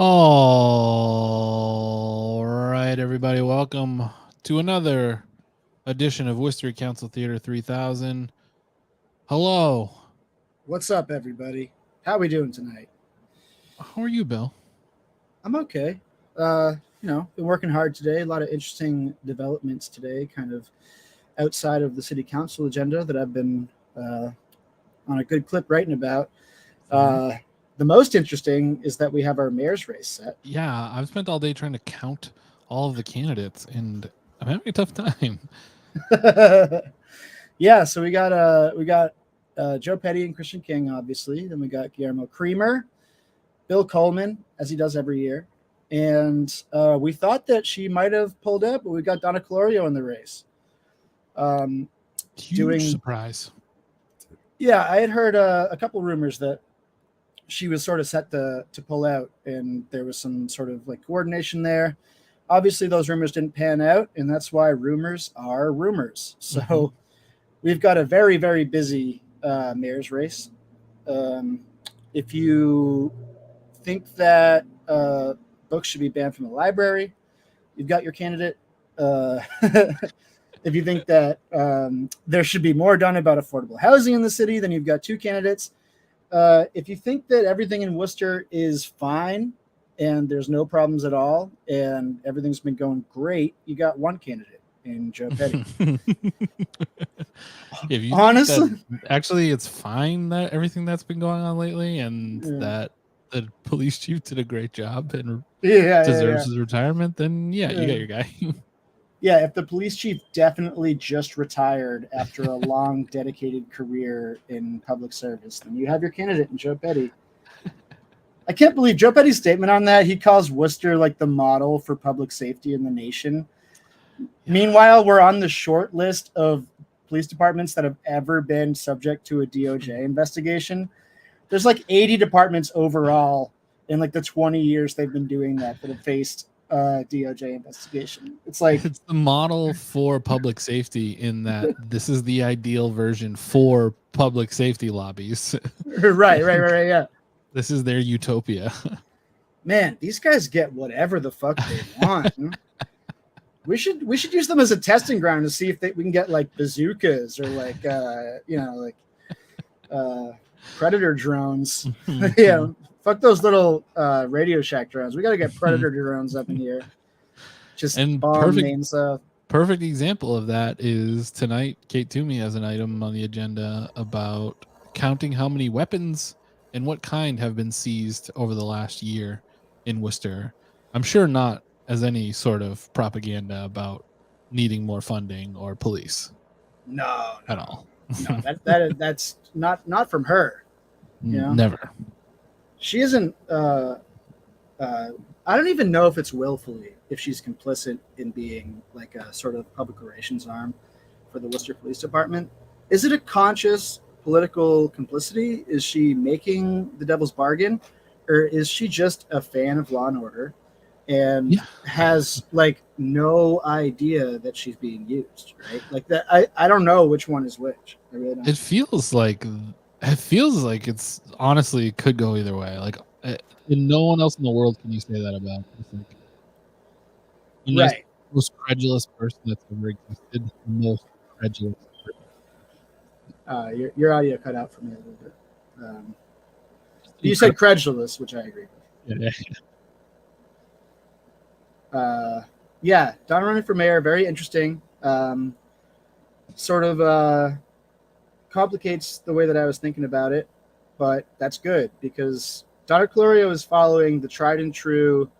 All right, everybody, welcome to another edition of Worcester Council Theater 3000. Hello. What's up, everybody? How are we doing tonight? How are you, Bill? I'm okay. Been working hard today. A lot of interesting developments today, kind of outside of the city council agenda that I've been on a good clip writing about. The most interesting is that we have our mayor's race set. Yeah, I've spent all day trying to count all of the candidates, and I'm having a tough time. Yeah, so we got Joe Petty and Christian King, obviously. Then we got Guillermo Creamer, Bill Coleman, as he does every year. And we thought that she might have pulled out, but we got Donna Colorio in the race. Huge doing surprise. Yeah, I had heard a couple rumors that she was sort of set to pull out, and there was some sort of like coordination there. Obviously, those rumors didn't pan out, and that's why rumors are rumors. So we've got a very, very busy mayor's race. If you think that books should be banned from the library, you've got your candidate. If you think that there should be more done about affordable housing in the city, then you've got two candidates. If you think that everything in Worcester is fine and there's no problems at all and everything's been going great, you got one candidate in Joe Petty. If you Honestly, think that actually it's fine that everything that's been going on lately and that the police chief did a great job and deserves his retirement, then you got your guy. Yeah, if the police chief definitely just retired after a long, dedicated career in public service, then you have your candidate in Joe Petty. I can't believe Joe Petty's statement on that. He calls Worcester like the model for public safety in the nation. Yeah. Meanwhile, we're on the short list of police departments that have ever been subject to a DOJ investigation. There's like 80 departments overall in like the 20 years they've been doing that have faced DOJ investigation. It's like it's the model for public safety in that this is the ideal version for public safety lobbies. Right, yeah. This is their utopia. Man, these guys get whatever the fuck they want. We should use them as a testing ground to see if we can get like bazookas or like Predator drones. Yeah. Fuck those little Radio Shack drones. We got to get Predator drones up in here. Just bomb main stuff. Perfect example of that is tonight. Kate Toomey has an item on the agenda about counting how many weapons and what kind have been seized over the last year in Worcester. I'm sure not as any sort of propaganda about needing more funding or police. No, at all. No, that's not from her. You know? Never. She isn't. I don't even know if it's willfully, if she's complicit in being like a sort of public relations arm for the Worcester Police Department. Is it a conscious political complicity? Is she making the devil's bargain, or is she just a fan of Law and Order and has like no idea that she's being used? Right? Like that. I don't know which one is which. I really don't. It feels like it's honestly could go either way. Like, no one else in the world can you say that about. Right. The most credulous person that's ever existed. The most credulous person. Your audio cut out for me a little bit. You said credulous, which I agree with. Yeah. Donna running for mayor, very interesting. Sort of complicates the way that I was thinking about it, but that's good because Donna Calorio is following the tried and true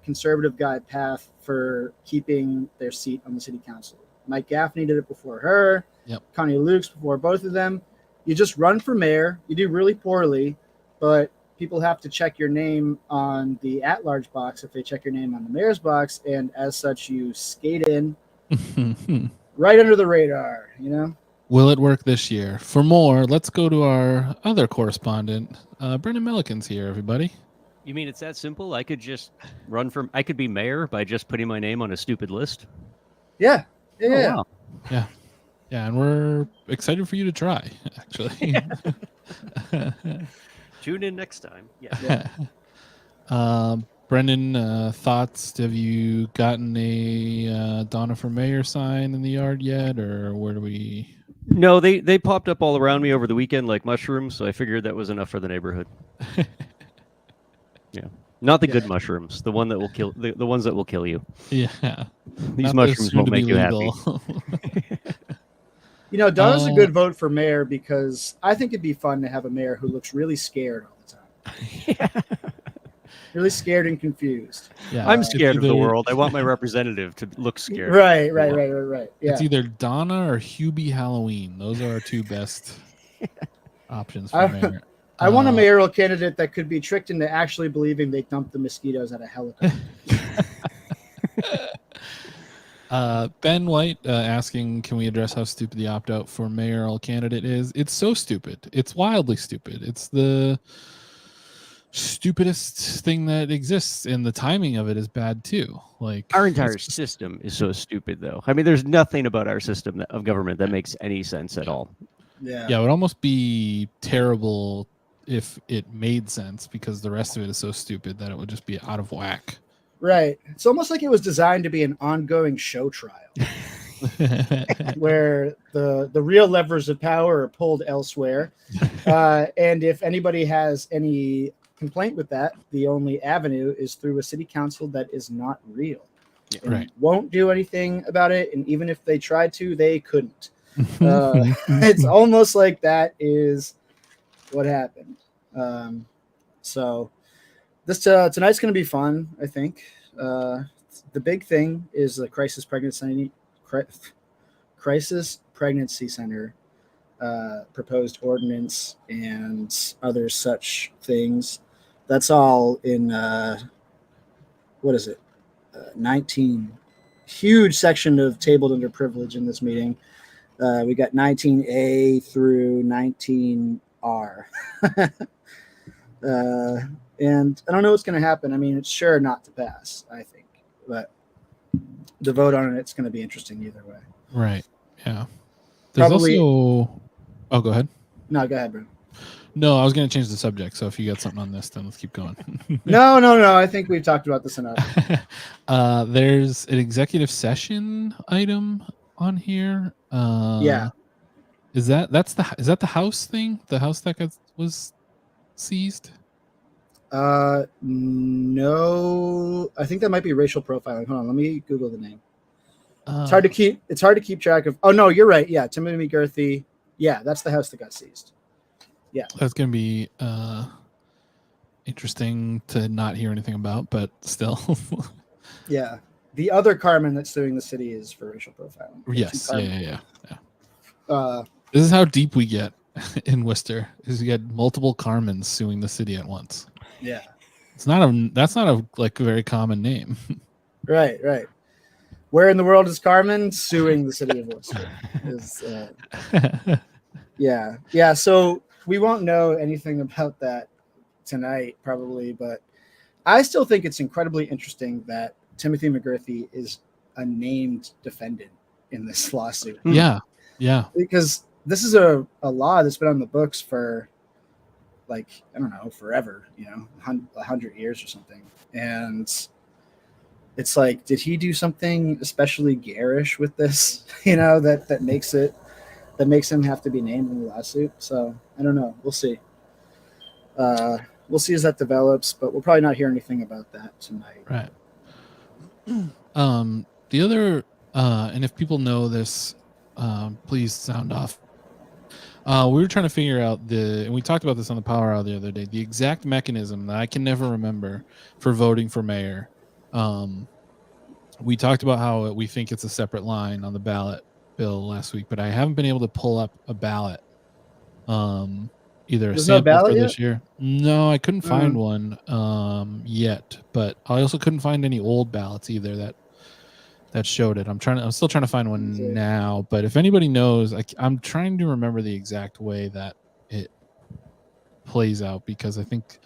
conservative guy path for keeping their seat on the city council. Mike Gaffney did it before her. Yep. Connie Lukes before both of them. You just run for mayor. You do really poorly, but people have to check your name on the at-large box if they check your name on the mayor's box, and as such, you skate in right under the radar, you know? Will it work this year? For more, let's go to our other correspondent. Brendan Melican's here, everybody. You mean it's that simple? I could just I could be mayor by just putting my name on a stupid list? Yeah. Oh, wow. Yeah, and we're excited for you to try, actually. Tune in next time. Yeah. Brendan, thoughts? Have you gotten a Donna for Mayor sign in the yard yet, or where do we... No, they popped up all around me over the weekend like mushrooms, so I figured that was enough for the neighborhood. Yeah, not the good mushrooms, the one that will kill the ones that will kill you. Yeah, these mushrooms won't make you happy. You know, Donna's a good vote for mayor because I think it'd be fun to have a mayor who looks really scared all the time. Really scared and confused. Yeah, I'm scared of the world. I want my representative to look scared. Right. Yeah. It's either Donna or Hubie Halloween. Those are our two best options for mayor. I want a mayoral candidate that could be tricked into actually believing they dumped the mosquitoes at a helicopter. Ben White asking, can we address how stupid the opt-out for mayoral candidate is? It's so stupid. It's wildly stupid. It's the stupidest thing that exists, and the timing of it is bad too. Like Our entire system is so stupid, though. I mean, there's nothing about our system of government that makes any sense at all. Yeah. Yeah, it would almost be terrible if it made sense, because the rest of it is so stupid that it would just be out of whack. Right. It's almost like it was designed to be an ongoing show trial where the real levers of power are pulled elsewhere. And if anybody has any complaint with that, the only avenue is through a city council that is not real. And Right. won't do anything about it. And even if they tried to, they couldn't. It's almost like that is what happened. So this tonight's going to be fun, I think. The big thing is the crisis pregnancy center proposed ordinance and other such things. That's all in what is it? 19 huge section of tabled under privilege in this meeting. We got 19A through 19R. And I don't know what's going to happen. I mean, it's sure not to pass, I think. But the vote on it's going to be interesting either way. Right. Yeah. There's Probably- also... Oh, go ahead. No, go ahead, bro. No, I was going to change the subject. So if you got something on this, then let's keep going. No. I think we've talked about this enough. There's an executive session item on here. Yeah. Is that the house thing? The house that was seized? No. I think that might be racial profiling. Hold on, let me Google the name. Uh, It's hard to keep track of. Oh no, you're right. Yeah, Timothy McGurthy. Yeah, that's the house that got seized. Yeah. That's going to be interesting to not hear anything about, but still. Yeah. The other Carmen that's suing the city is for racial profiling. Yes. Two Yeah. Carmen. This is how deep we get in Worcester. Is we get multiple Carmens suing the city at once. Yeah. That's not a like a very common name. Right. Where in the world is Carmen suing the city of Worcester? Yeah. So we won't know anything about that tonight, probably, but I still think it's incredibly interesting that Timothy McGurthy is a named defendant in this lawsuit. Yeah. Because this is a law that's been on the books for like, I don't know, forever, 100 years or something. And it's like, did he do something especially garish with this, that makes him have to be named in the lawsuit? So I don't know. We'll see. We'll see as that develops, but we'll probably not hear anything about that tonight. Right. The other, and if people know this, please sound off. We were trying to figure out and we talked about this on the Power Hour the other day, the exact mechanism that I can never remember for voting for mayor. We talked about how we think it's a separate line on the ballot bill last week, but I haven't been able to pull up a ballot. Either There's a sample no ballot for yet? this year. No, I couldn't find one yet, but I also couldn't find any old ballots either that showed it. I'm still trying to find one Okay. now, but if anybody knows, I'm trying to remember the exact way that it plays out, because I think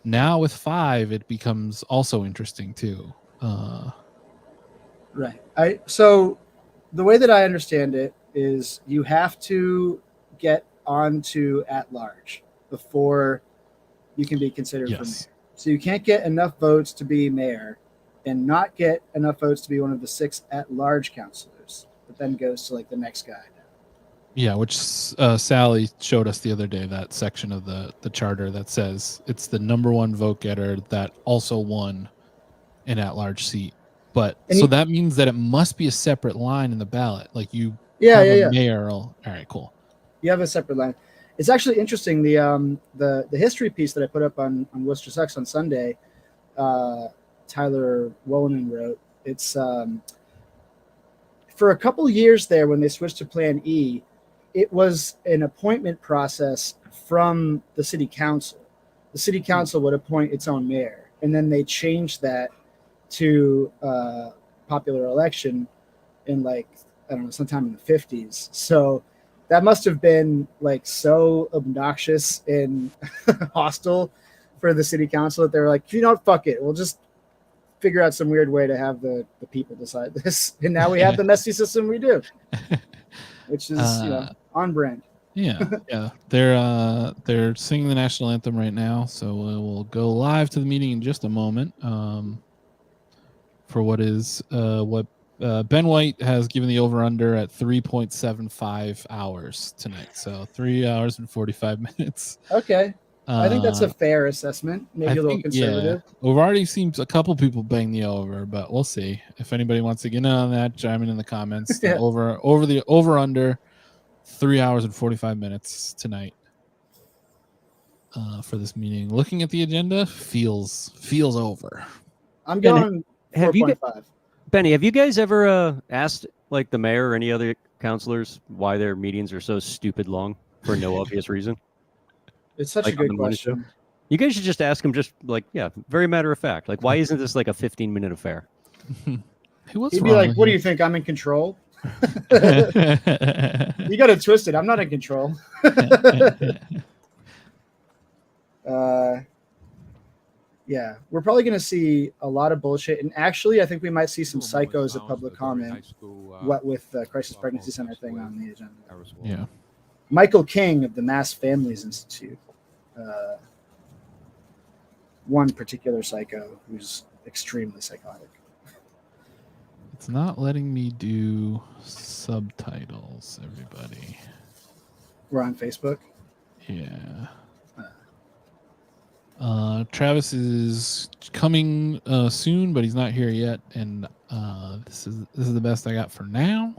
now with 5 it becomes also interesting too. Right. So the way that I understand it is you have to get onto at large before you can be considered for mayor. So you can't get enough votes to be mayor and not get enough votes to be one of the 6 at-large councilors, but then goes to like the next guy down. Yeah, which Sally showed us the other day, that section of the charter that says it's the number 1 vote getter that also won an at-large seat. But so that means that it must be a separate line in the ballot. Like you have a mayoral. All right, cool. You have a separate line. It's actually interesting. The history piece that I put up on Worcester Sucks on Sunday, Tyler Wolinen wrote. It's for a couple years there when they switched to Plan E, it was an appointment process from the city council. The city council would appoint its own mayor, and then they changed that to popular election in like, I don't know, sometime in the 50s. So that must have been like so obnoxious and hostile for the city council that they were like, you know what, fuck it. We'll just figure out some weird way to have the people decide this. And now we have the messy system we do, which is, on brand. Yeah. They're singing the national anthem right now. So we'll go live to the meeting in just a moment. For what Ben White has given the over-under at 3.75 hours tonight. So 3 hours and 45 minutes. Okay. I think that's a fair assessment. Maybe a little conservative. Yeah. We've already seen a couple people bang the over, but we'll see. If anybody wants to get in on that, chime in the comments. Yeah. Over-under 3 hours and 45 minutes tonight for this meeting. Looking at the agenda, feels over. I'm going 4.5. Benny, have you guys ever asked like the mayor or any other councilors why their meetings are so stupid long for no obvious reason? It's such a good question. You guys should just ask them, just like, very matter of fact. Like, why isn't this like a 15-minute affair? He'd be like, what do you think? I'm in control? You got it twisted. I'm not in control. Yeah, we're probably going to see a lot of bullshit. And actually, I think we might see some psychos of public comment, what with the Crisis Pregnancy Center thing on the agenda. Yeah. Michael King of the Mass Families Institute. One particular psycho who's extremely psychotic. It's not letting me do subtitles, everybody. We're on Facebook? Yeah. Travis is coming soon, but he's not here yet, and this is the best I got for now.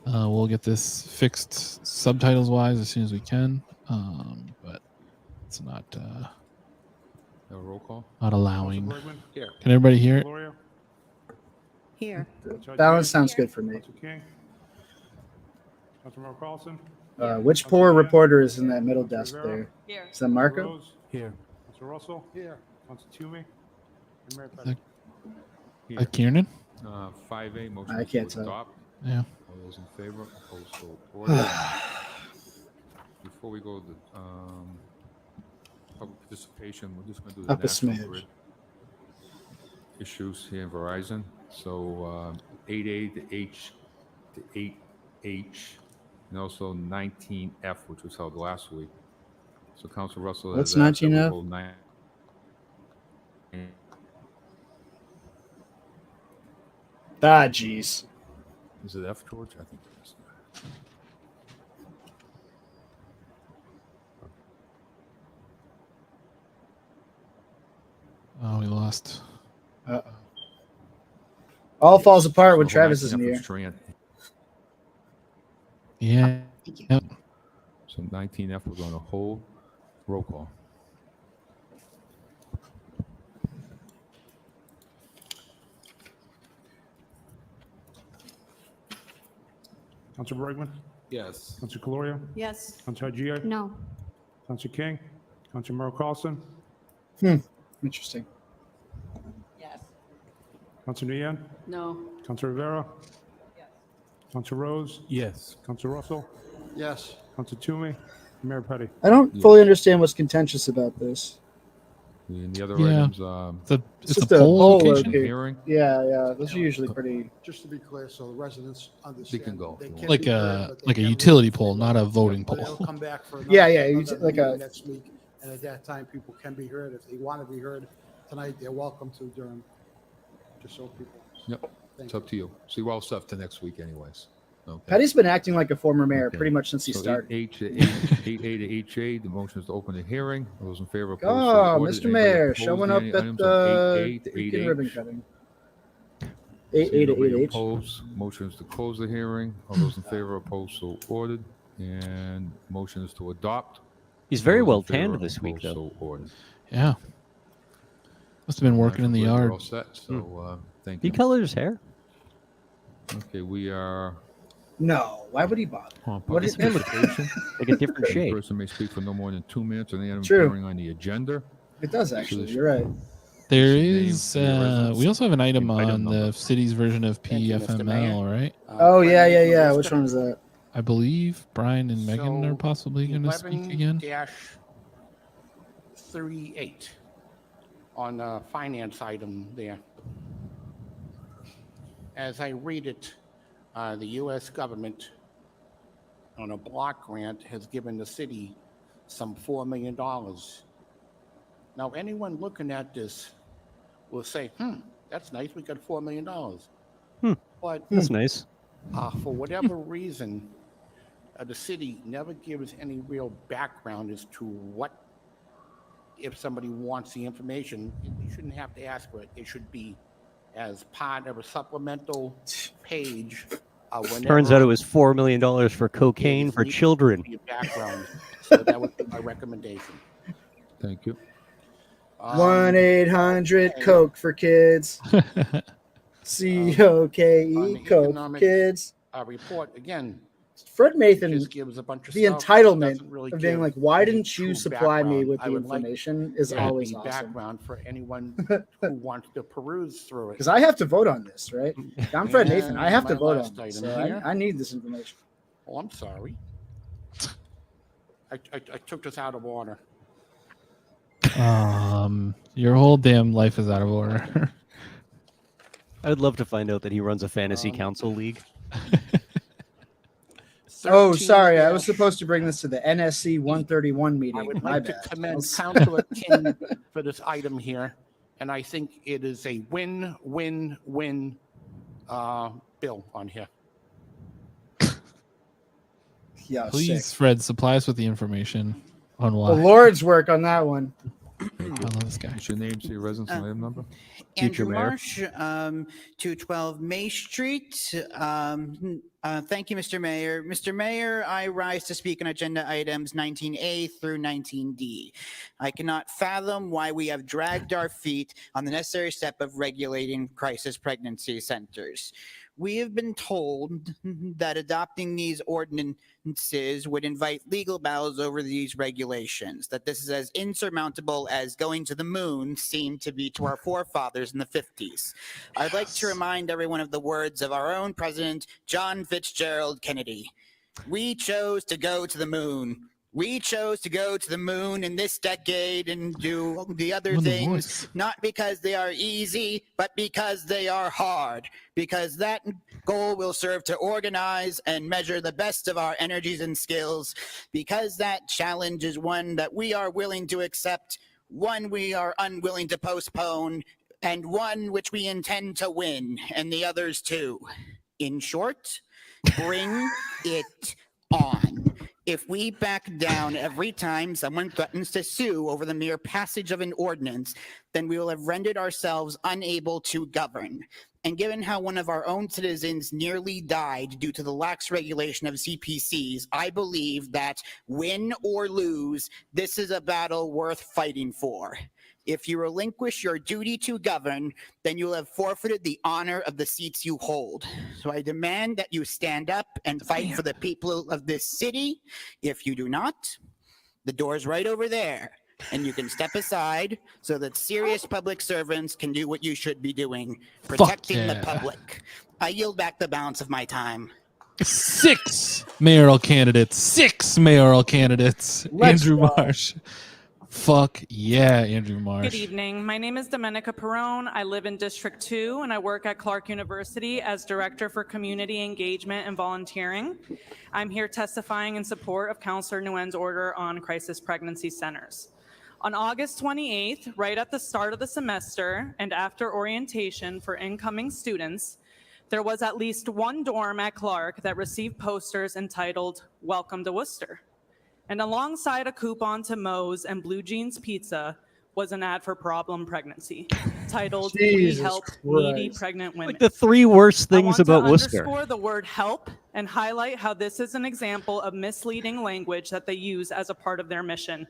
We'll get this fixed subtitles wise as soon as we can, but it's not roll call. Not allowing. Here. Can everybody hear it? Here. That one sounds good for me. Which poor reporter is in that middle desk there? Here. Is that Marco? Here. Mr. Russell? Here. Council Toomey? Kiernan? 5A, motion I can't to tell. adopt. Yeah. All those in favor? Opposed? So ordered. Before we go to public participation, we're just going to do the Up a national smidge. grid issues here in Verizon. So 8A to H to 8H, and also 19F, which was held last week. So Council Russell What's has asked that we 19F? hold nine- Jeez. Is it F, George? I think it is. Oh, we lost. Uh-oh. All falls apart when So Travis 19F isn't here. Strand. Yeah. Yep. So 19F, we're going to hold. Roll call. Councilor Bergman, Yes. Councilor Caloria, Yes. Councilor Gia, No. Councilor King, Councilor Merrill Carlson, Interesting. Yes. Councilor Nguyen, No. Councilor Rivera, Yes. Councilor Rose, Yes. Councilor Russell, Yes. Councilor Toomey, Mayor Petty. I don't fully understand what's contentious about this. And the other Yeah. items, It's just a a poll poll location. Okay. hearing. Yeah. Those are usually pretty. Just to be clear, so the residents understand. can go. they can Like be a- heard, but they like a can't utility leave poll, free not a will. voting But poll. they'll come back for Yeah, another like a- meeting next week, and at that time, people can be heard. If they want to be heard tonight, they're welcome to during, just so people. Yep. Thank It's up to you. See, we're all set to next week anyways. Okay. Petty's been acting like a former mayor Okay. pretty much since he So started. 8A to HA, the motion is to open the hearing. All those in favor, opposed, so Oh, ordered. Mr. Anybody Mayor, opposed showing to up any at items on the 8A to freaking ribbon 8H? cutting. See 8A to nobody 8H. opposed. Motion is to close the hearing. All those in favor, opposed, so ordered. And motion is to adopt. He's very All those well in favor, tanned this week, opposed, though. So ordered. Yeah. Must have been working in the We're yard. all set, so thank He you. colored his hair. Okay, we are No, why would he bother? on What is- participation. Like a different Each shade. person may speak for no more than 2 minutes on the item True. appearing on the agenda. It does actually. You're right. There Name is. for your residents. We also have an item Item on number. the city's version of Thank you, Mr. Mayor. PFML, right? Oh yeah, Bryan yeah, O'Donnell, yeah. Which Worcester. one was that? I believe Brian and Megan are So, possibly going to speak again. 11-38 on the finance item there. As I read it, the U.S. government on a block grant has given the city some $4 million. Now, anyone looking at this will say, that's nice, we got $4 million. But That's nice. for whatever reason, the city never gives any real background as to what, if somebody wants the information, you shouldn't have to ask for it. It should be as part of a supplemental page. Turns out it was $4 million for cocaine for children. Background. So that would be my recommendation. Thank you. 1-800-COKE for kids. COKE, on the Coke, economic- kids. Report again. Fred Nathan, Just gives a bunch of the stuff, entitlement doesn't really of being give like, why any didn't you true supply me background. with I the would like information is there to always be awesome. background for anyone who wants to peruse through it. Because I have to vote on this, right? I'm Fred Nathan. I And have to my vote last on this. item So here. I need this information. Oh, I'm sorry. I took this out of order. Your whole damn life is out of order. I'd love to find out that he runs a fantasy council league. Oh, 13 sorry. I dash- was supposed to bring this to the NSC 131 I meeting. would My like bad. to commend Councilor King for this item here, and I think it is a win-win-win bill on here. Yeah, Please, sick. Fred, supply us with the information on The why. Lord's work on that one. I love this guy. What's your name, so your residence and item number? Future Andrew mayor. Marsh, 212 May Street. Thank you, Mr. Mayor. Mr. Mayor, I rise to speak on agenda items 19A through 19D. I cannot fathom why we have dragged our feet on the necessary step of regulating crisis pregnancy centers. We have been told that adopting these ordinances would invite legal battles over these regulations, that this is as insurmountable as going to the moon seemed to be to our forefathers in the 50s. I'd like to remind everyone of the words of our own president, John Fitzgerald Kennedy. We chose to go to the moon. We chose to go to the moon in this decade and do the other Wonder things, voice. not because they are easy, but because they are hard. Because that goal will serve to organize and measure the best of our energies and skills. Because that challenge is one that we are willing to accept, one we are unwilling to postpone, and one which we intend to win, and the others too. In short, bring it on. If we back down every time someone threatens to sue over the mere passage of an ordinance, then we will have rendered ourselves unable to govern. And given how one of our own citizens nearly died due to the lax regulation of CPCs, I believe that win or lose, this is a battle worth fighting for. If you relinquish your duty to govern, then you'll have forfeited the honor of the seats you hold. So I demand that you stand up and fight for the people of this city. If you do not, the door's right over there, and you can step aside so that serious public servants can do what you should be doing, protecting the yeah. public. I yield back the balance of my time. 6 mayoral candidates. 6 mayoral candidates. Let's Andrew go. Marsh. Fuck yeah, Andrew Marsh. Good evening. My name is Domenica Perrone. I live in District 2 and I work at Clark University as Director for Community Engagement and Volunteering. I'm here testifying in support of Councillor Nguyen's order on crisis pregnancy centers. On August 28th, right at the start of the semester and after orientation for incoming students, there was at least one dorm at Clark that received posters entitled, "Welcome to Worcester." And alongside a coupon to Moe's and Blue Jeans Pizza was an ad for problem pregnancy titled, "We Jesus Help Needy Christ. Pregnant Women." Like the 3 worst I things want about to Worcester. underscore the word help and highlight how this is an example of misleading language that they use as a part of their mission.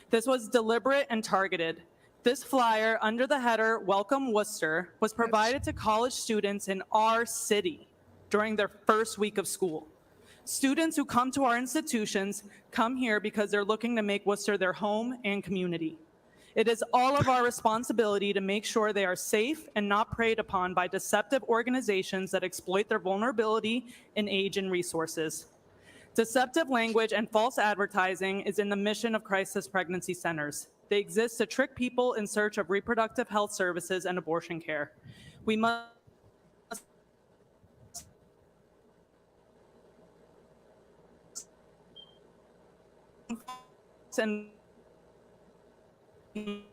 This was deliberate and targeted. This flyer under the header, "Welcome Worcester," was provided to college students in our city during their first week of school. Students who come to our institutions come here because they're looking to make Worcester their home and community. It is all of our responsibility to make sure they are safe and not preyed upon by deceptive organizations that exploit their vulnerability in age and resources. Deceptive language and false advertising is in the mission of crisis pregnancy centers. They exist to trick people in search of reproductive health services and abortion care. We must and Is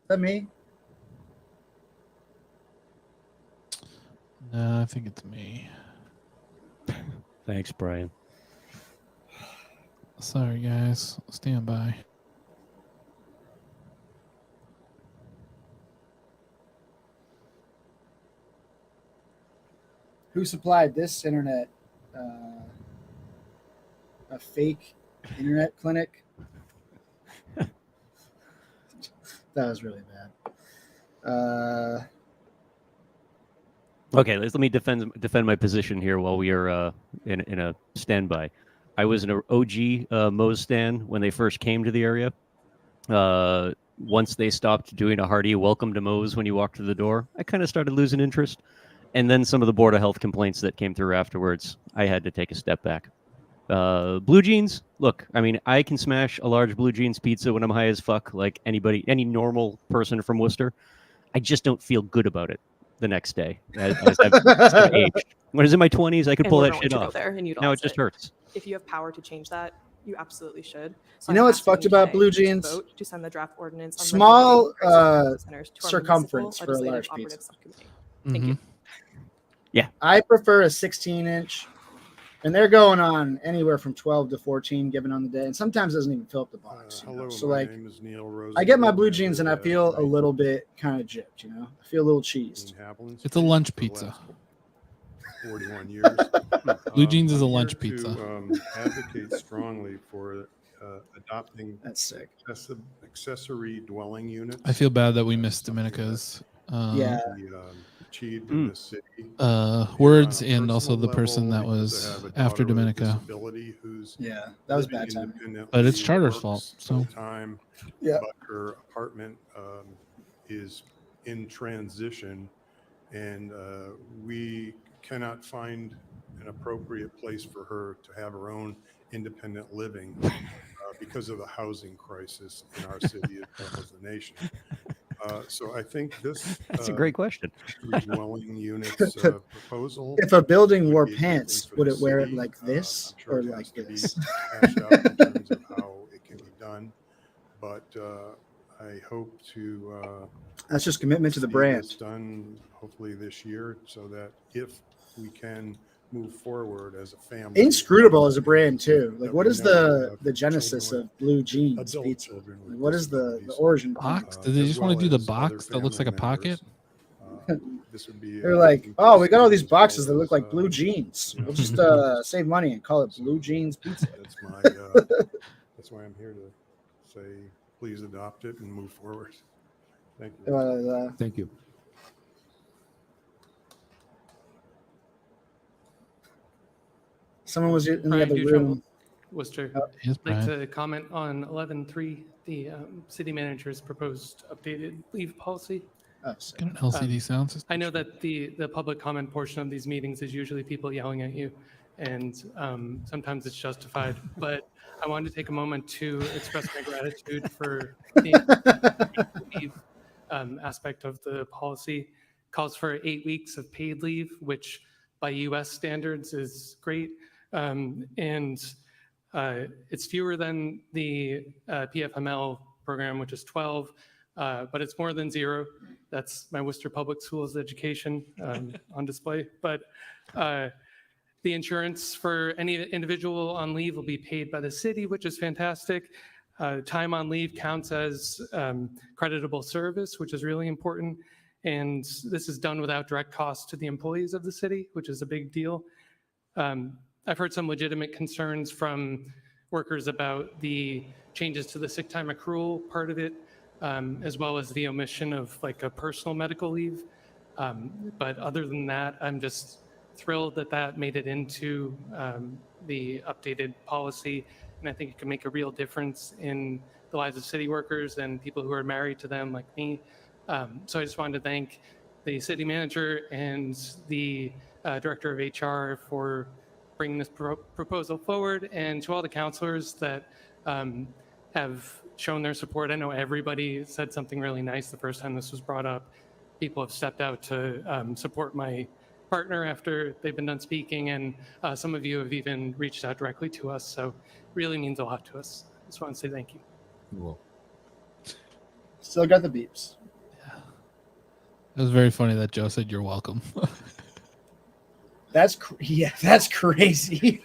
that me? No, I think it's me. Thanks, Brian. Sorry, guys. Stand by. Who supplied this internet? A fake internet clinic? That was really bad. Okay, let me defend my position here while we are in a standby. I was an OG Moe's stand when they first came to the area. Once they stopped doing a hearty welcome to Moe's when you walked through the door, I kind of started losing interest. And then some of the Board of Health complaints that came through afterwards, I had to take a step back. Blue Jeans, look, I mean, I can smash a large Blue Jeans pizza when I'm high as fuck, like any normal person from Worcester. I just don't feel good about it the next day as I've aged. When I was in my 20s, I could pull that shit off. Now it just hurts. If you have power to change that, you absolutely should. You know what's fucked about Blue Jeans? Vote to send the draft ordinance on Small centers to our circumference municipal for a large legislative pizza. operative subcommittee. Thank you. Yeah. I prefer a 16-inch, and they're going on anywhere from 12 to 14 given on the day, and sometimes it doesn't even fill up the box. Hello, So my like, name is Neil Rose. I get my Blue Jeans and I feel a little bit kind of gypped, you know? I feel a little cheesed. It's a lunch pizza. 41 years. Blue Jeans is a I'm lunch here pizza. To advocate strongly for adopting That's sick. accessory dwelling units. I feel bad that we missed Domenica's Achieved in this city. words On a and also the personal person that level, was because I have a after daughter with Domenica. disability who's Yeah, that was living bad timing. independently, But it's Charter's works fault, so. full-time, Yeah. but her apartment is in transition, and we cannot find an appropriate place for her to have her own independent living because of the housing crisis in our city as well as the nation. So I think this That's a great question. dwelling units proposal. If a building would wore be a good thing pants, for would the it wear it city. like this I'm sure or it has like to be this? hashed out in terms of how it can be done, but I hope to That's just commitment to the see brand. this done hopefully this year, so that if we can move forward as a family. Inscrutable as a brand too. Like, that what we is know the genesis children of Blue Jeans adult pizza? children with Like, what is the disabilities, origin? Box? Did they as just want to well do the as box other that looks like a family pocket? members. This would be They're like, good oh, for we got all these as boxes well that look as, like Blue Jeans. We'll just save money and call it Blue Jeans pizza. That's my. That's why I'm here to say, please adopt it and move forward. Thank you. Thank you. Someone was in the Brian other Dutra, room. Worcester. Yes, I'd like Brian. to comment on 11.3, the city manager's proposed updated leave policy. Oh, sick. Get an LCD sound system. I know that the public comment portion of these meetings is usually people yelling at you, and sometimes it's justified. But I wanted to take a moment to express my gratitude for the leave aspect of the policy. Calls for 8 weeks of paid leave, which by U.S. standards is great, and it's fewer than the PFML program, which is 12, but it's more than 0. That's my Worcester Public Schools education on display. But the insurance for any individual on leave will be paid by the city, which is fantastic. Time on leave counts as creditable service, which is really important. And this is done without direct cost to the employees of the city, which is a big deal. I've heard some legitimate concerns from workers about the changes to the sick time accrual part of it, as well as the omission of like a personal medical leave. But other than that, I'm just thrilled that that made it into the updated policy. And I think it can make a real difference in the lives of city workers and people who are married to them like me. So I just wanted to thank the city manager and the director of HR for bringing this proposal forward, and to all the counselors that have shown their support. I know everybody said something really nice the first time this was brought up. People have stepped out to support my partner after they've been done speaking, and some of you have even reached out directly to us, so it really means a lot to us. I just want to say thank you. Well, Still got the beeps. It was very funny that Joe said you're welcome. That's crazy.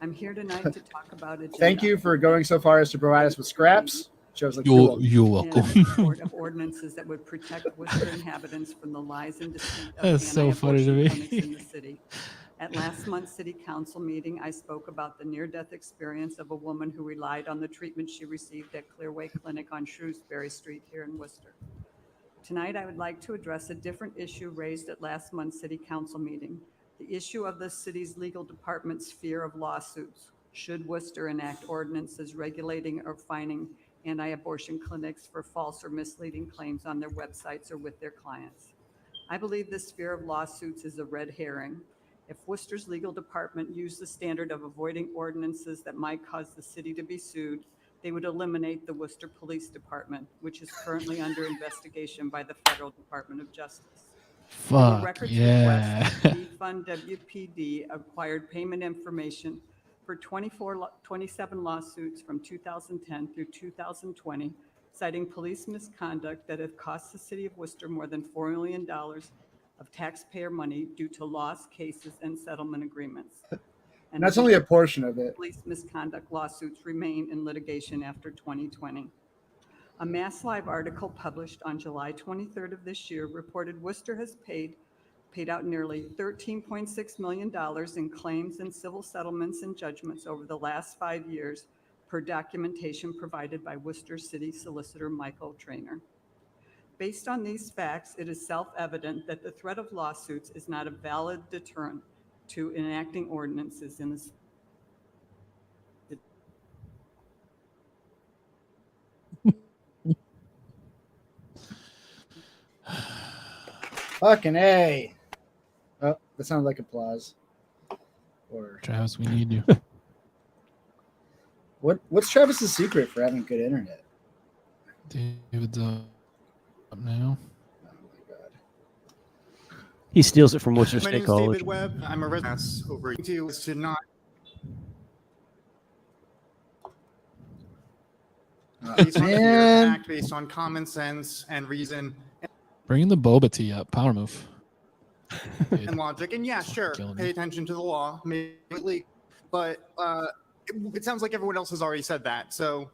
I'm here tonight to talk about agenda. Thank you for going so far as to provide us with scraps. Shows like you're welcome. And support of ordinances that would protect Worcester inhabitants from the lies and deceit of That's so funny to me. anti-abortion clinics in the city. At last month's city council meeting, I spoke about the near-death experience of a woman who relied on the treatment she received at Clearway Clinic on Shrewsbury Street here in Worcester. Tonight, I would like to address a different issue raised at last month's city council meeting, the issue of the city's legal department's fear of lawsuits. Should Worcester enact ordinances regulating or fining anti-abortion clinics for false or misleading claims on their websites or with their clients? I believe this fear of lawsuits is a red herring. If Worcester's legal department used the standard of avoiding ordinances that might cause the city to be sued, they would eliminate the Worcester Police Department, which is currently under investigation by the Federal Department of Justice. Fuck Records yeah. request, Defund WPD acquired payment information for 27 lawsuits from 2010 through 2020, citing police misconduct that have cost the city of Worcester more than $4 million of taxpayer money due to lost cases and settlement agreements. And that's only a portion of it. Police misconduct lawsuits remain in litigation after 2020. A Mass Live article published on July 23rd of this year reported Worcester has paid out nearly $13.6 million in claims and civil settlements and judgments over the last 5 years per documentation provided by Worcester City Solicitor Michael Traynor. Based on these facts, it is self-evident that the threat of lawsuits is not a valid deterrent to enacting ordinances in the city. Fucking A. Oh, that sounded like applause. Or Travis, we need you. what's Travis's secret for having good internet? David's up now. Oh my god. He steals it from Worcester My State name is College. David Webb. I'm a resident over to not. Based on fear, act based on common sense and reason Bringing the boba tea up. Power move. and logic. And yeah, sure, Killing pay me. attention to the law, maybe, but it sounds like everyone else has already said that. So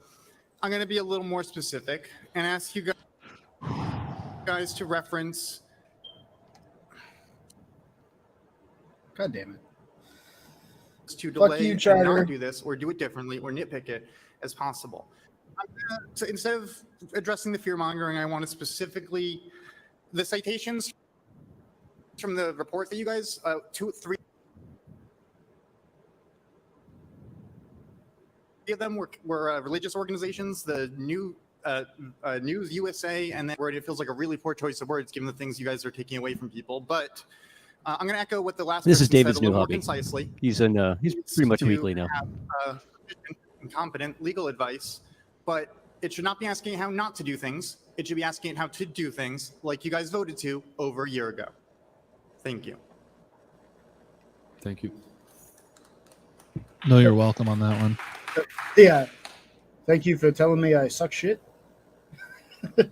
I'm going to be a little more specific and ask you guys to reference. God damn it. To Fuck delay you, and Charter. not do this or do it differently or nitpick it as possible. So instead of addressing the fear mongering, I want to specifically the citations from the report that you guys 2, 3 of them were religious organizations. The News USA, and then word it feels like a really poor choice of words given the things you guys are taking away from people. But I'm going to echo what the last This is person David's said a little new more hobby. concisely. He's pretty much To weekly now. have, incompetent legal advice, but it should not be asking how not to do things. It should be asking how to do things like you guys voted to over a year ago. Thank you. thank you. No, you're welcome on that one. Yeah. Thank you for telling me I suck shit. Good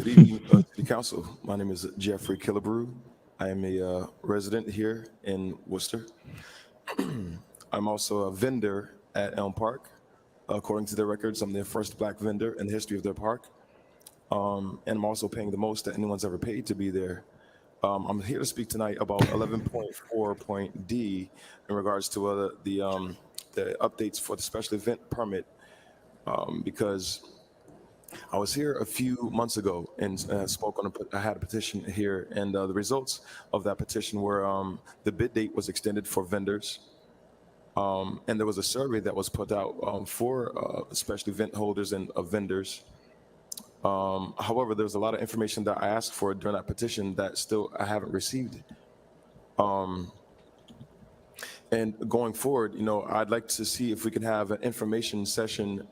evening, City Council. My name is Jeffrey Killebrew. I am a resident here in Worcester. I'm also a vendor at Elm Park. According to their records, I'm their first black vendor in the history of their park. And I'm also paying the most that anyone's ever paid to be there. I'm here to speak tonight about 11.4.d in regards to the updates for the special event permit, because I was here a few months ago and spoke on I had a petition here, and the results of that petition were the bid date was extended for vendors, and there was a survey that was put out for especially event holders and vendors. However, there's a lot of information that I asked for during that petition that still I haven't received. And going forward, I'd like to see if we can have an information session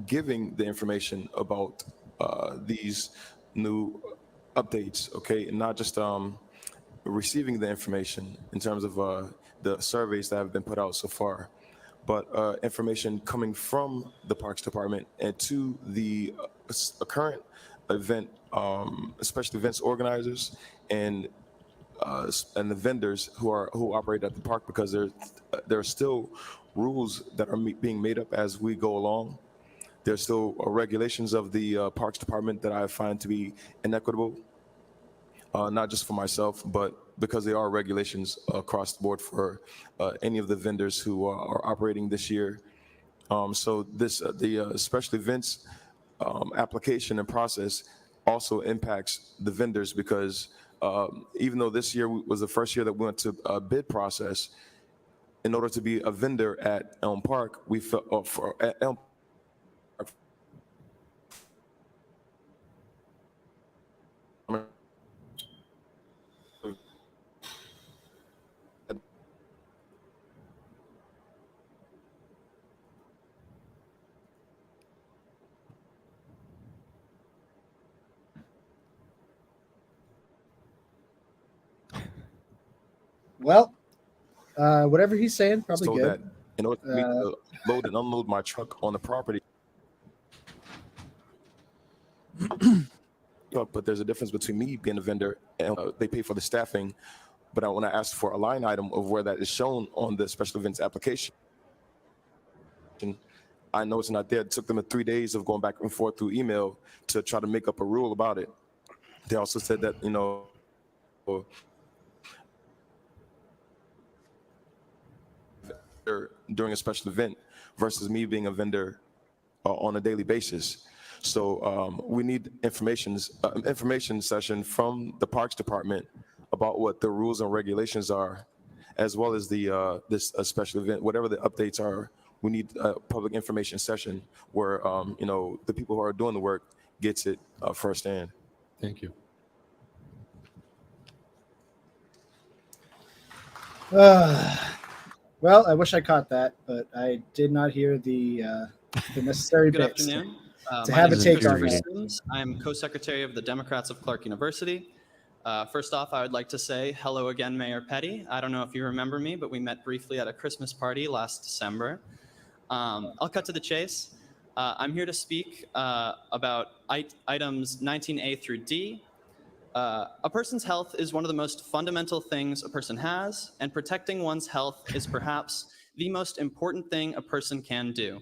giving the information about these new updates, okay, and not just receiving the information in terms of the surveys that have been put out so far, but information coming from the Parks Department and to the current event, especially events organizers and the vendors who operate at the park, because there are still rules that are being made up as we go along. There's still regulations of the Parks Department that I find to be inequitable, not just for myself, but because they are regulations across the board for any of the vendors who are operating this year. So the special events application and process also impacts the vendors, because even though this year was the first year that we went to a bid process, in order to be a vendor at Elm Park, we felt at Elm Well, whatever he's saying, probably so good. that in order for me to load and unload my truck on the property. But there's a difference between me being a vendor and they pay for the staffing. But when I asked for a line item of where that is shown on the special events application, I know it's not there. It took them 3 days of going back and forth through email to try to make up a rule about it. They also said that, during a special event versus me being a vendor on a daily basis. So we need information session from the Parks Department about what the rules and regulations are, as well as the this special event, whatever the updates are. We need a public information session where the people who are doing the work gets it firsthand. Thank you. Well, I wish I caught that, but I did not hear the necessary Good bits afternoon. to My have name a is take on Christopher that. Sims. I'm co-secretary of the Democrats of Clark University. First off, I would like to say hello again, Mayor Petty. I don't know if you remember me, but we met briefly at a Christmas party last December. I'll cut to the chase. I'm here to speak about items 19A through D. A person's health is one of the most fundamental things a person has, and protecting one's health is perhaps the most important thing a person can do.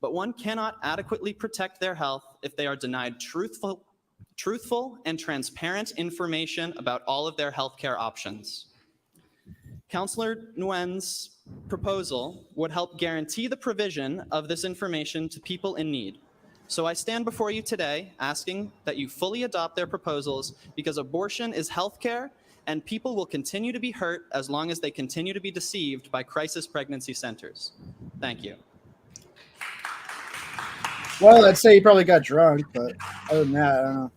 But one cannot adequately protect their health if they are denied truthful and transparent information about all of their healthcare options. Councillor Nguyen's proposal would help guarantee the provision of this information to people in need. So I stand before you today asking that you fully adopt their proposals, because abortion is healthcare and people will continue to be hurt as long as they continue to be deceived by crisis pregnancy centers. Thank you. Well, I'd say he probably got drunk, but other than that, I don't know.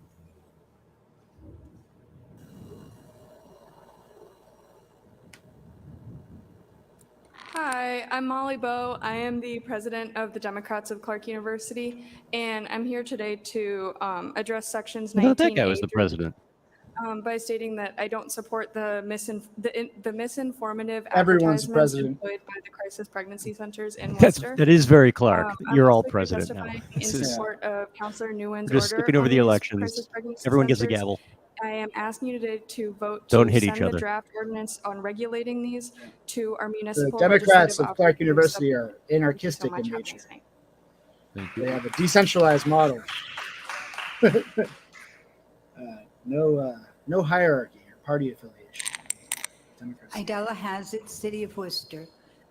Hi, I'm Molly Bowe. I am the president of the Democrats of Clark University, and I'm here today to address sections 19A. I thought that guy was the president. By stating that I don't support the misinformative Everyone's advertisements president. employed by the crisis pregnancy centers in Worcester. That is very Clark. I'm You're all also here president now. testifying in support of Councillor Nguyen's We're just order skipping over on the these elections. crisis pregnancy Everyone gets a centers. gavel. I am asking you today to vote Don't to hit send each the other. draft ordinance on regulating these to our The municipal Democrats legislative of Clark authorities. University are anarchistic Thank you in so much. nature. Have a nice night. Thank you. They have a decentralized model. No hierarchy or party affiliation. Democrats. Idella Hazard, City of Worcester.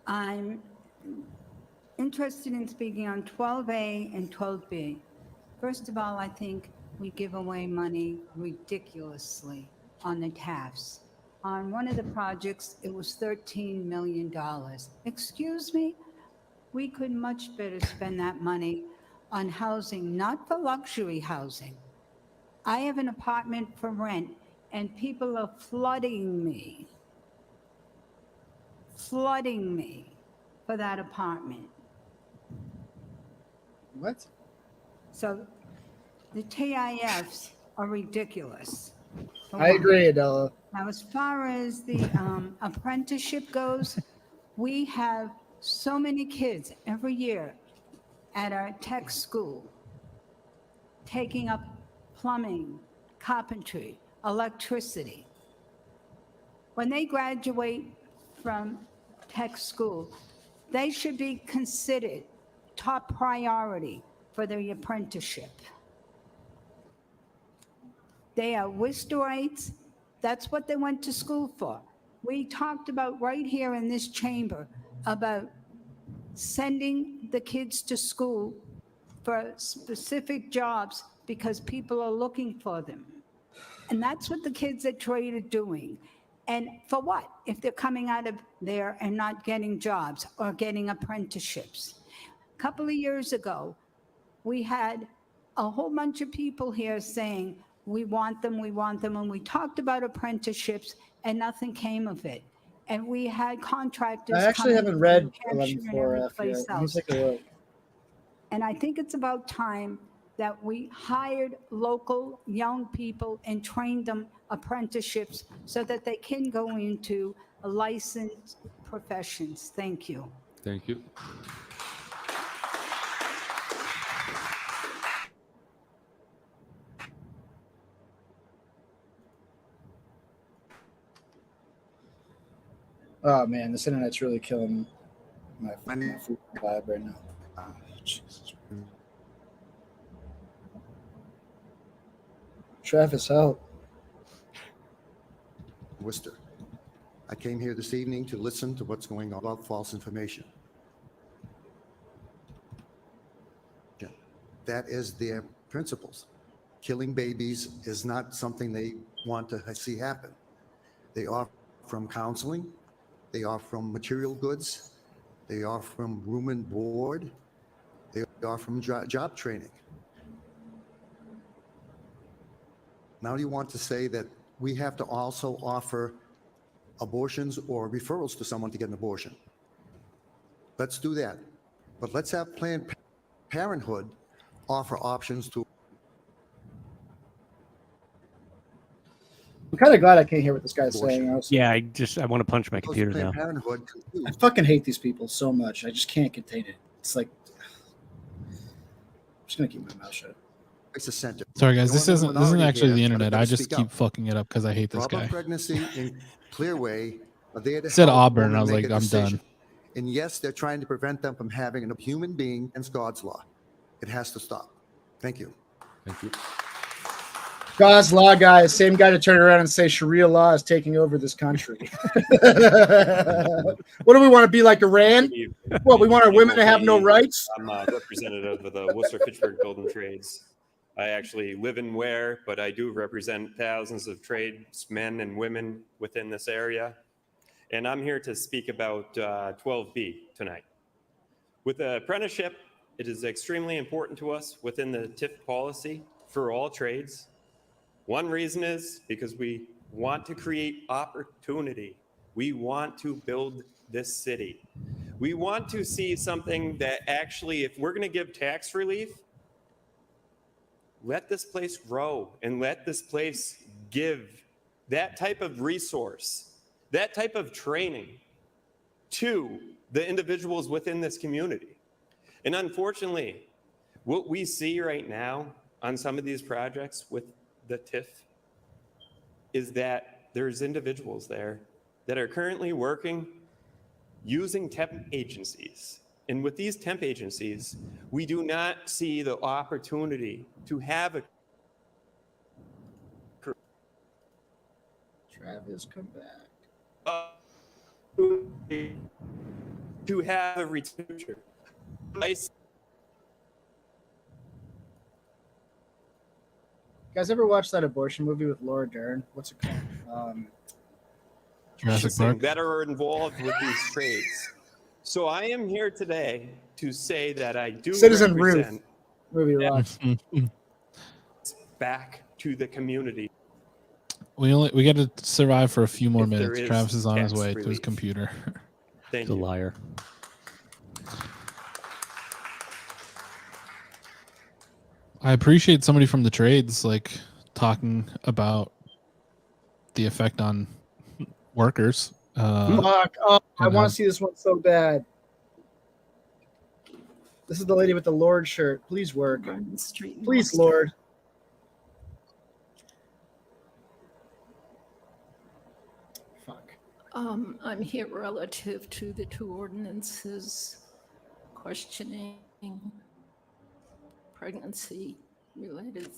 I'm interested in speaking on 12A and 12B. First of all, I think we give away money ridiculously on the TAFs. On one of the projects, it was $13 million. Excuse me? We could much better spend that money on housing, not for luxury housing. I have an apartment for rent, and people are flooding me for that apartment. What? So the TIFs are ridiculous. for I one. agree, Adela. Now, as far as the apprenticeship goes, we have so many kids every year at our tech school taking up plumbing, carpentry, electricity. When they graduate from tech school, they should be considered top priority for their apprenticeship. They are Worcesterites. That's what they went to school for. We talked about right here in this chamber about sending the kids to school for specific jobs because people are looking for them. And that's what the kids at trade are doing. And for what? If they're coming out of there and not getting jobs or getting apprenticeships. A couple of years ago, we had a whole bunch of people here saying, we want them, and we talked about apprenticeships and nothing came of it. And we had contractors I actually coming haven't from read New Hampshire and every 11.4F yet. place Let me else. take a look. And I think it's about time that we hired local young people and trained them apprenticeships so that they can go into licensed professions. Thank you. Thank you. Oh man, this internet's really killing my food vibe right now. Oh, Jesus. Travis, help. Worcester. I came here this evening to listen to what's going on about false information. That is their principles. Killing babies is not something they want to see happen. They are from counseling, they are from material goods, they are from room and board, they are from job training. Now you want to say that we have to also offer abortions or referrals to someone to get an abortion. Let's do that. But let's have Planned Parenthood offer options to. I'm kind of glad I can't hear what this guy's saying. Honestly. Yeah, I want to punch my computer now. Parenthood. I fucking hate these people so much. I just can't contain it. It's like, I'm just gonna keep my mouth shut. Sorry guys, this isn't actually the internet. I just keep fucking it up because I hate this Problem guy. pregnancy in Clearway are there to It said help Auburn, women I was make like, a I'm decision. done. And yes, they're trying to prevent them from having a human being against God's law. It has to stop. Thank you. Thank you. God's law guy, same guy to turn around and say Sharia law is taking over this country. What do we want to be like Iran? What, we want our women to have no rights? I'm a representative of the Worcester-Fitchburg Building Trades. I actually live in Ware, but I do represent thousands of tradesmen and women within this area. And I'm here to speak about 12B tonight. With the apprenticeship, it is extremely important to us within the TIF policy for all trades. One reason is because we want to create opportunity. We want to build this city. We want to see something that actually, if we're going to give tax relief, let this place grow and let this place give that type of resource, that type of training to the individuals within this community. And unfortunately, what we see right now on some of these projects with the TIF is that there's individuals there that are currently working using temp agencies. And with these temp agencies, we do not see the opportunity to have a Travis, come back. To have a future. guys ever watch that abortion movie with Laura Dern? What's it called? Jurassic Park. That are involved with these trades. So I am here today to say that I do Citizen Ruth represent movie rocks. back to the community. We got to survive for a few more If there minutes. is Travis is on his tax way to his relief. computer. Thank He's a you. liar. I appreciate somebody from the trades like talking about the effect on workers. Fuck. Oh, I and want how- to see this one so bad. This is the lady with the Lord shirt. Please work. Street, Please, Worcester. Lord. Fuck. I'm here relative to the two ordinances questioning pregnancy-related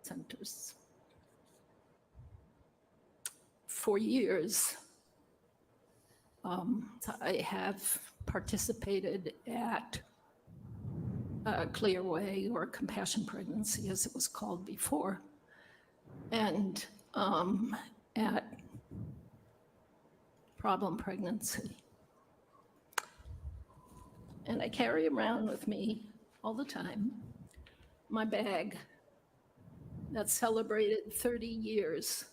centers. For years, I have participated at Clearway, or Compassion Pregnancy as it was called before, and at Problem Pregnancy. And I carry around with me all the time my bag that celebrated 30 years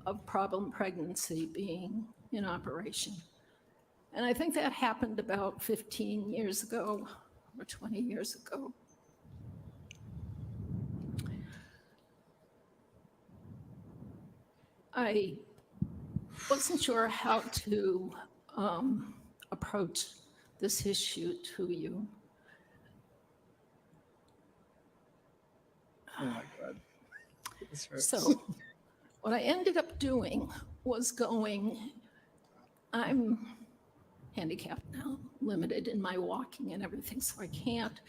of Problem Pregnancy being in operation. And I think that happened about 15 years ago or 20 years ago. I wasn't sure how to approach this issue to you. Oh my God. This hurts. So what I ended up doing was I'm handicapped now, limited in my walking and everything, so I can't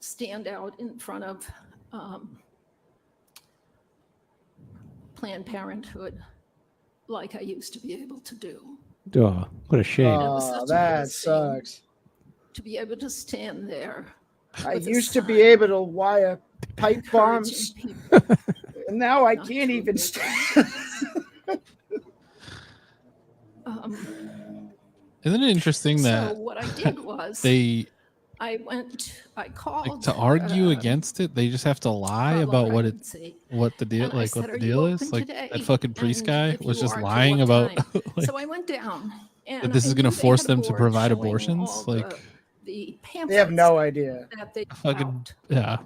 stand out in front of Planned Parenthood like I used to be able to do. Duh, what a shame. It was such Oh, a that blessing sucks. to be able to stand there. I with a used to be sign able to wire pipe bombs, encouraging people and now I not can't to even abort. stand. Isn't it interesting So that what I did was they I called like to argue against it? They just have to lie Problem about Pregnancy. what the deal And I said, what the "Are you deal is. open Like today? that fucking priest And guy if was you just are, to lying what about time?" like, So I went down, and that this I is going to knew they force had a them to board provide showing abortions. all Like the They have no pamphlets idea. that they fucking out. yeah.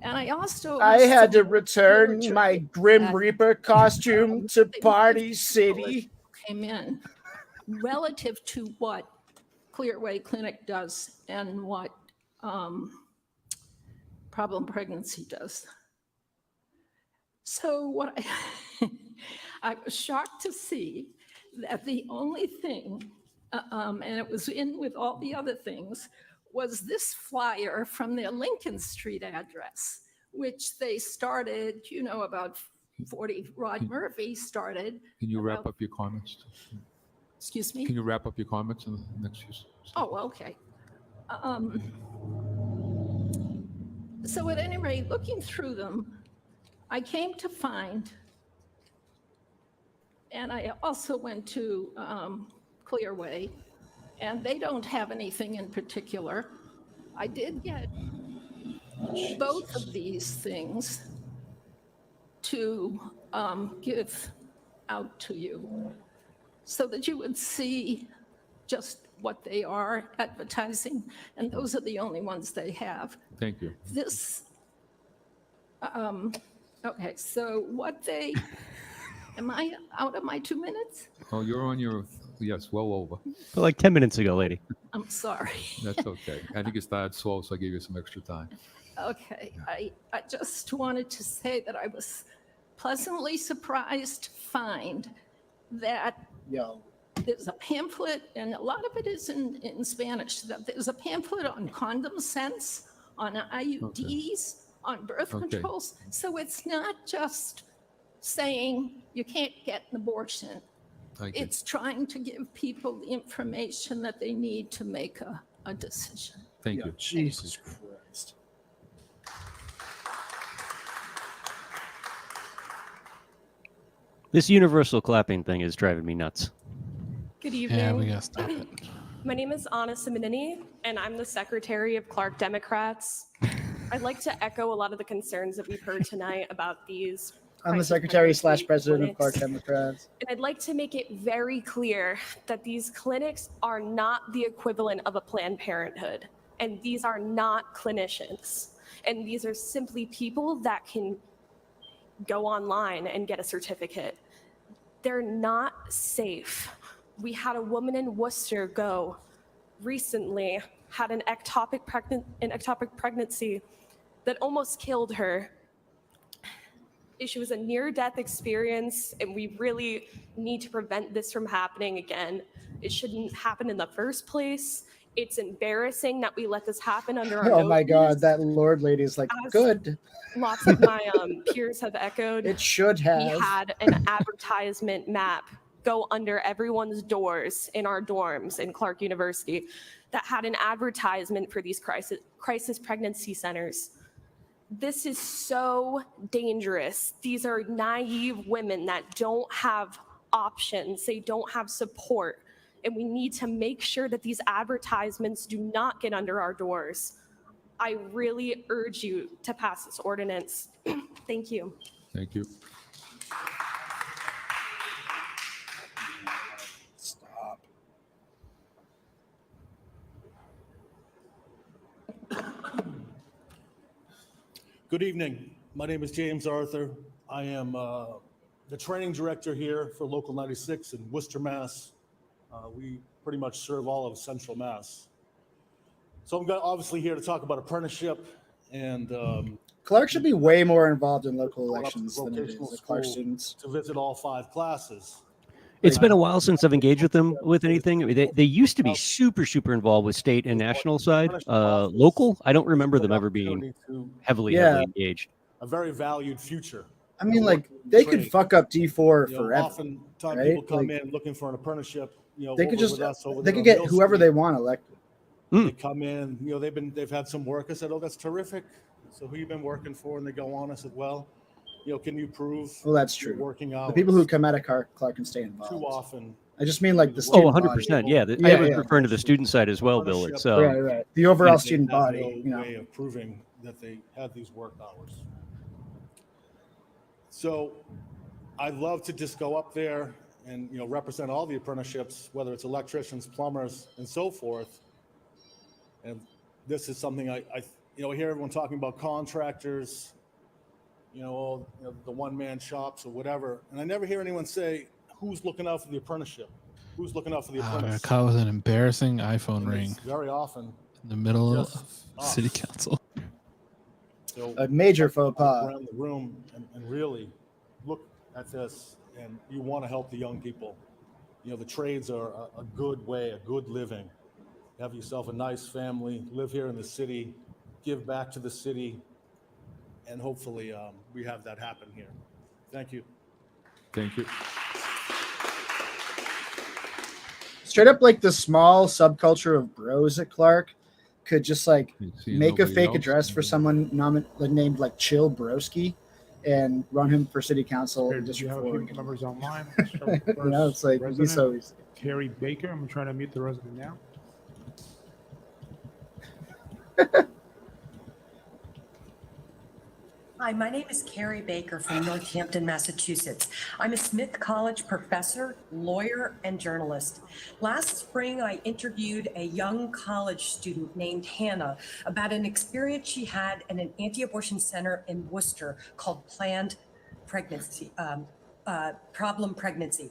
And I also I asked had to some return literature my Grim that, Reaper costume to they would give Party people as City. came in relative to what Clearway Clinic does and what Problem Pregnancy does. So what I was shocked to see that the only thing, and it was in with all the other things, was this flyer from their Lincoln Street address, which they started, about 40, Rod Murphy started. Can you wrap about- up your comments? Excuse me? Can you wrap up your comments in the next few? Oh, okay. So at any rate, looking through them, I came to find, and I also went to Clearway, and they don't have anything in particular. I did get both of these things to give out to you so that you would see just what they are advertising, and those are the only ones they have. Thank you. This, okay, so what they, am I out of my 2 minutes? Oh, you're on your, yes, well over. But like 10 minutes ago, lady. I'm sorry. That's okay. I think it started slow, so I gave you some extra time. Okay, I just wanted to say that I was pleasantly surprised to find that there's a pamphlet, and a lot of it is in Spanish, that there's a pamphlet on condom sense, on IUDs, on birth Okay. controls. So it's not just saying you can't get an abortion. Thank you. It's trying to give people the information that they need to make a decision. Thank you. Jesus Christ. This universal clapping thing is driving me nuts. Good evening. Yeah, we gotta stop it. My name is Anna Simonini, and I'm the Secretary of Clark Democrats. I'd like to echo a lot of the concerns that we've heard tonight about these. I'm the crisis Secretary / pregnancy President of Clark clinics. Democrats. And I'd like to make it very clear that these clinics are not the equivalent of a Planned Parenthood, and these are not clinicians. And these are simply people that can go online and get a certificate. They're not safe. We had a woman in Worcester go recently, had an ectopic pregnancy that almost killed her. She was a near-death experience, and we really need to prevent this from happening again. It shouldn't happen in the first place. It's embarrassing that we let this happen under our Oh my God, noses. that Lord lady is like, As good. Lots of my peers have echoed. It should have. We had an advertisement map go under everyone's doors in our dorms in Clark University that had an advertisement for these crisis pregnancy centers. This is so dangerous. These are naive women that don't have options. They don't have support. And we need to make sure that these advertisements do not get under our doors. I really urge you to pass this ordinance. Thank you. Thank you. Stop. Good evening. My name is James Arthur. I am the training director here for Local 96 in Worcester, Mass. We pretty much serve all of Central Mass. So I'm obviously here to talk about apprenticeship and Clark should be way more involved in local going up to elections the than it vocational is. Clark school students. to visit all 5 classes. It's been a while since I've engaged with them with anything. I mean, they used to be super involved with state and national side. Local, I don't remember them ever being heavily engaged. A very valued future. I mean, like, they could fuck up D4 You know, forever. Oftentimes right? people come Like, in looking for an apprenticeship. You know, they could over just with us over they there could on get Mill whoever Street. they want elected. They come in, you know, they've had some work. I said, oh, that's terrific. So who you been working for? And they go on. I said, well, you know, can you prove? Well, that's your true. Working The hours? people who come out of Clark can stay involved. Too often. I just mean like the Oh, student 100%. body. Yeah, I was referring to the student side as well, Bill. It's right. The overall They student have body. No way of proving that they had these work hours. So I'd love to just go up there and, you know, represent all the apprenticeships, whether it's electricians, plumbers, and so forth. And this is something I hear everyone talking about contractors, the one-man shops or whatever. And I never hear anyone say, who's looking out for the apprenticeship? Who's looking out for the I got apprentice? caught with an embarrassing iPhone And ring it's very often in the middle of just city us. council. So A major faux pas. around the room and really look at this, and you want to help the young people. You know, the trades are a good way, a good living. Have yourself a nice family, live here in the city, give back to the city, and hopefully we have that happen here. Thank you. Thank you. Straight up, like the small subculture of bros at Clark could just like See, make a nobody fake else? address for someone named like Chill Broski and run him for city council in Did you District have 4. people members online? You know, it's like it'd be so Resident easy. Carrie Baker. I'm trying to mute the resident now. Hi, my name is Carrie Baker from Northampton, Massachusetts. I'm a Smith College professor, lawyer, and journalist. Last spring, I interviewed a young college student named Hannah about an experience she had in an anti-abortion center in Worcester called Planned Pregnancy, Problem Pregnancy.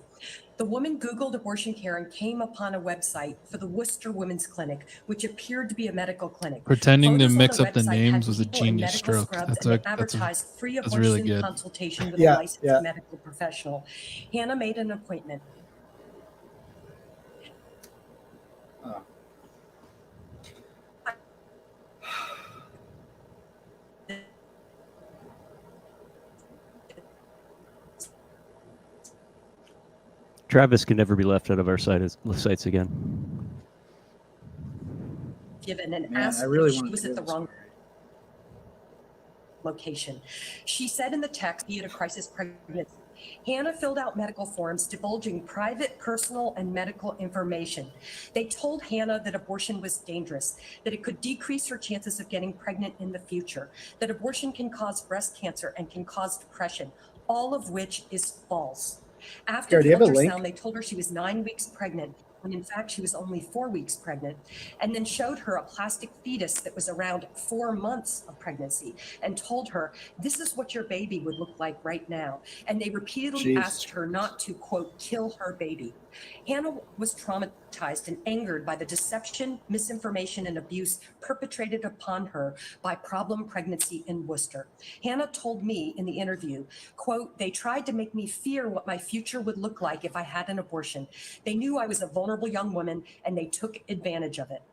The woman Googled abortion care and came upon a website for the Worcester Women's Clinic, which appeared to be a medical clinic. Pretending to Photos on mix the up the website names had was a people in genius medical stroke. scrubs, That's and a they advertised free that's abortion really good. consultation with Yeah, a licensed yeah. medical professional. Hannah made an appointment. Travis can never be left out of our sights again. Given and Man, asked I really if she wanted was to at the hear this. wrong location. She said in the text, be it a crisis pregnancy. Hannah filled out medical forms divulging private, personal, and medical information. They told Hannah that abortion was dangerous, that it could decrease her chances of getting pregnant in the future, that abortion can cause breast cancer and can cause depression, all of which is false. After Here, do the you have a link? ultrasound, they told her she was 9 weeks pregnant, when in fact she was only 4 weeks pregnant, and then showed her a plastic fetus that was around 4 months of pregnancy and told her, this is what your baby would look like right now. And they repeatedly Jesus asked her not to, quote, kill her baby. Hannah was traumatized and angered by the deception, misinformation, and abuse perpetrated upon her by Problem Pregnancy in Worcester. Hannah told me in the interview, quote, they tried to make me fear what my future would look like if I had an abortion. They knew I was a vulnerable young woman and they took advantage of it.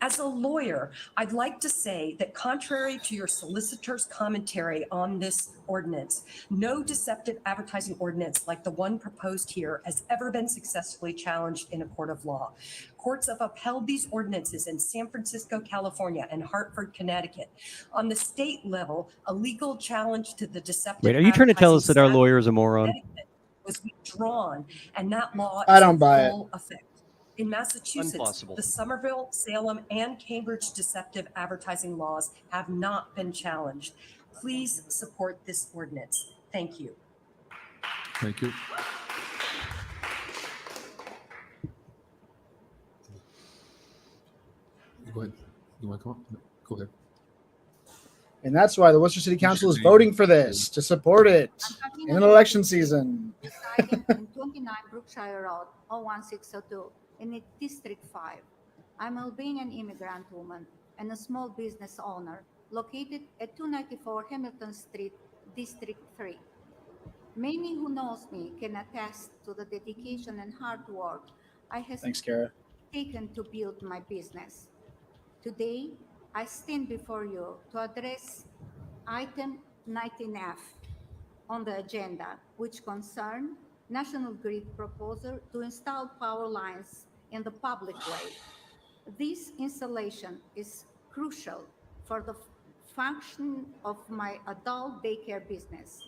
As a lawyer, I'd like to say that contrary to your solicitor's commentary on this ordinance, no deceptive advertising ordinance like the one proposed here has ever been successfully challenged in a court of law. Courts have upheld these ordinances in San Francisco, California, and Hartford, Connecticut. On the state level, a legal challenge to the deceptive Wait, are you trying to tell us that our advertising lawyer is a moron? statute was withdrawn, and that law I is don't in buy it. full effect. In Massachusetts, Impossible. the Somerville, Salem, and Cambridge deceptive advertising laws have not been challenged. Please support this ordinance. Thank you. Thank you. Go ahead. You want to come up? No, go ahead. And that's why the Worcester City Council is voting for this, to support it in an election season. Residing in 29 Brookshire Road, 01602, in District 5. I'm an Albanian immigrant woman and a small business owner located at 294 Hamilton Street, District 3. Many who knows me can attest to the dedication and hard work I have Thanks, Kara. taken to build my business. Today, I stand before you to address item 19F on the agenda, which concern National Grid proposal to install power lines in the public way. This installation is crucial for the function of my adult daycare business.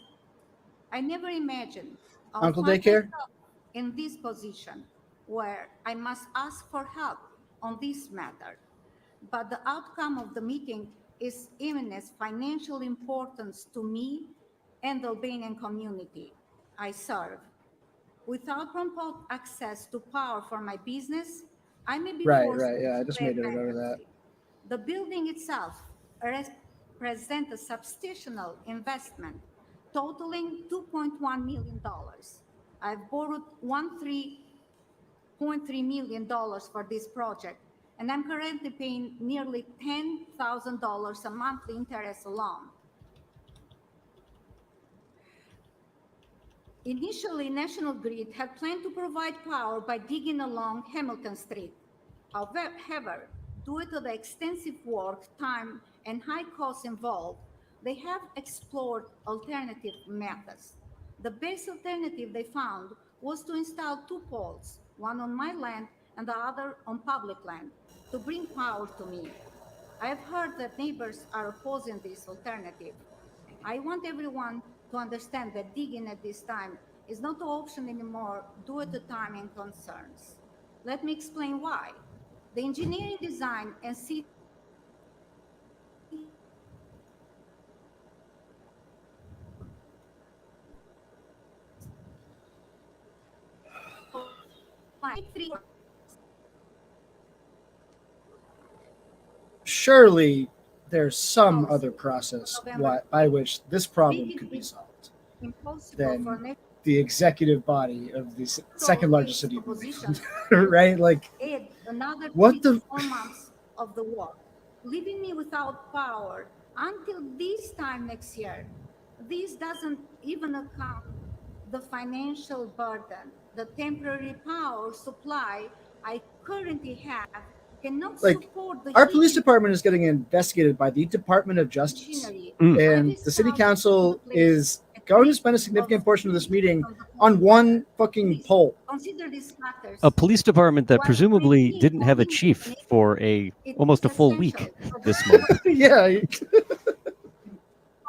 I never imagined I'll Uncle find Daycare? myself in this position where I must ask for help on this matter. But the outcome of the meeting is immense financial importance to me and the Albanian community I serve. Without prompt access to power for my business, I may be Right, forced right. Yeah, I to just declare made a note of that. bankruptcy. The building itself represents a substantial investment totaling $2.1 million. I've borrowed $13.3 million for this project, and I'm currently paying nearly $10,000 a monthly interest alone. Initially, National Grid had planned to provide power by digging along Hamilton Street. However, due to the extensive work, time, and high costs involved, they have explored alternative methods. The best alternative they found was to install 2 poles, one on my land and the other on public land, to bring power to me. I have heard that neighbors are opposing this alternative. I want everyone to understand that digging at this time is not an option anymore due to timing concerns. Let me explain why. The engineering design and city Surely there's some other process by which this problem could be solved than the executive body of the second largest city in Melican, right? Like, add another what 3 to the? 4 months of the work, leaving me without power until this time next year. This doesn't even account the financial burden. The temporary power supply I currently have cannot Like, support the our police heating department is getting investigated by the Department of Justice, machinery. and the city council is going to spend a significant portion of this meeting on one fucking pole. Consider these factors. A police department that presumably didn't have a chief for almost a full week this month. Yeah.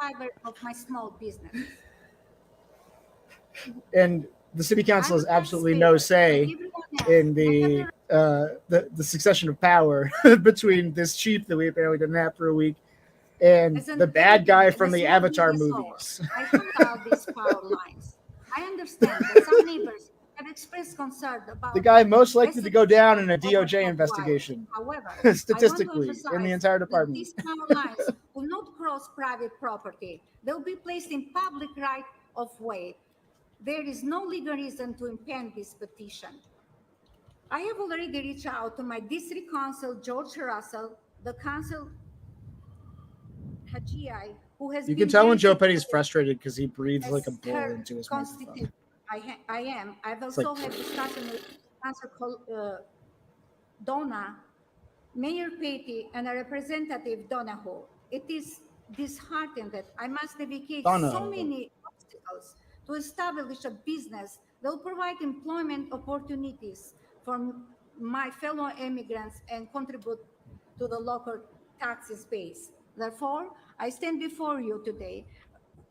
Fiber of my small business. And the city council has absolutely no say in the succession of power between this chief that we apparently didn't have for a week and the bad guy from the Avatar movies. I found out these power lines. I understand that some neighbors have expressed concern about The guy most likely to go down in a DOJ investigation, However, statistically, in the entire department. these power lines will not cross private property. They'll be placed in public right of way. There is no legal reason to impede this petition. I have already reached out to my district council, George Russell, the council Hajii, who has You been can tell when very Joe Petty's supportive frustrated because he breathes like a as bull her into his constitute. microphone. I am. I've It's also like- had discussion with Councilor Donna, Mayor Petty, and a representative Donahoe. It is disheartening that I must navigate so Donahoe. many obstacles to establish a business that will provide employment opportunities for my fellow immigrants and contribute to the local taxes base. Therefore, I stand before you today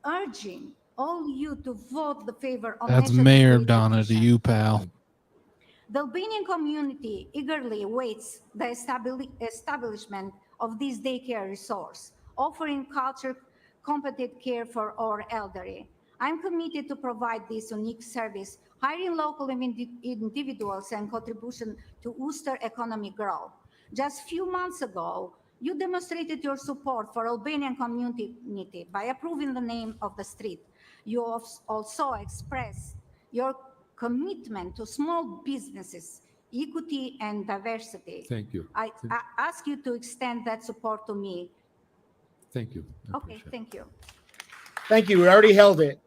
urging all you to vote the favor on That's National Mayor Grid Donna to petition. you, pal. The Albanian community eagerly awaits the establishment of this daycare resource, offering culture competent care for our elderly. I'm committed to provide this unique service, hiring local individuals and contribution to Worcester economic growth. Just a few months ago, you demonstrated your support for Albanian community by approving the name of the street. You also expressed your commitment to small businesses, equity, and diversity. Thank you. I ask you to extend that support to me. Thank you. I Okay, appreciate it. thank you. Thank you. We already held it.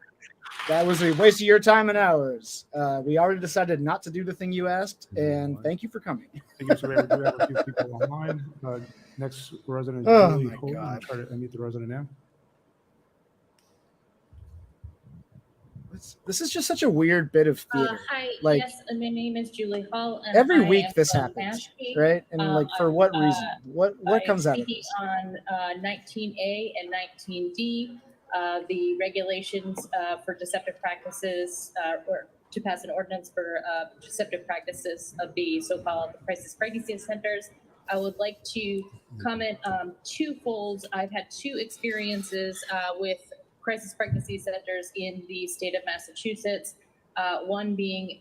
That was a waste of your time and ours. We already decided not to do the thing you asked, and thank you for coming. Thank you, Mr. Mayor. We do have a few people online. Next resident is Oh, Julie my Holden. God. Try to unmute the resident now. This is just such a weird bit of theater. Hi, Like, yes, my name is Julie Hall. And every I week am this from happens, Mashpee. right? And like, for what reason? What comes out of speaking this? on 19A and 19D, the regulations for deceptive practices, or to pass an ordinance for deceptive practices of the so-called crisis pregnancy centers. I would like to comment twofold. I've had two experiences with crisis pregnancy centers in the state of Massachusetts. One being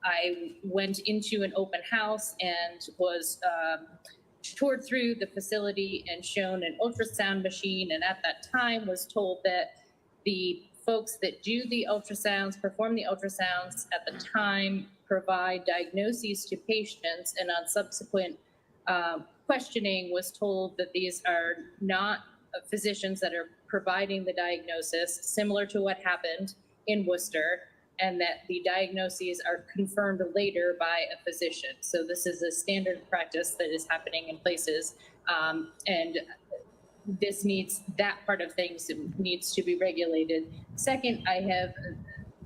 I went into an open house and was toured through the facility and shown an ultrasound machine, and at that time was told that the folks that do the ultrasounds, perform the ultrasounds at the time, provide diagnoses to patients, and on subsequent questioning was told that these are not physicians that are providing the diagnosis, similar to what happened in Worcester, and that the diagnoses are confirmed later by a physician. So this is a standard practice that is happening in places, and that part of things needs to be regulated. Second, I have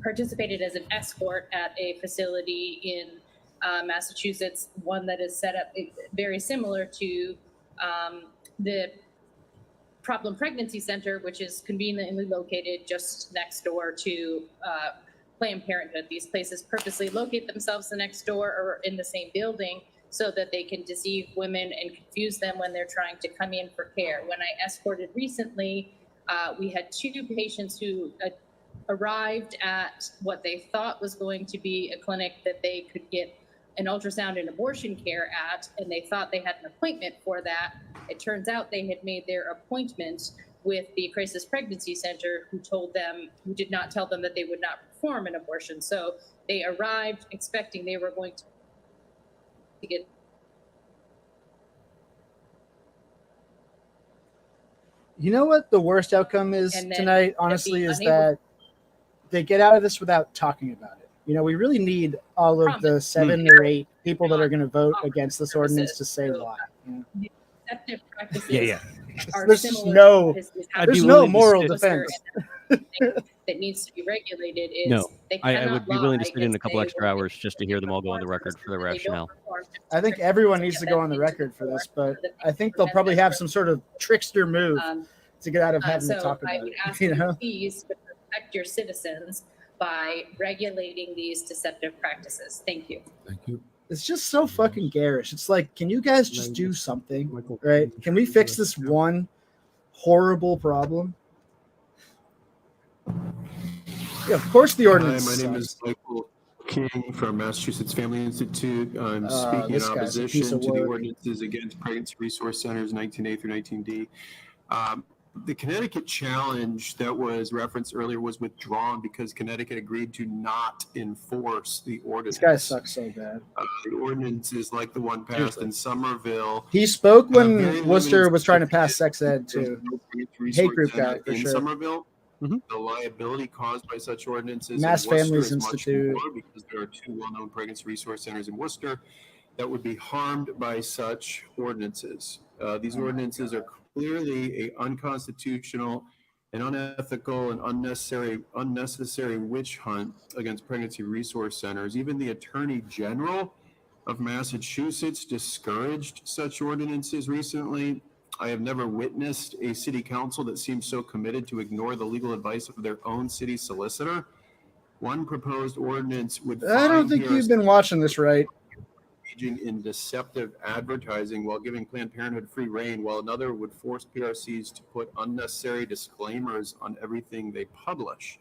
participated as an escort at a facility in Massachusetts, one that is set up very similar to the Problem Pregnancy Center, which is conveniently located just next door to Planned Parenthood. These places purposely locate themselves next door or in the same building so that they can deceive women and confuse them when they're trying to come in for care. When I escorted recently, we had two patients who arrived at what they thought was going to be a clinic that they could get an ultrasound and abortion care at, and they thought they had an appointment for that. It turns out they had made their appointment with the Crisis Pregnancy Center, who did not tell them that they would not perform an abortion. So they arrived expecting they were going to get. You know what the worst outcome is And then tonight, honestly, is unable- that they get out of this without talking about it. You know, we really need all of the 7 or 8 people that are going to vote against this ordinance to say why. You know? Deceptive practices Yeah. are There's similar no- to this I'd be There's willing no to moral sit- defense. that needs to be regulated is No, they I cannot would be willing to lie sit in and a couple say, extra well, hours just to hear them all go on the record for the rationale. I think everyone needs to go on the record for this, but I think they'll probably have some sort of trickster move to get out of having to so talk I about would it. ask You you know? please to protect your citizens by regulating these deceptive practices. Thank you. Thank you. It's just so fucking garish. It's like, can you guys just do something, right? Can we fix this one horrible problem? Yeah, of course the ordinance Hi, my name is sucks. Michael King from Massachusetts Family Institute. I'm speaking in this guy's a piece opposition of to the work. ordinances against pregnancy resource centers 19A through 19D. The Connecticut challenge that was referenced earlier was withdrawn because Connecticut agreed to not enforce the ordinance. This guy sucks so bad. The ordinance is like the one passed in Somerville. He spoke very when limited Worcester was trying to pass sex ed too. Hate group guy for in sure. Somerville. The liability caused by such ordinances Mass in Worcester Families is much Institute. more because there are two well-known pregnancy resource centers in Worcester that would be harmed by such ordinances. These ordinances are clearly a unconstitutional and unethical and unnecessary witch hunt against pregnancy resource centers. Even the Attorney General of Massachusetts discouraged such ordinances recently. I have never witnessed a city council that seems so committed to ignore the legal advice of their own city solicitor. One proposed ordinance would I don't think you've been watching this right. engaging in deceptive advertising while giving Planned Parenthood free rein, while another would force PRCs to put unnecessary disclaimers on everything they publish.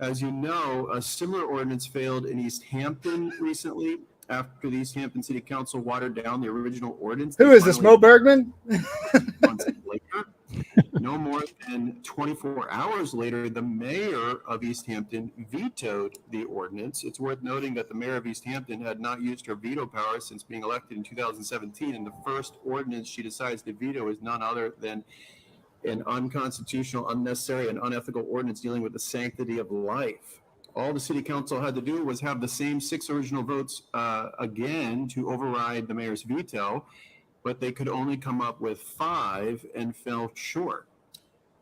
As you know, a similar ordinance failed in East Hampton recently after the East Hampton City Council watered down the original ordinance. Who is this, Mo Bergman? Months later, no more than 24 hours later, the mayor of East Hampton vetoed the ordinance. It's worth noting that the mayor of East Hampton had not used her veto power since being elected in 2017, and the first ordinance she decides to veto is none other than an unconstitutional, unnecessary, and unethical ordinance dealing with the sanctity of life. All the city council had to do was have the same 6 original votes again to override the mayor's veto, but they could only come up with 5 and fell short.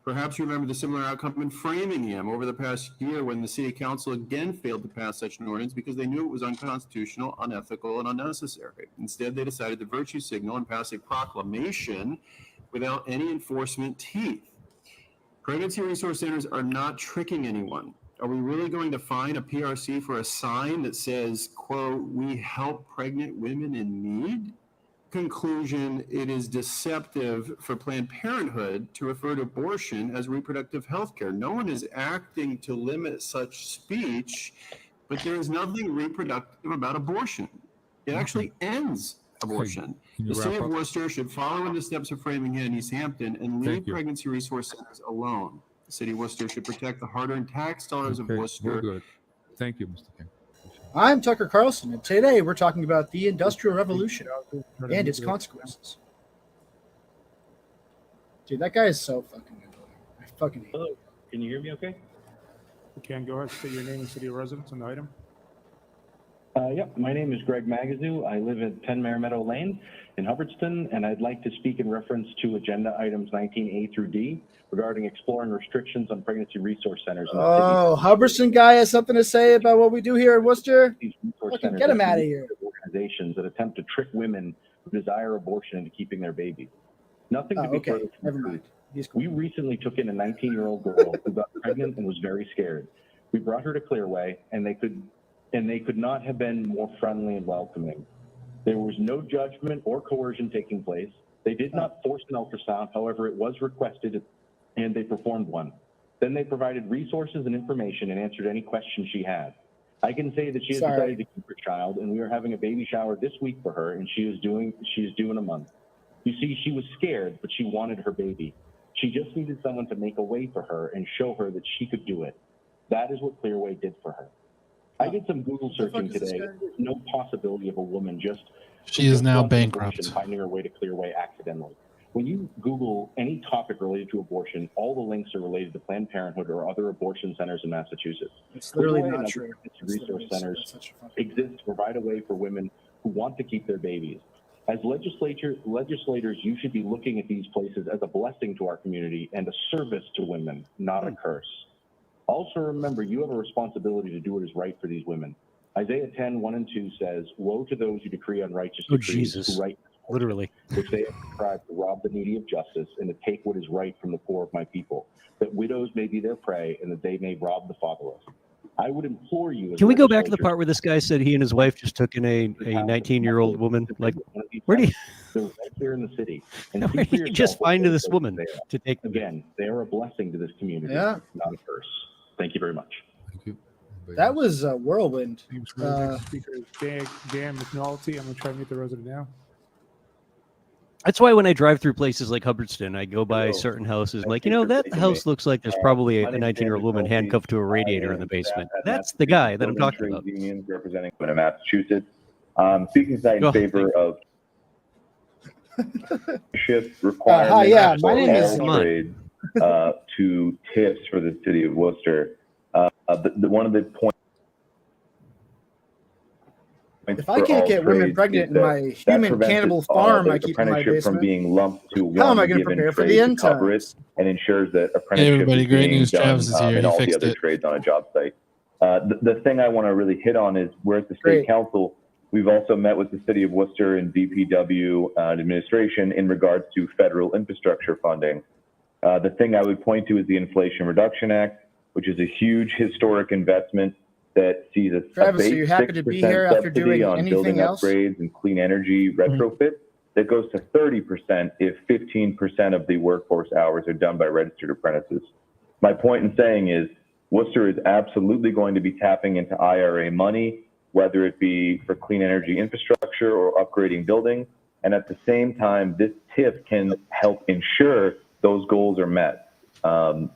Perhaps you remember the similar outcome in Framingham over the past year when the city council again failed to pass such an ordinance because they knew it was unconstitutional, unethical, and unnecessary. Instead, they decided to virtue signal and pass a proclamation without any enforcement teeth. Pregnancy resource centers are not tricking anyone. Are we really going to fine a PRC for a sign that says, quote, "We help pregnant women in need"? Conclusion, it is deceptive for Planned Parenthood to refer to abortion as reproductive health care. No one is acting to limit such speech, but there is nothing reproductive about abortion. It actually ends abortion. Can you The city wrap of up? Worcester should follow in the steps of Framingham and East Hampton and leave Thank you. pregnancy resource centers alone. The city of Worcester should protect the hard-earned tax dollars of Okay, we're Worcester. good. Thank you, Mr. King. I'm Tucker Carlson, and today we're talking about the Industrial Revolution and its consequences. Dude, that guy is so fucking annoying. I fucking hate him. Hello, can you hear me okay? You can go ahead, state your name and city of residence on the item. Yep, my name is Greg Magazoo. I live at 10 Mare Meadow Lane in Hubbardston, and I'd like to speak in reference to agenda items 19A through D regarding exploring restrictions on pregnancy resource centers. In the Oh, Hubbardson guy has something to say about what we do here in Worcester? city. These resource Fucking centers get him are out of here. organizations that attempt to trick women who desire abortion into keeping their babies. Nothing to Oh, be okay, further from never the mind. truth. We recently took in a 19-year-old girl who got pregnant and was very scared. We brought her to Clearway, and they could not have been more friendly and welcoming. There was no judgment or coercion taking place. They did not force an ultrasound. However, it was requested, and they performed one. Then they provided resources and information and answered any questions she had. I can say that she has decided to keep her child, and we are having a baby shower this week for her, and she is due in a month. You see, she was scared, but she wanted her baby. She just needed someone to make a way for her and show her that she could do it. That is what Clearway did for her. I did some Google searching today. There's no possibility of a woman just She is now wanting bankrupt. abortion finding her way to Clearway accidentally. When you Google any topic related to abortion, all the links are related to Planned Parenthood or other abortion centers in Massachusetts. It's literally Clearway not and other true. pregnancy It's resource literally centers such a fucking- exist to provide a way for women who want to keep their babies. As legislators, you should be looking at these places as a blessing to our community and a service to women, not a curse. Also remember, you have a responsibility to do what is right for these women. Isaiah 10, 1 and 2 says, "Woe to those who decree unrighteous Oh, decrees, Jesus. who write Literally. which they have contrived to rob the needy of justice and to take what is right from the poor of my people, that widows may be their prey and that they may rob the fatherless." I would implore you. as Can we go back to the legislators, part where this guy said he and his wife just took in a 19-year-old woman? Like, where do you, They're right there in the city. And where see do for you just yourself what find those this folks woman they are. to take? Again, they are a blessing to this community, Yeah. not a curse. Thank you very much. Thank you. That was a whirlwind. Thanks for the next speaker is Dan McNulty. I'm going to try to meet the resident now. That's why when I drive through places like Hubbardston, I go by certain houses. I'm like, you know, that house looks like there's probably a 19-year-old woman handcuffed to a radiator in the basement. That's the guy that I'm talking about. Unions representing Massachusetts. Speaking tonight in Oh, favor of shift requirements hi, yeah, my for name is- all trades to tips for the city of Worcester. One of the points. If I can't get women pregnant in my human cannibal farm I keep in my apprenticeship from basement, being lumped to how am one I going to given prepare for trade the to end cover it, times? and ensures that apprenticeship everybody, is great being news, done Travis is here. in He all the fixed other it. trades on a job site. The thing I want to really hit on is we're at the state council. We've also met with the city of Worcester and DPW administration in regards to federal infrastructure funding. The thing I would point to is the Inflation Reduction Act, which is a huge historic investment that sees a Travis, are base you happy to be here 6% after subsidy doing on anything building else? upgrades and clean energy retrofits that goes to 30% if 15% of the workforce hours are done by registered apprentices. My point in saying is Worcester is absolutely going to be tapping into IRA money, whether it be for clean energy infrastructure or upgrading buildings. And at the same time, this TIF can help ensure those goals are met.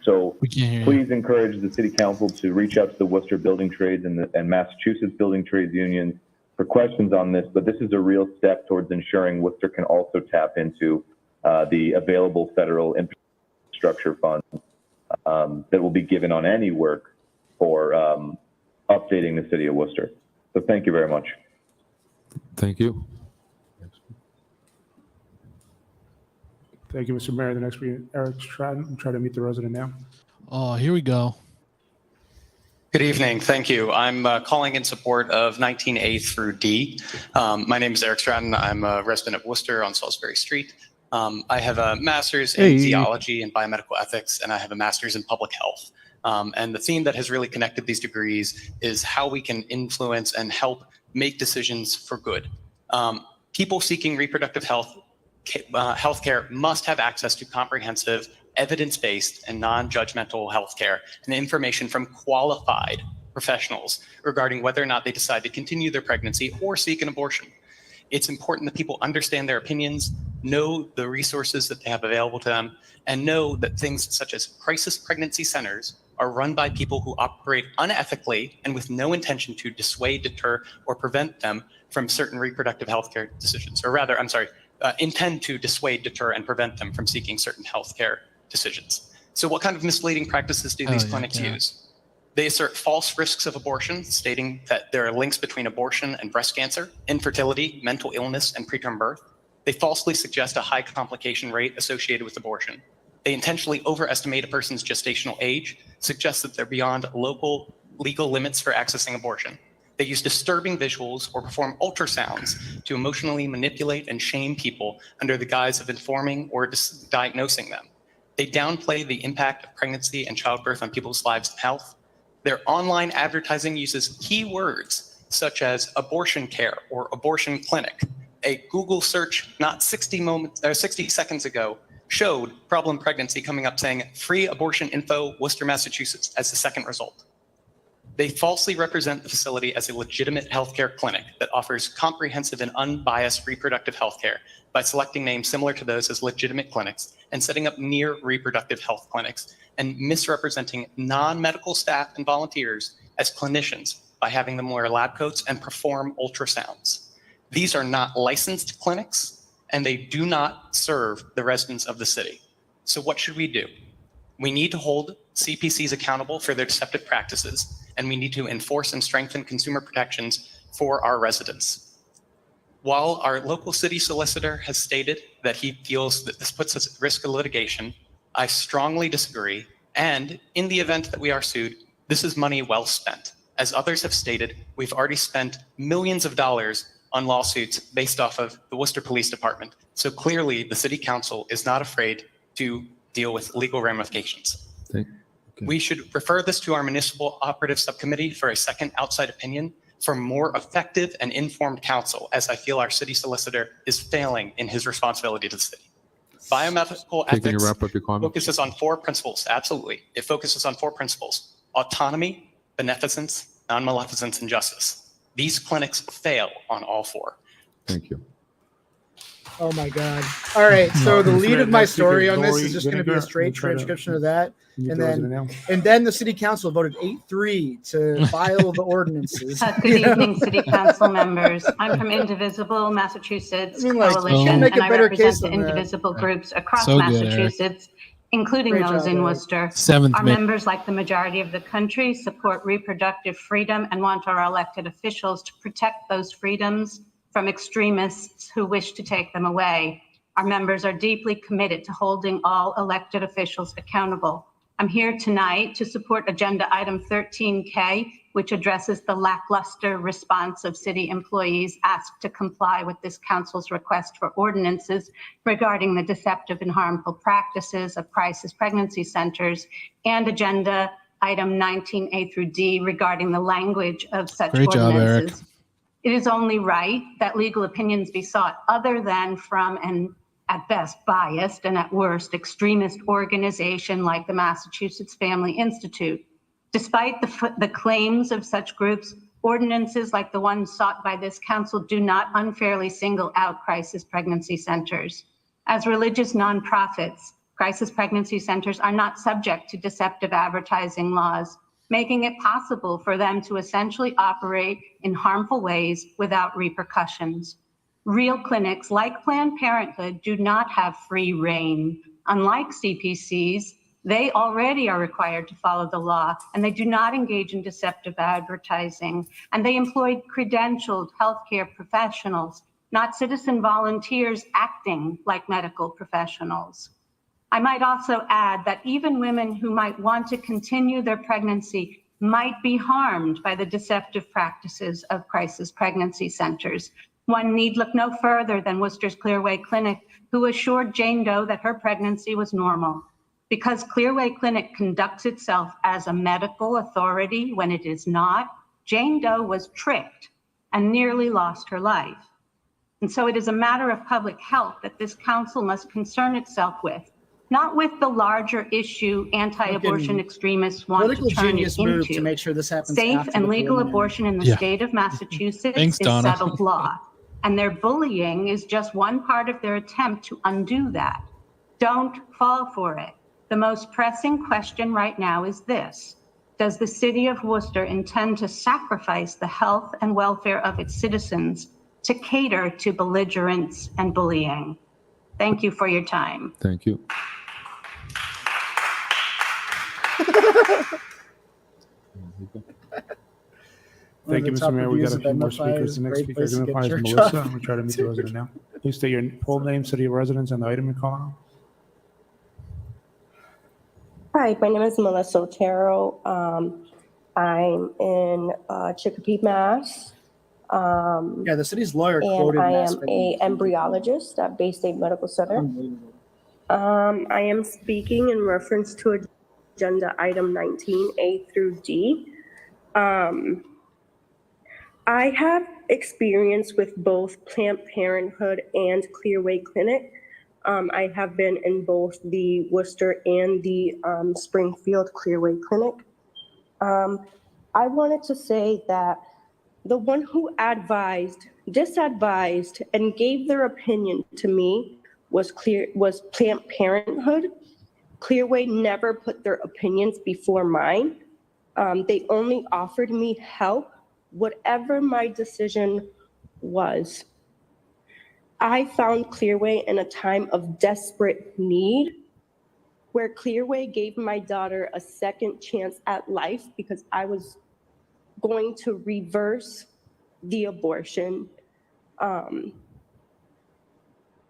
So please encourage the city council to reach out to the Worcester Building Trades and Massachusetts Building Trades Unions for questions on this. But this is a real step towards ensuring Worcester can also tap into the available federal infrastructure funds that will be given on any work for updating the city of Worcester. So thank you very much. Thank you. Thank you, Mr. Mayor. The next speaker, Eric Stratton. I'm trying to meet the resident now. Oh, here we go. Good evening. Thank you. I'm calling in support of 19A through D. My name is Eric Stratton. I'm a resident of Worcester on Salisbury Street. I have a master's in theology and biomedical ethics, and I have a master's in public health. And the theme that has really connected these degrees is how we can influence and help make decisions for good. People seeking reproductive healthcare must have access to comprehensive, evidence-based, and non-judgmental healthcare and information from qualified professionals regarding whether or not they decide to continue their pregnancy or seek an abortion. It's important that people understand their opinions, know the resources that they have available to them, and know that things such as crisis pregnancy centers are run by people who operate unethically and with no intention to dissuade, deter, or prevent them from certain reproductive healthcare decisions. Or rather, intend to dissuade, deter, and prevent them from seeking certain healthcare decisions. So what kind of misleading practices do these clinics use? They assert false risks of abortion, stating that there are links between abortion and breast cancer, infertility, mental illness, and preterm birth. They falsely suggest a high complication rate associated with abortion. They intentionally overestimate a person's gestational age, suggest that they're beyond local legal limits for accessing abortion. They use disturbing visuals or perform ultrasounds to emotionally manipulate and shame people under the guise of informing or diagnosing them. They downplay the impact of pregnancy and childbirth on people's lives and health. Their online advertising uses keywords such as abortion care or abortion clinic. A Google search not 60 seconds ago showed problem pregnancy coming up saying free abortion info, Worcester, Massachusetts as the second result. They falsely represent the facility as a legitimate healthcare clinic that offers comprehensive and unbiased reproductive healthcare by selecting names similar to those as legitimate clinics and setting up near reproductive health clinics and misrepresenting non-medical staff and volunteers as clinicians by having them wear lab coats and perform ultrasounds. These are not licensed clinics and they do not serve the residents of the city. So what should we do? We need to hold CPCs accountable for their deceptive practices, and we need to enforce and strengthen consumer protections for our residents. While our local city solicitor has stated that he feels that this puts us at risk of litigation, I strongly disagree. And in the event that we are sued, this is money well spent. As others have stated, we've already spent millions of dollars on lawsuits based off of the Worcester Police Department. So clearly the city council is not afraid to deal with legal ramifications. We should refer this to our municipal operative subcommittee for a second outside opinion for more effective and informed counsel, as I feel our city solicitor is failing in his responsibility to the city. Biomedical Okay, can you ethics wrap up your comments? focuses on 4 principles. Absolutely. It focuses on 4 principles: autonomy, beneficence, non-maleficence, and justice. These clinics fail on all 4. Thank you. Oh my God. All right. So the lead of my story on this is just going to be a Vinegar. straight Try to- transcription of that. You And throw it in then, there. the city council voted 8-3 to file the ordinances. Good evening, City Council members. I'm from Indivisible, Massachusetts I mean, like, Coalition, make a and I better represent case the than that. indivisible groups across So good, Eric. Massachusetts, including Great those job, in Eric. Worcester. Seventh Our May. members, like the majority of the country, support reproductive freedom and want our elected officials to protect those freedoms from extremists who wish to take them away. Our members are deeply committed to holding all elected officials accountable. I'm here tonight to support Agenda Item 13K, which addresses the lackluster response of city employees asked to comply with this council's request for ordinances regarding the deceptive and harmful practices of crisis pregnancy centers, and Agenda Item 19A through D regarding the language of such Great job, Eric. ordinances. It is only right that legal opinions be sought other than from an at best biased and at worst extremist organization like the Massachusetts Family Institute. Despite the claims of such groups, ordinances like the ones sought by this council do not unfairly single out crisis pregnancy centers. As religious nonprofits, crisis pregnancy centers are not subject to deceptive advertising laws, making it possible for them to essentially operate in harmful ways without repercussions. Real clinics like Planned Parenthood do not have free reign. Unlike CPCs, they already are required to follow the law, and they do not engage in deceptive advertising. And they employ credentialed healthcare professionals, not citizen volunteers acting like medical professionals. I might also add that even women who might want to continue their pregnancy might be harmed by the deceptive practices of crisis pregnancy centers. One need look no further than Worcester's Clearway Clinic, who assured Jane Doe that her pregnancy was normal. Because Clearway Clinic conducts itself as a medical authority when it is not, Jane Doe was tricked and nearly lost her life. And so it is a matter of public health that this council must concern itself with, not with the larger issue anti-abortion extremists want to Political turn it genius move to into. make sure this happens. Safe after and the legal preliminary. abortion in the Yeah. state of Massachusetts Thanks, is Donna. settled law. And their bullying is just one part of their attempt to undo that. Don't fall for it. The most pressing question right now is this: does the city of Worcester intend to sacrifice the health and welfare of its citizens to cater to belligerence and bullying? Thank you for your time. Thank you. Thank you, the Mr. top Mayor. We got reviews a of few more MFI speakers. is The a next great speaker place to get identifies church Melissa. off. I'm going to try to meet the resident now. Please state your full name, city of residence, and the item you're calling on. Hi, my name is Melissa Otero. I'm in Chicopee, Mass. Yeah, the city's lawyer And quoted I Mass am Family a embryologist at Bay State Medical Center. Unbelievable. I am speaking in reference to agenda item 19A through D. I have experience with both Planned Parenthood and Clearway Clinic. I have been in both the Worcester and the Springfield Clearway Clinic. I wanted to say that the one who disadvised, and gave their opinion to me was Planned Parenthood. Clearway never put their opinions before mine. They only offered me help, whatever my decision was. I found Clearway in a time of desperate need, where Clearway gave my daughter a second chance at life because I was going to reverse the abortion.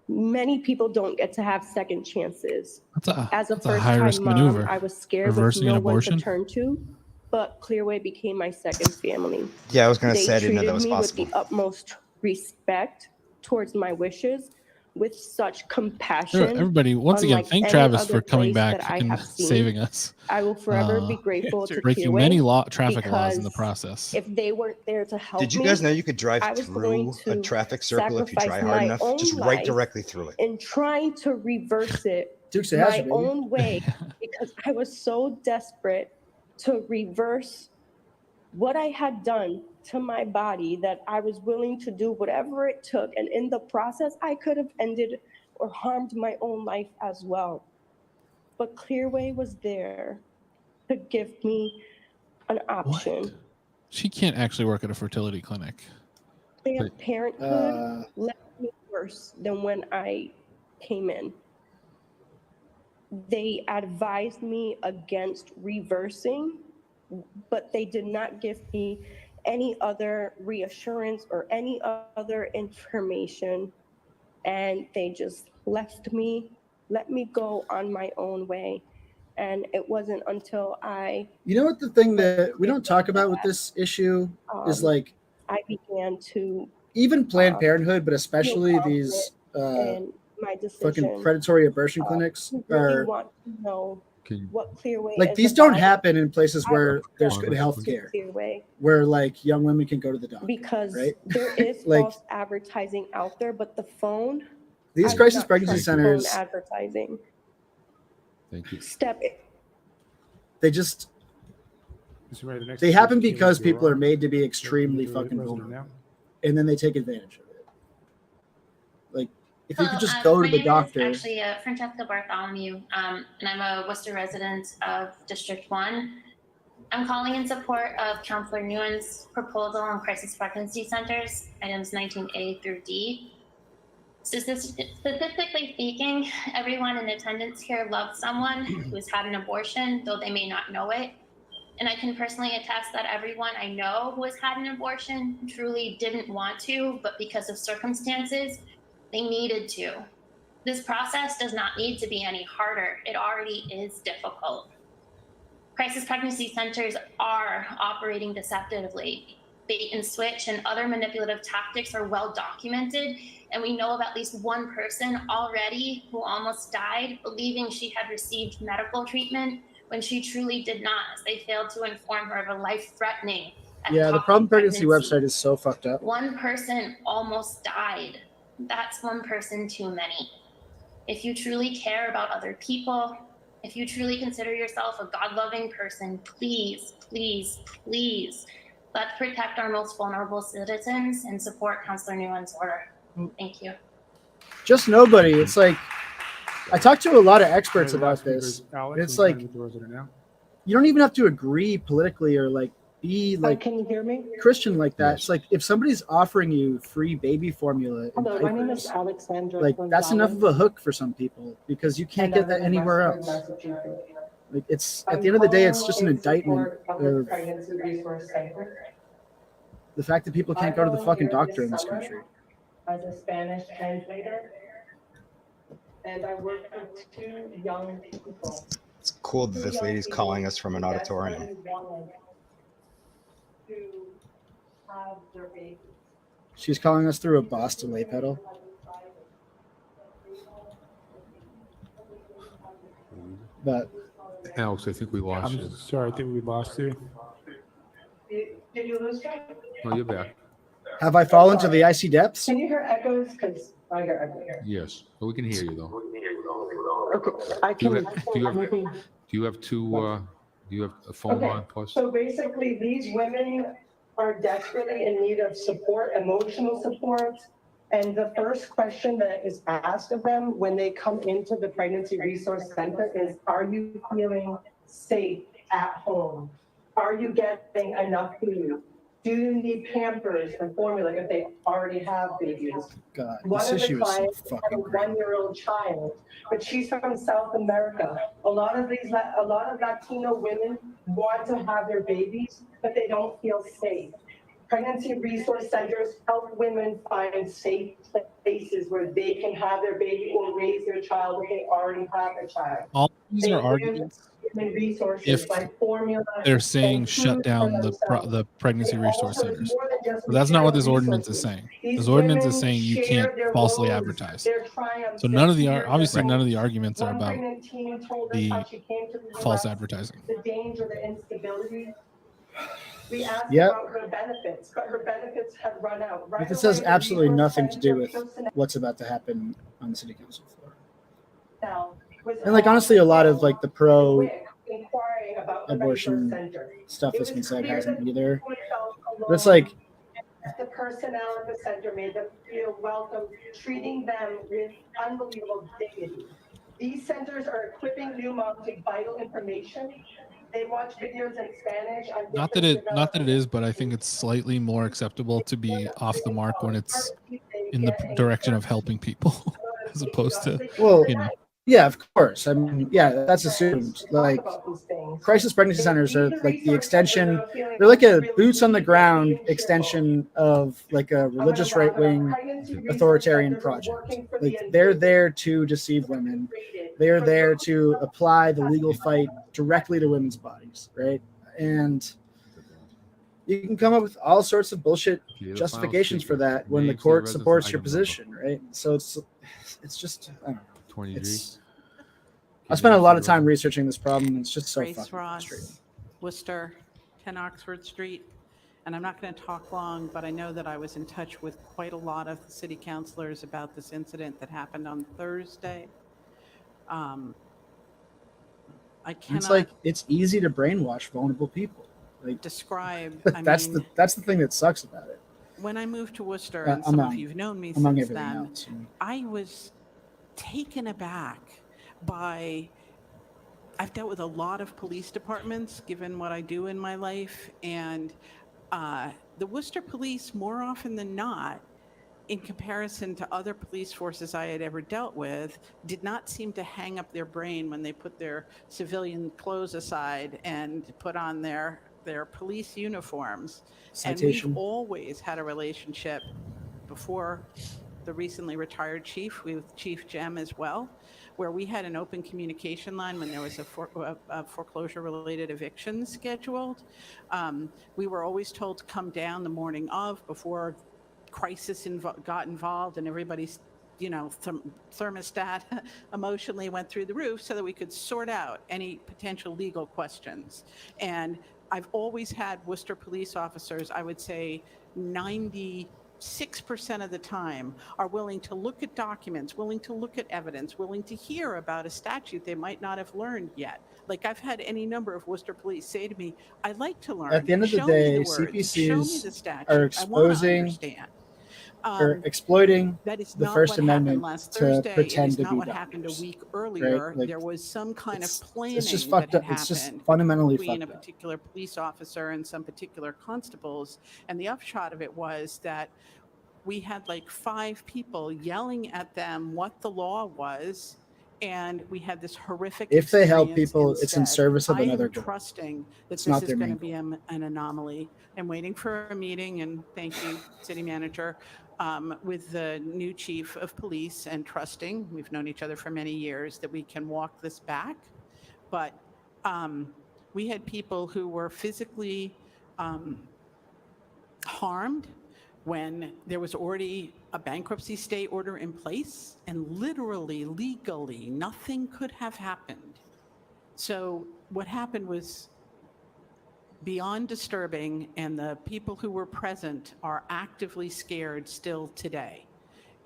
Many people don't get to have second chances. As a that's a high-risk first-time mom, maneuver. I was scared Reversing with an no one to abortion? turn to, but Clearway became my second family. Yeah, I was gonna They say I didn't know that treated was me possible. with the utmost respect towards my wishes, with such compassion. Everybody, once again, unlike thank any Travis other for coming place back that I and have seen. saving us. I will forever be grateful to Breaking Clearway many traffic laws in the because process. if they weren't there to help Did you me, guys know you could drive I was going through a to traffic circle if you try sacrifice hard my enough? own Just right life directly through it. in trying to reverse it Dukes of Hazzard, my baby. own way because I was so desperate to reverse what I had done to my body that I was willing to do whatever it took. And in the process, I could have ended or harmed my own life as well. But Clearway was there to give me an option. She can't actually work at a fertility clinic. Planned Parenthood left me worse than when I came in. They advised me against reversing, but they did not give me any other reassurance or any other information. And they just let me go on my own way. And it wasn't until You know what the thing that we don't talk about with this issue is like I began to even Planned Parenthood, but especially these in my decision. fucking predatory abortion clinics really are want to know what Clearway like is these don't about. happen in places I where will there's go good health to care, Clearway where like young women can go to the doctor. because right? there is Like- false advertising out there, but the phone. These I do crisis not pregnancy trust centers- phone advertising. Thank you. They just Mr. Mayor, the next they happen case is because your people are honor. made to be extremely Resident fucking now. vulnerable, and then they take advantage of it. Like if you Hello, could just go my to the name doctor. is actually Francesca Bartholomew, and I'm a Worcester resident of District 1. I'm calling in support of Councillor Nguyen's proposal on crisis pregnancy centers, items 19A through D. Statistically speaking, everyone in attendance here loves someone who's had an abortion, though they may not know it. And I can personally attest that everyone I know who has had an abortion truly didn't want to, but because of circumstances, they needed to. This process does not need to be any harder. It already is difficult. Crisis pregnancy centers are operating deceptively. Bait and switch and other manipulative tactics are well documented, and we know of at least one person already who almost died believing she had received medical treatment when she truly did not, as they failed to inform her of a life-threatening. Yeah, the problem pregnancy website is so fucked up. One person almost died. That's one person too many. If you truly care about other people, if you truly consider yourself a God-loving person, please, please, please, let's protect our most vulnerable citizens and support Councillor Nguyen's order. Thank you. Just nobody. It's like I talked to a lot of experts about this. It's like you don't even have to agree politically or like be like can you hear me? Christian like that. It's like if somebody's offering you free baby formula and Hello, my name is diapers, Alexandra. like that's Gonzalez, enough of a hook for some people because you can't and get I that live in anywhere Western else. Massachusetts. Like it's at the end of the day, it's just an I'm indictment calling in support of of the Pregnancy Resource Center. the fact that people can't go to the fucking doctor in this country. As a Spanish translator, and I work with 2 young people. It's cool that this lady's calling us from an auditorium. To have their babies. She's calling us through a Boston lay pedal. But Alex, I think we lost you. I'm sorry, I think we lost you. Did you lose me? Oh, you're back. have I fallen to the icy depths? Can you hear echoes? Because I hear echo here. Yes, but we can hear you though. Okay, I Do you can. have, do you have, do you have two, do you have a phone Okay, line plus? so basically, these women are desperately in need of support, emotional support. And the first question that is asked of them when they come into the Pregnancy Resource Center is, are you feeling safe at home? Are you getting enough food? Do you need Pampers or formula if they already have babies? God, One this of the issue is so clients had a fucking great. 1-year-old child, but she's from South America. A lot of Latino women want to have their babies, but they don't feel safe. Pregnancy resource centers help women find safe places where they can have their baby or raise their child if they already have a child. All these are arguments human resources if by formula they're saying and shut food down for themselves. the pregnancy It resource also is centers. more than just But that's not what this material ordinance is resources. saying. These This ordinance is women saying you share can't their falsely woes, advertise. their triumphs, So their none of the fears, obviously their none of the hopes. arguments are One about pregnant teen told us the how she came to the false US, advertising. the danger, the instability. We asked Yep. about her benefits, but her benefits had run out. But Right this away, has the absolutely resource nothing to do center with personnel what's about to happen on the city council floor. was And like honestly, a lot of like the pro quick inquiring about the resource abortion center. stuff It that's was been said clear hasn't that either. people felt But it's alone. like The personnel at the center made them feel welcome, treating them with unbelievable dignity. These centers are equipping new moms with vital information. They watch videos in Spanish on Not that it is, but I think it's slightly more acceptable to be off the mark when it's in the direction of helping people as opposed to, well, you know. yeah, of course. I mean, yeah, that's assumed. Like crisis pregnancy centers are like the extension. They're like a boots on the ground extension of like a religious right wing authoritarian project. Like they're there to deceive women. They're there to apply the legal fight directly to women's bodies, right? And you can come up with all sorts of bullshit justifications for that when the court supports your position, right? So it's just I don't know. 20G. I spent a lot of time researching this problem. And it's just so Grace fucking frustrating. Ross, Worcester, 10 Oxford Street. And I'm not going to talk long, but I know that I was in touch with quite a lot of the city councilors about this incident that happened on Thursday. I cannot. It's like it's easy to brainwash vulnerable people. Like describe. that's the thing that sucks about it. When I moved to Worcester, and some of you've known me since then, else. I was taken aback by. I've dealt with a lot of police departments, given what I do in my life, and the Worcester police, more often than not, in comparison to other police forces I had ever dealt with, did not seem to hang up their brain when they put their civilian clothes aside and put on their police uniforms. Citation. And we've always had a relationship before the recently retired chief, with Chief Jem as well, where we had an open communication line when there was a foreclosure-related eviction scheduled. We were always told to come down the morning of, before crisis got involved and everybody's thermostat emotionally went through the roof, so that we could sort out any potential legal questions. And I've always had Worcester police officers, I would say 96% of the time, are willing to look at documents, willing to look at evidence, willing to hear about a statute they might not have learned yet. Like I've had any number of Worcester police say to me, "I'd like to learn. At the end of the Show me day, the words. Show me the CPCs statute. are I want to exposing understand." or exploiting That is the not First what Amendment happened last to Thursday. pretend It is to not be what doctors, happened a week earlier. right? Like, there was some kind of planning it's just fucked that up. had It's just happened fundamentally between a fucked up. particular police officer and some particular constables. And the upshot of it was that we had like 5 people yelling at them what the law was. And we had this horrific If they help experience people, it's in instead. service of I another am goal. trusting that It's this not is their going main to be an anomaly. I'm waiting for a meeting, and thank you, city manager, with the new chief of police, and trusting, we've known each other for many years, that we can walk this back. But we had people who were physically harmed when there was already a bankruptcy stay order in place, and literally, legally, nothing could have happened. So what happened was beyond disturbing, and the people who were present are actively scared still today.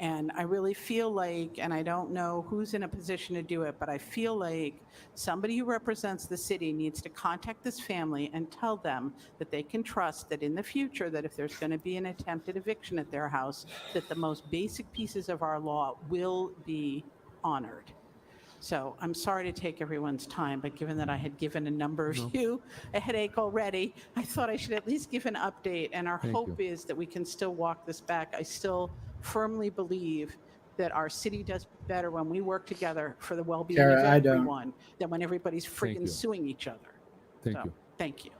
And I really feel like, and I don't know who's in a position to do it, but I feel like somebody who represents the city needs to contact this family and tell them that they can trust that in the future, that if there's going to be an attempted eviction at their house, that the most basic pieces of our law will be honored. So I'm sorry to take everyone's time, but given that I had given a number of you a headache already, I thought I should at least give an update. And our hope is that we can still walk this back. I still firmly believe that our city does better when we work together for the well-being of Kara, I don't. everyone than when everybody's friggin' suing each other. Thank you. Thank you.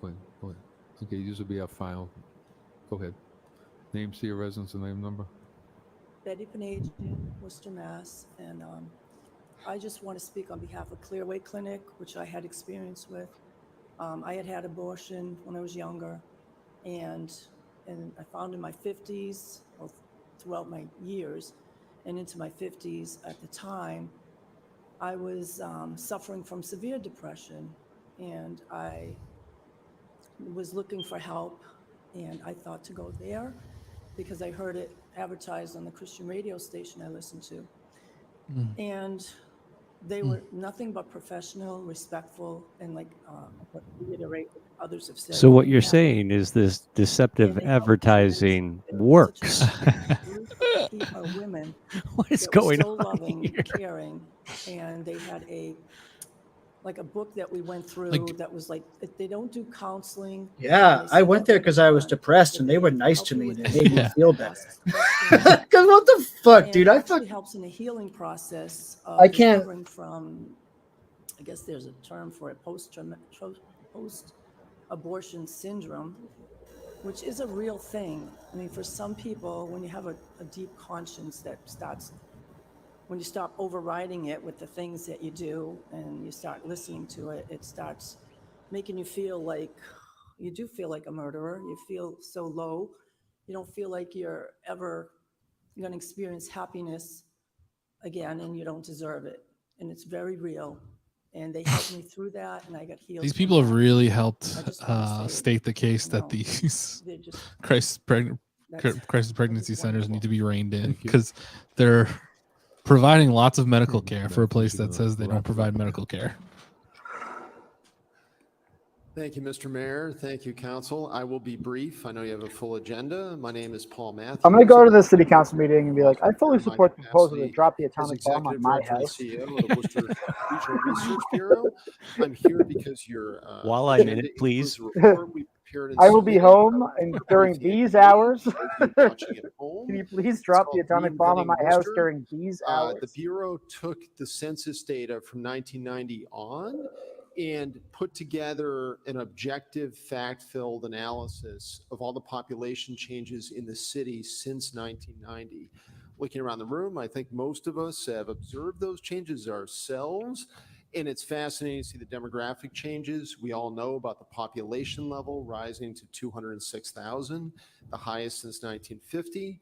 Go ahead. Okay, these will be our final. Go ahead. Name, city of residence, and name, number. Betty Panagian, Worcester, Mass. And I just want to speak on behalf of Clearway Clinic, which I had experience with. I had had abortion when I was younger, and I found in my 50s, well, throughout my years, and into my 50s at the time, I was suffering from severe depression, and I was looking for help, and I thought to go there because I heard it advertised on the Christian radio station I listened to. And they were nothing but professional, respectful, and like what reiterate what others have said. So what you're Yeah. saying is this deceptive advertising works. Group of women What is that were going so on loving, here? caring, and they had a book that we went through that was like, they don't do counseling. Yeah, I went there because I was depressed, and they were nice to me, and it made me feel better. Because what the fuck, dude? It I actually fuck. helps in the healing process I of can't- recovering from, I guess there's a term for it, post-abortion syndrome, which is a real thing. I mean, for some people, when you have a deep conscience that starts, when you stop overriding it with the things that you do and you start listening to it, it starts making you feel like, you do feel like a murderer. You feel so low. You don't feel like you're ever going to experience happiness again, and you don't deserve it. And it's very real. And they helped me through that, and I got healed. These from people have that. really helped I just wanna say, state the case you that know, these they're just- crisis that's pregnancy centers need to be reined in Thank you. because they're providing lots of medical care for a place that says they don't provide medical care. Thank you, Mr. Mayor. Thank you, Council. I will be brief. I know you have a full agenda. My name is Paul Matthews. I'm going to go to the city council meeting and be like, I fully support the proposal to drop the As atomic bomb on Executive my Director and house. CEO of the Worcester Regional Research Bureau, I'm here because your While I'm in agenda it, please. includes a report we prepared and I will be submitted. home I and will during brief the these committee, hours. those of you watching at home. Can you please It's drop the called atomic bomb on my Reinventing house Worcester. during these hours? The Bureau took the census data from 1990 on and put together an objective, fact-filled analysis of all the population changes in the city since 1990. Looking around the room, I think most of us have observed those changes ourselves, and it's fascinating to see the demographic changes. We all know about the population level rising to 206,000, the highest since 1950,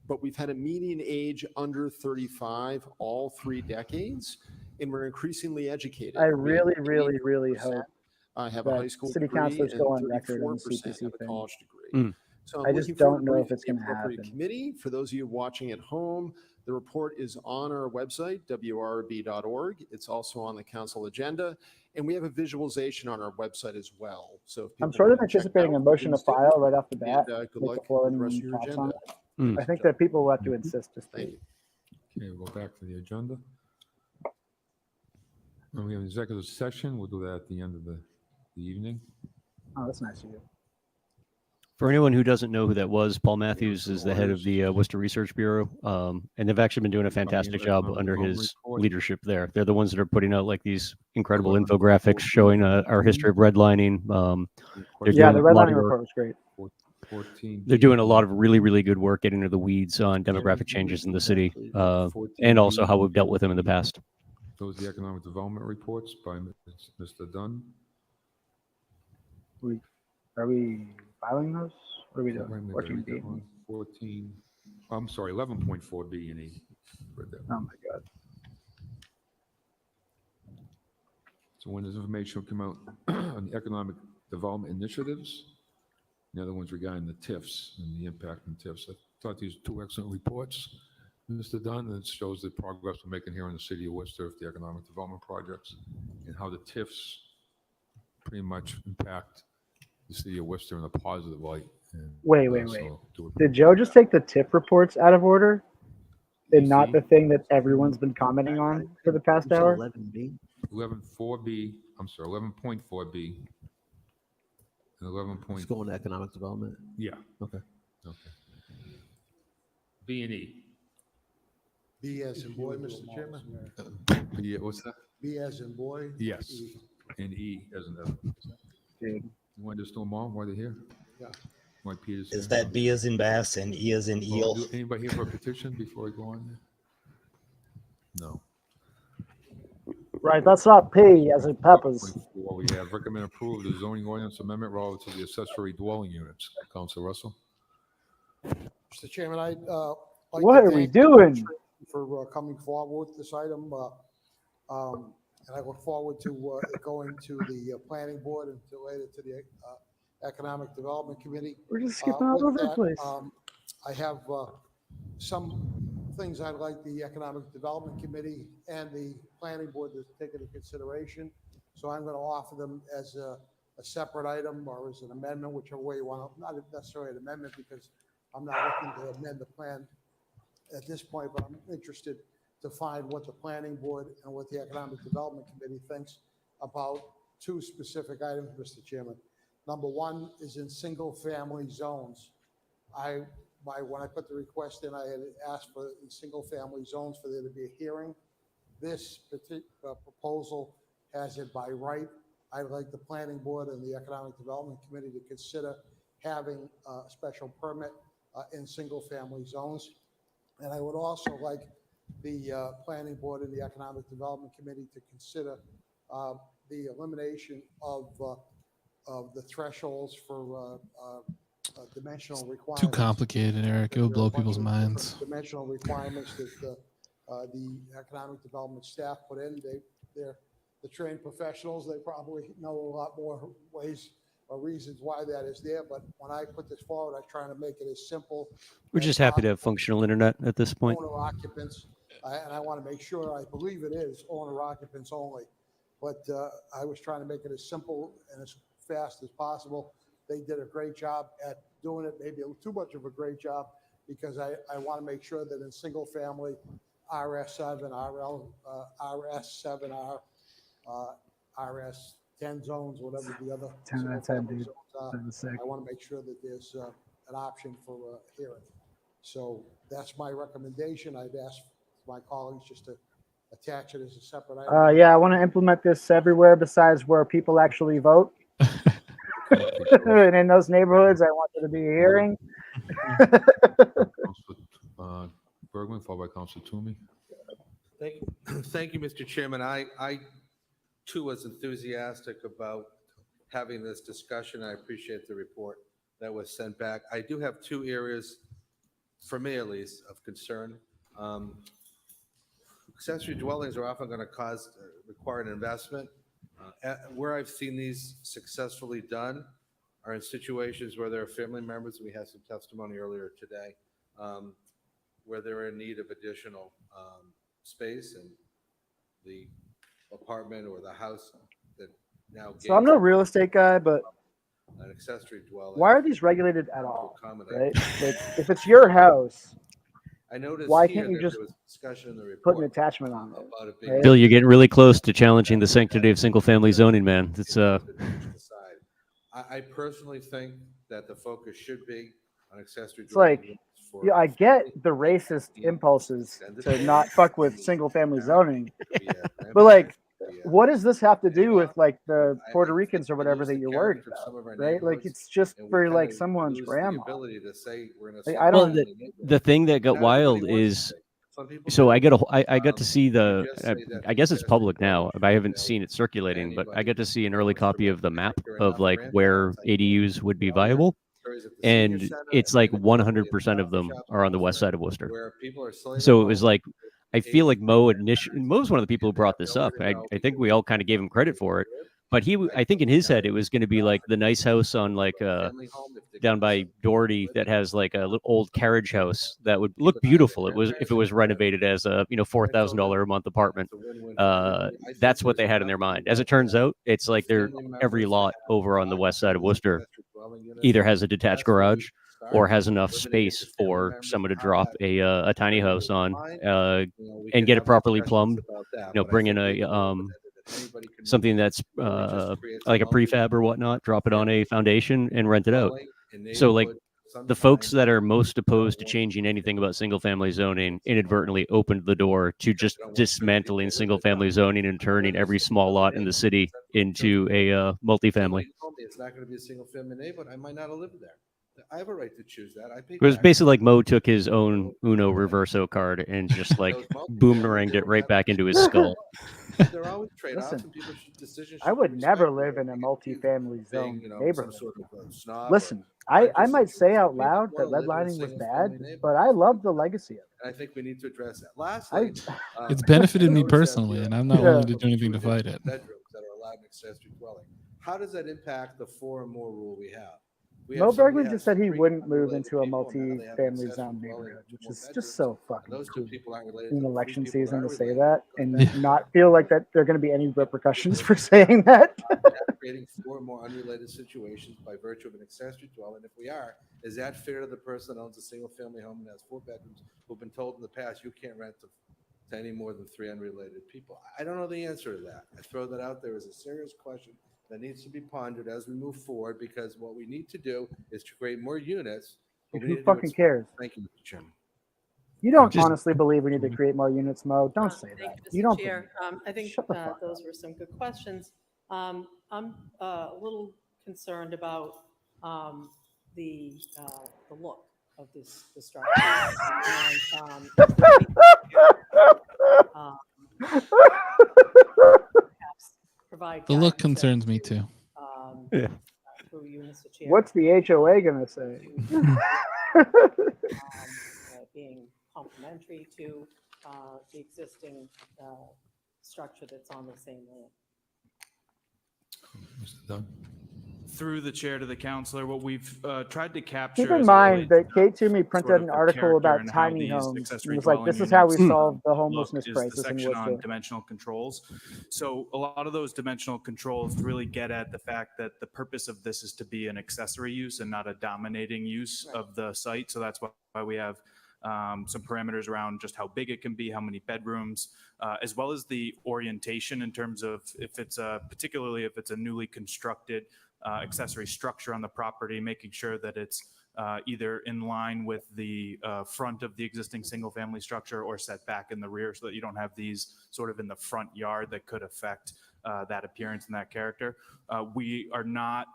but we've had a median age under 35 all 3 decades, and we're increasingly educated. I We have really 80% hope have a high school city degree, councilors and go on record on the 34% CPC have a thing. college degree. So I'm I just looking forward don't to know if briefing it's the going to appropriate happen. committee. For those of you watching at home, the report is on our website, wrb.org. It's also on the council agenda, and we have a visualization on our website as well. So if I'm people sort of wanna check anticipating a out, motion to please do. file right off the bat. And good with luck the floor with the and rest of your thoughts on agenda. it. I think that people will have to insist to Thank speak. you. Okay, we'll go back to the agenda. And we have an executive session. We'll do that at the end of the evening. Oh, that's nice of you. For anyone who doesn't know who that was, Paul Matthews is the head of the Worcester Research Bureau, and they've actually been doing a fantastic job under his leadership there. They're the ones that are putting out like these incredible infographics showing our history of redlining. Yeah, the redlining report was great. They're doing a lot of really, really good work getting into the weeds on demographic changes in the city, and also how we've dealt with them in the past. Those are the economic development reports by Mr. Dunn. Are we filing those? What are we Wait a doing? minute, 14B. we got one. 14. I'm sorry, 11.4B and E. Read that. Oh my God. So when this information will come out on the economic development initiatives, the other ones regarding the TIFs and the impact on TIFs. I thought these were 2 excellent reports, Mr. Dunn, and it shows the progress we're making here in the city of Worcester with the economic development projects and how the TIFs pretty much impact the city of Worcester in a positive light. And Wait. so Did Joe just take the tip reports out of order and not the thing that everyone's been commenting on for the past hour? 11.4B, I'm sorry, 11.4B. And 11. Let's go into economic development. Yeah. Okay. B and E. B as in boy, Mr. Chairman? Yeah, what's that? B as in boy? Yes. E. And E as in Evan. Dude. You want to just do them all while they're here? Yeah. Mike Peters. Is that B as in bass and E as in eel? Anybody here for a petition before I go on there? No. Right, that's not P as in peppers. We have recommend approval of the zoning ordinance amendment relative to the accessory dwelling units. Council Russell. Mr. Chairman, I'd like What to are we thank doing? you for coming forward with this item. And I look forward to it going to the planning board and later to the Economic Development Committee. We're just skipping all With over the that, place. I have some things I'd like the Economic Development Committee and the planning board to take into consideration. So I'm going to offer them as a separate item or as an amendment, whichever way you want to, not necessarily an amendment because I'm not looking to amend the plan at this point, but I'm interested to find what the planning board and what the Economic Development Committee thinks about two specific items, Mr. Chairman. Number one is in single-family zones. When I put the request in, I had asked for in single-family zones for there to be a hearing. This particular proposal has it by right. I'd like the planning board and the Economic Development Committee to consider having a special permit in single-family zones. And I would also like the planning board and the Economic Development Committee to consider the elimination of the thresholds for dimensional requirements. Too complicated, Eric. It would blow people's minds. Dimensional requirements that the economic development staff put in. They're the trained professionals. They probably know a lot more ways or reasons why that is there. But when I put this forward, I'm trying to make it as simple. We're just happy to have functional internet at this point. Owner occupants, and I want to make sure, I believe it is owner occupants only. But I was trying to make it as simple and as fast as possible. They did a great job at doing it, maybe too much of a great job, because I want to make sure that in single family, RS7, RS7R, RS10 zones, whatever the other 10 out of 10, dude. zones are, I want to make sure that there's an option for hearing. So that's my recommendation. I'd ask my colleagues just to attach it as a separate item. Yeah, I want to implement this everywhere besides where people actually vote. And in those neighborhoods, I want there to be a hearing. Bergman, followed by Council Toomey. Thank you, Mr. Chairman. I too was enthusiastic about having this discussion. I appreciate the report that was sent back. I do have two areas, for me at least, of concern. Accessory dwellings are often going to require an investment. Where I've seen these successfully done are in situations where there are family members, and we had some testimony earlier today, where they're in need of additional space, and the apartment or the house that now So I'm no real estate guy, but an accessory dwelling. why are these regulated at all? Accommodate. Right? Like, if it's your house, I noticed why here can't you that just there was discussion in the report put an attachment on it? about it being Right? Bill, you're getting really close to challenging the sanctity of single-family zoning, man. It's I personally think that the focus should be on accessory It's like, dwelling yeah, I get the racist impulses to not fuck with single family zoning, but like, what does this have to do with like the Puerto Ricans or whatever that you're worried about, right? Like, it's just for like someone's grandma. Like, I don't. the thing that got wild is, so I got to see I guess it's public now. I haven't seen it circulating, but I got to see an early copy of the map of like where ADUs would be viable. And it's like 100% of them are on the west side of Worcester. So it was like, I feel like Mo's one of the people who brought this up. I think we all kind of gave him credit for it. But I think in his head, it was going to be like the nice house on like down by Doherty that has like a little old carriage house that would look beautiful. If it was renovated as a $4,000 a month apartment. That's what they had in their mind. As it turns out, it's like every lot over on the west side of Worcester either has a detached garage or has enough space for someone to drop a tiny house on and get it properly plumbed. Bring in a something that's like a prefab or whatnot, drop it on a foundation and rent it out. So like the folks that are most opposed to changing anything about single family zoning inadvertently opened the door to just dismantling single family zoning and turning every small lot in the city into a multifamily. It's not going to be a single family neighborhood. I might not have lived there. I have a right to choose that. I pay It was taxes. basically like Mo took his own Uno Reverso card and just like boomeranged it right back into his skull. There are always trade-offs, Listen, and people should decisions. I should would be never respected. live in a multifamily zone Being, some neighborhood. sort of snob. Listen, I might say out loud that redlining was bad, but I love the legacy of it. And I think we need to address that. Lastly, It's benefited I me noticed that personally, the, and I'm not Yeah. willing to do anything to fight it. bedrooms that are allowed in accessory dwelling. How does that impact the 4 or more rule we have? Mo Bergman somebody just said he has wouldn't three move into a unrelated people, now they have an multi-family accessory zone dwelling neighborhood, with which 2 more is just bedrooms, so and fucking those 2 cool. people aren't related In to the 3 election people that season are to say related. that and not feel like that there are going to be any repercussions for saying that. Creating 4 more unrelated situations by virtue of an accessory dwelling. If we are, is that fair to the person that owns a single-family home and has 4 bedrooms who've been told in the past you can't rent to any more than 3 unrelated people? I don't know the answer to that. I throw that out there as a serious question that needs to be pondered as we move forward, because what we need to do is to create more units. But we Who need to do it fucking smart. cares? Thank you, Mr. Chairman. You don't honestly believe we need to create more units, Mo. Don't say Thank that. you, You Mr. don't. Chair. I think Shut the fuck those were some good questions. I'm a little concerned about the look of this structure. And, perhaps provide The look guidance as concerns me to, too. Yeah. Through you, Mr. Chair. What's the HOA gonna say? Being complementary to the existing structure that's on the same land. Mr. Dunn? Through the chair to the counselor, what we've tried to capture. Keep in as it mind relates that Kate Toomey printed sort of an the article character about and how tiny these homes. And accessory it was like, dwelling this is how we units, solve the look homelessness is crisis the in section on Worcester. dimensional controls. So a lot of those dimensional controls really get at the fact that the purpose of this is to be an accessory use and not a dominating use of the site. So that's why we have some parameters around just how big it can be, how many bedrooms, as well as the orientation in terms of if it's particularly if it's a newly constructed accessory structure on the property, making sure that it's either in line with the front of the existing single family structure or set back in the rear, so that you don't have these sort of in the front yard that could affect that appearance and that character. We are not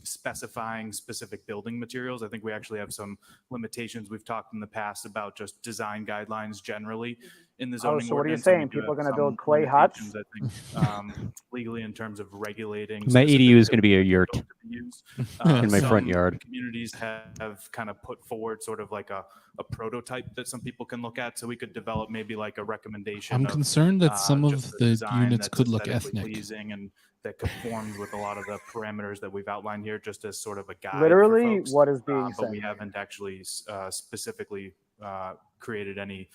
specifying specific building materials. I think we actually have some limitations. We've talked in the past about just design guidelines generally in the zoning so what are you ordinance, and we saying? do People are have going to some build clay huts? limitations, I think, legally in terms of regulating. My specific ADU is going to be a buildings yurt to be used. in my front Some yard. Communities have kind of put forward sort of like a prototype that some people can look at, so we could develop maybe like a recommendation. I'm of, concerned that some of just a the design units that's could look aesthetically ethnic. pleasing and that conforms with a lot of the parameters that we've outlined here, just as sort of a guide. Literally, for folks. what is being But we said. haven't actually specifically created any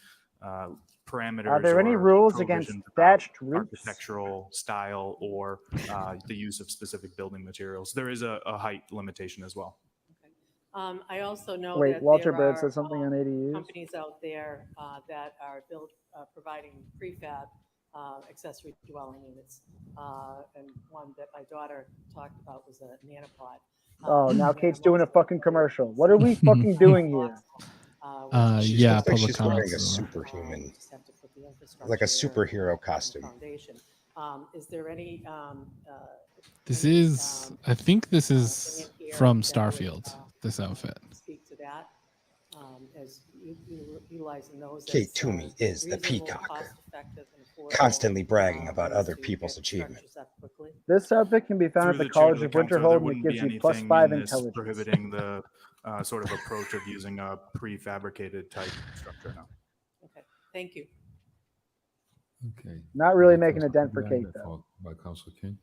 parameters. Are there any or rules against provisions about thatched roofs? architectural style or the use of specific building materials? There is a height limitation as well. I also know Wait, that Walter there Bird are said something on ADUs. companies out there that are providing prefab accessory dwelling units. And one that my daughter talked about was a nanopod. Oh, now Kate's doing a fucking commercial. What are we fucking doing here? Yeah, Looks like public she's wearing comments. a is over. superhuman, like a superhero costume. Is there any? This is, I think this is from Starfield, this outfit. Speak to that as utilizing those. Kate as, Toomey is the reasonable, peacock, cost-effective, and affordable, constantly bragging about ways other to people's get achievement. structures up quickly. This outfit can be found Through at the the chair to College the of counselor, there Winterhold, and it wouldn't gives be you anything +5 in this intelligence. prohibiting the sort of approach of using a prefabricated type structure now. Okay, thank you. Okay. Not really making a dent for Kate, though. By Councilor King.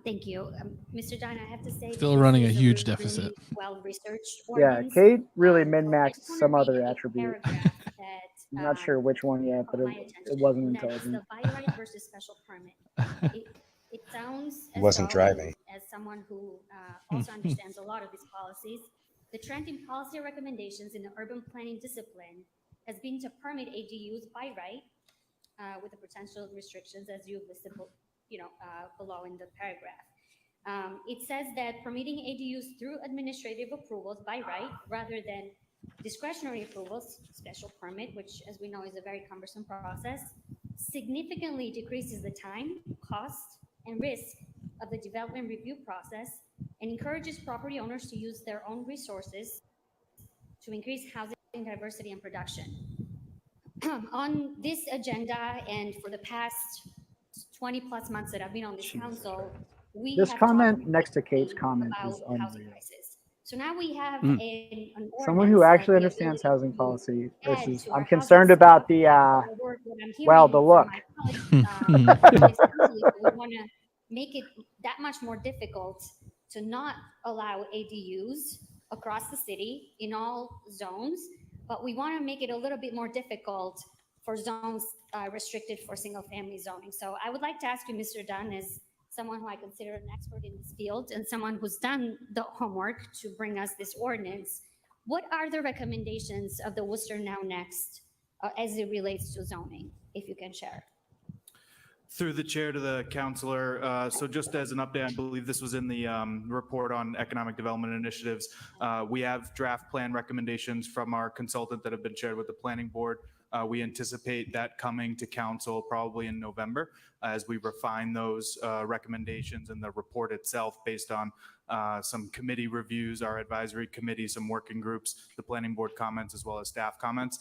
Thank you. Mr. Dunn, I have to say. Still this running a is huge really deficit. Well-researched Yeah, ordinance. Kate really So I min-maxed just wanna some read other a attribute. paragraph that, I'm not sure which one yet, but caught my it attention, wasn't and that is intelligent. the by right versus special permit. It sounds He as wasn't though, driving. as someone who also understands a lot of these policies, the trend in policy recommendations in the urban planning discipline has been to permit ADUs by right with the potential restrictions as you've listed, below in the paragraph. It says that permitting ADUs through administrative approvals by right rather than discretionary approvals, special permit, which as we know is a very cumbersome process, significantly decreases the time, cost, and risk of the development review process and encourages property owners to use their own resources to increase housing diversity and production. On this agenda, and for the past 20 plus months that I've been on this council, we This have comment talked next to Kate's comment about is housing unreal. prices. So now we have Mm. an Someone who ordinance, actually the understands ability housing to policy add versus to I'm our concerned housing about stock. the What I'm well, hearing the from look. my colleagues, we want to make it that much more difficult to not allow ADUs across the city in all zones, but we want to make it a little bit more difficult for zones restricted for single family zoning. So I would like to ask you, Mr. Dunn, as someone who I consider an expert in this field and someone who's done the homework to bring us this ordinance, what are the recommendations of the Worcester Now Next as it relates to zoning, if you can share? Through the chair to the councilor. So just as an update, I believe this was in the report on economic development initiatives. We have draft plan recommendations from our consultant that have been shared with the planning board. We anticipate that coming to council probably in November as we refine those recommendations and the report itself based on some committee reviews, our advisory committee, some working groups, the planning board comments, as well as staff comments.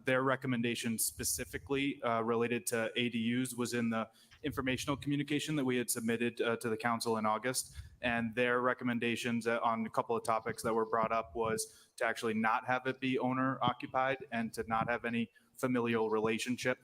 Their recommendation specifically related to ADUs was in the informational communication that we had submitted to the council in August. And their recommendations on a couple of topics that were brought up was to actually not have it be owner occupied and to not have any familial relationship.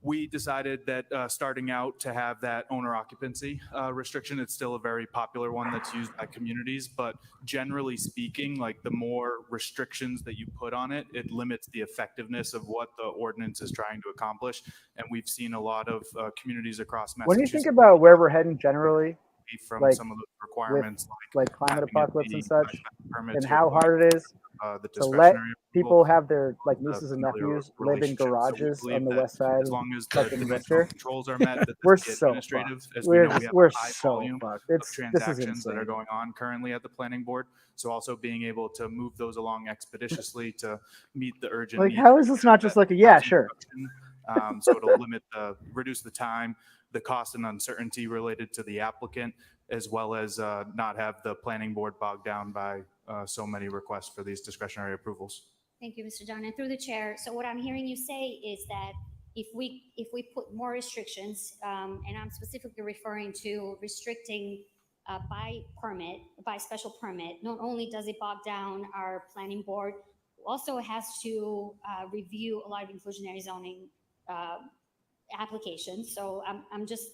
We decided that starting out to have that owner occupancy restriction. It's still a very popular one that's used by communities, but generally speaking, like the more restrictions that you put on it, it limits the effectiveness of what the ordinance is trying to accomplish. And we've seen a lot of communities across When you Massachusetts think about where we're heading generally, from like some of those requirements, like climate having it apocalypse be and such, permits and how required, hard it is the to let discretionary people have their like nieces and familiar nephews live in relationships. So we garages believe on the that west side as of long as the fucking dimensional Worcester, controls are met, that this we're be so administrative, fucked. as we know we have We're a high so volume fucked. of This is transactions that are insane. going on currently at the planning board. So also being able to move those along expeditiously to meet the urgent Like, need. how is this not just like a yeah, sure? So it'll reduce the time, the cost and uncertainty related to the applicant, as well as not have the planning board bogged down by so many requests for these discretionary approvals. Thank you, Mr. Dunn. And through the chair, so what I'm hearing you say is that if we put more restrictions, and I'm specifically referring to restricting by special permit, not only does it bog down our planning board, also has to review a lot of inclusionary zoning applications. So I'm just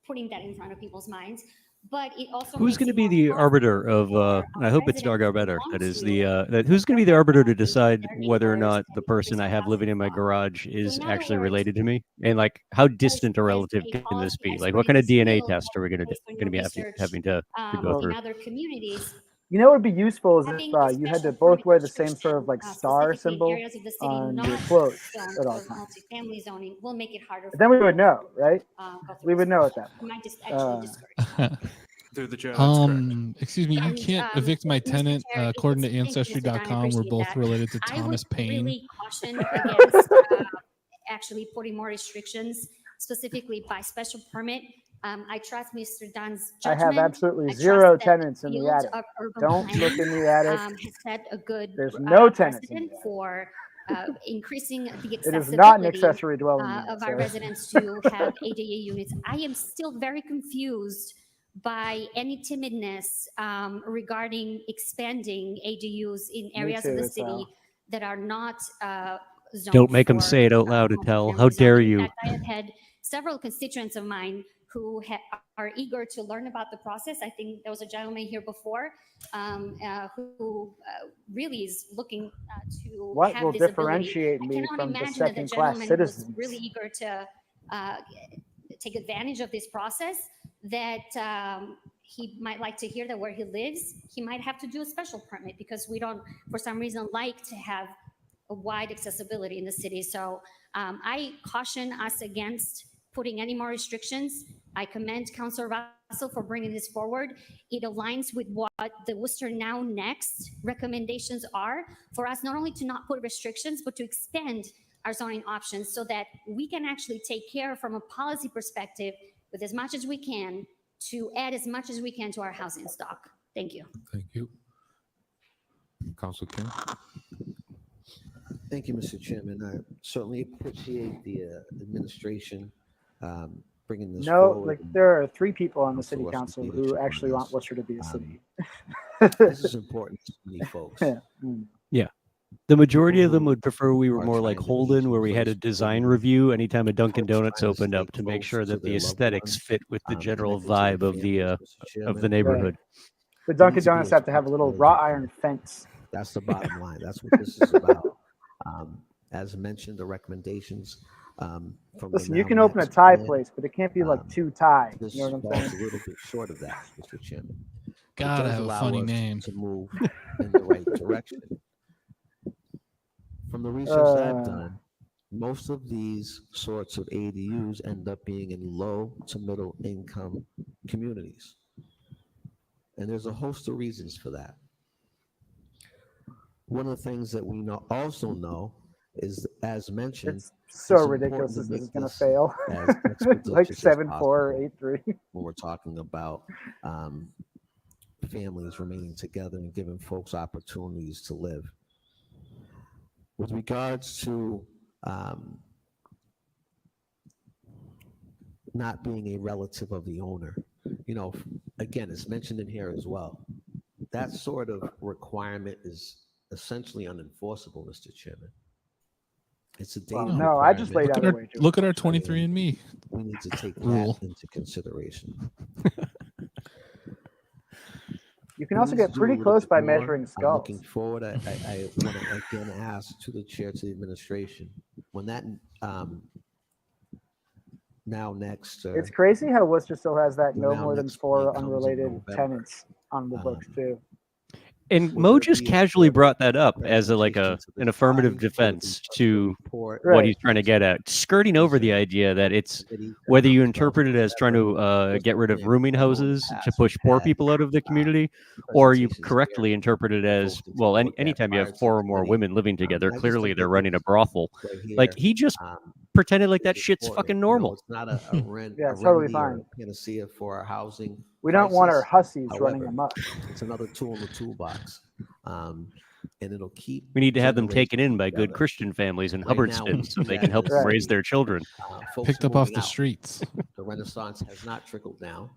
putting that in front of people's minds. But it also Who's going to be the arbiter of? I hope it's Doug Arbiter. That is the. Who's going to be the arbiter to decide whether or not the person I have living in my garage is actually related to me? And like, how distant a relative can this be? Like, what kind of DNA test are we going to be having to go through? in other communities. You know what would be useful is if Having you had to both wear the same sort of like star specifically in symbol areas of the city on your not clothes zoned at all for times. multifamily zoning will make it harder. But then we would know, right? Go through We would know at that I point. might just actually discourage. Through the chair, that's correct. Excuse me, you And, can't evict my Mr. tenant. Chair, According to thank you, Mr. Dunn, I Ancestry.com, we're appreciate both that. related to I Thomas would Paine. really caution against actually putting more restrictions, specifically by special permit. I trust Mr. Dunn's I judgment. have absolutely trust zero that tenants in the field attic. of urban Don't planning, look in the attic. Has set a good There's no tenants in precedent the attic. for increasing the It is accessibility not an accessory dwelling unit, of our sir. residents to have ADA units. I am still very confused by any timidness regarding expanding ADUs in areas of too, the it's, city that are not zoned. Don't make them for, say it out loud, Attell. multifamily How dare zoning. In you? fact, I have had several constituents of mine who are eager to learn about the process. I think there was a gentleman here before who really is looking to What have will this ability. differentiate I me cannot from the imagine that the second-class gentleman was citizens? really eager to take advantage of this process, that he might like to hear that where he lives, he might have to do a special permit because we don't, for some reason, like to have a wide accessibility in the city. So I caution us against putting any more restrictions. I commend Councilor Russell for bringing this forward. It aligns with what the Worcester Now Next recommendations are for us, not only to not put restrictions, but to expand our zoning options so that we can actually take care from a policy perspective with as much as we can to add as much as we can to our housing stock. Thank you. Thank you. Council King. Thank you, Mr. Chairman. I certainly appreciate the administration bringing this No, forward. like there are 3 people on the Council city Worcester council leadership who on actually want this. Worcester to be a city. This is important to many folks. Yeah. Mm. Yeah. The majority of them who would prefer we were are more trying like to age Holden, in where we had a place design before review anytime a Dunkin' folks Donuts trying to opened stay up to make close sure to that the their loved aesthetics ones, fit with the general connected to their vibe of families, Mr. the Chairman. neighborhood. The There Dunkin' needs to be Donuts have to have a little responsibility. wrought iron fence. That's the bottom line. That's what this is about. As mentioned, the recommendations from Listen, the you now can open a next tie plan, place, but it can't be like 2 tie. this You know what I'm falls saying? a little bit short of that, Mr. Chairman. But it Gotta does have a allow funny us name. to move in the right direction. From the research that I've done, most of these sorts of ADUs end up being in low to middle income communities. And there's a host of reasons for that. One of the things that we also know is, as mentioned, It's so it's ridiculous important that this is make going to fail. as expeditious Like as 7-4, possible 8-3. when we're talking about families remaining together and giving folks opportunities to live. With regards to not being a relative of the owner, again, it's mentioned in here as well. That sort of requirement is essentially unenforceable, Mr. Chairman. It's a data Well, no, I just laid out a wager. Look at our 23andMe We need to take rule. that into consideration. You can also get pretty close by measuring I'm skulls. looking forward. I want to again ask to the chair, to the administration, when that now next. It's crazy how Worcester still has that no now more than next 4 comes in unrelated November. tenants on the books too. And Will Mo there just be a casually further brought that up as a presentation to an this affirmative body? Will it be defense just a to report? what Right. he's trying to get at, skirting over the idea that it's Committee, whether you economic interpret it development, as trying to whatever, get rid of Worcester rooming plan. I know in the houses to past push we've poor had, people out of the community, or you presentations correctly here interpret it for as, folks to well, take a look at anytime you prior have to 4 the or more committee. women living together, I just clearly think they're that running a this brothel. right Like, here he just pretended like that is shit's important. fucking You know, normal. it's not a Yeah, a it's totally remedy or fine. a panacea for our housing We don't want our crisis. hussies running However, amok. it's another tool in the toolbox, and it'll keep. We need to have them taken in generations by good together. Christian families in Right now, we Hubbardston so see they that can in help the them raise city. their children. Folks Picked are up off moving the out. streets. The Renaissance has not trickled down,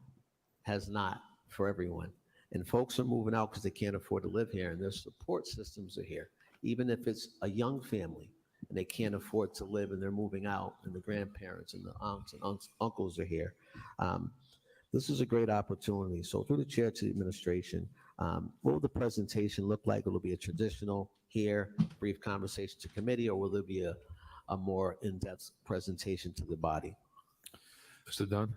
has not for everyone. And folks are moving out because they can't afford to live here, and their support systems are here. Even if it's a young family and they can't afford to live and they're moving out, and the grandparents and the aunts and uncles are here. This is a great opportunity. So through the chair to the administration, what will the presentation look like? Will it be a traditional here, brief conversation to committee, or will there be a more in-depth presentation to the body? Mr. Dunn?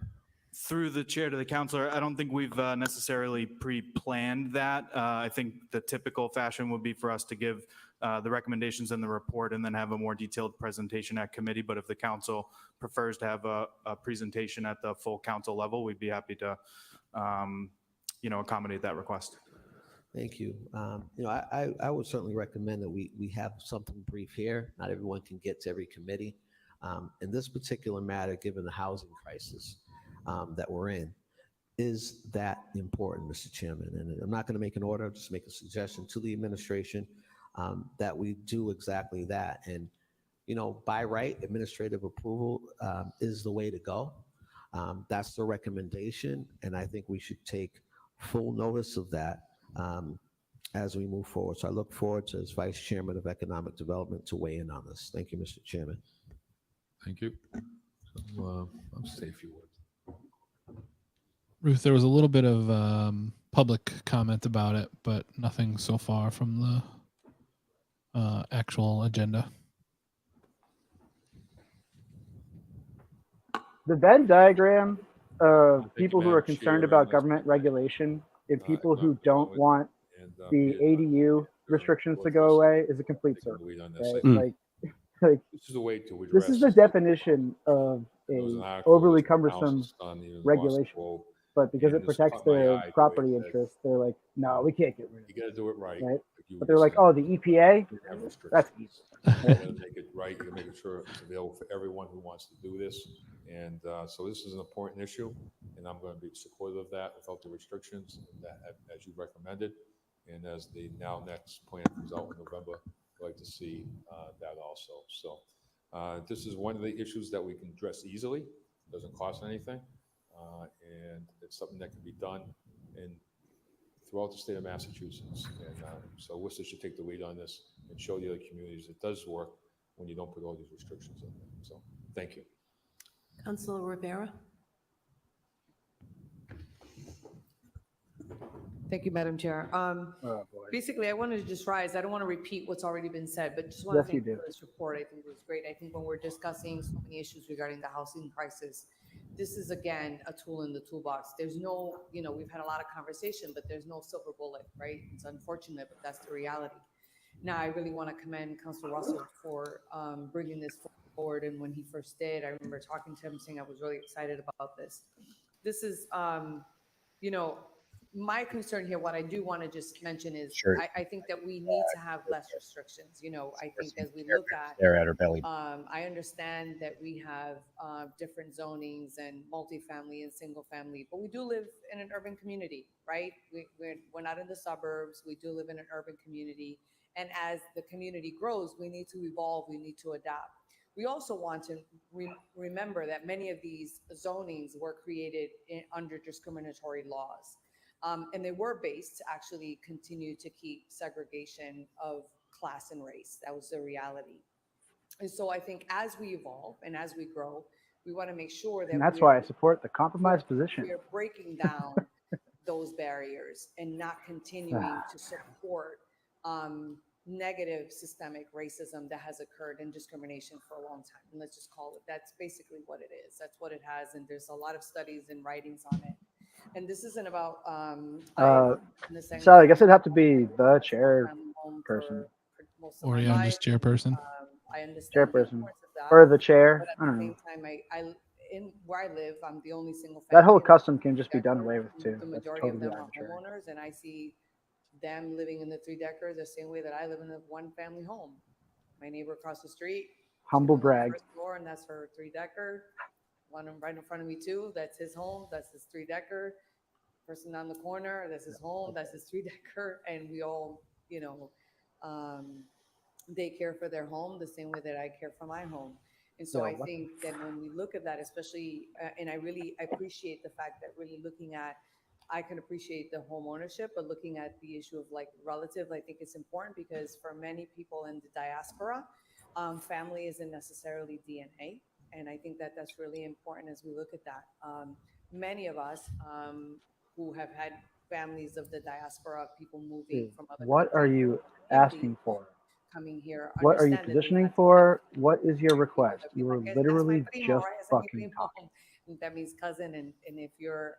Through the chair to the counselor, I don't think we've necessarily pre-planned that. I think the typical fashion would be for us to give the recommendations in the report and then have a more detailed presentation at committee. But if the council prefers to have a presentation at the full council level, we'd be happy to, accommodate that request. Thank you. I would certainly recommend that we have something brief here. Not everyone can get to every committee. In this particular matter, given the housing crisis that we're in, is that important, Mr. Chairman? And I'm not going to make an order, just make a suggestion to the administration that we do exactly that. And, by right, administrative approval is the way to go. That's the recommendation. And I think we should take full notice of that as we move forward. So I look forward to, as Vice Chairman of Economic Development, to weigh in on this. Thank you, Mr. Chairman. Thank you. So, I'll say a few words. Ruth, there was a little bit of public comment about it, but nothing so far from the actual agenda. The Venn diagram of people who are concerned about government regulation and people who don't want the ADU restrictions to go away is a complete circle. Right? Like, this is the way to address. This is the definition of a overly cumbersome regulation. But because it protects their property interests, they're like, no, we can't get rid of it. You got to do it right. Right? But they're like, oh, the EPA? have That's restrictions. You're gonna make it right, you're making sure it's available for everyone who wants to do this. And so this is an important issue, and I'm gonna be supportive of that without the restrictions that, as you recommended. And as the next plan comes out in November, I'd like to see that also. So this is one of the issues that we can address easily, doesn't cost anything, and it's something that can be done throughout the state of Massachusetts. And so Worcester should take the lead on this and show the other communities it does work when you don't put all these restrictions in there. So thank you. Councilor Rivera. Thank you, Madam Chair. Basically, I wanted to just rise. I don't want to repeat what's already been said, but just want to thank you for this report. I think it was great. I think when we're discussing so many issues regarding the housing crisis, this is, again, a tool in the toolbox. There's no, we've had a lot of conversation, but there's no silver bullet, right? It's unfortunate, but that's the reality. Now, I really want to commend Councilor Russell for bringing this forward. And when he first did, I remember talking to him saying I was really excited about this. This is, my concern here, what I do want to just mention is I think that we need to have less restrictions. I think as we look at, her belly. I understand that we have different zonings and multifamily and single family, but we do live in an urban community, right? We're not in the suburbs. We do live in an urban community. And as the community grows, we need to evolve. We need to adapt. We also want to remember that many of these zonings were created under discriminatory laws. And they were based to actually continue to keep segregation of class and race. That was the reality. And so I think as we evolve and as we grow, we want to make sure that and that's why I support the compromise position. We are breaking down those barriers and not continuing to support negative systemic racism that has occurred and discrimination for a long time. And let's just call it, that's basically what it is. That's what it has. And there's a lot of studies and writings on it. And this isn't about, Sally, I guess it'd have to be the chairperson. Or yeah, just chairperson. I understand chairperson or the chair. But at the same time, in where I live, I'm the only single family. That whole custom can just be done away with too. The majority of them are homeowners, and I see them living in the 3-decker the same way that I live in a 1-family home. My neighbor across the street, humble brag, first floor, and that's her 3-decker. One right in front of me too. That's his home. That's his 3-decker. Person on the corner, that's his home. That's his 3-decker, and we all, they care for their home the same way that I care for my home. And so I think that when we look at that, especially, and I appreciate the fact that really looking at, I can appreciate the home ownership, but looking at the issue of like relative, I think it's important because for many people in the diaspora, family isn't necessarily DNA. And I think that that's really important as we look at that. Many of us who have had families of the diaspora, people moving from other what are you asking for? Coming here. What are you positioning for? What is your request? You were literally just fucking talking. That means cousin, and if you're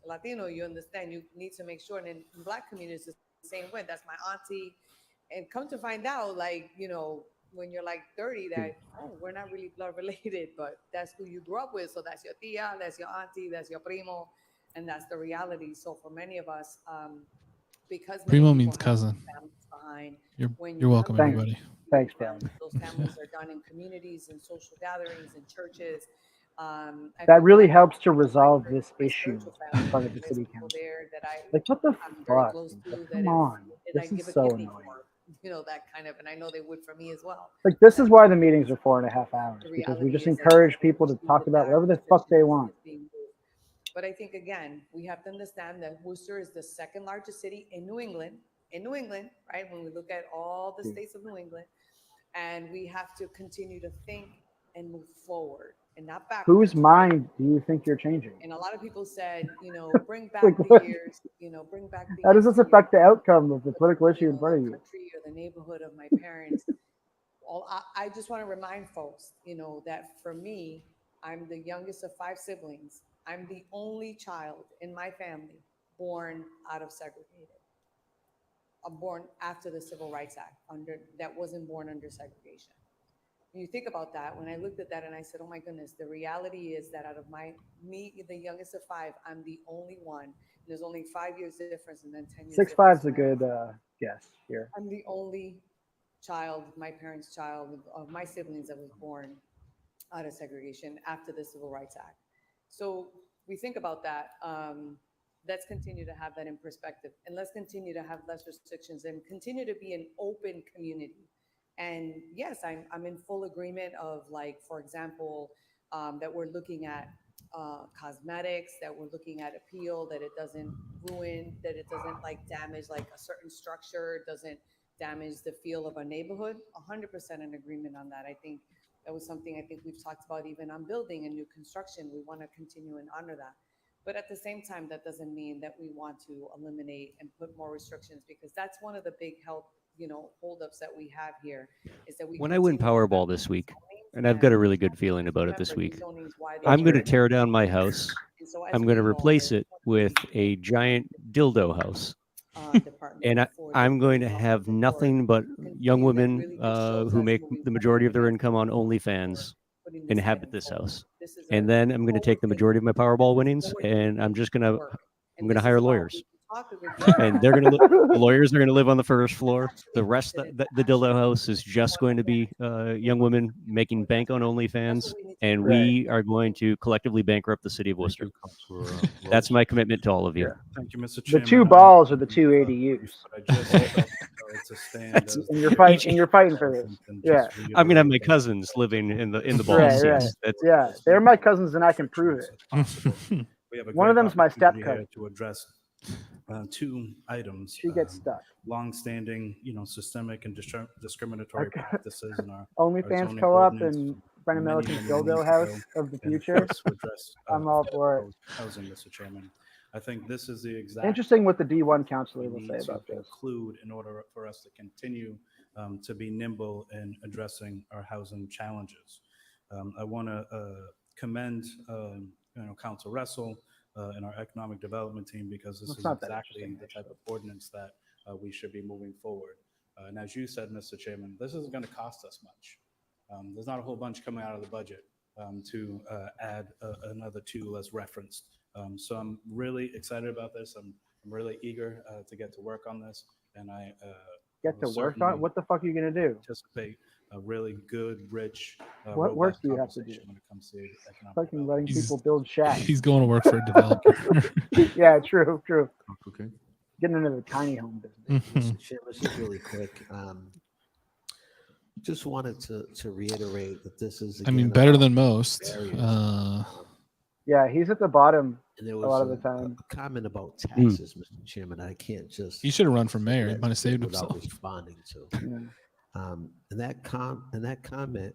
Latino, you understand. You need to make sure. And in Black communities, it's the same way. That's my auntie, and come to find out, like when you're like 30, that we're not really blood related, but that's who you grew up with. So that's your tia, that's your auntie, that's your primo, and that's the reality. So for many of us, because primo means cousin. Behind, you're welcome, everybody. Thanks, Brian. Those families are done in communities and social gatherings and churches. That really helps to resolve this issue in front of the city council. Like, what the fuck? Like, come on, this is so annoying. That kind of, and I know they would for me as well. Like, this is why the meetings are 4.5 hours, because we just encourage people to talk about whatever the fuck they want. But I think, again, we have to understand that Worcester is the 2nd largest city in New England, right? When we look at all the states of New England, and we have to continue to think and move forward and not backwards. Whose mind do you think you're changing? And a lot of people said, bring back the years, bring back the How does this affect the outcome of the political issue in front of you? Country or the neighborhood of my parents. I just want to remind folks, that for me, I'm the youngest of 5 siblings. I'm the only child in my family born out of segregated. I'm born after the Civil Rights Act, that wasn't born under segregation. you think about that, when I looked at that and I said, oh my goodness, the reality is that out of me, the youngest of 5, I'm the only one. There's only 5 years difference and then 10 years. 6'5" is a good guess here. I'm the only child, my parents' child, of my siblings that was born out of segregation after the Civil Rights Act. So we think about that. Let's continue to have that in perspective, and let's continue to have less restrictions and continue to be an open community. And yes, I'm in full agreement of, like, for example, that we're looking at cosmetics, that we're looking at appeal, that it doesn't ruin, that it doesn't like damage like a certain structure, doesn't damage the feel of a neighborhood. 100% in agreement on that. I think that was something I think we've talked about even on building and new construction. We want to continue and honor that. But at the same time, that doesn't mean that we want to eliminate and put more restrictions, because that's one of the big health, holdups that we have here is that we. When I win Powerball this week, and I've got a really good feeling about it this week, I'm going to tear down my house. I'm going to replace it with a giant dildo house. And I'm going to have nothing but young women who make the majority of their income on OnlyFans inhabit this house. And then I'm going to take the majority of my Powerball winnings, and I'm going to hire lawyers. And the lawyers are going to live on the first floor. The rest, the dildo house is just going to be young women making bank on OnlyFans, and we are going to collectively bankrupt the city of Worcester. That's my commitment to all of you. Yeah. Thank you, Mr. The Chairman. 2 balls are the 2 ADUs. I just felt it's a stand. And you're fighting for this. Yeah. I'm going to have my cousins living in the balls. Right. Yes. Yeah, they're my cousins, and I can prove it. One of them's my step cousin. To address 2 items. She gets stuck. Long-standing, systemic and discriminatory practices in our OnlyFans zoning co-op ordinance and Bryan many, Melican's many dildo years house ago, of the and of future. course to address, I'm all for it. housing, Mr. Chairman. I think this is the exact. Interesting what the D1 counselor we will need say to about this. conclude in order for us to continue to be nimble in addressing our housing challenges. I want to commend Council Russell and our economic development team, because this is exactly the type of ordinance that we should be moving forward. And as you said, Mr. Chairman, this isn't going to cost us much. There's not a whole bunch coming out of the budget to add another 2 as referenced. So I'm really excited about this. I'm really eager to get to work on this, and I Get to work on it? What the fuck are you going to do? anticipate a really good, rich, What work robust do you have to do? conversation when it comes to economic Fucking letting people build shacks. He's going to work for a developer. Yeah, true. Okay. Getting into the tiny home business. Mr. Chairman, just really quick. Just wanted to reiterate that this is. I mean, again, better about than most. Yeah, he's at the bottom and there a was lot of the time. a comment about taxes, Mr. Chairman. I can't just. He should have run for mayor. He let might have saved without himself. responding to. And that comment,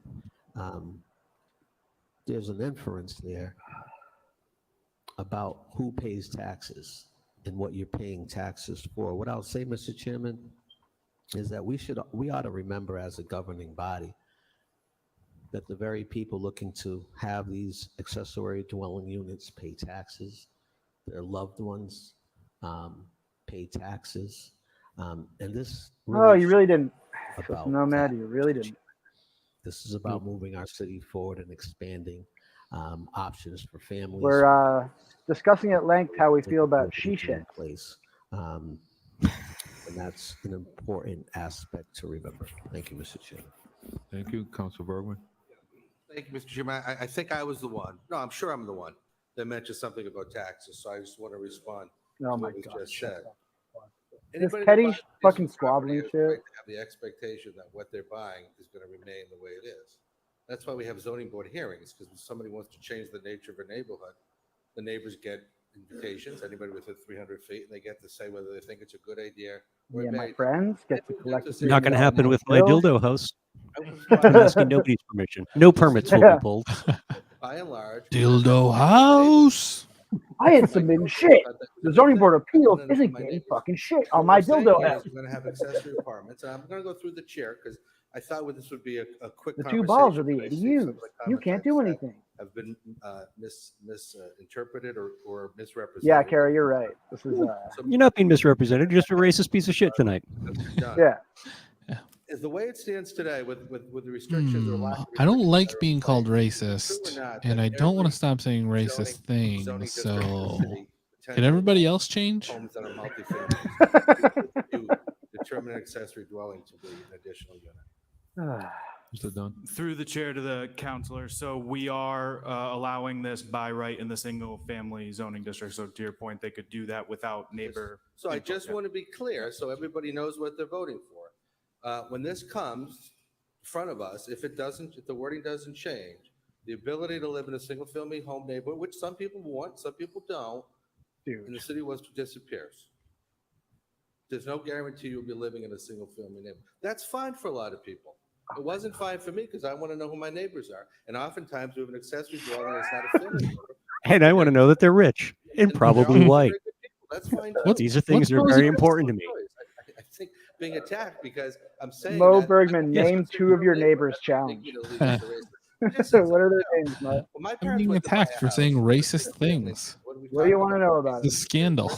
there's an inference there about who pays taxes and what you're paying taxes for. What I'll say, Mr. Chairman, is that we ought to remember as a governing body that the very people looking to have these accessory dwelling units pay taxes, their loved ones pay taxes, and this. Oh, you really didn't. About No, Matt, you really didn't. This is about moving our city forward and expanding options for families. We're discussing at length how we feel about shisha. Place. And that's an important aspect to remember. Thank you, Mr. Chairman. Thank you, Council Bergman. Thank you, Mr. Chairman. I think I was the one. No, I'm sure I'm the one that mentioned something about taxes. So I just want to respond Oh to my what was God, just shut said. up. This Anybody petty that buys fucking business property squabbling has the right shit. to have the expectation that what they're buying is going to remain the way it is. That's why we have zoning board hearings, because when somebody wants to change the nature of a neighborhood, the neighbors get invitations, anybody within 300 feet, and they get to say whether they think it's a good idea or Yeah, a my bad. friends get to collect. Not Not going to happen with my Bill? dildo house. I'm asking nobody's permission. No permits will be pulled. By and large, Dildo house. I had submitted shit. The zoning board of appeals isn't getting fucking shit on my dildo house. We're going to have accessory apartments, and I'm going to go through the chair because I thought this would be a quick The conversation. 2 balls are the but I see some of ADUs. the You comments can't I've do said anything. Have been misinterpreted or misrepresented. Yeah, Carrie, you're right. This is You're not being misrepresented. You're just a racist piece of shit tonight. yeah. is the way it stands today with the restrictions or lack of I don't restrictions like that are in being called place, true or racist, not, and that I don't want to every stop saying zoning racist things. district in the So, city can potentially everybody allows else change? homes that are multifamilies to determine an accessory dwelling to be an additional unit. Mr. Dunn. Through the chair to the counselor, so we are allowing this by right in the single family zoning district. So to your point, they could do that without neighbor. So I input, just yeah. want to be clear so everybody knows what they're voting for. When this comes in front of us, if the wording doesn't change, the ability to live in a single family home neighborhood, which some people want, some people don't, in the city of Worcester disappears. There's no guarantee you'll be living in a single family neighborhood. That's fine for a lot of people. It wasn't fine for me because I want to know who my neighbors are. And oftentimes we have an accessory dwelling that's not a family member. And I want to know that they're rich and probably white. That's fine What- too. These are things that are very important to me. I think being attacked because I'm saying Mo that Bergman, name two of your neighbors challenge. What are their names, Mo? Well, my I'm parents being went to buy a attacked for house. saying It was racist a family. things. What do you want to know about It's a it? scandal.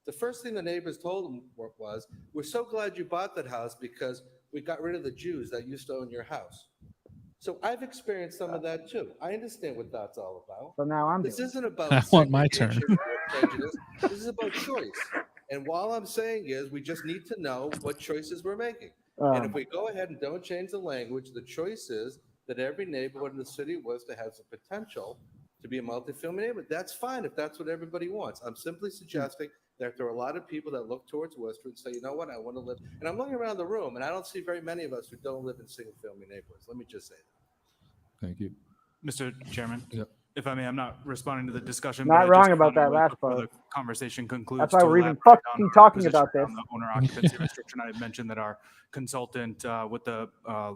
The first thing the neighbors told them was, "We're so glad you bought that house because we got rid of the Jews that used to own your house." So I've experienced some of that too. I understand what that's all about. So now I'm This doing isn't it. about I want my turn. segregation or prejudice. This is about choice. And all I'm saying is we just need to know what choices we're making. And if we go ahead and don't change the language, the choice is that every neighborhood in the city was to have the potential to be a multifamily neighborhood. That's fine if that's what everybody wants. I'm simply suggesting that there are a lot of people that look towards Worcester and say, you know what, I want to live. And I'm looking around the room and I don't see very many of us who don't live in single family neighborhoods. Let me just say that. Thank you. Mr. Chairman, Yep. if I may, I'm not responding to the discussion. Not but I wrong just about found a that way last before part. the conversation concludes. That's why to we're even elaborate on fucking our talking position about this. on the owner occupancy restriction. I had mentioned that our consultant with the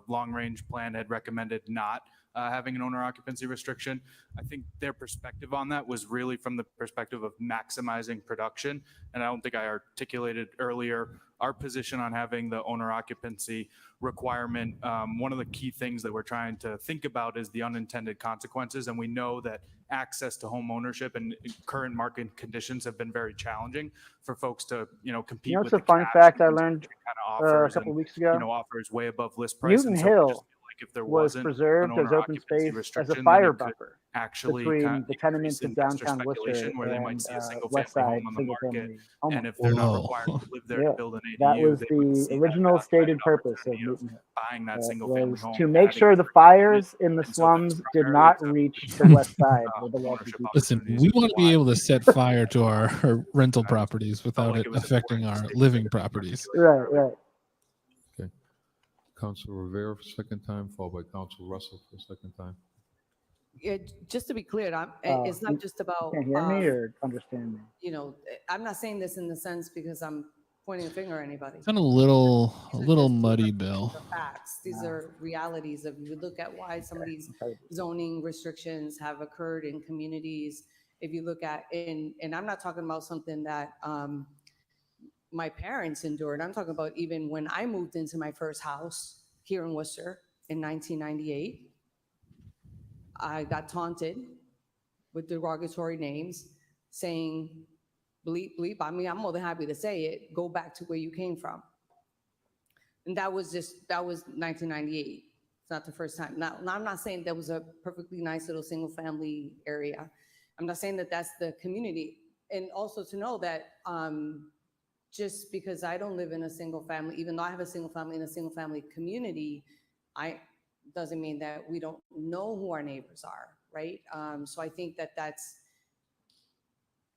long range plan had recommended not having an owner occupancy restriction. I think their perspective on that was really from the perspective of maximizing production. And I don't think I articulated earlier our position on having the owner occupancy requirement. One of the key things that we're trying to think about is the unintended consequences. And we know that access to home ownership and current market conditions have been very challenging for folks to, compete You know, with it's a the fun cash fact I and learned kind of a offers couple and, weeks ago. offers way above list price. Newton And so we Hill just feel like if there was wasn't an preserved as owner open occupancy space as a restriction, fire then it could buffer actually between the tenements of investor downtown Worcester speculation where they might and see a single West family Side home on the single market. family home. And if they're not Whoa. required to live there Yeah, to build an that ADU, was they would the see that original as stated an purpose of opportunity Newton Hill. buying that It single family was home. to and make adding sure to the their fires in the And so slums that's did primarily not to reach the ownership west side where the wealthy people. Listen, opportunities we is want to be why able to set fire to our rental properties felt without like it it was affecting important to our state living that properties. Right, right. Okay. Councilor Rivera for a second time, followed by Councilor Russell for a second time. Yeah, just to be clear, it's not just about, Can't hear me or understand me? I'm not saying this in the sense because I'm pointing a finger at anybody. Kind of a little muddy, Bill. These are facts. These are realities. If you look at why some of these zoning restrictions have occurred in communities, if you look at and I'm not talking about something that my parents endured. I'm talking about even when I moved into my first house here in Worcester in 1998. I got taunted with derogatory names saying, bleep, bleep. I mean, I'm more than happy to say it. Go back to where you came from. And that was 1998. It's not the first time. Now, I'm not saying that was a perfectly nice little single family area. I'm not saying that that's the community. And also to know that just because I don't live in a single family, even though I have a single family in a single family community, doesn't mean that we don't know who our neighbors are, right? So I think that's,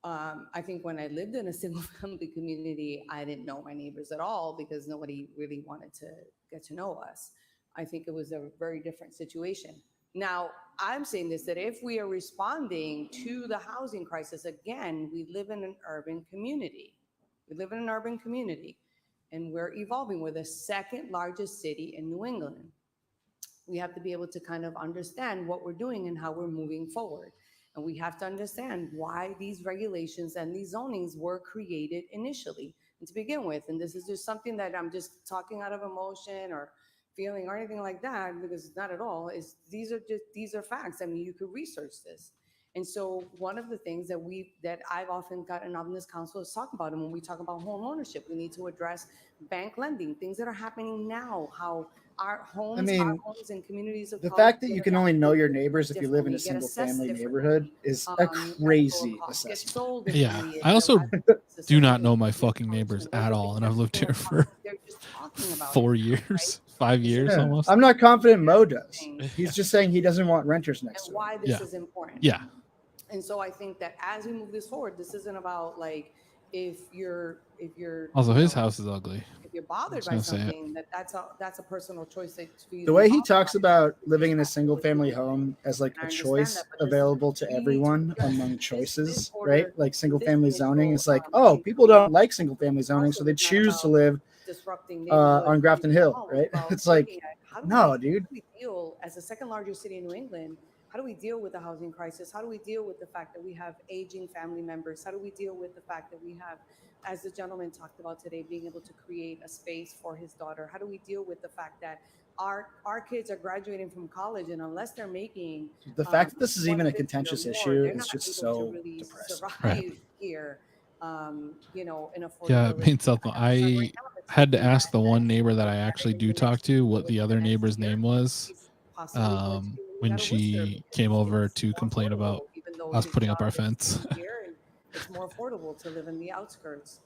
I think when I lived in a single family community, I didn't know my neighbors at all because nobody really wanted to get to know us. I think it was a very different situation. Now, I'm saying this, that if we are responding to the housing crisis, again, we live in an urban community. We live in an urban community and we're evolving. We're the second largest city in New England. We have to be able to kind of understand what we're doing and how we're moving forward. And we have to understand why these regulations and these zonings were created initially and to begin with. And this is just something that I'm just talking out of emotion or feeling or anything like that, because not at all. These are facts. I mean, you could research this. And so one of the things that I've often gotten on this council is talk about, and when we talk about home ownership, we need to address bank lending, things that are happening now, how our homes and communities of the color fact that get you can only know your evaluated neighbors if you live in a differently, get single assessed family differently, neighborhood is a at lower crazy cost, get assessment. sold Yeah, differently. I also do not know my Those fucking neighbors at all, and I've lived here are for they're just talking about 4 years, 5 years Yeah. almost. I'm not confident Mo does. He's just saying he doesn't want renters next to him. why this is important. Yeah. And so I think that as we move this forward, this isn't about like if you're Also, his house is ugly. if you're bothered by gonna say it. something, that's a personal choice that for you The to way be he bothered talks by. about living in a single family home as like I a understand choice that, but this- available to we need to everyone address among choices, order, right? Like single this family initial, zoning. It's like, I oh, think people don't like single family zoning, so they it's not choose to about live disrupting on Grafton Hill, homes, right? about It's like, looking at how do no, we, dude. How do we deal as the second largest city in New England? How do we deal with the housing crisis? How do we deal with the fact that we have aging family members? How do we deal with the fact that we have, as the gentleman talked about today, being able to create a space for his daughter? How do we deal with the fact that our kids are graduating from college, and unless they're making The fact that this is even a 150 or contentious more, issue they're is not just able to so really depressing. survive Right. here. In affordability. Yeah, it paints up. I had to ask the one neighbor that I actually do talk to what the other neighbor's name was when she came over to complain about us putting up our fence. It's more affordable to live in the outskirts.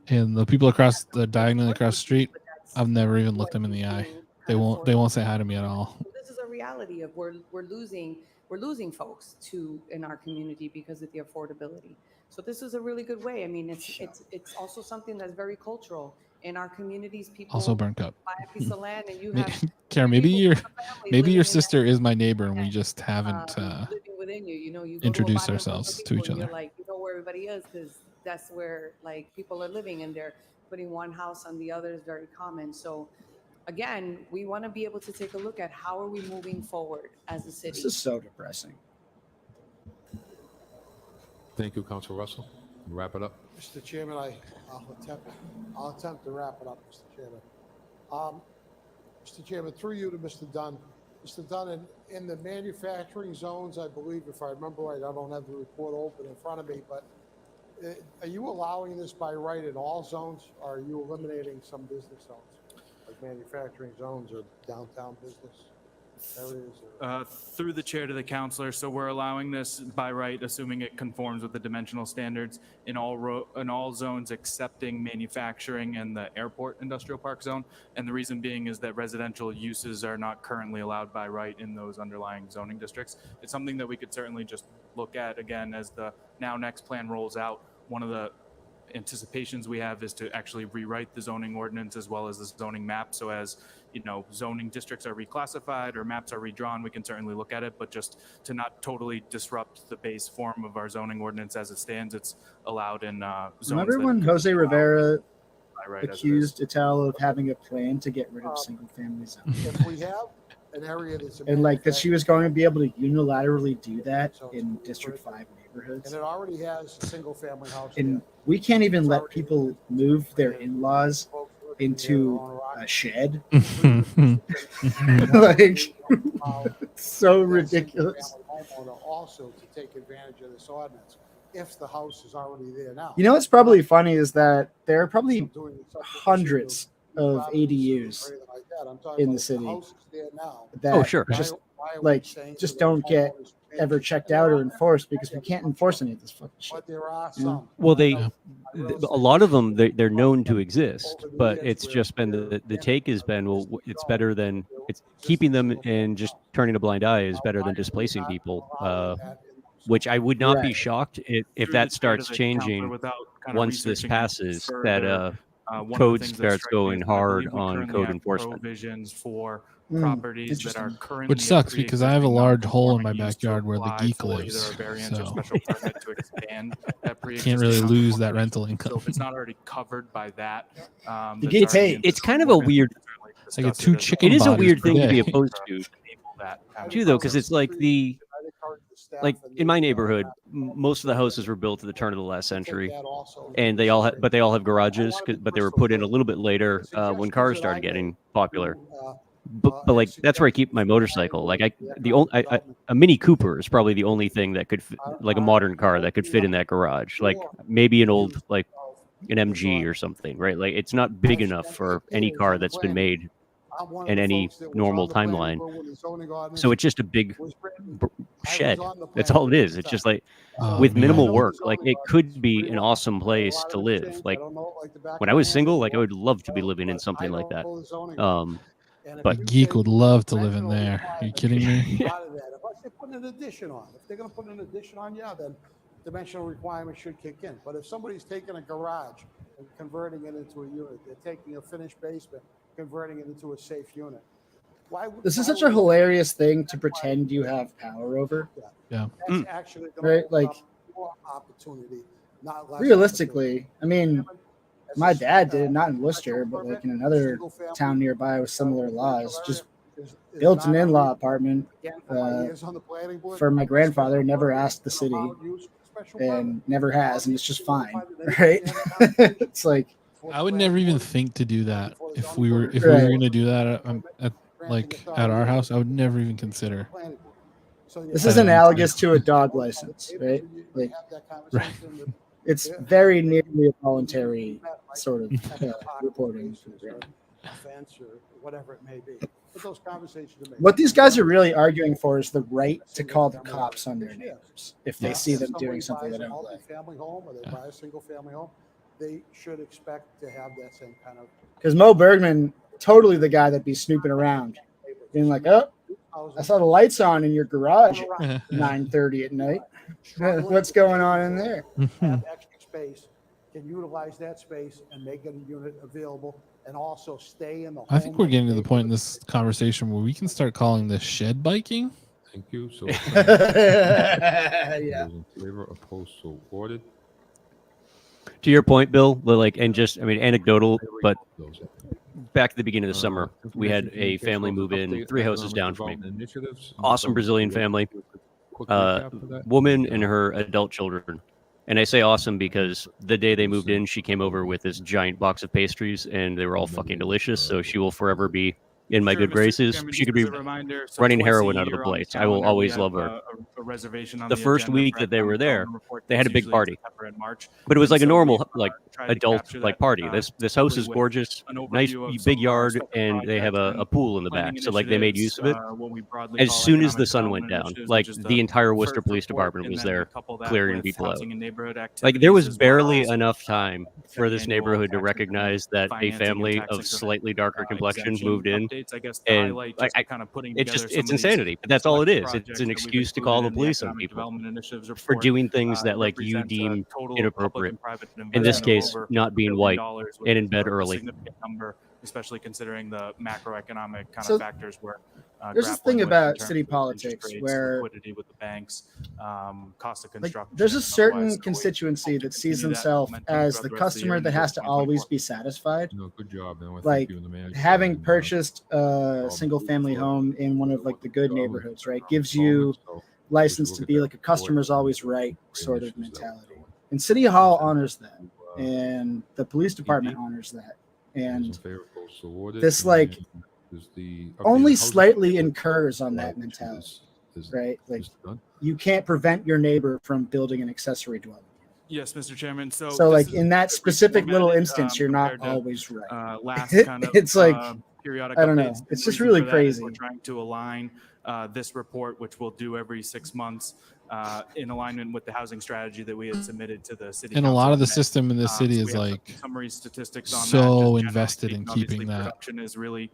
And the people diagonally across the street, I've never even looked them in the eye. They won't say hi to me at all. This is a reality of we're losing folks in our community because of the affordability. So this is a really good way. I mean, it's also something that's very cultural in our communities. People Also burnt up. buy a piece of land, and you have Karen, maybe living your in sister is my neighbor, and we just haven't living within you. You know, you go to a introduced apartment ourselves with to people each and other. You're like, you know where everybody is because that's where like people are living, and they're putting one house on the other is very common. So again, we want to be able to take a look at how are we moving forward as a city. This is so depressing. Thank you, Council Russell. Wrap it up. Mr. Chairman, I'll attempt to wrap it up, Mr. Chairman. Mr. Chairman, through you to Mr. Dunn. Mr. Dunn, in the manufacturing zones, I believe, if I remember right, I don't have the report open in front of me, but are you allowing this by right in all zones, or are you eliminating some business zones, like manufacturing zones or downtown business areas? Through the chair to the councilor, so we're allowing this by right, assuming it conforms with the dimensional standards in all zones excepting manufacturing and the airport industrial park zone. And the reason being is that residential uses are not currently allowed by right in those underlying zoning districts. It's something that we could certainly just look at again as the next plan rolls out. One of the anticipations we have is to actually rewrite the zoning ordinance as well as the zoning map. So as zoning districts are reclassified or maps are redrawn, we can certainly look at it, but just to not totally disrupt the base form of our zoning ordinance as it stands, it's allowed in zones. Remember when Jose Rivera accused Ital of having a plan to get rid of single family zoning? If we have an area that's And like that she was going to be able to unilaterally do that in District 5 neighborhoods. and it already has a single family house. And we can't even let people move their in-laws into a shed. Like, it's so ridiculous. Homeowner also to take advantage of this ordinance if the house is already there now. You know what's probably funny is that there are probably hundreds of ADUs in the city that just don't get ever checked out or enforced because we can't enforce any of this fucking shit. But there are You know? some. Well, a lot of them, they're known to exist, but it's just been the take has been, well, it's better than it's keeping them and just turning a blind eye is better than displacing people. Which I would not be shocked if that starts changing once this passes, that code starts going hard on code enforcement. Provisions for properties that are currently Which sucks because I have a large hole in my backyard where the geek lives. either a variance or So special permit to expand that can't really lose that rental income. So if it's not already covered by that, The gates hate. It's kind of a weird. I get 2 chicken It is a bodies weird per thing to be day. opposed to, too, though, because it's like in my neighborhood, most of the houses were built at the turn of the last century, and they all have garages, but they were put in a little bit later when cars started getting popular. but like that's where I keep my motorcycle. Like a Mini Cooper is probably the only thing that could like a modern car that could fit in that garage. Like maybe an old like an MG or something, right? Like it's not big enough for any car that's been made in any normal timeline. So it's just a big shed. That's all it is. It's just like with minimal work. Like it could be an awesome place to live. Like when I was single, like I would love to be living in something like that. But Geek would love to live in there. Are you kidding me? Out of that. If they put an addition on, if they're going to put an addition on, yeah, then dimensional requirements should kick in. But if somebody's taking a garage and converting it into a unit, they're taking a finished basement, converting it into a safe unit. This is such a hilarious thing to pretend you have power over. Yeah. That's actually Right, like more opportunity, not less. realistically, I mean, my dad did it, not in Worcester, but like in another town nearby with similar laws. Just built an in-law apartment for my grandfather, never asked the city, and never has, and it's just fine, right? It's like I would never even think to do that if we were going to do that at our house. I would never even consider. This is analogous to a dog license, right? Like, it's very nearly a voluntary sort of reporting. Offense or whatever it may be. But those conversations are made. What these guys are really arguing for is the right to call the cops on their neighbors if they see them doing something they don't like. Family home, or they buy a single family home, they should expect to have that same kind of. Because Mo Bergman, totally the guy that'd be snooping around, being like, "Oh, I saw the lights on in your garage at 9:30 at night. What's going on in there?" Have extra space, can utilize that space and make it a unit available, and also stay in the home. I think we're getting to the point in this conversation where we can start calling this shed biking. Thank you. So, yeah. In favor, opposed, so ordered. to your point, Bill, like, and just, I mean, anecdotal, but back at the beginning of the summer, we had a family move in 3 houses down from me. Awesome Brazilian family, woman and her adult children. And I say awesome because the day they moved in, she came over with this giant box of pastries, and they were all fucking delicious. So she will forever be in my good graces. She could be running heroin out of the place. I will always love her. The first week that they were there, they had a big party, but it was like a normal, like adult like party. This house is gorgeous, nice big yard, and they have a pool in the back. So like they made use of it. As soon as the sun went down, like the entire Worcester Police Department was there clearing people out. Like there was barely enough time for this neighborhood to recognize that a family of slightly darker complexion moved in. And it's insanity, but that's all it is. It's an excuse to call the police on people for doing things that like you deem inappropriate. In this case, not being white and in bed early. Especially considering the macroeconomic kind So, of factors where there's this thing about city politics where liquidity with the banks, cost of like, construction. there's a certain constituency that sees themselves as the customer that has to always be satisfied. No, good job. And I wanna Like thank you and the manager having and, purchased a single family home in one of like the good neighborhoods, right, gives you license to be like a customer's always right sort of mentality. And City Hall honors that, and the police department honors that. And this like only slightly incurs on that mentality, right? Like you can't prevent your neighbor from building an accessory dwelling. Yes, Mr. Chairman. So like in that specific little instance, you're not always right. Last kind of it's like periodic I don't know. updates. It's The just reason really for that is crazy. We're trying to align this report, which we'll do every 6 months, in alignment with the housing strategy that we had submitted to the city. And a lot council of the in May. system in the city So is we have like summary statistics on that, so just generally invested in speaking. Obviously, keeping that production is really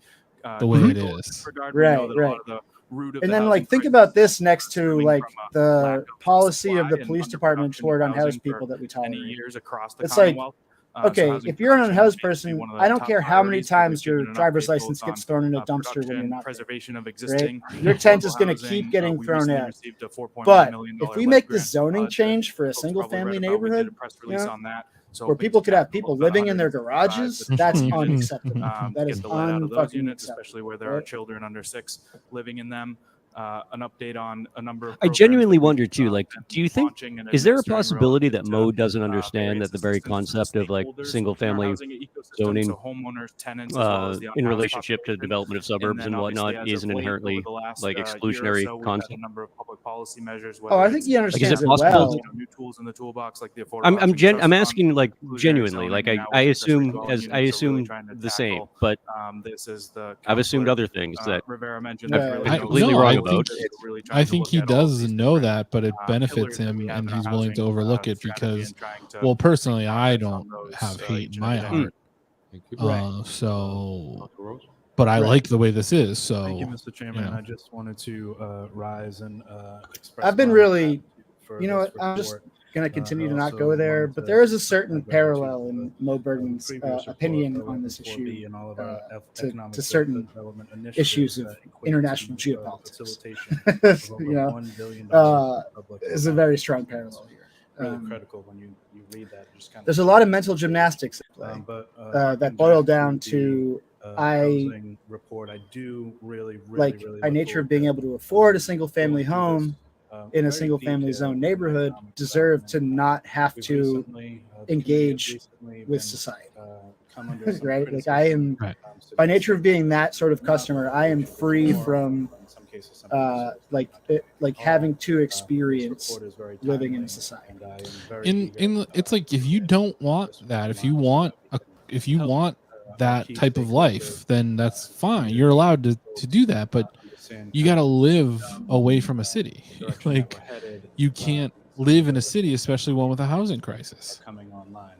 the way it critical in is. this regard. We know Right, that a lot right. of the root of And the then housing like think crisis about this next to like lack the of policy of the supply police and department underproduction toward of unhoused housing for people that we many tolerate. years across the It's like, Commonwealth. okay, housing if you're an production unhoused continues to be person, one of the I don't top care how many priorities. We've times given your an driver's update license both gets on, thrown in a dumpster when production, you're not preservation of there, existing right? Your tent is affordable going to keep housing. getting We thrown recently out. received a $4.9 But million if we lead make grant this zoning that change for a folks single probably family read about. We did a neighborhood, press you release know, on that. So where hoping people to could have tackle people the living in their 165 garages, potential that's units, unacceptable. That get is the lead out of those unfucking units, acceptable. especially where there are Right? children under 6 living in them. an update on a number of. I programs genuinely that we've, wonder too, like, do you think, launching and is there a administering possibility relative that to, Mo doesn't understand various that the very assistance to concept of like stakeholders single in our family housing ecosystem, zoning so homeowners, tenants, as well as the in unhoused relationship to population. development of And suburbs then and obviously, whatnot as is of an late, over inherently the last like year or exclusionary so, we've had a concept? number of public policy measures. Oh, I whether think it's, he understands Like, is it it possible? well. new tools in the toolbox like the affordable I'm housing trust I'm fund, asking like inclusionary genuinely, zoning, like and now I with accessory assume dwelling as I units, so really assume trying to the same, tackle, but this is the I've assumed counselor, other things that Rivera mentioned. I've There's really been no completely no, wrong I about. think really I trying to think look he at all of does these know different, that, but it benefits pillars that we him, have and in our he's willing to housing, overlook it strategy because, and trying to well, personally, I make progress on don't those, have hate each in and my every day. heart. Thank you. So, Rose? but I Right. like the way this is. So, Thank you, Mr. Chairman. you know. I just wanted to rise and express. I've been my really, gratitude for you know this what, I'm just report. going to continue I to not also go there, wanted but to there is a express certain my gratitude parallel for in Mo Bergen's previous report, opinion on 11 this 4B, issue and all of our to economic certain development issues initiatives of that equate international to, geopolitics. facilitation of over You know, $1 billion in public is a very strong parallel here. really critical when you read that. Just kind There's a lot of mental gymnastics at play that harking boil back down the, to housing report, I do really like really by look nature of forward being to, able to afford a single family going through this, home in a very single family detailed zone neighborhood economic deserve to development. not have We've to recently, the community has engage recently with been, society. come under some Right? Like criticism I am, Right. by nature of being that sort of customer, I am free from in some cases, like having to experience report is very living in timely, a society. and I am very eager, It's like if you don't want that, if you want that key type of life, then that's fine. to You're allowed to do that, but understand you got to live away from a city. direction that Like we're headed, you can't live in a city, especially one with a housing crisis. coming online.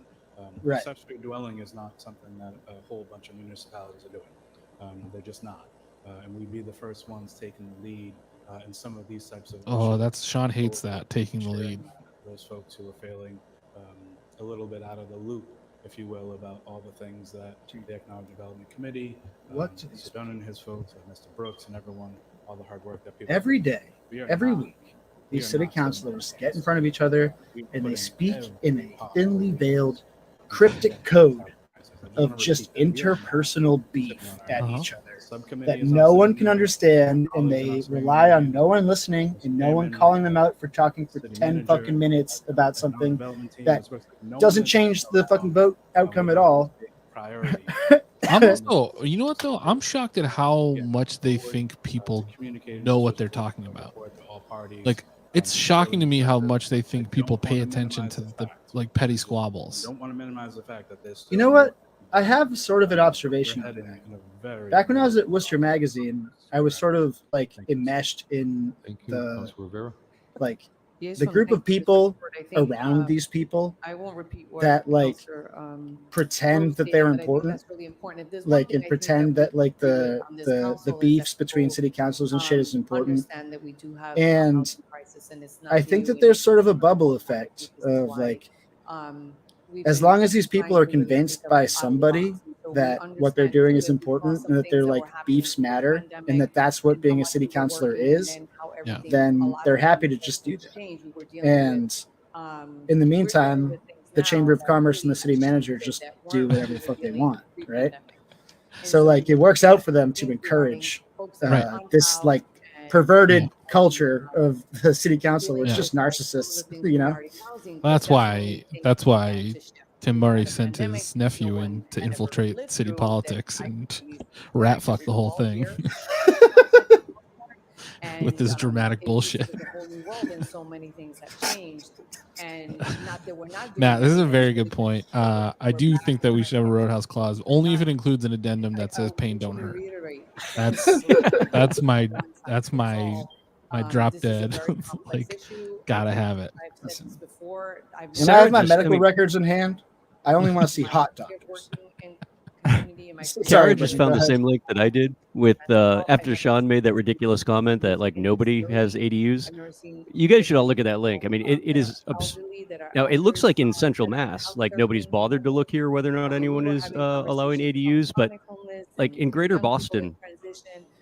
Right. Accessory dwelling is not something that a whole bunch of municipalities are doing. They're just not. And we'd be the first ones taking the lead in some of these types of Oh, issues. that's Sean hates that, taking the lead. Those folks who are failing a little bit out of the loop, if you will, about all the things that the Economic Development Committee, Mr. Dunn and his folks, Mr. Brooks and everyone, all the hard work that people Every day, We are every not- week, we these are city not councilors get in front of each other We're and they putting speak every in a possible thinly veiled, cryptic code of just interpersonal beef at each other that no one can understand, and they rely on no one listening and no one calling them out for talking for 10 fucking minutes about something that doesn't change the fucking vote outcome at all. I'm also, you know what though? I'm shocked at how much they think people know what they're talking about. Like, it's shocking to me how much they think people pay attention to the like petty squabbles. Don't want to minimize the fact that there's You know what? I have sort of an observation. heading in a very Back when I was at Worcester Magazine, I was sort of like enmeshed in Thank you, the Councilor Rivera. like Yes, the group of people around these people I won't repeat what that like Counselor, pretend Rose that stated, they're but I think important, that's really important. If there's one like thing and I think pretend that like the on this the council is beefs that between people, city councils and shit is important. understand that we do have a And housing crisis and it's not I think new that there's sort of a bubble effect of why, like we've as been long as these people trying are to eliminate convinced them by out of the somebody box. So we that what they're understand doing too is that we saw important some and that things their that like were happening beefs through the matter and pandemic that that's what and being how a city much we were councilor working is, and how everything, a then lot they're of happy to things just do that. changed. We were dealing with, And in the meantime, the Chamber of Commerce and the city manager just do whatever the fuck they want, right? So like it works out for them to encourage this like perverted culture of the city council. It's just narcissists, you know. That's why Tim Murray sent his nephew in to infiltrate city politics and rat fuck the whole thing with this dramatic bullshit. so many things have changed, and not that we're not. Matt, this is a very good point. I do think that we should have a roadhouse clause, only if it includes an addendum that says "pain don't hurt." That's my drop dead. Like, gotta have it. When I have my medical records in hand, I only want to see hot doctors. Kara just found the same link that I did with after Sean made that ridiculous comment that like nobody has ADUs. You guys should all look at that link. I mean, it is now it looks like in Central Mass, like nobody's bothered to look here whether or not anyone is allowing ADUs, but like in Greater Boston,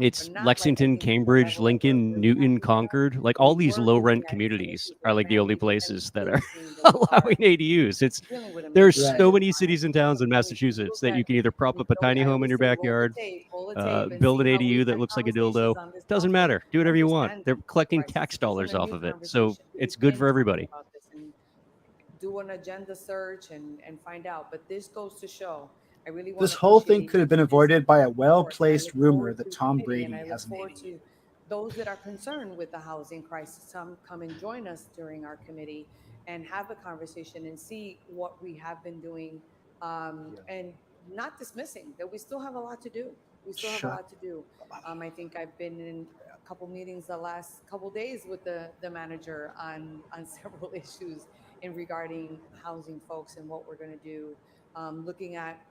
It's but not like I Lexington, think the Cambridge, level that Lincoln, we're Newton, talking about. Concord. Like We all these were low looking rent at communities issues are with like the only families and places that really are seeing those allowing ADUs. It's dealing with them. there's Right. so many cities and towns in When we Massachusetts look that you at, can either prop up a tiny I home in always your say, backyard, roll the tape and build an see how ADU we've that had looks like a conversations dildo. on this Doesn't topic, matter. Do whatever you want. They're understanding collecting prices. tax This dollars isn't a off new of it. So conversation. it's We've good been for talking everybody. about this and do an agenda search and find out. But this goes to show, I really want This to whole thing appreciate could have been this avoided by a support, and I well-placed look rumor forward that to the Tom committee, and Brady I look has an forward ADU. to those that are concerned with the housing crisis come and join us during our committee and have a conversation and see what we have been doing, and not dismissing that we still have a lot to do. We still have a lot to do. I think I've been in a couple meetings the last couple days with the manager on several issues in regarding housing folks and what we're going to do, looking at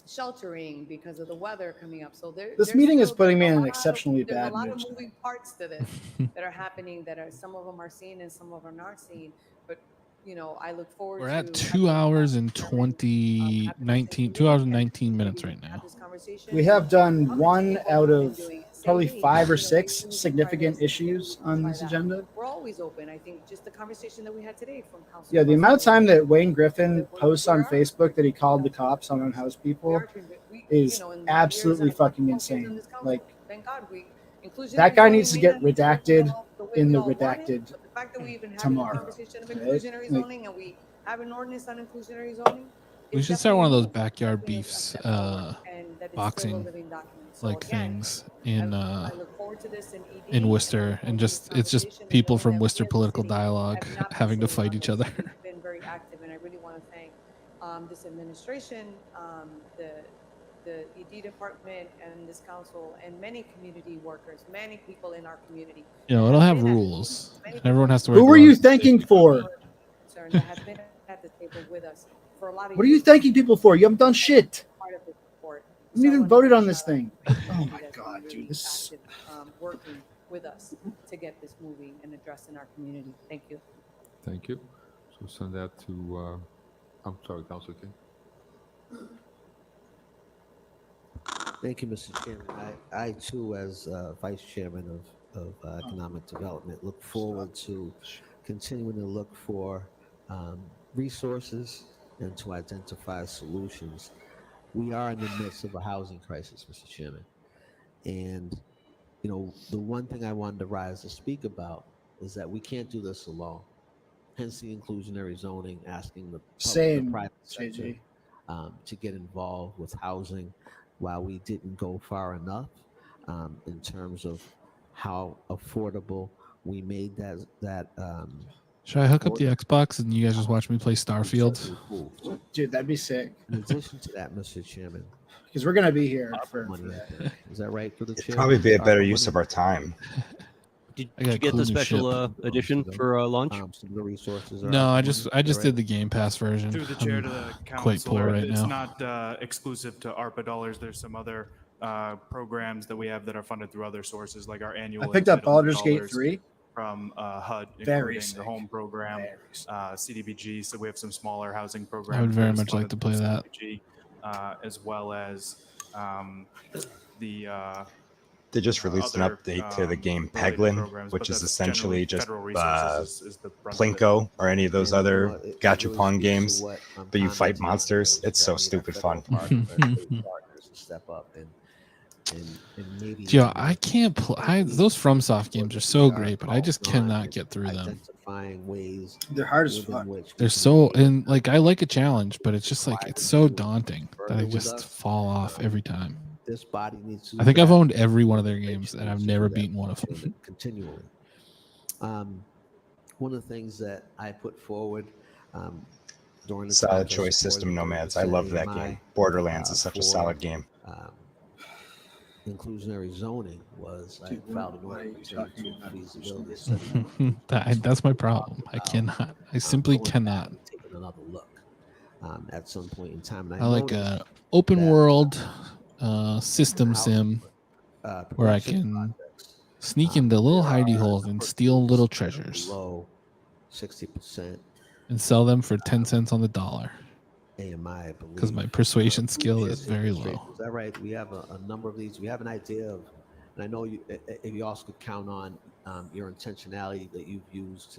sheltering because of the weather coming up. So This meeting is putting me in an there's exceptionally a bad lot mood of moving parts to this that are happening that are some of them are seen and some of them aren't seen. But I look forward We're to at 2 hours and 2019, 2 hours and 19 minutes right now. We have done one out of probably 5 or 6 significant issues on this agenda. We're always open. I think just the conversation that we had today from council. Yeah, the amount of time that Wayne Griffin posts on Facebook that he called the cops on unhoused people is absolutely fucking insane. Like, thank God that guy needs to get redacted in the redacted the fact that we even have a tomorrow. conversation of Right? inclusionary Like, zoning and we have an ordinance on inclusionary zoning. We should start one of those backyard beefs, and that it's still a boxing living document. So like again, things in I look forward to this in ED in Worcester, and just it's just people from Worcester political dialogue having to fight each other. We've been very active, and I really want to thank this administration, the ED department, and this council, and many community workers, many people in our community. It'll have rules, and everyone has to wear who are you gloves. thanking for? That have been at the table with us for a lot of What are you years. thanking people for? You haven't done shit. Part of the support. You haven't even voted on this thing. Oh my God, dude. This is... working with us to get this moving and addressing our community. Thank you. Thank you. So send that to, I'm sorry, Councilor King. Thank you, Mr. Chairman. I too, as Vice Chairman of Economic Development, look forward to continuing to look for resources and to identify solutions. We are in the midst of a housing crisis, Mr. Chairman. And, the one thing I wanted to rise to speak about is that we can't do this alone. Hence the inclusionary zoning, asking the private sector to get involved with housing, while we didn't go far enough in terms of how affordable we made that. Should I hook up the Xbox and you guys just watch me play Starfield? Dude, that'd be sick. In addition to that, Mr. Chairman, because we're gonna be here for that. Is that right for the chair? Probably be a better use of our time. Did you get the special edition for launch? Some of the resources. No, I just did the Game Pass version. Through the chair to the quite poor counselor, right it's now. not exclusive to ARPA dollars. There's some other programs that we have that are funded through other sources, like our annual. I picked up entitlement Baldur's Gate dollars 3 from HUD, Very including sick. the home program, CDBG. So we have some smaller housing programs. I would very that are much like to funded play through that. CDBG, as well as the. They just released an update to the game Peglin, which is essentially just Plinko or any of those other gachapon games, but you fight monsters. It's so stupid fun. Step up and maybe. Yo, I can't play. Those FromSoft games are so great, but I just cannot get through them. Identifying ways. They're hard as fuck. They're so, and like I like a challenge, but it's just like it's so daunting that I just fall off every time. This body needs to. I think I've owned every one of their games, and I've never beaten one of them. Continually. One of the things that I put forward during the Solid choice system nomads. I love that game. Borderlands is such a solid game. Inclusionary zoning was I filed an ordinance into feasibility study. That's my problem. I cannot. I simply cannot. Taking another look at some point in time. And I like a open world system sim where I can sneak into little hidey holes and steal little treasures. Low 60%. And sell them for 10 cents on the dollar. AMI, I believe. Because my persuasion skill is very low. Is that right? We have a number of these. We have an idea of And I know if you also could count on your intentionality that you've used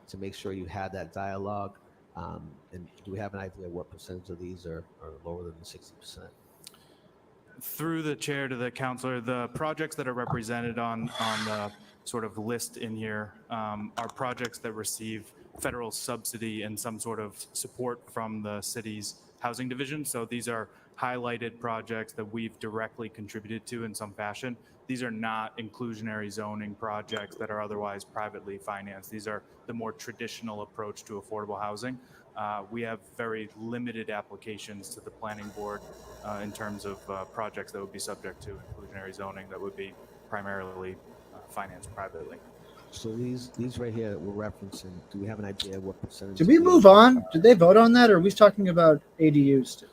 to make sure you had that dialogue. And do we have an idea what percentage of these are lower than the 60%? Through the chair to the counselor, the projects that are represented on the sort of list in here are projects that receive federal subsidy and some sort of support from the city's housing division. So these are highlighted projects that we've directly contributed to in some fashion. These are not inclusionary zoning projects that are otherwise privately financed. These are the more traditional approach to affordable housing. We have very limited applications to the planning board in terms of projects that would be subject to inclusionary zoning that would be primarily financed privately. So these right here that we're referencing, do we have an idea what percentage? Did we move on? Did they vote on that, or are we talking about ADUs still?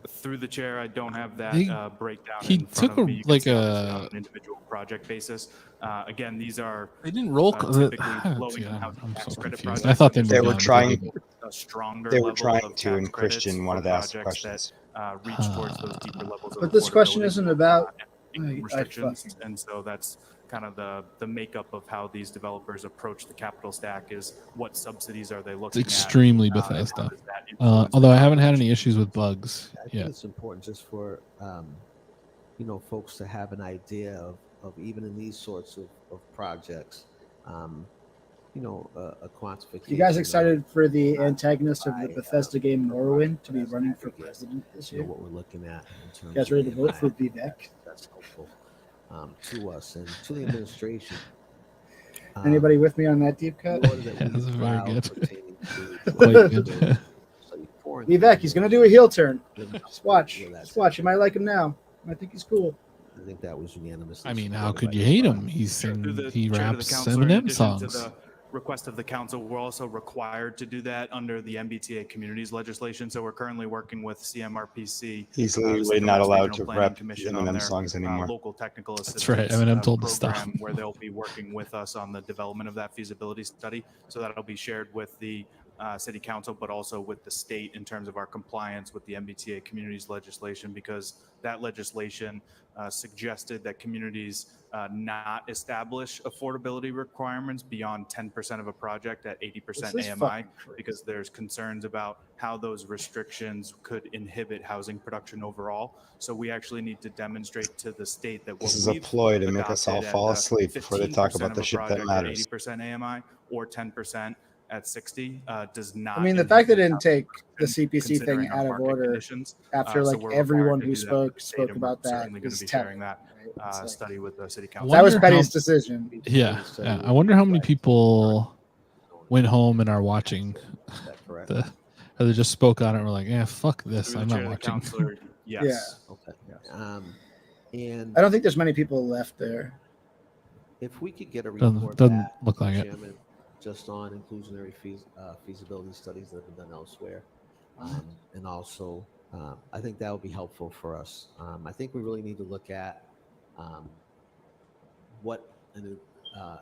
Through the chair, I don't have that breakdown he in front took of me. You can see a obviously on an individual project basis. Again, these are they didn't roll typically low-income housing I'm tax so credit confused. projects. I thought they were trying. A stronger They were level trying of to, tax and credits Christian for wanted to ask projects questions. that reach towards those deeper levels of But this question affordability, isn't about income restrictions, and so that's kind of the makeup of how these developers approach the capital stack is what subsidies are they looking It's extremely at, Bethesda. influence Although their I haven't had any issues with bugs I think yet. it's important just for folks to have an idea of even in these sorts of projects, a quantification. You guys excited for the antagonist of the Bethesda game Morrowind to be running for president this year? What we're looking at in terms You guys ready to vote for Vivek? That's helpful to us and to the administration. Anybody with me on that deep cut? That's very good. Quite good. Vivek, he's gonna do a heel turn. Just watch. Just watch. You might like him now. I think he's cool. I think that was unanimous. I mean, how could you hate him? He raps Eminem songs. To the request of the council, we're also required to do that under the MBTA communities legislation. So we're currently working with CMRPC. He's legally not allowed to rap Eminem songs anymore. Local technical assistance. That's right. Eminem told us to stop. Where they'll be working with us on the development of that feasibility study. So that'll be shared with the city council, but also with the state in terms of our compliance with the MBTA communities legislation, because that legislation suggested that communities not establish affordability requirements beyond 10% of a project at 80% AMI, because there's concerns about how those restrictions could inhibit housing production overall. So we actually need to demonstrate to the state that what This is a ploy to make us all fall asleep before they talk about the shit that matters. 80% AMI or 10% at 60 does not. I mean, the fact they didn't take the CPC thing out of order after everyone who spoke about that is telling. Study with the city council. That was Petty's decision. Yeah. I wonder how many people went home and are watching. Or they just spoke on it and were like, "Yeah, fuck this. I'm not watching." Yes. Yeah. Okay. And I don't think there's many people left there. If we could get a Doesn't report look like it. Chairman, just on inclusionary feasibility studies that have been done elsewhere. And also, I think that would be helpful for us. I think we really need to look at what a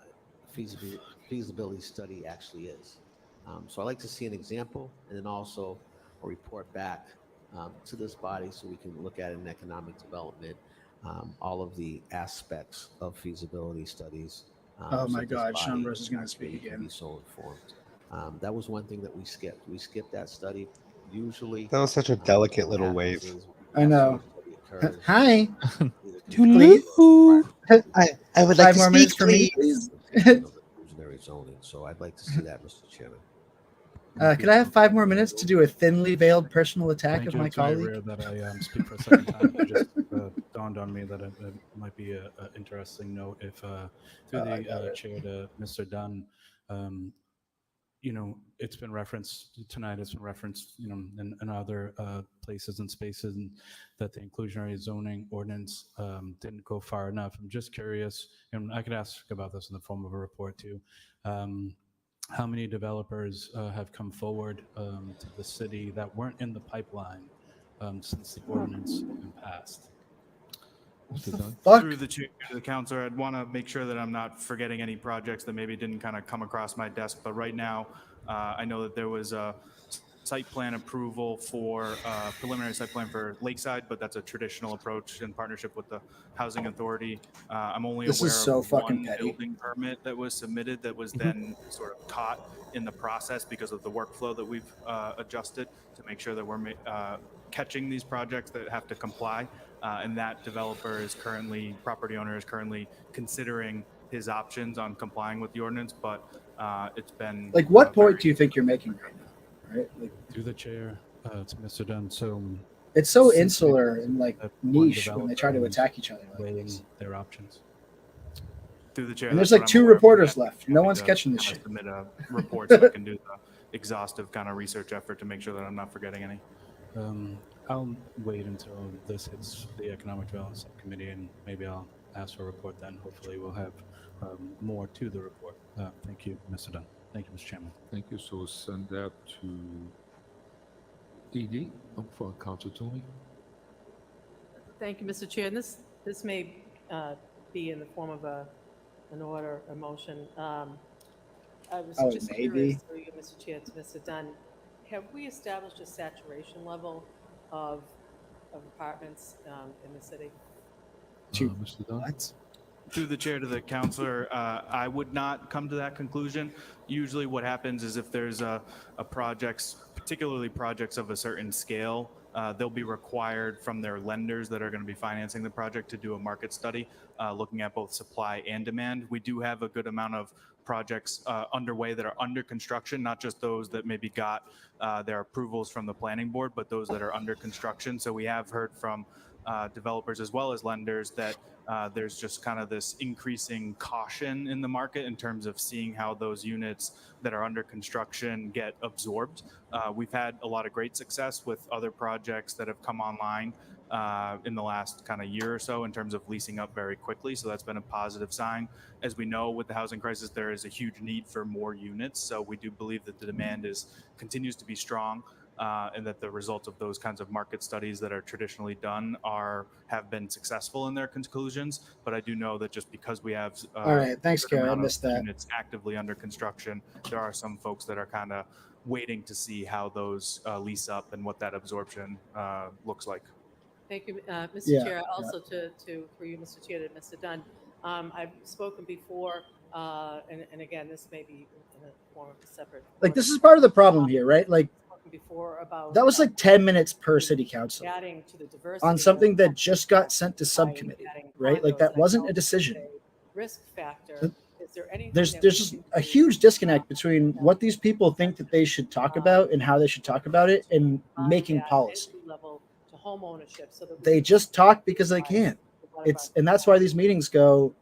feasibility study actually is. So I'd like to see an example and then also a report back to this body so we can look at in economic development all of the aspects of feasibility studies. Oh my God, Shaun Rose is going to speak again. Be so informed. That was one thing that we skipped. We skipped that study. Usually, That was such a delicate little wave. I know. Hi. Hello. I would like 5 to more speak, minutes for me, please. Inclusionary zoning. So I'd like to see that, Mr. Chairman. Could I have 5 more minutes to do a thinly veiled personal attack Thank of you. my It's very colleague? rare that I speak for a second time. It just dawned on me that it might be an interesting note if through the chair to Mr. Dunn, it's been referenced tonight. It's been referenced, in other places and spaces, and that the inclusionary zoning ordinance didn't go far enough. I'm just curious, and I could ask about this in the form of a report too. How many developers have come forward to the city that weren't in the pipeline since the ordinance been passed? Through the chair to the counselor, I'd want to make sure that I'm not forgetting any projects that maybe didn't kind of come across my desk. But right now, I know that there was site plan approval for preliminary site plan for Lakeside, but that's a traditional approach in partnership with the Housing Authority. I'm only This is aware so of fucking one petty. building permit that was submitted that was then sort of caught in the process because of the workflow that we've adjusted to make sure that we're catching these projects that have to comply. And that developer is currently, property owner is currently considering his options on complying with the ordinance, but it's been Like, what point do you think you're making right now? Right? Like, Through the chair to Mr. Dunn. So it's so since we insular and like have one niche when they try to developer who's attack each other. Like weighing this. their options. Through the chair. And there's that's like what I'm 2 aware of. reporters Yeah, left. No happy one's to catching this kinda shit. Submit a report so I can do the exhaustive kind of research effort to make sure that I'm not forgetting any. I'll wait until this hits the Economic Development Subcommittee, and maybe I'll ask for a report then. Hopefully we'll have more to the report. Thank you, Mr. Dunn. Thank you, Mr. Chairman. Thank you. So we'll send that to ED for Council Toomey. Thank you, Mr. Chair. And this may be in the form of an order, a motion. I was just curious through you, Mr. Chair, to Mr. Dunn. Have we established a saturation level of apartments in the city? Mr. Dunn? What? Through the chair to the counselor, I would not come to that conclusion. Usually what happens is if there's a projects, particularly projects of a certain scale, they'll be required from their lenders that are going to be financing the project to do a market study looking at both supply and demand. We do have a good amount of projects underway that are under construction, not just those that maybe got their approvals from the planning board, but those that are under construction. So we have heard from developers as well as lenders that there's just kind of this increasing caution in the market in terms of seeing how those units that are under construction get absorbed. We've had a lot of great success with other projects that have come online in the last kind of year or so in terms of leasing up very quickly. So that's been a positive sign. As we know, with the housing crisis, there is a huge need for more units. So we do believe that the demand continues to be strong. And that the results of those kinds of market studies that are traditionally done have been successful in their conclusions. But I do know that just because we have All right, thanks, Kara. I missed that. units actively under construction, there are some folks that are kind of waiting to see how those lease up and what that absorption looks like. Thank you, Mr. Chair. Also, for you, Mr. Chair, to Mr. Dunn, I've spoken before, and again, this may be in a form of a separate. Like, this is part of the problem here, right? Like, before about that was like 10 minutes per city council adding to the diversity on something that just got sent to subcommittee, right? Like, that wasn't a decision. Risk factor. Is there anything There's just a huge disconnect between what these people think that they should talk about and how they should talk about it and making policy. Level to home ownership so that They just talk because they can. And that's why these meetings go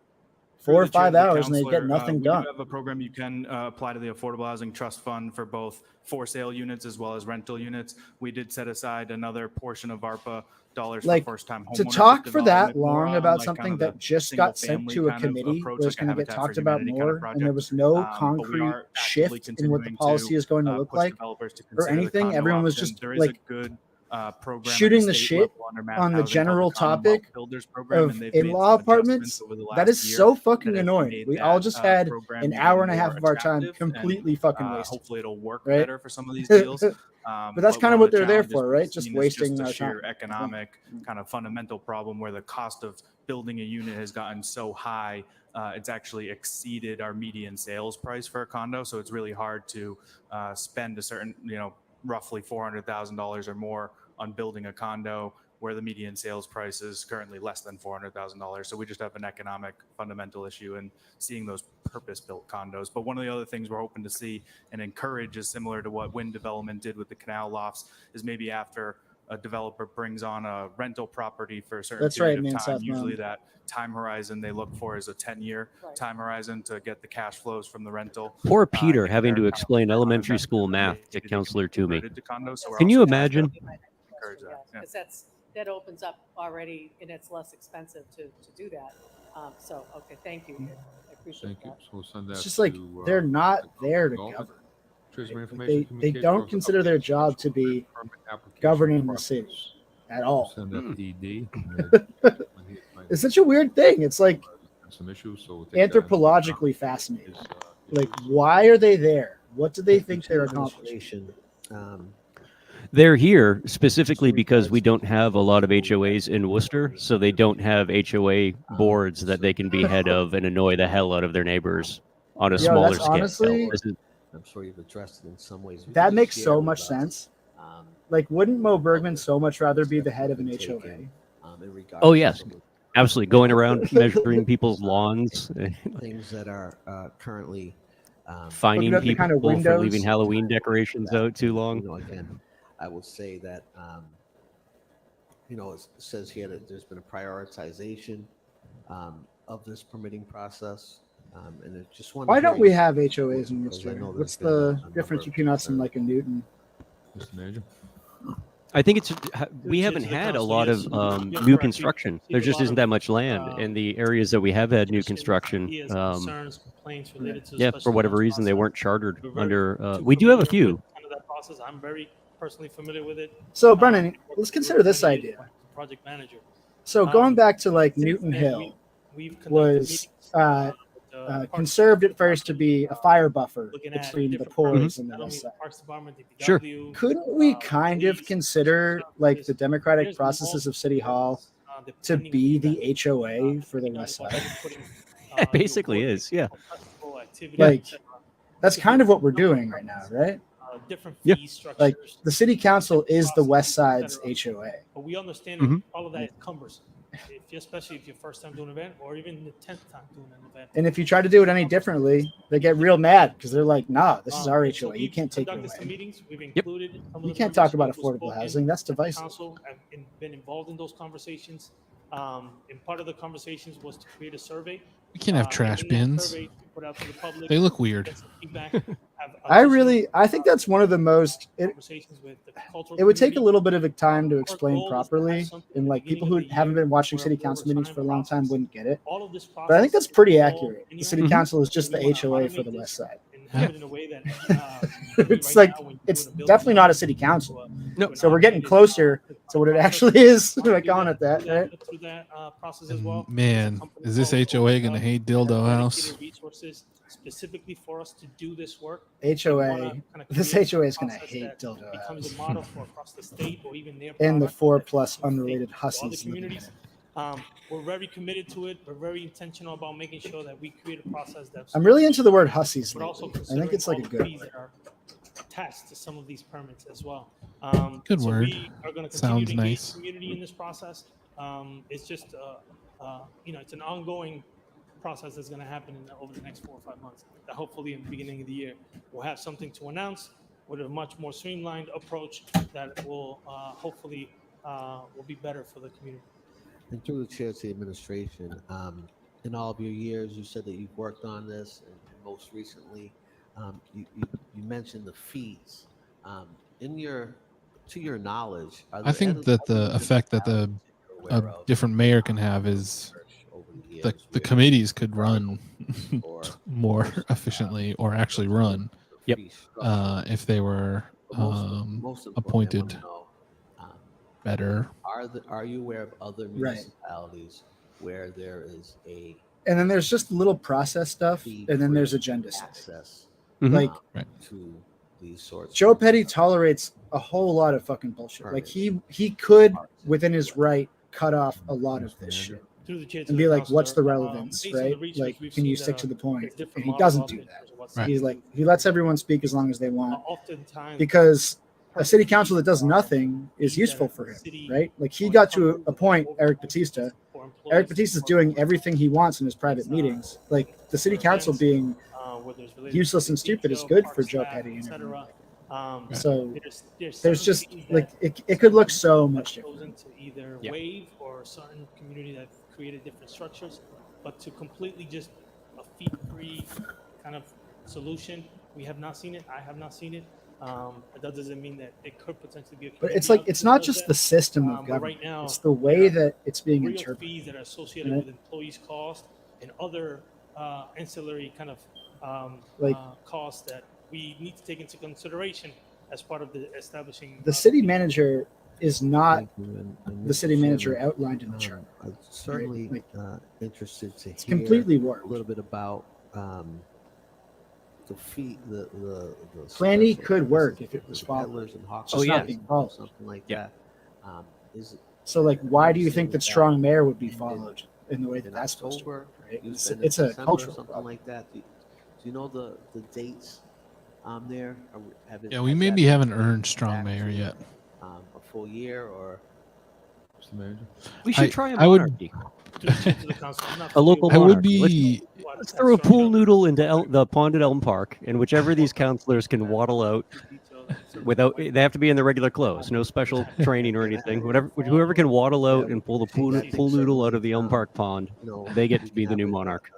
4 or 5 hours and they get nothing done. We do have a program you can apply to the Affordable Housing Trust Fund for both for sale units as well as rental units. We did set aside another portion of ARPA dollars Like, for first-time homeowners. to talk for that development, more long on, about like, something kind of that the just got sent single-family to a kind of committee approach, where like it's a going to get Habitat talked for about Humanity kind of more, and there project. was no But we concrete are actively shift in what the continuing policy to, is going to look push like developers to or consider the anything. condo Everyone was option. just There is like a good program at shooting the state shit level under mass on the housing called general the Commonwealth topic Builders Program, of and they've made in-law some adjustments apartments. over the That last is year so fucking that has annoying. made We all that just had program an even hour and a more half of our time attractive, completely and fucking wasted. hopefully it'll work Right? better for some of these deals. But that's kind one of what the they're there challenges for, we've right? Just seen is wasting just a our sheer time. economic kind of fundamental problem where the cost of building a unit has gotten so high, it's actually exceeded our median sales price for a condo. So it's really hard to spend a certain, roughly $400,000 or more on building a condo where the median sales price is currently less than $400,000. So we just have an economic fundamental issue in seeing those purpose-built condos. But one of the other things we're hoping to see and encourage is similar to what Wind Development did with the canal lofts, is maybe after a developer brings on a rental property for a certain period of time, usually that time horizon they look for is a 10-year time horizon to get the cash flows from the rental. Poor Peter having to explain elementary school math to Counselor Toomey. Can you imagine? Because that opens up already, and it's less expensive to do that. So, okay, thank you. I appreciate that. So we'll send that It's just like to, they're not there to govern. They don't consider their job to be governing the city at all. Send that to ED. It's such a weird thing. It's like some issues, so we'll take that anthropologically fascinating. Like, why are they there? What do they think they're accomplishing? Administration, They're here specifically because we don't have a lot of HOAs in Worcester, so they don't have HOA boards that they can be head of and annoy the hell out of their neighbors on a Yo, smaller that's scale. honestly, I'm sure you've addressed it in some ways. You that can makes share so with much us, sense. Like, wouldn't Mo Bergman so much rather be the head of an HOA? in regards Oh to yes, some of absolutely. Going around measuring people's lawns, things that are currently fining at the people kind of for leaving windows. Halloween decorations out too long. You know, again, I will say that you know, it says here that there's been a prioritization of this permitting process, and I just want. Why don't we have HOAs in Because I Worcester? know What's there's been the a difference number of between us and like a Newton? Mr. Manager? I think it's we haven't had a lot of new construction. There just isn't that much land, and the areas that we have had new construction, yeah, for whatever reason they weren't chartered under. We do have a few. That process, I'm very personally familiar with it. So, Brennan, let's consider this idea. Project manager. So, going back to like Newton Hill was conserved at first to be a fire buffer between the pores and the west side. Sure. Couldn't we kind of consider like the democratic processes of City Hall to be the HOA for the west side? It basically is, yeah. Like, that's kind of what we're doing right now, right? Different Yeah. fee structures. Like, the city council is the west side's HOA. But we understand Mhm. that all of that is cumbersome, especially if you're first time doing an event or even the 10th time doing an event. And if you try to do it any differently, they get real mad because they're like, nah, this is our So HOA. You we've can't take it conducted some away. meetings. We've included some of You the can't talk about members who have affordable spoken housing. That's at the divisive. council have been involved in those conversations. And part of the conversations was to create a survey. We can't have trash in that bins. survey, put out to the public, They look weird. get some feedback, have I think that's one of the most, conversations with the cultural it would take a community. little bit of time to explain goal is to have properly. something And at like the people beginning who of the haven't year been watching where city we're council meetings trying for a to long time process wouldn't get it. all of this But I process think that's pretty is accurate. all The city anyway. council is just We the wanna HOA for automate the this west side. and have it in a way that It's like, it's definitely not a city council. So we're getting closer to what it actually is. Like calling it that, right? through that process as well. Man, is this HOA gonna hate Dildo House? Dedicated resources specifically for us to do this work. HOA, this HOA is going to hate Dildo Becomes House. a model for across the state or even their And the product 4+ unrelated to all the hussies. living communities. We're very committed to it. We're very intentional about making sure that we create a process that's. I'm really into the word hussies But also lately. I think it's like a considering good all the fees word. that are attached to some of these permits as well. Good so word. We are going to continue Sounds to engage nice. the community in this process. It's just, it's an ongoing process that's going to happen over the next 4 or 5 months. That hopefully in the beginning of the year, we'll have something to announce with a much more streamlined approach that will hopefully will be better for the community. And through the chair to the administration, in all of your years, you said that you've worked on this, and most recently, you mentioned the fees. To your knowledge, are I there think that the effect that a different mayor can have is the committees could run more efficiently or actually run. Yep. If they were appointed better. Are you aware of other Right. municipalities where there is a And then there's just little process stuff, and then there's agenda stuff. access Like, to these sorts? Joe Petty tolerates a whole lot of fucking bullshit. Like he could, within his right, cut off a lot of this shit Through the chair to and the be like, council, "What's the relevance, based on right? the research Like, we've can you seen stick that to the point?" there's different And he models doesn't out do there that. in what's He's like, he lets everyone speak as long as they want, oftentimes because a city council that does nothing is useful for him, right? Like he got to appoint Eric Batista. Eric Batista is doing everything he wants in his private meetings. Like the city council being useless and stupid is good for Joe Petty and everyone. So there's just like it could look so much different. chosen to either waive or a certain community that created different structures, but to completely just a fee-free kind of solution, we have not seen it. I have not seen it. That doesn't mean that it could potentially be a But community it's like out it's there not that just does the that. system of But government. right now, It's the way that it's being real interpreted. fees that are associated Right? with employees' cost and other ancillary kind of Like- costs that we need to take into consideration as part of the establishing. The city manager is not Thank you. And the Mr. city manager Chairman, outlined in the chart. I'm certainly Like, interested to it's hear completely a warped. little bit about feet the Plan E special could work business, if it was the followed. peddlers and hawkers, It's just not being followed. something like Yeah. that. Is So like, why do you think that strong mayor would be ended followed in the way that in that's supposed to October, work, right? used It's, to end in it's a December, cultural something problem. like that. Do you know the dates there? Yeah, we maybe haven't earned strong mayor yet. A full year or? Mr. Manager? We should try a I would- monarchy. To the council, I'm not A local I would monarchy. be. Let's throw a pool noodle into the pond at Elm Park, and whichever of these counselors can waddle out without, they have to be in their regular clothes, no special training or anything. Whoever can waddle out and pull the pool noodle out of the Elm Park pond, they get to be the new monarch.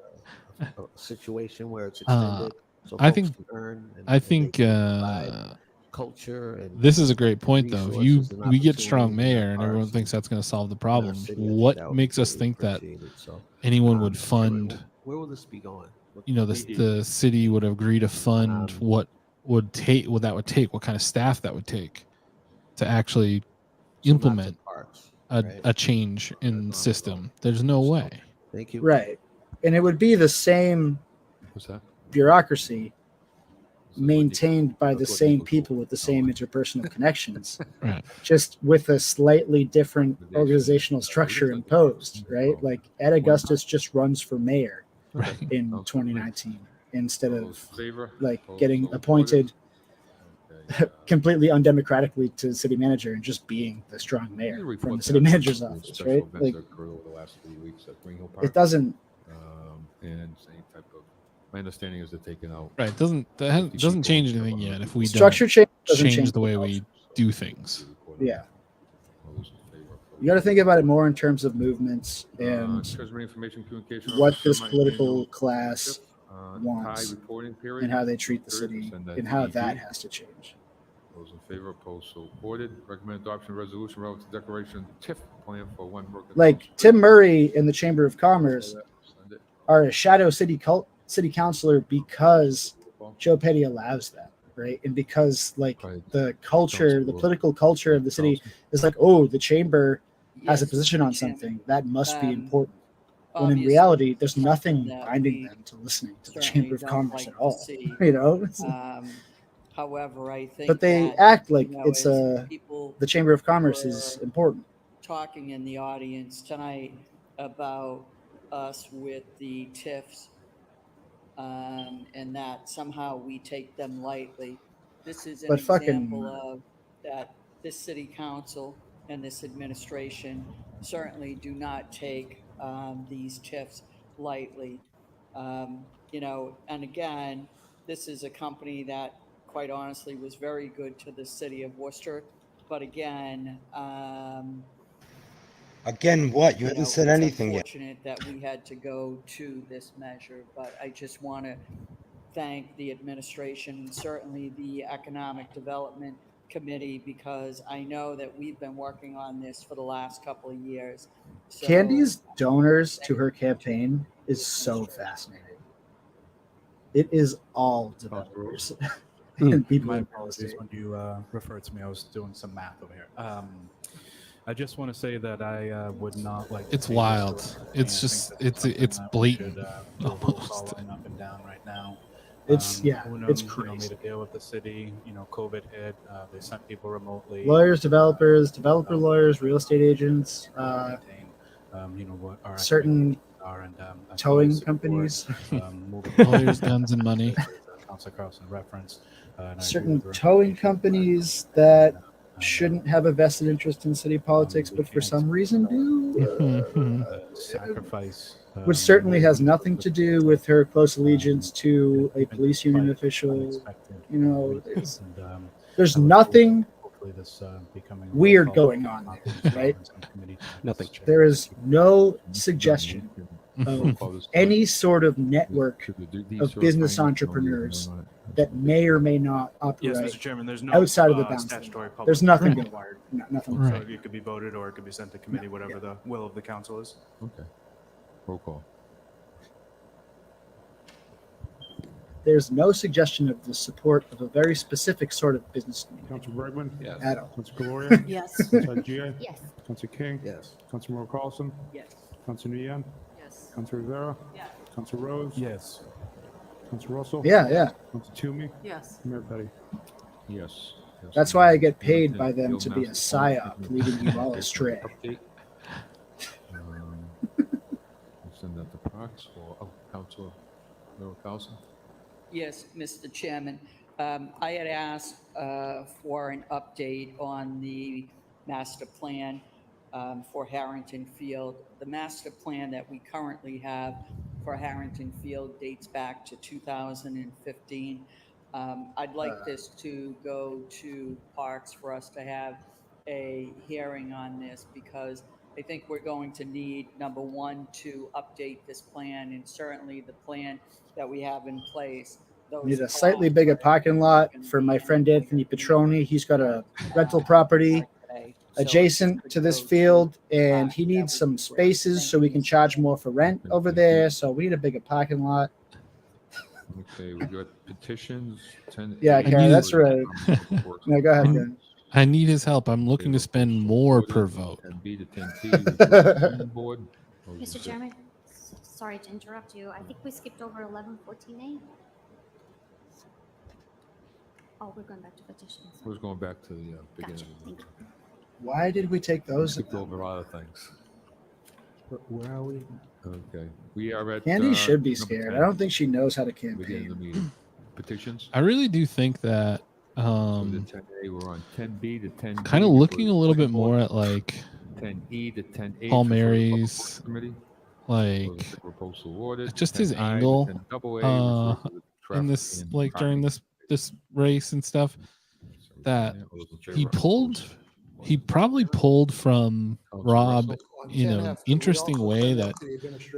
A situation where it's Uh, extended, so I folks think. can earn. And, I and they think. can provide culture and This is a great point, though. If resources and we get strong opportunities in our mayor and everyone parks thinks that's going to solve the in our problem, city, I think what that would be makes us greatly think that appreciated. So, anyone would fund? where will this be going? You know, the city would agree to fund what would take, what that would take, what kind of staff that would take to actually implement parks, a change in system. There's no way. Thank you. Right. And it would be the same What's that? bureaucracy maintained by the same people with the same interpersonal connections, Right. just with a slightly different organizational structure imposed, right? Like Ed Augustus just runs for mayor in 2019 instead of like getting appointed completely undemocratically to city manager and just being the strong mayor from the city manager's office, right? Like, over the last 3 weeks at Green Hill Park. it doesn't. And same type of. My understanding is they're taking out. Right. Doesn't change anything yet if we Structure change doesn't change change the the way we do things. Yeah. You got to think about it more in terms of movements and Treasury Information Communication what Officer, this my political annual class high wants reporting period, and how they treat the 3rd, city send that and how to that ED. has to change. Those in favor, opposed, so ordered. Recommend adoption of resolution relative to declaration TIF plan for one Melican. Like Tim Murray in the Chamber of Commerce are a shadow city councilor because Joe Petty allows that, right? And because like the culture, the political culture of the city is like, oh, the chamber has a position on something that must be important. When in obviously, reality, there's something nothing that binding we them to listening to the certainly Chamber of don't Commerce like at to all. see. You know, However, I think but they that, act like you know, it's as people the Chamber of Commerce is were important. talking in the audience tonight about us with the TIFs, and that somehow we take them lightly. This is an But example of that this city council and this administration certainly do not take these TIFs lightly. You know, and again, this is a company that quite honestly was very good to the city of Worcester. But again, Again, what? You you haven't know, said it's anything yet. unfortunate that we had to go to this measure, but I just want to thank the administration and certainly the Economic Development Committee, because I know that we've been working on this for the last couple of years. So, Candy's donors to her campaign is so fascinating. It is all developers and people My in real apologies estate. when you referred to me. I was doing some math over here. I just want to say that I would not like. It's wild. It's just it's blatant. Almost. Up and down right now. It's Unum, it's you know, crazy. made a deal with the city. You know, COVID hit. They sent people remotely. Lawyers, developers, developer lawyers, real estate agents, You know what our certain are and I towing fully support, companies, moving Lawyers, guns, and money. Councilor Carlson reference. And I agree certain with her towing companies that shouldn't have a vested interest in city politics, but for some reason do. Sacrifice. Which certainly has nothing to do with her close allegiance to a police union official. You know, there's nothing weird going on there, right? Nothing. There is no suggestion of any sort of network of business entrepreneurs that may or may not operate Yes, Mr. Chairman, there's no outside of the bounds. statutory public. There's nothing hearing going required. on. Nothing. So it could be voted or it could be sent to committee, whatever the will of the council is. Okay. Roll call. There's no suggestion of the support of a very specific sort of business community. Councilor Bergman? Yes. At all. Councilor Gloria? Yes. Councilor Gia? Yes. Councilor King? Yes. Councilor Carlson? yes. Councilor Nguyen? Yes. Councilor Rivera? Yes. Councilor Rose? Yes. Councilor Russell? Yeah. Councilor Toomey? Yes. Mayor Petty? Yes. That's why I get paid by them to be a psyop, leading you all astray. Update. We'll send that to Parks or Councilor Carlson. Yes, Mr. Chairman. I had asked for an update on the master plan for Harrington Field. The master plan that we currently have for Harrington Field dates back to 2015. I'd like this to go to Parks for us to have a hearing on this, because I think we're going to need, number one, to update this plan, and certainly the plan that we have in place. Need a slightly bigger parking lot for my friend Anthony Petroni. He's got a rental property adjacent to this field, and he needs some spaces so we can charge more for rent over there. So we need a bigger parking lot. Okay, we got petitions. 10. Yeah, Karen, that's right. No, go ahead, Karen. I need his help. I'm looking to spend more per vote. 10B to 10T. Board. Mr. Chairman, sorry to interrupt you. I think we skipped over 1114A. Oh, we're going back to petitions. We're going back to the beginning. Gotcha. Thank you. Why did we take those? Skipped over a lot of things. Where are we? Okay, we are at. Candy should be number scared. 10. I don't think she knows how to Beginning of the campaign. meeting. Petitions. I really do think that So the 10A, we're on 10B to 10D. kind of looking a little bit more at like 10E to 10H. Paul for Mary's, committee. like So the proposal awarded. just his 10I to angle 10AA refers to the in traffic this, and like during parking. this race and stuff, that All those in favor, he opposed? probably pulled from Councilor Rob Russell? in an interesting way that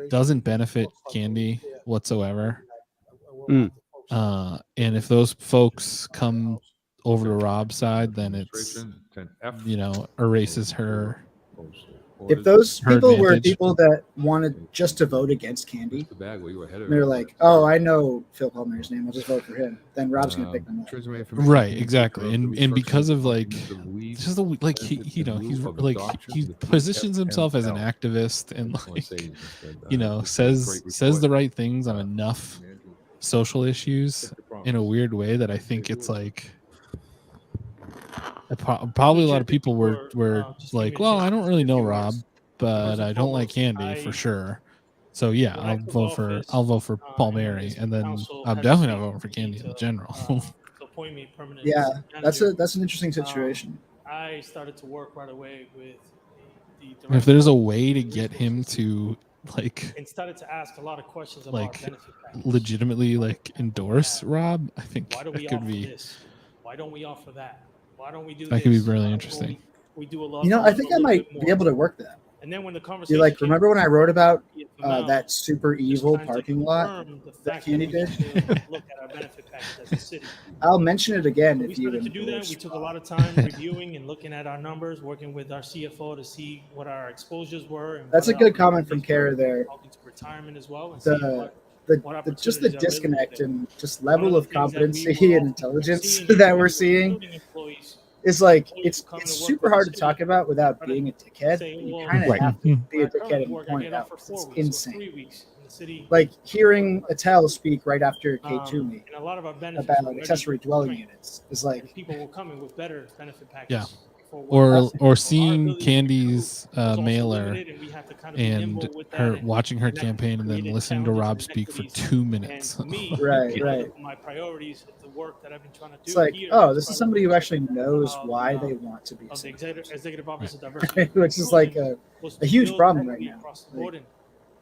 doesn't benefit Candy whatsoever. And if those folks come over to Rob's side, then it's, Administration, 10F. you know, erases her. Proposal If awarded. those Her people were advantage. people that wanted just to vote against Candy, Mr. Bagley, you were ahead of they're everybody. like, "Oh, I know Phil Palmer's name. I'll just vote for him." Then Rob's gonna pick them up. Treasury information Right, team exactly. took care of the And because of restructuring like of the weeds just the like he, benefits you in know, lieu he's of like adoption, he the positions himself as an PFML. activist and I just wanna like, say that, you know, this is a great says the report. right things on enough social issues in a weird way that I think it's like probably a lot of people were just like, give me a well, chance I to don't say really a few know words. Rob, but First and I don't like foremost, Candy for I- sure. So yeah, when I I'll took vote for office, Paul you know, Mary, this and then council I'm had definitely not decided voting for Candy in to, general. to appoint me permanent Yeah, city that's manager. an interesting situation. I started to work right away with the If director there's a of way to human get him resources to like and started to ask a lot of questions about like benefit package. legitimately like endorse Rob, I think Why do that we could offer be this? Why don't we offer that? Why don't we do that could be this? really Why don't interesting. we do a lot. You know, a I think I little might bit be more? able to work that. And then when the You conversation like came remember when I wrote about amount, that super evil parking lot confirm the that fact Candy that we did? need to look at our benefit package as a city. I'll mention it again So we if you started to do that. endorse We took a Rob. lot of time reviewing and looking at our numbers, working with our CFO to see what our exposures were. And That's a what good our comment from opportunities Kara were, there. talking to retirement as well, and see The what just the opportunities are available disconnect there. and just One of level the of things that we competency were and all intelligence seeing, that we're seeing including employees, is like employees it's coming to work super with the hard to city, talk about without try to being a dickhead. say, You well, kind of Right. have to be where a I dickhead currently and work, I point get it off out. for 'Cause 4 it's weeks or insane. 3 weeks in the city. Like hearing Attell speak right after K2 Um, meet and a lot of our benefits about were already accessory dwelling strength, units is like and people were coming with better benefit packages. Yeah. For what Or our seeing ability to Candy's recruit was also mailer limited, and we had to kind of be and nimble with that, her and watching her that campaign and then created listening to challenges Rob and speak for inequities. 2 And minutes. for me, Right, one right. of my priorities, the work that I've been trying to do it's like, here oh, as this part is of somebody the who actually knows of, why they want to be a of the city executive office of councilor. diversity, and Which is like inclusion was a to huge build problem right equity now. across the Like, board, and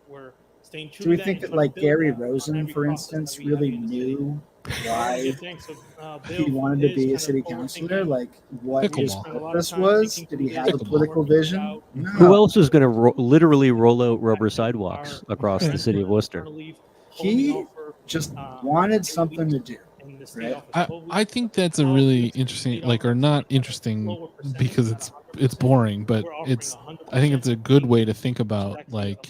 we're staying true do we to that think and that trying like to build Gary that on Rosen, every for process that instance, we have really in the city. knew I want to why give thanks to Bill he for wanted to his be a kind city of councilor? forward-thinking. Like what We his Pickleball. spent a lot of purpose time was? thinking Did through he this have a and political working it vision? out. Who No. else is going to literally roll out rubber sidewalks across the city of Worcester? He just wanted something to do. Right? I think that's a really interesting, like, or not interesting because it's boring, but I think it's a good way to think about like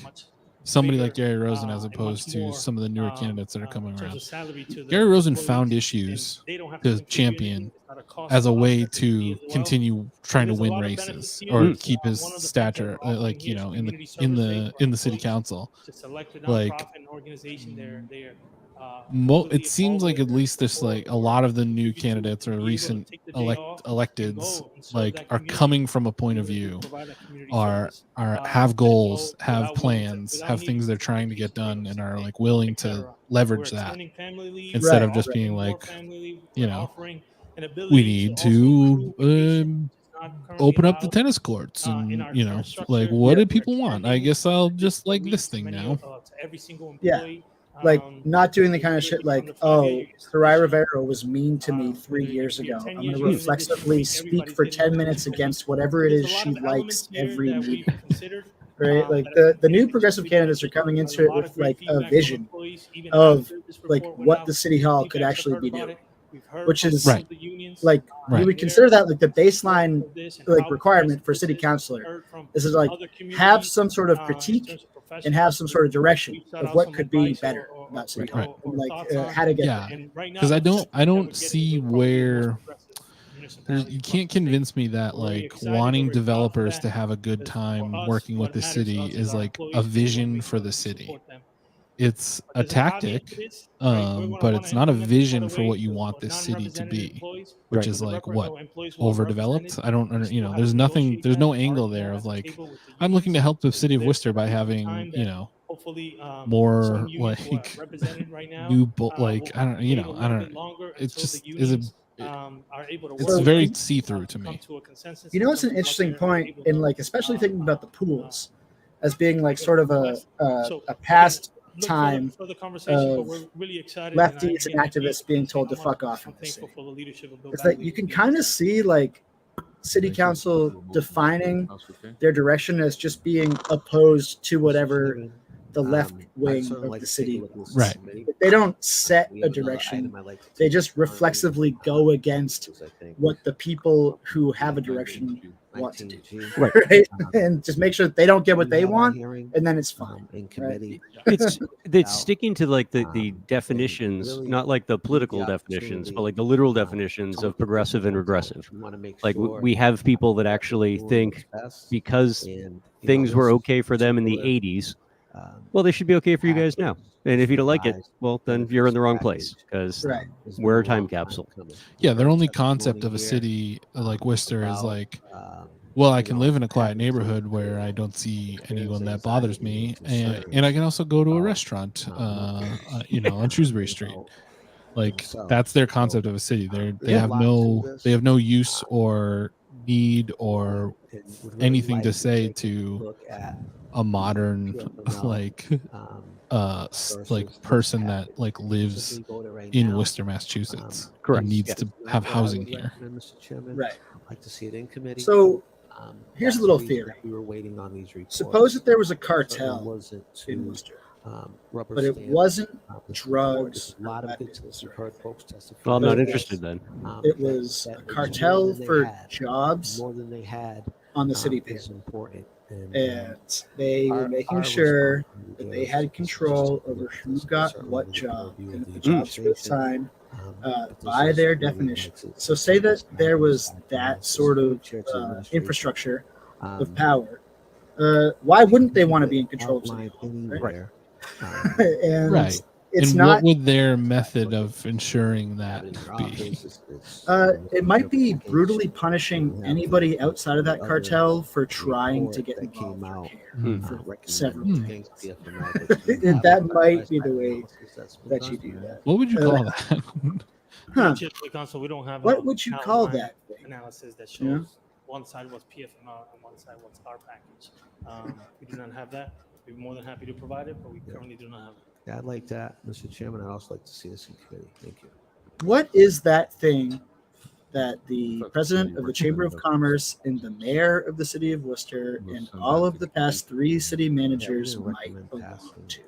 somebody like Gary Rosen as opposed to some of the newer candidates that are coming around. Gary Rosen found issues to champion as a way to continue trying to win races or keep his stature, like, you know, in the city council. to select a Like, nonprofit and organization there It seems like at least there's like a lot of the new candidates or recent electeds like are coming from a point of view, are have goals, have plans, have things they're trying to get done, and are like willing to leverage that instead of just being like, you know, we need to open up the tennis courts, and you know, like what do people want? I guess I'll just like this thing now. Yeah. Like not doing the kind of shit like, oh, Harai Rivera was mean to me 3 years ago. I'm going to reflexively speak for 10 minutes against whatever it is she likes every meeting. Right? Like the new progressive candidates are coming into it with like a vision of like what the city hall could actually be doing, which is Right. like Right. you would consider that like the baseline like requirement for city councilor. This is like have some sort of critique and have some sort of direction of what could be better about city hall, like how to get there. Because I don't see where you can't convince me that like wanting developers to have a good time working with the city is like a vision for the city. It's a tactic, but it's not a vision for what you want this city to be, which is like what, overdeveloped. I don't, you know, there's no angle there of like, I'm looking to help the city of Worcester by having, you know, more like new, like, I don't, it's just it's very see-through to me. You know, it's an interesting point in like, especially thinking about the pools as being like sort of a past time of lefties and activists being told to fuck off in this city. It's like you can kind of see like city council defining their direction as just being opposed to whatever the left wing of the city wants. Right. They don't set a direction. They just reflexively go against what the people who have a direction want to do. Right? And just make sure that they don't get what they want, and then it's fine. Right? It's sticking to like the definitions, not like the political definitions, but like the literal definitions of progressive and regressive. Like we have people that actually think because things were okay for them in the 80s, well, they should be okay for you guys now. And if you don't like it, well, then you're in the wrong place because we're a time capsule. Yeah, their only concept of a city like Worcester is like, well, I can live in a quiet neighborhood where I don't see anyone that bothers me, and I can also go to a restaurant, you know, on Shrewsbury Street. Like that's their concept of a city. They have no use or need or anything to say to a modern like person that like lives in Worcester, Massachusetts. Correct. And needs to have housing here. Right. I'd like to see it in committee. So here's a little theory. We were waiting on these reports. Suppose that there was a cartel in Worcester, but it wasn't drugs. A lot of good heard folks testify. Well, I'm not interested then. It was a cartel for jobs more than they had on the city is important. And they were making sure that they had control over who got what job and the jobs were assigned by their definitions. So say that there was that sort of infrastructure of power. Why wouldn't they want to be in control of city hall, right? And it's and not. What would their method of ensuring that be? It might be brutally punishing anybody outside of that cartel for trying to get involved for several things. That might be the way that you do that. What would you call that? Council, we don't have what would you call that analysis that shows one side was PFML and one side was our package. We do not have that. We'd be more than happy to provide it, but we currently do not have it. Yeah, I'd like that, Mr. Chairman. I'd also like to see this in committee. Thank you. What is that thing that the president of the Chamber of Commerce and the mayor of the city of Worcester and all of the past 3 city managers might belong to?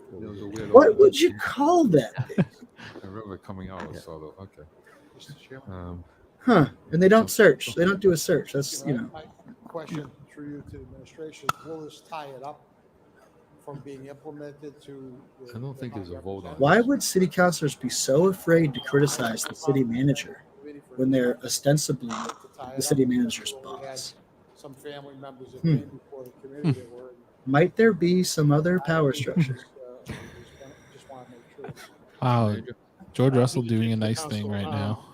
What would you call that thing? I remember coming out with all the, okay. And they don't search. They don't do a search. That's, you know. My question through you to administration, will this tie it up from being implemented to? I don't think there's a vote on it. Why would city councilors be so afraid to criticize the city manager when they're ostensibly the city manager's boss? Some family members that came before the committee that were. Might there be some other power structure? Wow, George Russell Through the doing a chair to the nice thing council, right now.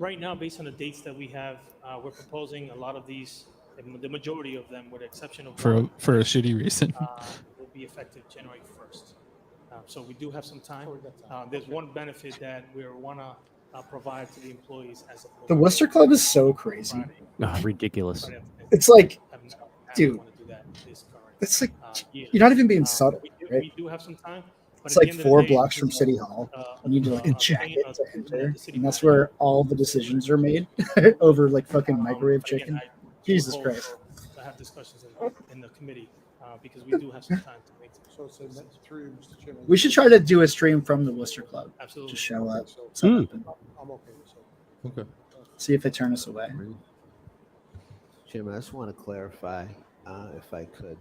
Right now, based on the dates that we have, we're proposing a lot of these, the majority of them, with the exception of one, For a shitty reason. will be effective January 1st. So we do have some time. There's one benefit that we want to provide to the employees as opposed The Worcester Club is so crazy. Ridiculous. It's like, having to dude, want to do that this current it's like year. you're not even being subtle, right? We do have some time. But It's at the like end of the 4 day, blocks this from is City Hall. You need to like a jacket to enter, and that's where all the decisions are made over like fucking microwave but again, chicken. I do Jesus hope Christ. to have discussions in the committee because we do have some time to make. So it's through Mr. Chairman. We should try to do a stream from the Worcester Club. Absolutely. Just show up, So set up and I'm okay with that. Okay. see if they turn us away. Chairman, I just want to clarify, if I could.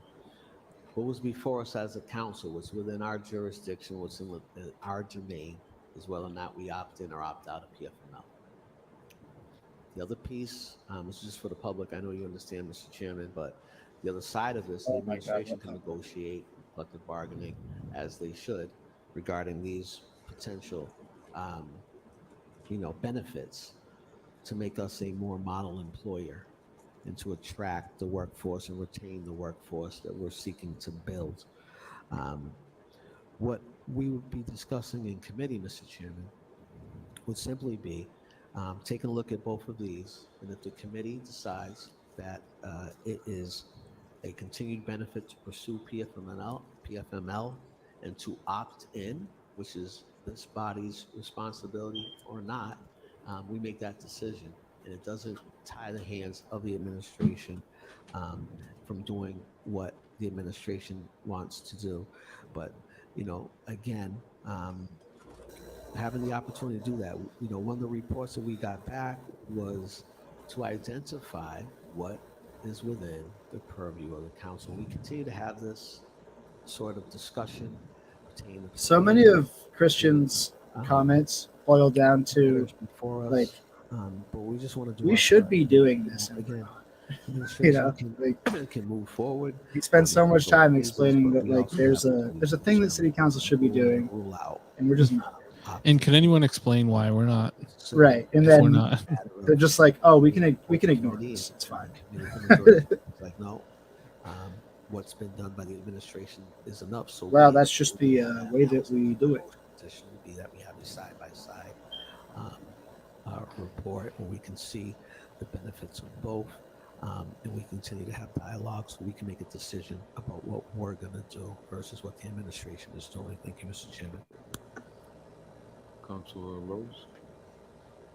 What was before us as a council was within our jurisdiction, what's in our domain, is whether or not we opt in or opt out of PFML. The other piece, this is just for the public, I know you understand, Mr. Chairman, but the other side of this, the administration can negotiate collective bargaining as they should regarding these potential, benefits to make us a more model employer and to attract the workforce and retain the workforce that we're seeking to build. What we would be discussing in committee, Mr. Chairman, would simply be taking a look at both of these, and if the committee decides that it is a continued benefit to pursue PFML and to opt in, which is this body's responsibility or not, we make that decision, and it doesn't tie the hands of the administration from doing what the administration wants to do. But, again, having the opportunity to do that, one of the reports that we got back was to identify what is within the purview of the council. We continue to have this sort of discussion pertaining to So many of Christian's comments boil down to like, but we just want to do we should be doing this. again. Can move forward. He spends so much time explaining that like there's a thing that city council should be doing, and we're just not. And can anyone explain why we're not? Right, and If then we're not. they're just like, oh, we can ignore this. It's fine. It's like, no, what's been done by the administration is enough. So Well, that's just the way that we do it. Petition would be that we have a side-by-side report where we can see the benefits of both, and we continue to have dialogue so we can make a decision about what we're going to do versus what the administration is doing. Thank you, Mr. Chairman. Councilor Rose.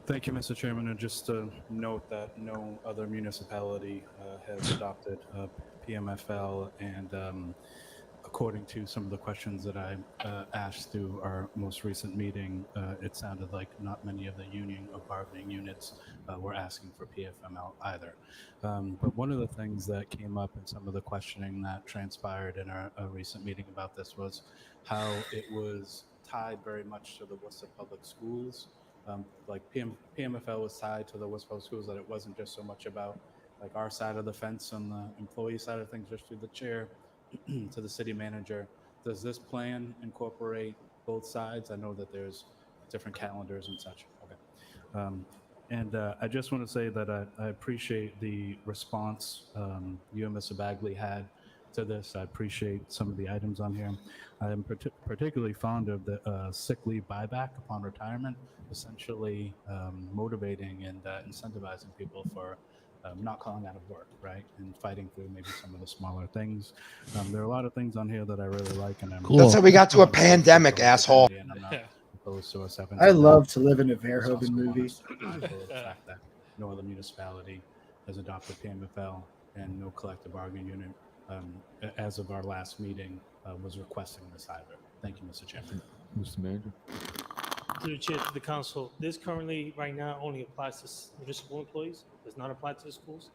Thank you, Mr. Chairman. And just to note that no other municipality has adopted PMFL, and according to some of the questions that I asked through our most recent meeting, it sounded like not many of the union or bargaining units were asking for PFML either. But one of the things that came up in some of the questioning that transpired in our recent meeting about this was how it was tied very much to the Worcester Public Schools. Like PMFL was tied to the Worcester Public Schools, that it wasn't just so much about like our side of the fence on the employee side of things, just through the chair to the city manager. Does this plan incorporate both sides? I know that there's different calendars and such. Okay. And I just want to say that I appreciate the response you and Mr. Bagley had to this. I appreciate some of the items on here. I am particularly fond of the sick leave buyback upon retirement, essentially motivating and incentivizing people for not calling out of work, right? And fighting through maybe some of the smaller things. There are a lot of things on here that I really like. And I'm Cool. That's how we got to a pandemic, asshole. And I'm not opposed to us having I some love of to live in a that. Verhoeven It's also movie. honest and mindful of the fact that no other municipality has adopted PMFL, and no collective bargaining unit, as of our last meeting, was requesting this either. Thank you, Mr. Chairman. Mr. Manager. Through the chair to the council, this currently right now only applies to municipal employees. Does not apply to the schools.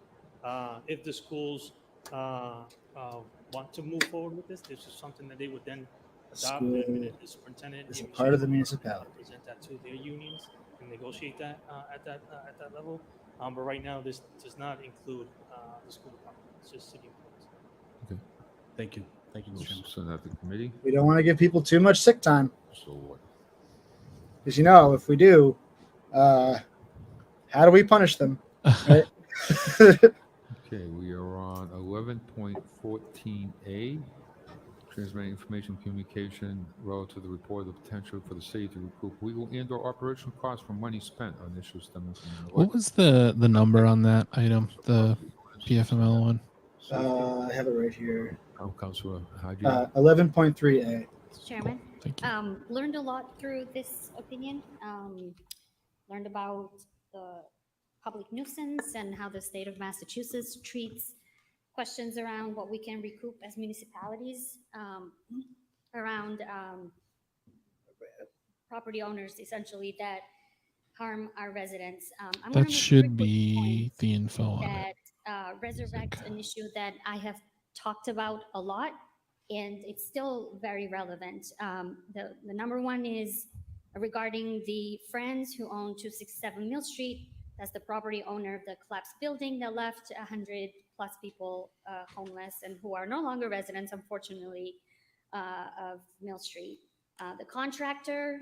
If the schools want to move forward with this is something that they would then adopt. School And the superintendent is a the part of the administration municipality. present that to their unions and negotiate that at that level. But right now, this does not include the school department. It's just city employees. Okay. Thank you. Thank you, Mr. Chairman. Send that to committee. We don't want to give people too much sick time. So what? Because if we do, how do we punish them? Right? Okay, we are on 11.14A. Transmitting information communication relative to the report of the potential for the city to recoup legal and/or operational costs from money spent on issues stemming from the What was the number on that item, the PFML one? I have it right here. Councilor Haji. 11.3A. Mr. Chairman. Learned a lot through this opinion. Learned about the public nuisance and how the state of Massachusetts treats questions around what we can recoup as municipalities around property owners, essentially, that harm our residents. That should be the info on it. That resurrect an issue that I have talked about a lot, and it's still very relevant. The number one is regarding the friends who own 267 Mill Street. That's the property owner of the collapsed building that left 100 plus people homeless and who are no longer residents, unfortunately, of Mill Street. The contractor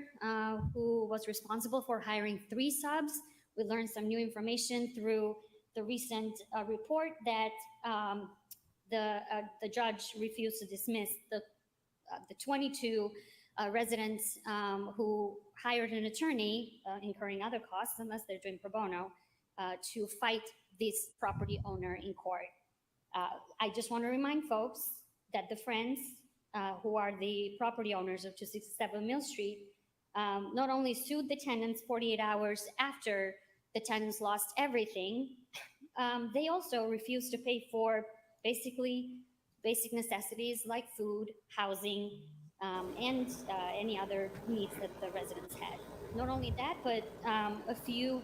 who was responsible for hiring 3 subs. We learned some new information through the recent report that the judge refused to dismiss the 22 residents who hired an attorney, incurring other costs, unless they're doing pro bono, to fight this property owner in court. I just want to remind folks that the friends who are the property owners of 267 Mill Street not only sued the tenants 48 hours after the tenants lost everything, they also refused to pay for basically basic necessities like food, housing, and any other needs that the residents had. Not only that, but a few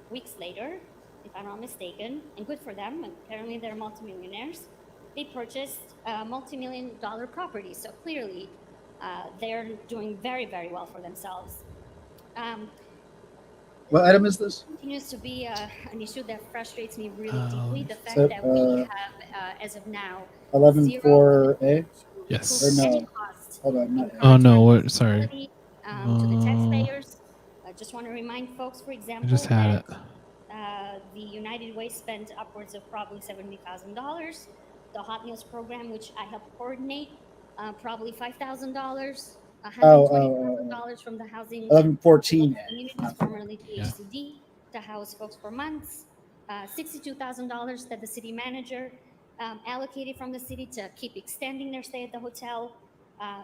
weeks later, if I'm not mistaken, and good for them, apparently they're multimillionaires, they purchased a multi-million-dollar property. So clearly, they're doing very, very well for themselves. What item is this? Continues to be an issue that frustrates me really deeply. The fact So, that we have, as of now, 11.4A? Yes. Or any no. cost Hold on. Not Oh no, what? Sorry. to the taxpayers. I just want to remind folks, for I example, just had it. the United Way spent upwards of probably $70,000. The Hot Meals program, which I helped coordinate, probably $5,000. $120,000 from the housing 11.14. communities, formerly THCD, to house folks for months. $62,000 that the city manager allocated from the city to keep extending their stay at the hotel,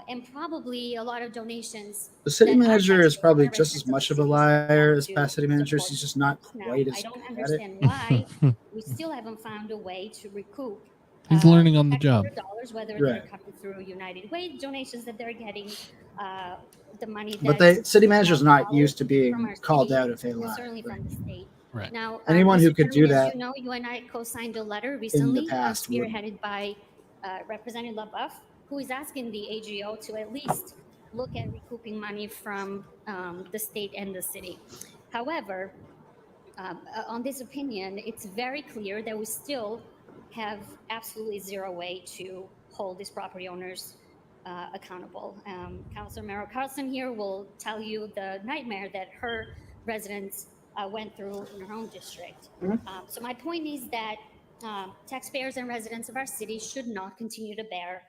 and probably a lot of donations. The city that our manager is taxpayers probably and just as residents of much the of a city liar have as to past city managers. support. He's just not Now, quite I as don't good at it. understand why we still haven't found a way to recoup He's learning on the job. dollars, whether Right. they're coming through United Way donations that they're getting, the money But that's city manager's not used to from being our called city, out if they and lie. certainly from the state. Right. Now, Anyone who Mr. could do Chairman, as that you know, you and I co-signed a letter recently, past would- spearheaded by Representative LaBeouf, who is asking the AGO to at least look at recouping money from the state and the city. However, on this opinion, it's very clear that we still have absolutely zero way to hold these property owners accountable. Councilor Merrill Carlson here will tell you the nightmare that her residents went through in her own district. So my point is that taxpayers and residents of our city should not continue to bear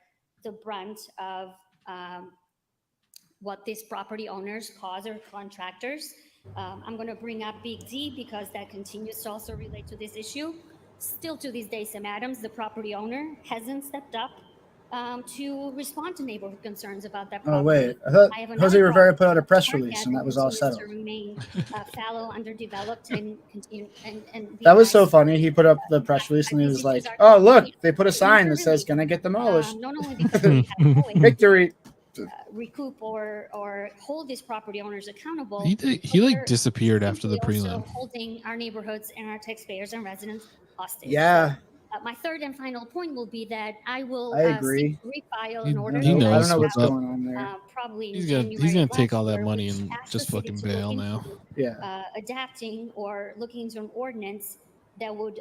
the brunt of what these property owners cause or contractors. I'm going to bring up Big D because that continues to also relate to this issue. Still to this day, Sam Adams, the property owner, hasn't stepped up to respond to neighborhood concerns about that property. Oh, wait. I thought have Jose another Rivera property put out a in press Marquette release and that that was all continues settled. to remain fallow, underdeveloped, and be That was so nice. funny. He put up the press release and he was like, "Oh, look, they put a sign that says, gonna get demolished." Not only because we have no way to Victory. recoup or hold these property owners accountable. He like disappeared after the simply also prelim. holding our neighborhoods and our taxpayers and residents hostage. Yeah. So, my third and final point will be that I will I agree. seek refile He- an order. he that knows I I don't know put what's out, going on there. Probably in He's January gonna of take all last that year, money which and asked just the city fucking to look bail into, now. Yeah. Adapting or looking into an ordinance that would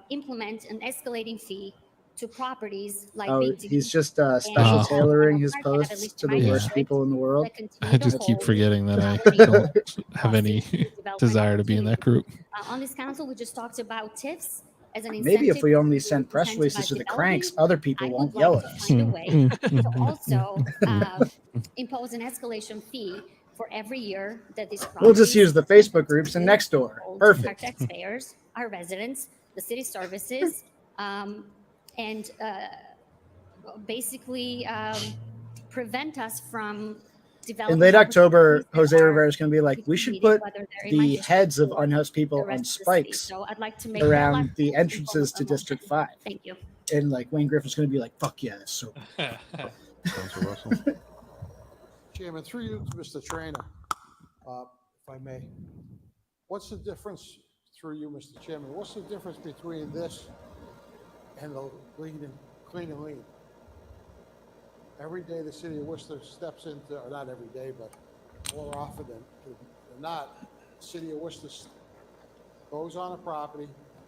implement an escalating fee to properties like Oh, being he's just and special Oh. tailoring his Park have at posts least to in the my Yeah. worst district people in the world. that continue I to just keep hold forgetting that I our don't have any development desire to be in that group. on this council, we just talked about TIFs as an incentive. Maybe if we only to send press incentivize releases to the cranks, development. other people I won't would yell like at to us. find a way to also impose an escalation fee for every year that these We'll just properties use the Facebook groups and next door. hold Perfect. our taxpayers, our residents, the city services, and basically prevent us from developing. In late October, opportunities that Jose are Rivera's going to be like, we should needed, put whether they're in my the district heads of or unhoused the people on rest of the city. spikes So I'd like to make that around last the vote entrances to a motion. District 5. Thank you. And like Wayne Griffin's going to be like, fuck yeah, that's so. Council Russell. Chairman, through you to Mr. Trainer, if I may. What's the difference, through you, Mr. Chairman, what's the difference between this and the clean and lean? Every day the city of Worcester steps into, or not every day, but more often than not, the city of Worcester goes on a property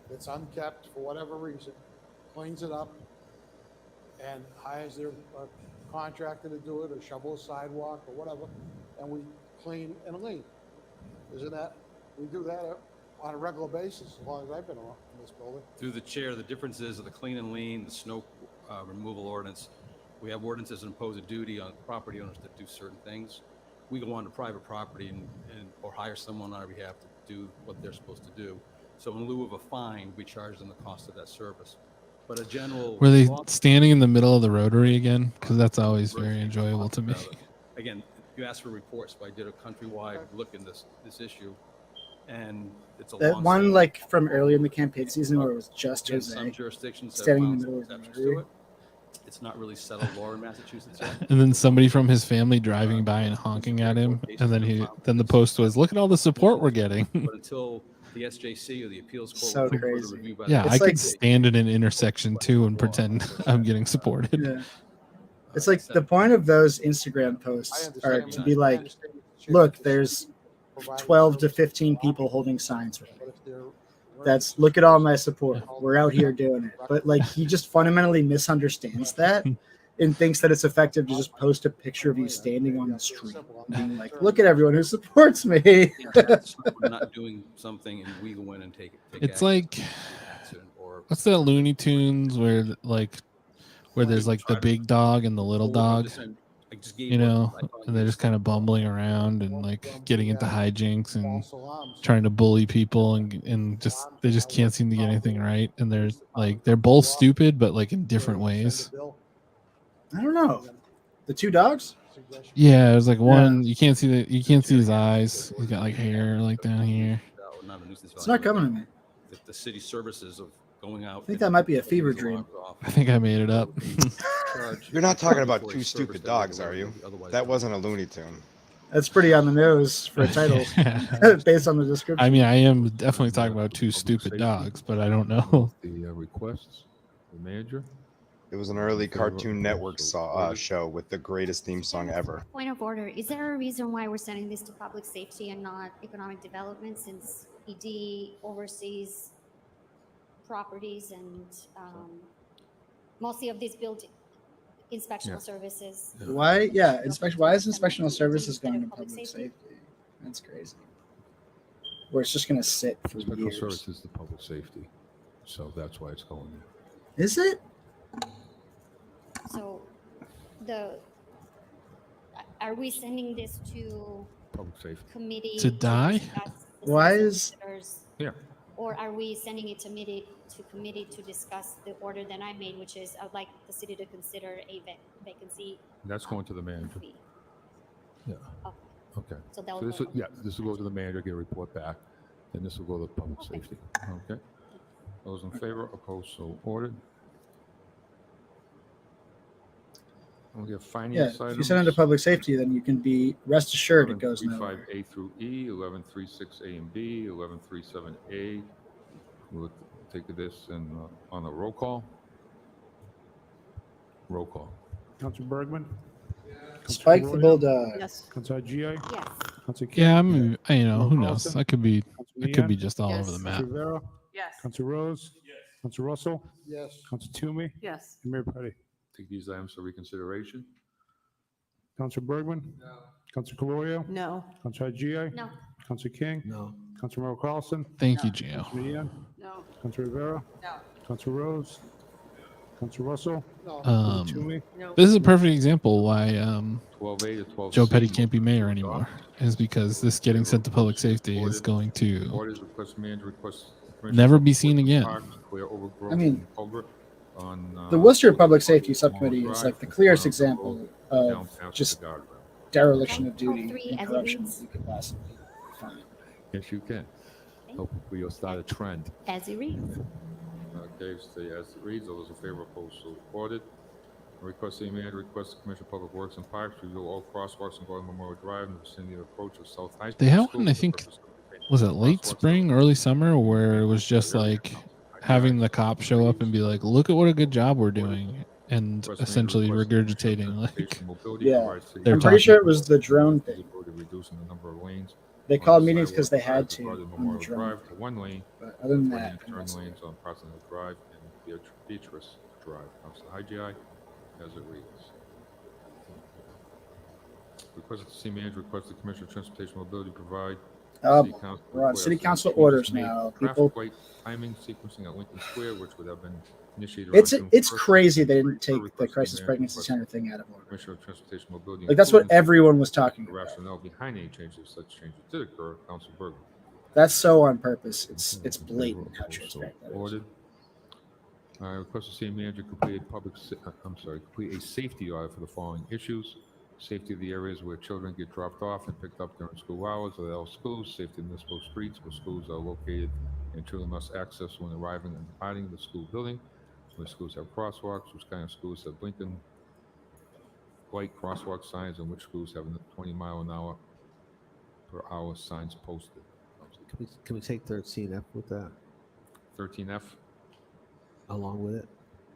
that's unkept for whatever reason, cleans it up, and hires their contractor to do it, or shovel a sidewalk, or whatever, and we clean and lean. Isn't that, we do that on a regular basis, as long as I've been in this building. Through the chair, the difference is the clean and lean, the snow removal ordinance. We have ordinances that impose a duty on property owners to do certain things. We go on to private property and or hire someone on our behalf to do what they're supposed to do. So in lieu of a fine, we charge them the cost of that service. But a general. Were they standing in the middle of the rotary again? Because that's always very enjoyable to me. Again, you asked for reports, so I did a countrywide look in this issue, and it's a That long one story. like from early in the campaign season where it was just Again, Jose some jurisdictions have standing in found the some middle of the exceptions to rotary. it. It's not really settled law in Massachusetts yet. And then somebody from his family driving by and honking at him, and then the post was, "Look at all the support we're getting." But until the SJC or the appeals court So will do further crazy. review by the Yeah, I It's could like- stand in an intersection too and pretend I'm getting supported. Yeah. It's like the point of those Instagram posts are understand to that. be I like, understand that. look, there's 12 to 15 people holding signs with me. That's look at all my support. We're out here doing it. But like he just fundamentally misunderstands that and thinks that it's effective to just post a picture of you standing on the street and being like, look at everyone who supports me. We're not doing something and we go in and take It's action. like, Or what's that Looney Tunes where there's like the big dog and the little dog, I just gave you know, what I thought and they're you just kind of bumbling around and like getting into hijinks and trying to bully people and just they just can't seem to get anything right, and they're both stupid but like in different ways. I don't know. The two dogs? Yeah, it was like one you can't see his eyes. He's got like hair like down here. It's not coming to me. the city services of going out. I think that might be a fever dream. I think I made it up. You're not talking about two stupid dogs, are you? That wasn't a Looney Tune. That's pretty on the nose for a title based on the description. I mean, I am definitely talking about two stupid dogs, but I don't know. The requests, the manager. It was an early Cartoon Network show with the greatest theme song ever. Point of order, is there a reason why we're sending this to public safety and not economic development, since ED oversees properties and mostly of these built inspectional services? Why? Yeah, why is inspectional services going to public safety? That's crazy. Where it's just going to sit for Inspectional years. services, the public safety. So that's why it's going there. Is it? So are we sending this to Public safety. committee To die? discuss the Why citizen is- visitors? Yeah. Or are we sending it to committee to discuss the order that I made, which is I'd like the city to consider a vacancy? That's going to the manager. fee. Yeah. Okay. Okay. So that will this go- will, yeah, this will go to the manager, get a report back, then this will go to public safety. Okay. Those in favor, opposed, so ordered. We'll get Yeah, finance if items. you send it to public safety, then you can be rest assured it goes nowhere. 1135A through E, 1136A and B, 1137A. We'll take this and on a roll call. Roll call. Council Bergman? Spike the bulldog. Yes. Council GI? Yes. Council King? Yeah, who knows? Carlson? I could be Council just all Yes. over the map. Council Rivera? Yes. Council Rose? Yes. Council Russell, Yes. Council Toomey, Yes. and Mayor Petty. Take these items for reconsideration. Council Bergman, No. Council Calorio, No. Council Higia, No. Council King, No. Council Merrill Carlson, Thank you, No. Gio. Council Ian, No. Council Rivera, No. Council Rose, Council Russell, No. Council Toomey. No. This is a perfect example why 12A to 12C. Joe Petty can't be mayor anymore, is because this getting sent to public safety is going to Orders, request manager, request never be seen again. I mean, on the Worcester Public Safety Subcommittee is like the clearest example of just dereliction of duty three and as it corruption reads. you could possibly find. Yes, you can. Hopefully you'll start a trend. As it reads. Okay, stay as it reads. All those in favor, opposed, so ordered. Request city manager, request the Commission of Public Works and Parks review all crosswalks on Golden Memorial Drive in the vicinity of the approach of South High School. They had School one, I for the think, purpose of was it late spring, early summer, where it was just like having the cop show up and be like, look at what a good job we're doing, and essentially regurgitating like Yeah, they're I'm pretty talking. sure it was the drone thing. reducing the number of lanes. They on called the meetings because they sidewalk had drive to regarding on the Memorial drone. Drive to one lane. But other than with that, turn lanes on Prospect Drive and Beatrice Drive. Council IGI as it reads. Request the city manager request the Commissioner of Transportation Mobility provide. City Council we're on request city that council changes orders made now. to traffic People, light timing sequencing at Lincoln Square, which would have been initiated. it's on June it's 1st. crazy they didn't take the Request crisis manager pregnancy request center thing out of order. Commissioner of Transportation Mobility. Like that's what including everyone was talking the about. rationale behind any changes, if such changes did occur. Council Bergen. That's so on purpose. It's blatant how transparent that is. Ordered. Request the city manager complete complete a safety audit for the following issues: safety of the areas where children get dropped off and picked up during school hours of all schools, safety of municipal streets where schools are located and children must access when arriving and departing the school building, where schools have crosswalks, which kind of schools have blinking light crosswalk signs, and which schools have 20-mile-an-hour per hour signs posted. Can we take 13F with that 13F. along with it?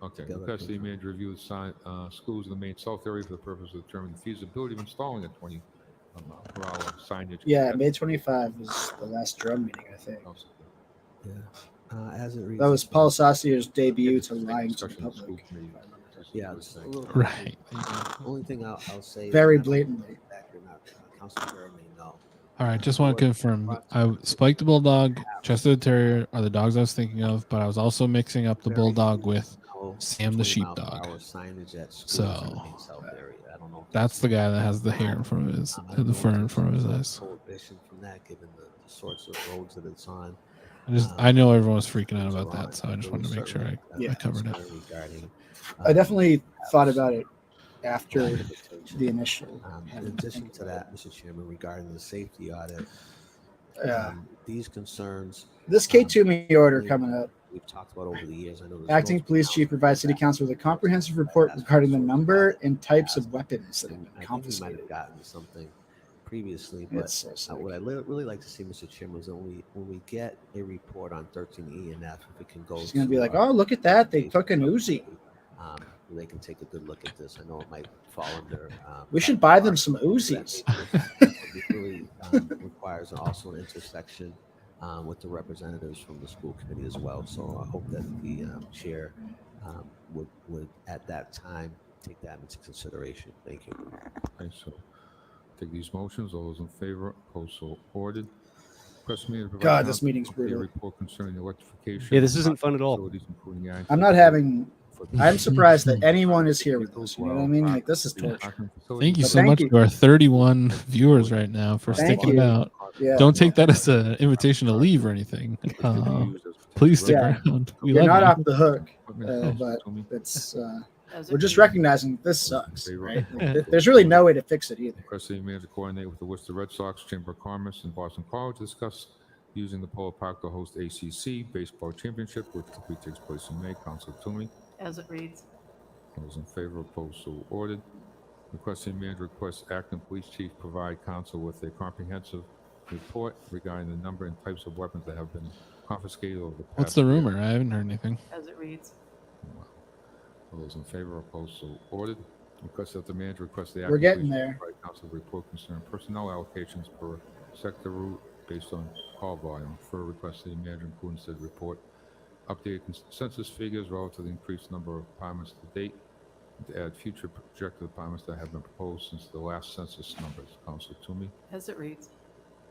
Okay, Together, request the please. manager review the sign, schools in the main south area for the purpose of determining the feasibility of installing a 20 per hour signage. Yeah, May 25 was the last drum meeting, I think. Yeah. As it reads. That was Paul Sassier's debut to lying to the public. Yeah, it's a little- Right. Only thing I'll say. Very is that- blatantly. that you're not, Councilor may know. All right, just want to confirm. Spike the Bulldog, Chester the Terrier are the dogs I was thinking of, but I was also mixing up the Bulldog with Sam the Sheepdog. Signage at schools in the So main south area. I don't know if that's the guy that has the hair in front of his, the fur in front of his eyes. prohibition from that, given the sorts of roads that it's on. I know everyone was freaking out about that, so I just wanted to make sure I covered it. Regarding, I definitely thought about it after the initial. in addition to that, Mr. Chairman, regarding the safety audit, Yeah. these concerns. This K2 order coming up. We've talked about over the years. I know there's Acting police chief provides city council with a comprehensive report regarding the number and types of weapons that have been I think we might confiscated. have gotten something previously, but It's so sick. what I really like to see, Mr. Chairman, is when we get a report on 13E and F, if it can go. It's gonna be to like, our- oh, look at that, they took an Uzi. They can take a good look at this. I know it might fall under. We should buy them some Uzis. It really requires also an intersection with the representatives from the school committee as well. So I hope that the chair would at that time take that into consideration. Thank you. Okay, so take these motions. All those in favor, opposed, so ordered. Request me to provide God, this council meeting's with a brutal. report concerning electrification. Yeah, this isn't fun at all. facilities, including the I'm not having. I'm surprised that anyone is here with us. You know what I mean? Like this is torture. Thank you But so much you. to our 31 viewers right now for Thank sticking it you. out. Yeah. Don't take that as an invitation to leave or anything. Please stick Yeah. around. We You're love not you. off the hook, but it's. We're just recognizing this sucks, right? Like, there's really no way to fix it either. Request city manager coordinate with the Worcester Red Sox, Chamber of Commerce, and Boston College to discuss using the Polo Park to host ACC baseball championship, which typically takes place in May. Council Toomey. As it reads. Those in favor, opposed, so ordered. Request city manager requests acting police chief provide council with a comprehensive report regarding the number and types of weapons that have been confiscated over the past. What's the year. rumor? I haven't heard anything. As it reads. All those in favor, opposed, so ordered. Request that the manager request the. We're acting getting police chief there. provide council report concerning personnel allocations per sector route based on call volume. For request city manager including said report updated census figures relative to the increased number of apartments to date, and to add future projected apartments that have been proposed since the last census numbers. Councilor Toomey, As it reads.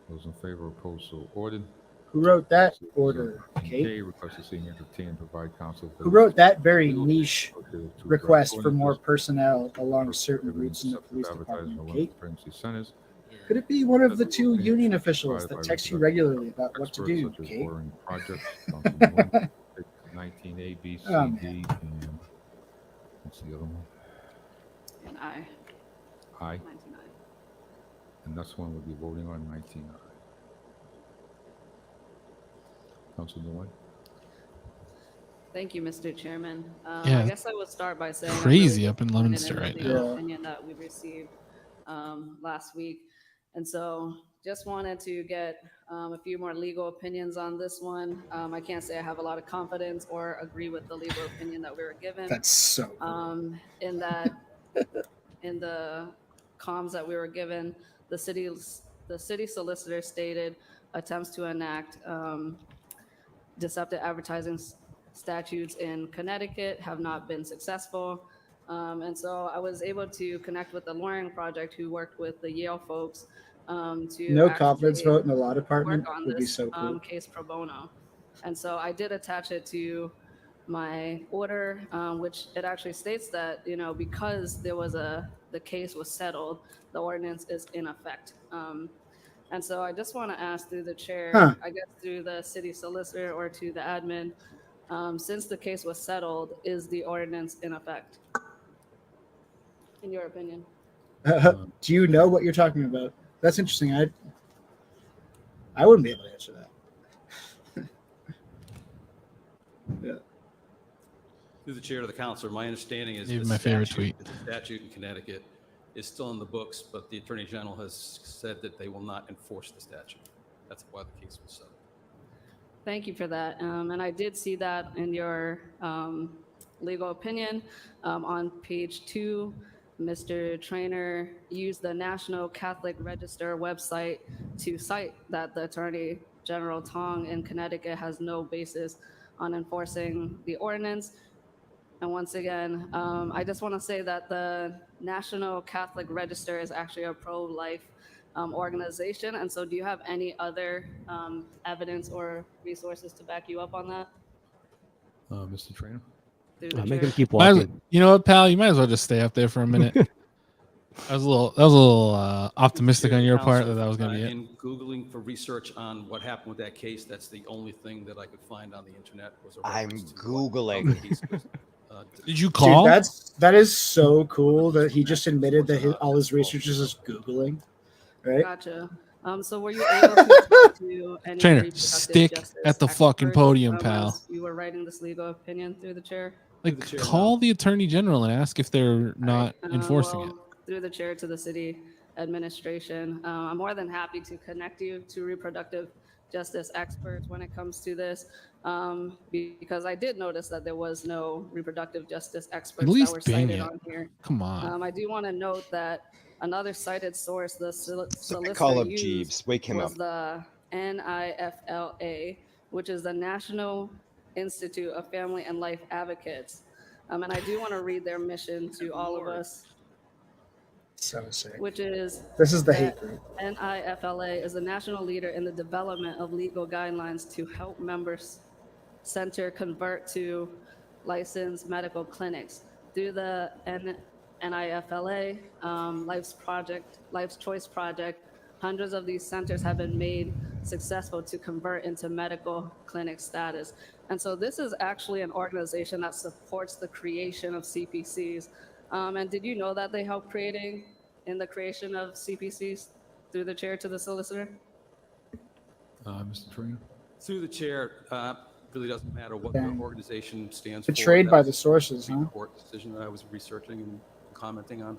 those in favor, opposed, so ordered. Who wrote that Councilor order, K Kate? requests to see me entertain and provide counsel. Who wrote that very niche to request for draft more ordinances personnel along for certain prohibiting routes in the deceptive police advertising department? in Kate, emergency centers. could it be one of the two union officials that text you regularly about what to Experts do, such as Kate? ordering projects, Councilman Wynn, 19A, B, C, Oh, D, and what's the other one? And I. I. 99. And that's one we'll be voting on, 19I. Councilman Wynn? Thank you, Mr. Chairman. Yeah, I guess I would start by saying I'm crazy really up in disappointed Leominster the right legal now. opinion that we received last week. And so just wanted to get a few more legal opinions on this one. I can't say I have a lot of confidence or agree with the legal opinion that we were given. That's so cool. In that, in the comms that we were given, the city solicitor stated attempts to enact deceptive advertising statutes in Connecticut have not been successful. And so I was able to connect with the lawyering project who worked with the Yale folks to No confidence actually vote in the law department work on would be this so cool. case pro bono. And so I did attach it to my order, which it actually states that, you know, because there was the case was settled, the ordinance is in effect. And so I just want to ask through the chair, I guess through the city solicitor or to the admin, since the case was settled, is the ordinance in effect? In your opinion? Do you know what you're talking about? That's interesting. I wouldn't be able to answer that. Yeah. Through the chair to the councilor, my understanding is Maybe the my favorite tweet. statute in Connecticut is still in the books, but the Attorney General has said that they will not enforce the statute. That's why the case was settled. Thank you for that. And I did see that in your legal opinion. On page 2, Mr. Trainer used the National Catholic Register website to cite that the Attorney General Tong in Connecticut has no basis on enforcing the ordinance. And once again, I just want to say that the National Catholic Register is actually a pro-life organization. And so do you have any other evidence or resources to back you up on that? Mr. Trainer? Make him keep Might as- walking. you know what, pal? You might as well just stay up there for a minute. That was a little optimistic on your part that was going to be it. In Googling for research on what happened with that case, that's the only thing that I could find on the internet. Was a I'm reference to Googling. what the case was, Did you call? Dude, that is so cool that he just admitted that all his research is just Googling, right? Gotcha. So were you able to talk to any Trainer, reproductive stick justice at the fucking experts, podium, as pal. you were writing this legal opinion through the chair? Like, call the attorney general and ask if they're not enforcing it. Through the chair to the city administration, I'm more than happy to connect you to reproductive justice experts when it comes to this, because I did notice that there was no reproductive justice experts that least were bang cited it. on here. Come on. I do want to note that another cited source the solicitor Call up used Jeeves. Wake him was up. the NIFLA, which is the National Institute of Family and Life Advocates. And I do want to read their mission to all of us, So sick. which is This is the that hate group. NIFLA is a national leader in the development of legal guidelines to help members center convert to licensed medical clinics. Through the NIFLA Life's Choice Project, hundreds of these centers have been made successful to convert into medical clinic status. And so this is actually an organization that supports the creation of CPCs. And did you know that they help in the creation of CPCs through the chair to the solicitor? Mr. Trainer? Through the chair, really doesn't matter what the Dang. organization stands for. Betrayed That by was the sources, a huh? court decision that I was researching and commenting on.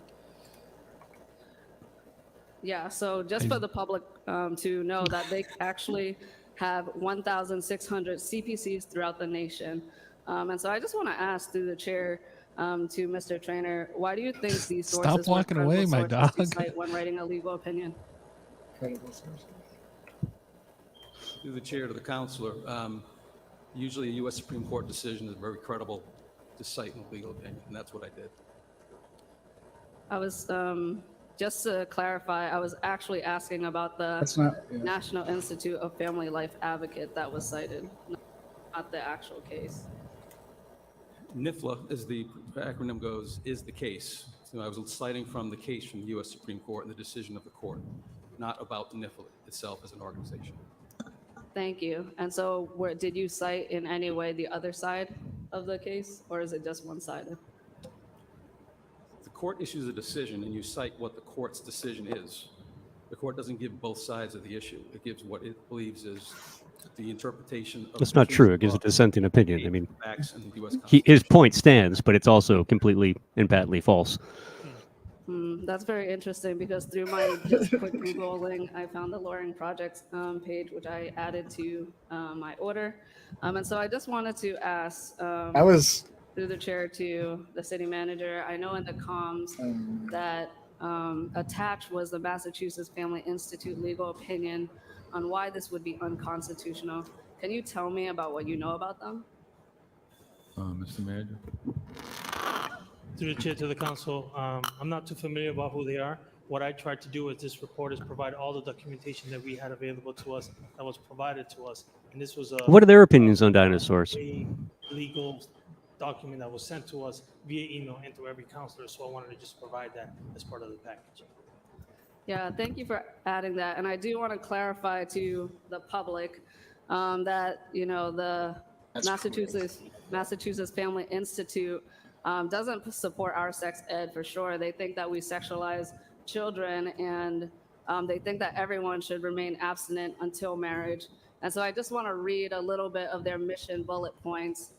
Yeah, so just for the public to know that they actually have 1,600 CPCs throughout the nation. And so I just want to ask through the chair to Mr. Trainer, why do you think these Stop sources were walking credible away, my sources to dog. cite when writing a legal opinion? Credible sources. Through the chair to the counselor, Usually a U.S. Supreme Court decision is very credible to cite in a legal opinion, and that's what I did. I was, just to clarify, I was actually asking about the That's not. Yeah. National Institute of Family Life Advocate that was cited, not the actual case. NIFLA, as the acronym goes, is the case. So I was citing from the case from the U.S. Supreme Court and the decision of the court, not about the NIFLA itself as an organization. Thank you. And so did you cite in any way the other side of the case, or is it just one-sided? The court issues a decision and you cite what the court's decision is. The court doesn't give both sides of the issue. It gives what it believes is the interpretation of. That's not true. It gives a dissenting opinion. I mean, facts in the U.S. his point stands, but it's also completely and patently false. That's very interesting because through my just quick Googling, I found the Lawyering Project page, which I added to my order. And so I just wanted to ask, I was through the chair to the city manager, I know in the comms that attached was the Massachusetts Family Institute legal opinion on why this would be unconstitutional. Can you tell me about what you know about them? Mr. Manager? Through the chair to the council, I'm not too familiar about who they are. What I tried to do with this report is provide all the documentation that we had available to us that was provided to us. And this was a What are their opinions on dinosaurs? a legal document that was sent to us via email and to every counselor. So I wanted to just provide that as part of the package. Yeah, thank you for adding that. And I do want to clarify to the public that, you know, the Massachusetts Family Institute doesn't support our sex ed for sure. They think that we sexualize children and they think that everyone should remain abstinent until marriage. And so I just want to read a little bit of their mission bullet points.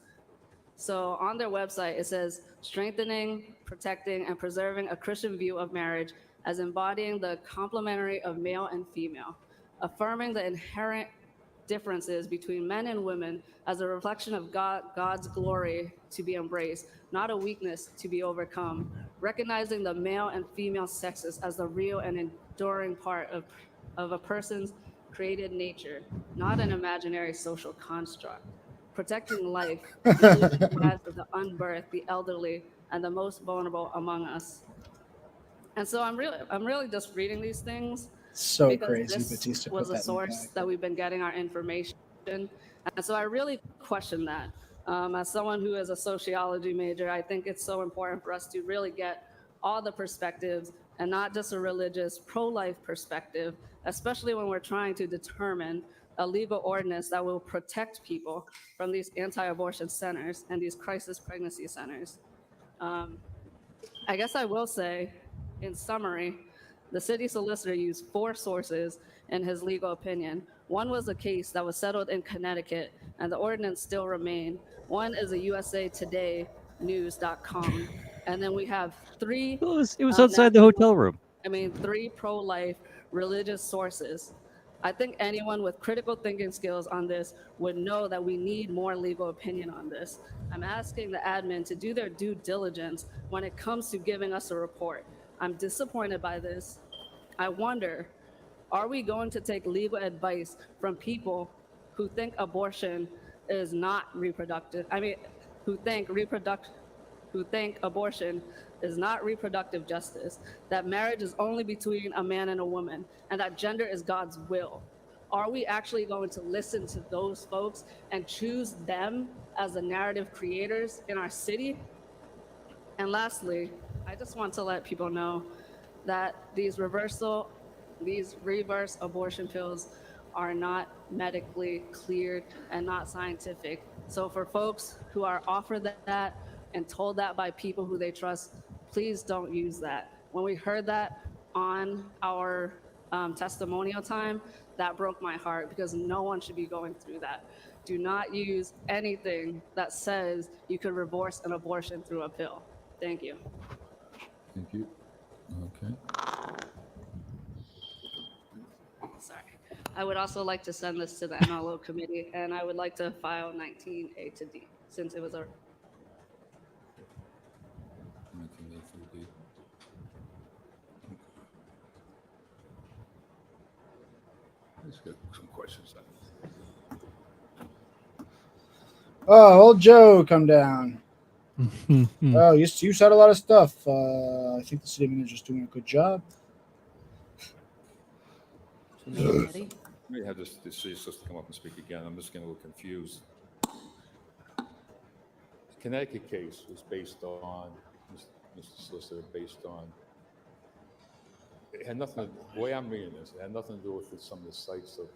So on their website, it says, strengthening, protecting, and preserving a Christian view of marriage as embodying the complementary of male and female, affirming the inherent differences between men and women as a reflection of God's glory to be embraced, not a weakness to be overcome, recognizing the male and female sexes as the real and enduring part of a person's created nature, not an imaginary social construct, protecting life, including the lives of the unbirthed, the elderly, and the most vulnerable among us. And so I'm really just reading these things so because crazy. this Batista was put a that source that we've been getting our information. And so I really question that. As someone who is a sociology major, I think it's so important for us to really get all the perspectives and not just a religious pro-life perspective, especially when we're trying to determine a legal ordinance that will protect people from these anti-abortion centers and these crisis pregnancy centers. I guess I will say, in summary, the city solicitor used 4 sources in his legal opinion. One was a case that was settled in Connecticut, and the ordinance still remained. One is a USA Today News.com. And then we have 3. It was outside the hotel room. 3 pro-life religious sources. I think anyone with critical thinking skills on this would know that we need more legal opinion on this. I'm asking the admin to do their due diligence when it comes to giving us a report. I'm disappointed by this. I wonder, are we going to take legal advice from people who think abortion is not reproductive? Who think abortion is not reproductive justice, that marriage is only between a man and a woman, and that gender is God's will? Are we actually going to listen to those folks and choose them as the narrative creators in our city? And lastly, I just want to let people know that these reverse abortion pills are not medically cleared and not scientific. So for folks who are offered that and told that by people who they trust, please don't use that. When we heard that on our testimonial time, that broke my heart because no one should be going through that. Do not use anything that says you could reverse an abortion through a pill. Thank you. Thank you. Okay. Sorry. I would also like to send this to the MLO committee, and I would like to file 19A to D since it was a 19A through D. Let's get some questions. Oh, old Joe, come down. Oh, you said a lot of stuff. I think the city manager's doing a good job. Ready? May have this city solicitor come up and speak again. I'm just getting a little confused. The Connecticut case was based on, Mr. Solicitor, based on, it had nothing, the way I'm reading this, it had nothing to do with some of the sites of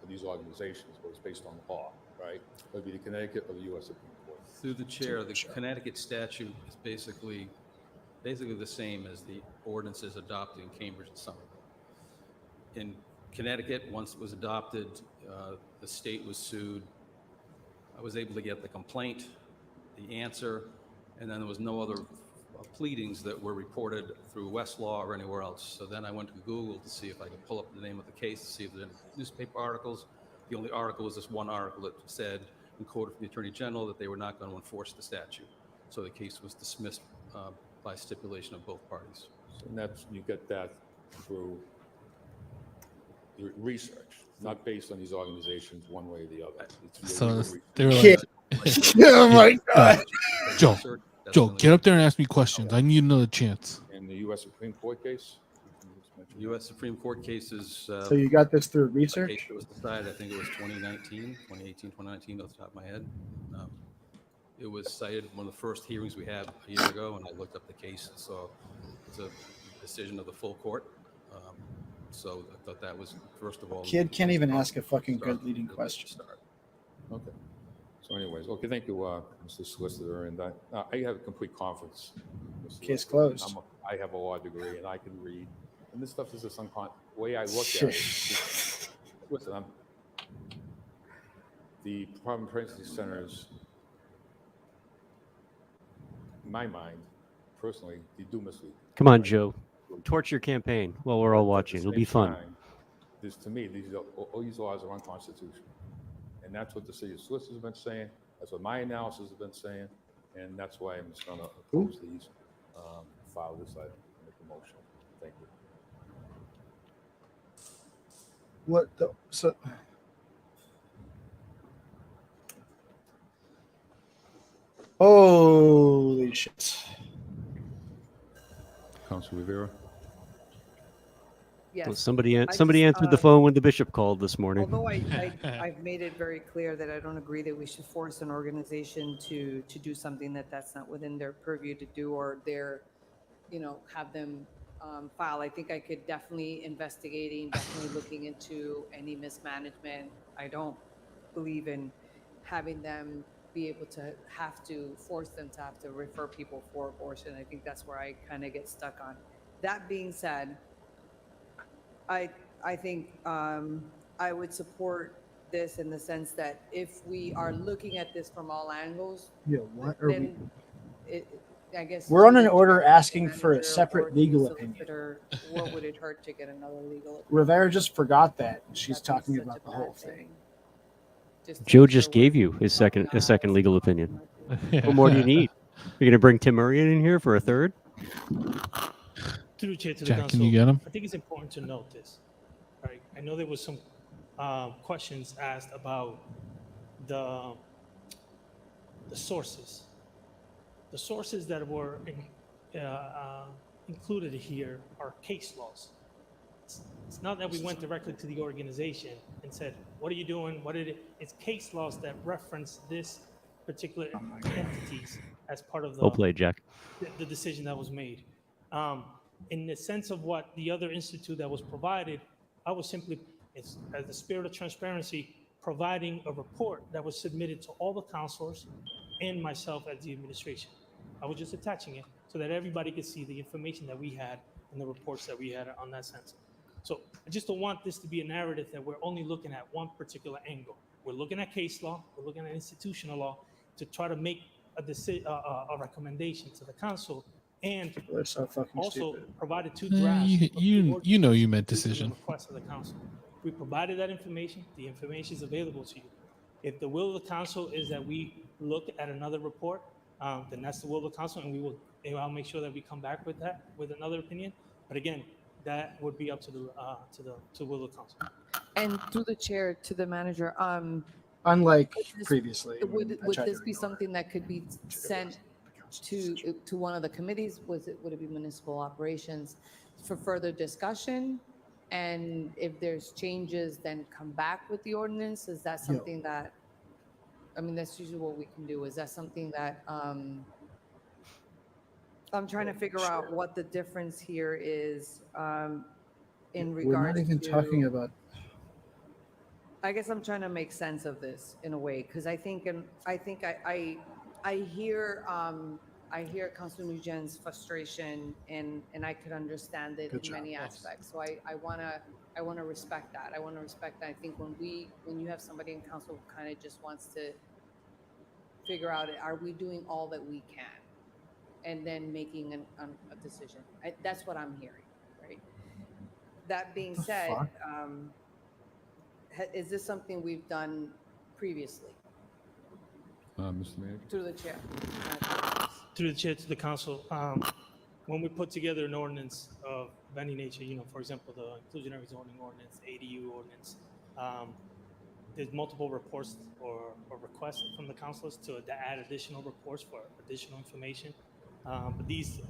these organizations, but it was based on law, right? It would be the Connecticut or the U.S. Supreme Court. Through the chair, the Connecticut statute is basically the same as the ordinances adopted in Cambridge and Somerville. In Connecticut, once it was adopted, the state was sued. I was able to get the complaint, the answer, and then there was no other pleadings that were reported through Westlaw or anywhere else. So then I went to Google to see if I could pull up the name of the case, to see if there were any newspaper articles. The only article was this one article that said, and quoted from the Attorney General, that they were not going to enforce the statute. So the case was dismissed by stipulation of both parties. And that's, you get that through your research, not based on these organizations one way or the other. It's So research. they were like, oh my God. Joe, get up there and ask me questions. I need another chance. In the U.S. Supreme Court case? U.S. Supreme Court cases. So you got this through research? Case that was decided, I think it was 2018, 2019, off the top of my head. It was cited in one of the first hearings we had a year ago, and I looked up the case and saw it's a decision of the full court. So I thought that was, first of all, Kid can't even ask a fucking good leading question. Okay. So anyways, okay, thank you, Mr. Solicitor, and I have complete confidence. Case closed. I have a law degree, and I can read, and this stuff is just the way I look at it. Listen, the Department of Pregnancy Centers, in my mind, personally, they do mislead. Come on, Joe. Torch your campaign while we're all watching. It'll be fun. To me, all these laws are unconstitutional. And that's what the city solicitor has been saying. That's what my analysis has been saying. And that's why I'm just going to oppose these, file this item, make a motion. Thank you. What the? So. Holy shit. Councilor Rivera? Well, Yes. somebody I answered just, the phone when the bishop called this morning. Although I've made it very clear that I don't agree that we should force an organization to do something that's not within their purview to do, or their, have them file. I think I could definitely definitely looking into any mismanagement. I don't believe in having them be able to force them to have to refer people for abortion. I think that's where I kind of get stuck on. That being said, I think I would support this in the sense that if we are looking at this from all angles, Yeah, what are we? I guess We're on an order asking for a separate legal opinion. What would it hurt to get another legal opinion? Rivera just forgot that. She's talking about the whole thing. Joe just gave you a second legal opinion. What more do you need? You're gonna bring Tim Murray in here for a third? Through the chair to the Jack, council, can you get him? I think it's important to note this. Right, I know there was some questions asked about the sources. The sources that were included here are case laws. It's not that we went directly to the organization and said, "What are you doing? What did it?" It's case laws that reference this particular entities as part of Well played, Jack. the decision that was made. In the sense of what the other institute that was provided, I was simply, as the spirit of transparency, providing a report that was submitted to all the councilors and myself as the administration. I was just attaching it so that everybody could see the information that we had and the reports that we had on that sense. So I just don't want this to be a narrative that we're only looking at one particular angle. We're looking at case law, we're looking at institutional law to try to make a recommendation to the council, and so fucking also stupid. provided two drafts. You know you meant decision. Request of the council. We provided that information. The information is available to you. If the will of the council is that we look at another report, then that's the will of the council, and I'll make sure that we come back with that, with another opinion. But again, that would be up to the will of the council. And through the chair to the manager, Unlike Would this- previously. when I Would tried to this be ignore it. something that could be sent to one of the committees? Would it be municipal operations for further discussion? And if there's changes, then come back with the ordinance? Is that something that, I mean, that's usually what we can do. Is that something that, I'm trying to figure out what the difference here is in We're regards not even to. talking about. I guess I'm trying to make sense of this in a way, because I think I hear Councilor Nugent's frustration, and I could understand it Good in job, many boss. aspects. So I wanna respect that. I wanna respect that. I think when you have somebody in council who kind of just wants to figure out, are we doing all that we can, and then making a decision. That's what I'm hearing, right? That being said, fuck? is this something we've done previously? Mr. Manager? Through the chair. Through the chair to the council, when we put together an ordinance of any nature, for example, the inclusionary zoning ordinance, ADU ordinance, there's multiple reports or requests from the councilors to add additional reports for additional information. But these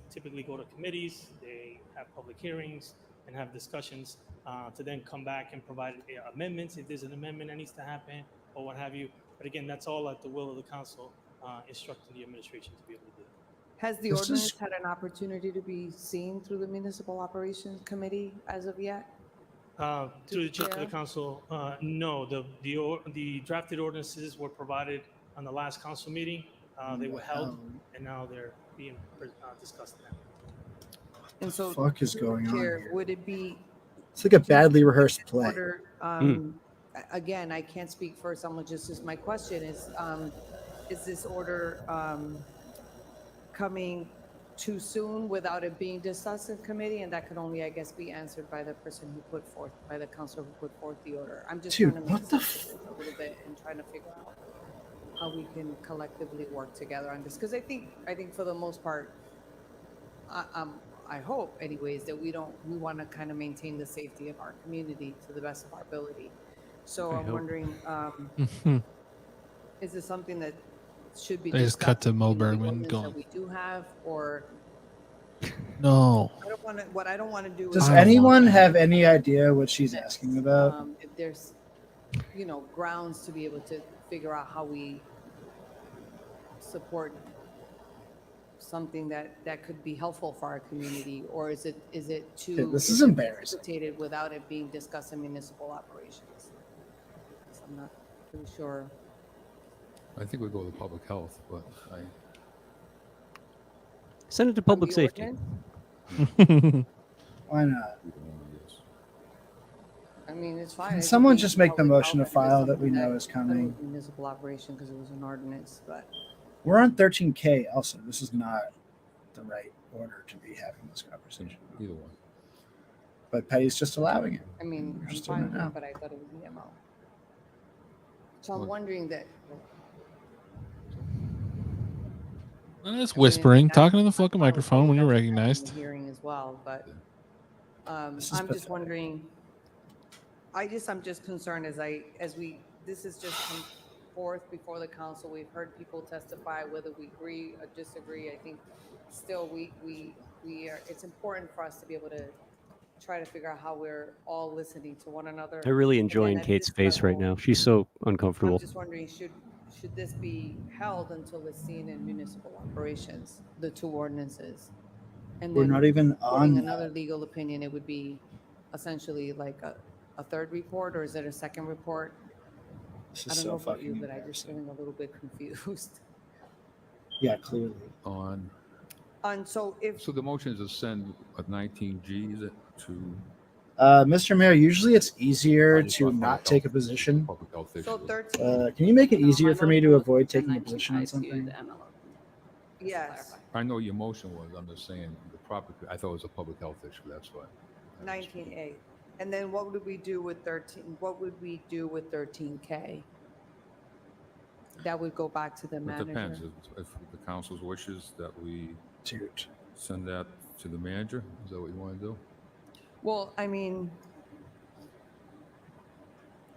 typically go to committees. They have public hearings and have discussions to then come back and provide amendments if there's an amendment that needs to happen or what have you. But again, that's all at the will of the council, instructing the administration to be able to do that. Has the ordinance had an opportunity to be seen through the Municipal Operations Committee as of yet? Through the chair to the council, no. The drafted ordinances were provided on the last council meeting. They were held, and now they're being discussed now. And so, fuck is going on Chair, here? would it be? It's like a badly rehearsed play. Order, again, I can't speak for someone. Just my question is this order coming too soon without it being discussed in committee? And that could only, I guess, be answered by the person who put forth, by the councilor who put forth the order. I'm just trying to make sense of this a little bit and trying to figure out how we can collectively work together on this. Because I think for the most part, I hope anyways that we want to kind of maintain the safety of our community to the best of our ability. So I'm wondering, is this something that should be They just cut to Mo in the Bergman ordinance going, that we do have, or no. I don't want to. What I don't want to do. Does is anyone have any idea what she's asking about? if there's, grounds to be able to figure out how we support something that could be helpful for our community, or is it too? This is embarrassing. Facilitated without it being discussed in municipal operations. So I'm not pretty sure. I think we go with public health, but Send it to public safety. Why not? I mean, it's fine. Can It could someone be just make the public motion to health if it's file that we something know is coming? Municipal operation because it was an ordinance, but We're on 13K also. This is not the right order to be having this conversation. either one. But Petty's just allowing it. I mean, We're I'm just doing fine it with now. it, but I thought it was the MO. So I'm wondering that. That's whispering, talking to the fucking microphone when you're recognized. Hearing as well, but This is I'm just pathetic. wondering. I'm just concerned this has just come forth before the council. We've heard people testify, whether we agree or disagree. I think still we are. It's important for us to be able to try to figure out how we're all listening to one another. I really enjoying Again, at Kate's this face right level, now. She's so I'm uncomfortable. just wondering, should this be held until it's seen in municipal operations, the two ordinances? And We're then not even getting on another legal opinion, it would be essentially like a third report, or is it a second report? This I is don't so know about fucking you, but I just feeling a little bit confused. Yeah, clearly. And so So the motion is to send a 19G, is it, to Mr. Mayor, usually it's easier to not take a position. public health So issues? 13, Can you make it easier for me to avoid taking a position on something? yes, I know your motion was, I'm just saying, I thought it was a public health issue, that's why. 19A. And then what would we do with 13? What would we do with 13K? That would go back to the It manager. depends, if the council's wishes that we send that to the manager, is that what you want to do? Well, I mean,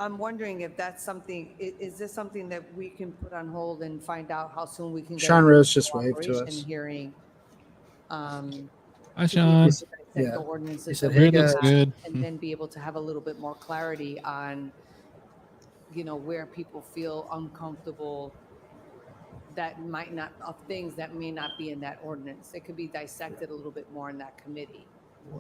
I'm wondering if that's something, is this something that we can put on hold and find out how soon we can get Shaun a Rose just waved to cooperation us. hearing? Hi, To be able Sean. to dissect Yeah. the ordinances He said, that "Hey, we Beard looks have, guys." good. and then be able to have a little bit more clarity on, where people feel uncomfortable that might not, of things that may not be in that ordinance. It could be dissected a little bit more in that committee.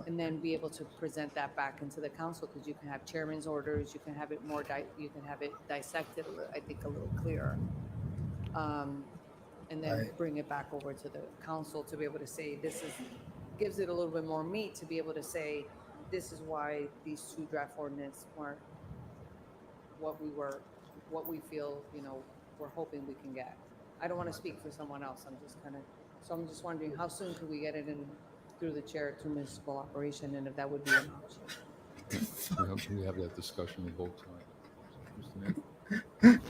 And then be able to present that back into the council, because you can have chairman's orders, you can have it more, you can have it dissected, I think, a little clearer. And then Right. bring it back over to the council to be able to say, gives it a little bit more meat to be able to say, this is why these two draft ordinance weren't what we feel, we're hoping we can get. I don't want to speak for someone else. I'm just wondering, how soon could we get it in through the chair to municipal operation, and if that would be an option? We have that discussion with both sides. Mr. Mayor?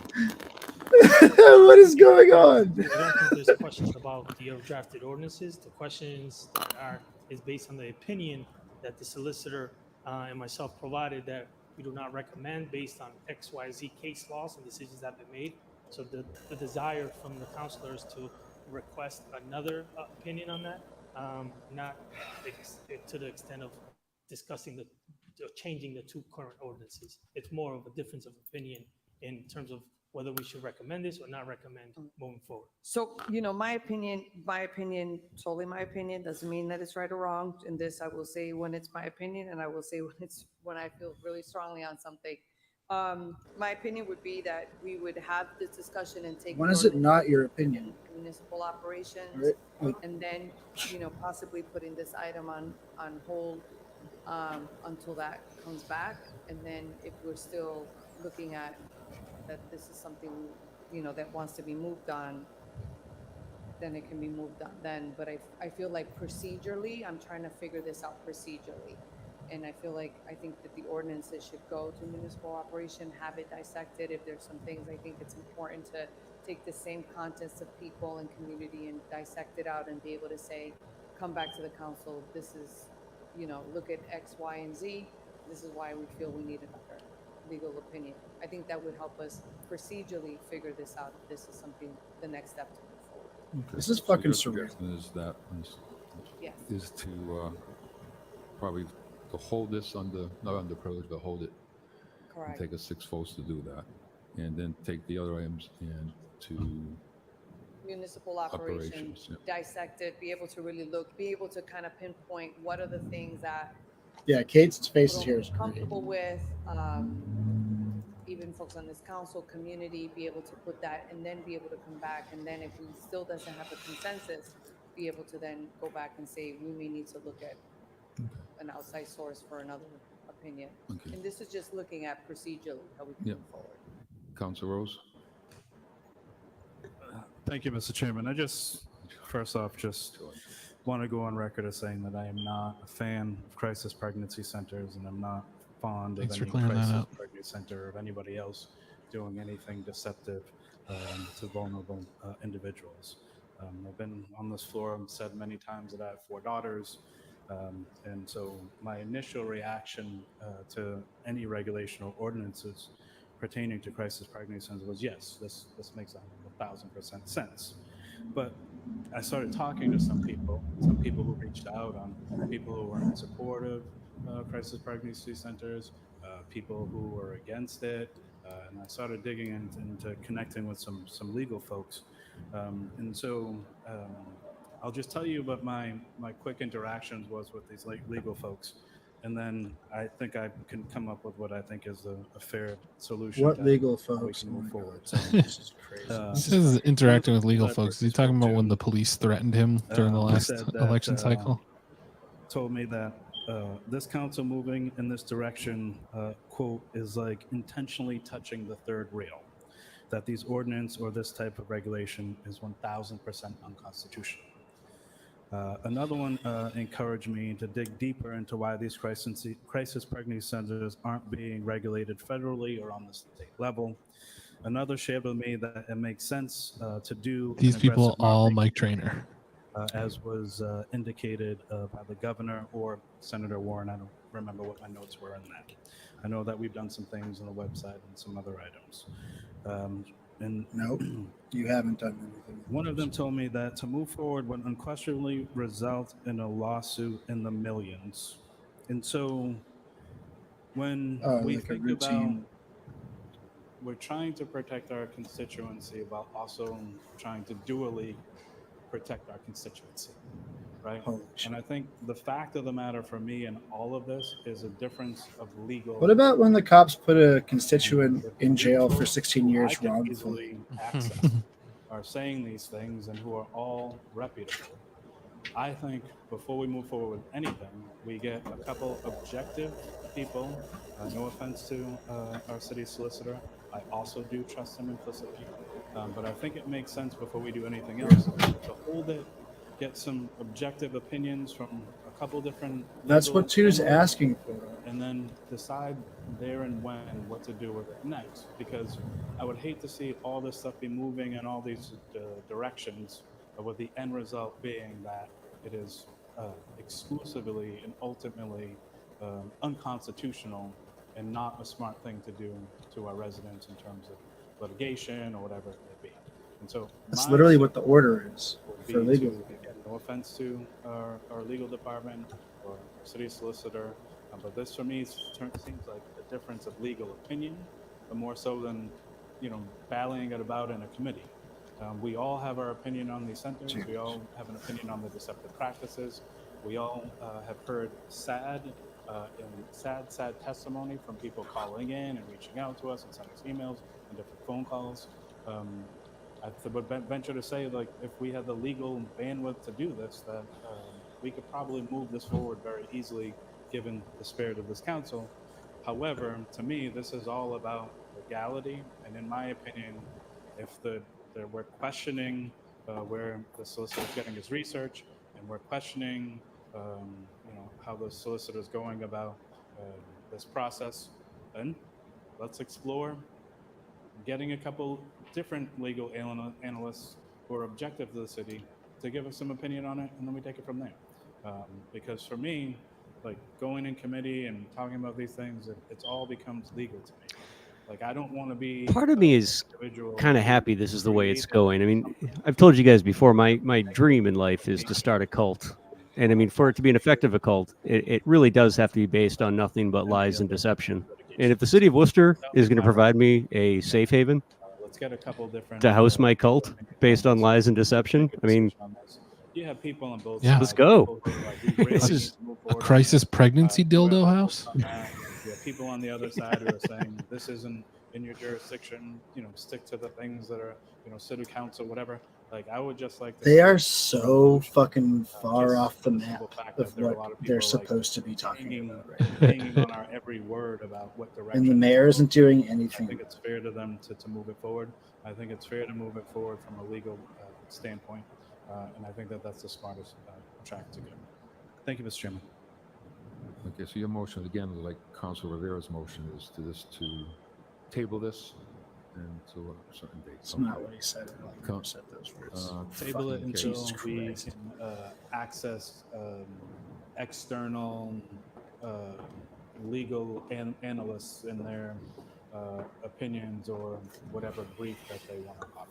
What is going on? I don't think there's questions about the drafted ordinances. The questions is based on the opinion that the solicitor and myself provided, that we do not recommend based on XYZ case laws and decisions that have been made. So the desire from the counselors to request another opinion on that, not to the extent of discussing changing the two current ordinances. It's more of a difference of opinion in terms of whether we should recommend this or not recommend moving forward. So, my opinion, solely my opinion, doesn't mean that it's right or wrong. And this, I will say when it's my opinion, and I will say when I feel really strongly on something. My opinion would be that we would have this discussion and take. When is it not your opinion? Municipal operations, Right. Like, and then, possibly putting this item on hold until that comes back. And then if we're still looking at that this is something, that wants to be moved on, then it can be moved on then. But I feel like procedurally, I'm trying to figure this out procedurally. And I think that the ordinances should go to municipal operation, have it dissected. If there's some things, I think it's important to take the same contents of people and community and dissect it out and be able to say, come back to the council, this is, look at X, Y, and Z. This is why we feel we need another legal opinion. I think that would help us procedurally figure this out. If this is something, the next step to move forward. This is fucking So your surreal. suggestion Yes. is to probably to hold this not under privilege, but hold it. Correct. And take a 6 votes to do that. And then take the other items and to Municipal operations, yeah. dissect it, be able to really look, be able to kind of pinpoint what are the things that Yeah, Kate's face we're here is great. comfortable with, even folks on this council community, be able to put that and then be able to come back. And then if we still doesn't have a consensus, be able to then go back and say, we may need to look at an outside source for another opinion. Okay. And this is just looking at procedurally how we can move forward. Councilor Rose? Thank you, Mr. Chairman. I first off, want to go on record as saying that I am not a fan of crisis pregnancy centers, and I'm not fond Thanks of for any clearing that crisis up. pregnancy center or of anybody else doing anything deceptive to vulnerable individuals. I've been on this floor and said many times that I have 4 daughters. And so my initial reaction to any regulation or ordinances pertaining to crisis pregnancy centers was, yes, this makes 1,000% sense. But I started talking to some people who reached out, on people who weren't supportive of crisis pregnancy centers, people who were against it, and I started digging into connecting with some legal folks. And so I'll just tell you what my quick interactions was with these legal folks. And then I think I can come up with what I think is a fair solution. What legal how we folks? can move forward. This is crazy. This is interacting with legal folks. Is he talking about when the police threatened him during the last said that, election cycle? Told me that this council moving in this direction, quote, is like intentionally touching the third rail. That these ordinance or this type of regulation is 1,000% unconstitutional. Another one encouraged me to dig deeper into why these crisis pregnancy centers aren't being regulated federally or on the state level. Another shared with me that it makes sense to do. These people all Mike Trainer. as was indicated by the governor or Senator Warren. I don't remember what my notes were on that. I know that we've done some things on the website and some other items. And Nope, you haven't done anything. one of them told me that to move forward would unquestionably result in a lawsuit in the millions. And so when we like a think about, routine. we're trying to protect our constituency while also trying to dually protect our constituency, right? Holy shit. And I think the fact of the matter for me in all of this is a difference of legal. What about when the cops put a constituent in jail for 16 years I can wrongfully? easily access are saying these things and who are all reputable. I think before we move forward with anything, we get a couple objective people. No offense to our city solicitor. I also do trust him implicitly. But I think it makes sense before we do anything else to hold it, get some objective opinions from a couple different. That's what Tu's asking for. And then decide there and when what to do with it next. Because I would hate to see all this stuff be moving in all these directions, with the end result being that it is exclusively and ultimately unconstitutional and not a smart thing to do to our residents in terms of litigation or whatever it may be. And so That's literally what the order is for legal. Again, no offense to our legal department or our city solicitor, but this for me seems like a difference of legal opinion, but more so than, battling it about in a committee. We all have our opinion on these centers. We all have an opinion on the deceptive practices. We all have heard sad testimony from people calling in and reaching out to us and sending us emails and different phone calls. I would venture to say, like, if we had the legal bandwidth to do this, that we could probably move this forward very easily, given the spirit of this council. However, to me, this is all about legality, and in my opinion, if we're questioning where the solicitor is getting his research, and we're questioning, how the solicitor is going about this process, then let's explore getting a couple different legal analysts who are objective to the city to give us some opinion on it, and then we take it from there. Because for me, like, going in committee and talking about these things, it all becomes legal to me. Like, I don't want to be. Part of me is kind of happy this is the way it's going. I mean, I've told you guys before, my dream in life is to start a cult. And I mean, for it to be an effective cult, it really does have to be based on nothing but lies and deception. And if the city of Worcester is going to provide me a safe haven Let's get a couple different to house my cult based on lies and deception, I mean, you have people on both Yeah. sides. let's go. This is a crisis pregnancy dildo house. You have people on the other side who are saying this isn't in your jurisdiction. Stick to the things that are, city council, whatever. Like, I would just like to. They are so fucking far off the map of what they're supposed to be talking about right now. Hanging on our every word about what direction. And the mayor isn't doing I anything. think it's fair to them to move it forward. I think it's fair to move it forward from a legal standpoint. And I think that's the smartest track to go. Thank you, Mr. Chairman. Okay, so your motion, again, like Council Rivera's motion, is to table this until a certain date. It's not what he said. I don't think he said those words. Table it Fucking until Jesus we Christ. can access external legal analysts in their opinions or whatever brief that they want to offer.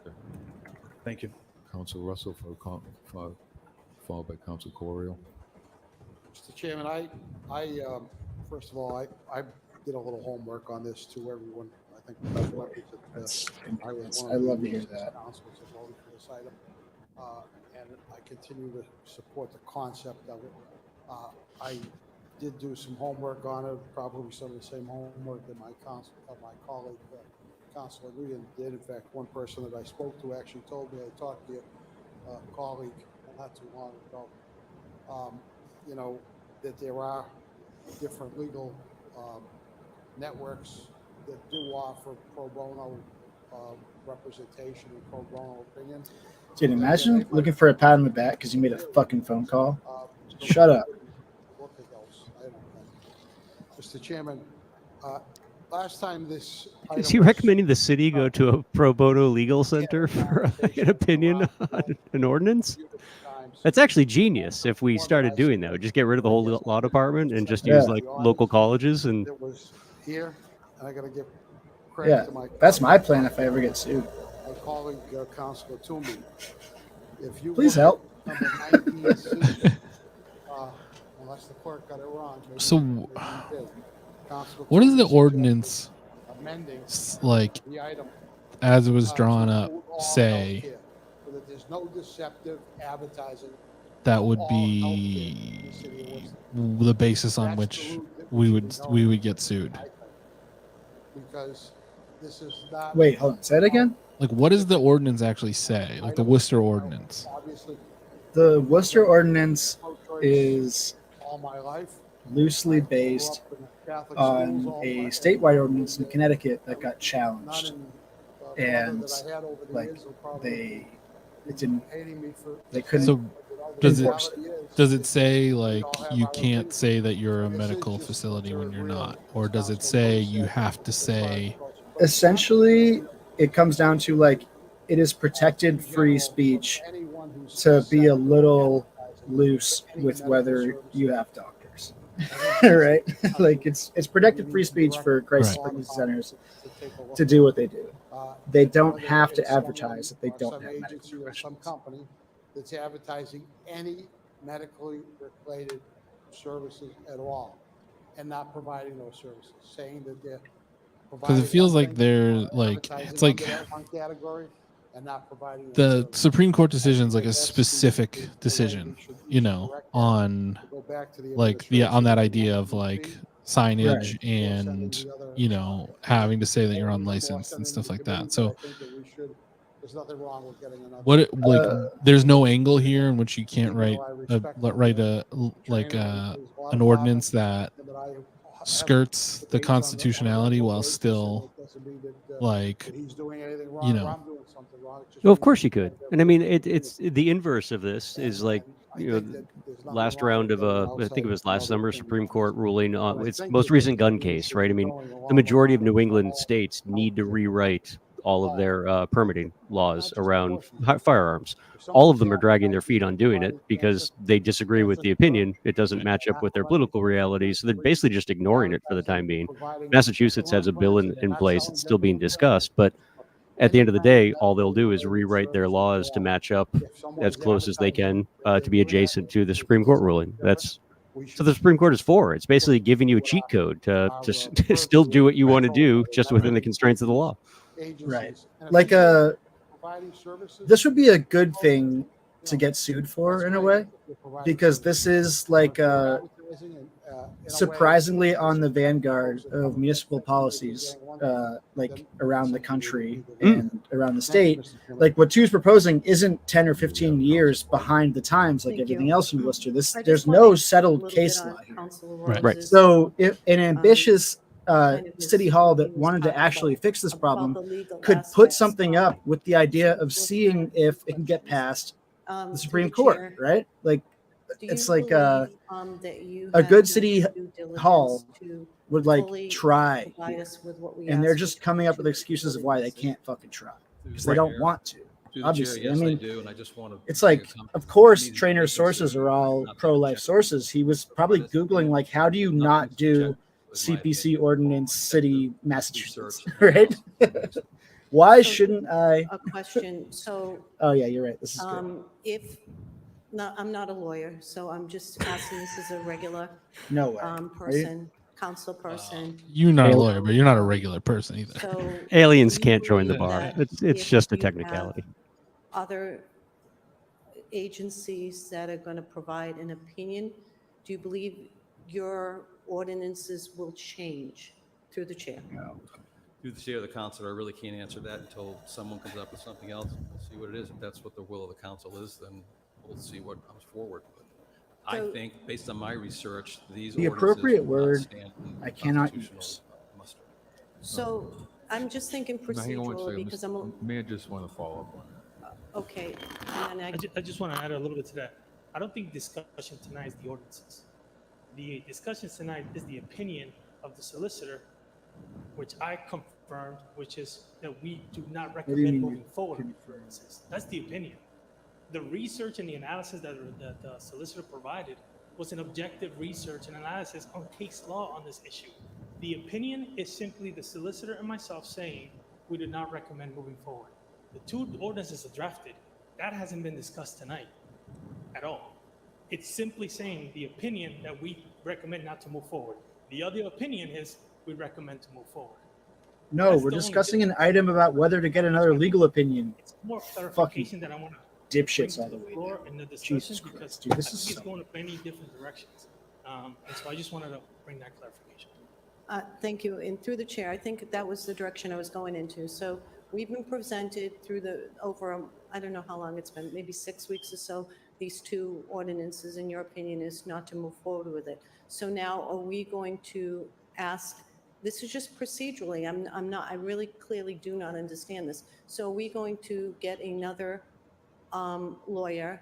Okay. Thank you. Council Russell, followed by Council Corio. Mr. Chairman, I first of all, I did a little homework on this to everyone. I think I love to hear that. Councils have voted for this item, and I continue to support the concept of it. I did do some homework on it, probably some of the same homework that my colleague, Councilor Nguyen did. In fact, one person that I spoke to actually told me I talked to your colleague not too long ago. That there are different legal networks that do offer pro bono representation and pro bono opinion. Dude, imagine looking for a pat on the back because you made a fucking phone call. Shut up. Look at those. I don't know. Mr. Chairman, last time this. Is he recommending the city go to a pro bono legal center for an opinion on an ordinance? That's actually genius. If we started doing that, we'd just get rid of the whole law department and just use like local colleges and. It was here, and I got to give credit Yeah, to my. that's my plan if I ever get sued. My colleague, Councilor Toomey. If you Please look help. at number 19C, unless the clerk got it wrong. Maybe, So, maybe he did. Councilor what does Toomey the ordinance amending like the item as it was drawn to up include all say healthcare, so that there's no deceptive advertising. that would be the basis on which we would get sued? Because this is not. Wait, hold on. Say it again. Like, what does the ordinance actually say? Like the Worcester ordinance. Obviously, The Worcester ordinance is all my life. loosely based on a statewide ordinance in Connecticut that got challenged, and like they couldn't. So enforce it. does it say like you can't say that you're a medical facility when you're not, or does it say you have to say? Essentially, it comes down to like it is protected free speech to be a little loose with whether you have doctors, right? Like it's protected free speech for crisis pregnancy centers to do what they do. They don't have to advertise that they don't have medical Agency or professionals. some company that's advertising any medically related services at all and not providing those services, saying that they're. Because it feels like they're like it's like One category and not providing. the Supreme Court decision is like a specific decision, you know, on like on that idea of like signage and you know having to say that you're unlicensed and stuff like that. So There's nothing wrong with getting another. what like there's no angle here in which you can't write an ordinance that skirts the constitutionality while still like you know. No, of course you could. And I mean, it's the inverse of this is like, you know, last round of I think it was last summer Supreme Court ruling on its most recent gun case, right? I mean, the majority of New England states need to rewrite all of their permitting laws around firearms. All of them are dragging their feet on doing it because they disagree with the opinion. It doesn't match up with their political realities. So they're basically just ignoring it for the time being. Massachusetts has a bill in place. It's still being discussed, but at the end of the day, all they'll do is rewrite their laws to match up as close as they can to be adjacent to the Supreme Court ruling. That's so the Supreme Court is for. It's basically giving you a cheat code to still do what you want to do just within the constraints of the law. Right. Like this would be a good thing to get sued for in a way, because this is like surprisingly on the vanguard of municipal policies, like around the country and around the state. Like what Tu's proposing isn't 10 or 15 years behind the times like everything else in Worcester. There's no settled case law here. Right. So if an ambitious city hall that wanted to actually fix this problem could put something up with the idea of seeing if it can get past the Supreme Court, right? Like it's like a good city hall would like try here. And they're just coming up with excuses of why they can't fucking try because they don't want to. Obviously, I mean, it's like, of course, Trainer's sources are all pro-life sources. He was probably Googling like, how do you not do CPC ordinance city Massachusetts, right? Why shouldn't I? A question. So. Oh yeah, you're right. This is good. If no, I'm not a lawyer, so I'm just asking this as a regular no way. Person, council person. You're not a lawyer, but you're not a regular person either. So aliens can't join the bar. It's just a technicality. Other agencies that are going to provide an opinion, do you believe your ordinances will change through the chair? No. Through the chair of the council, I really can't answer that until someone comes up with something else. We'll see what it is. If that's what the will of the council is, then we'll see what comes forward. But I think, based on my research, the appropriate word I cannot use. So I'm just thinking procedurally because May I just want to follow up on that? Okay. And I just want to add a little bit to that. I don't think discussion tonight is the ordinances. The discussion tonight is the opinion of the solicitor which I confirmed, which is that we do not What do you recommend mean moving you forward. confirmed? That's the opinion. The research and the analysis that the solicitor provided was an objective research and analysis on case law on this issue. The opinion is simply the solicitor and myself saying we do not recommend moving forward. The two ordinances are drafted. That hasn't been discussed tonight at all. It's simply saying the opinion that we recommend not to move forward. The other opinion is we recommend to move forward. No, That's we're the only discussing an difference. item about whether to get another legal opinion. It's more Fucking clarification that I want to dipshits all the way floor down. in the discussion Jesus because Christ, dude, I this think is it's so... going in many different directions. And so I just wanted to bring that clarification. Thank you. And through the chair, I think that was the direction I was going into. So we've been presented through I don't know how long it's been, maybe 6 weeks or so, these two ordinances, in your opinion, is not to move forward with it. So now are we going to ask, this is just procedurally, I really clearly do not understand this. So are we going to get another lawyer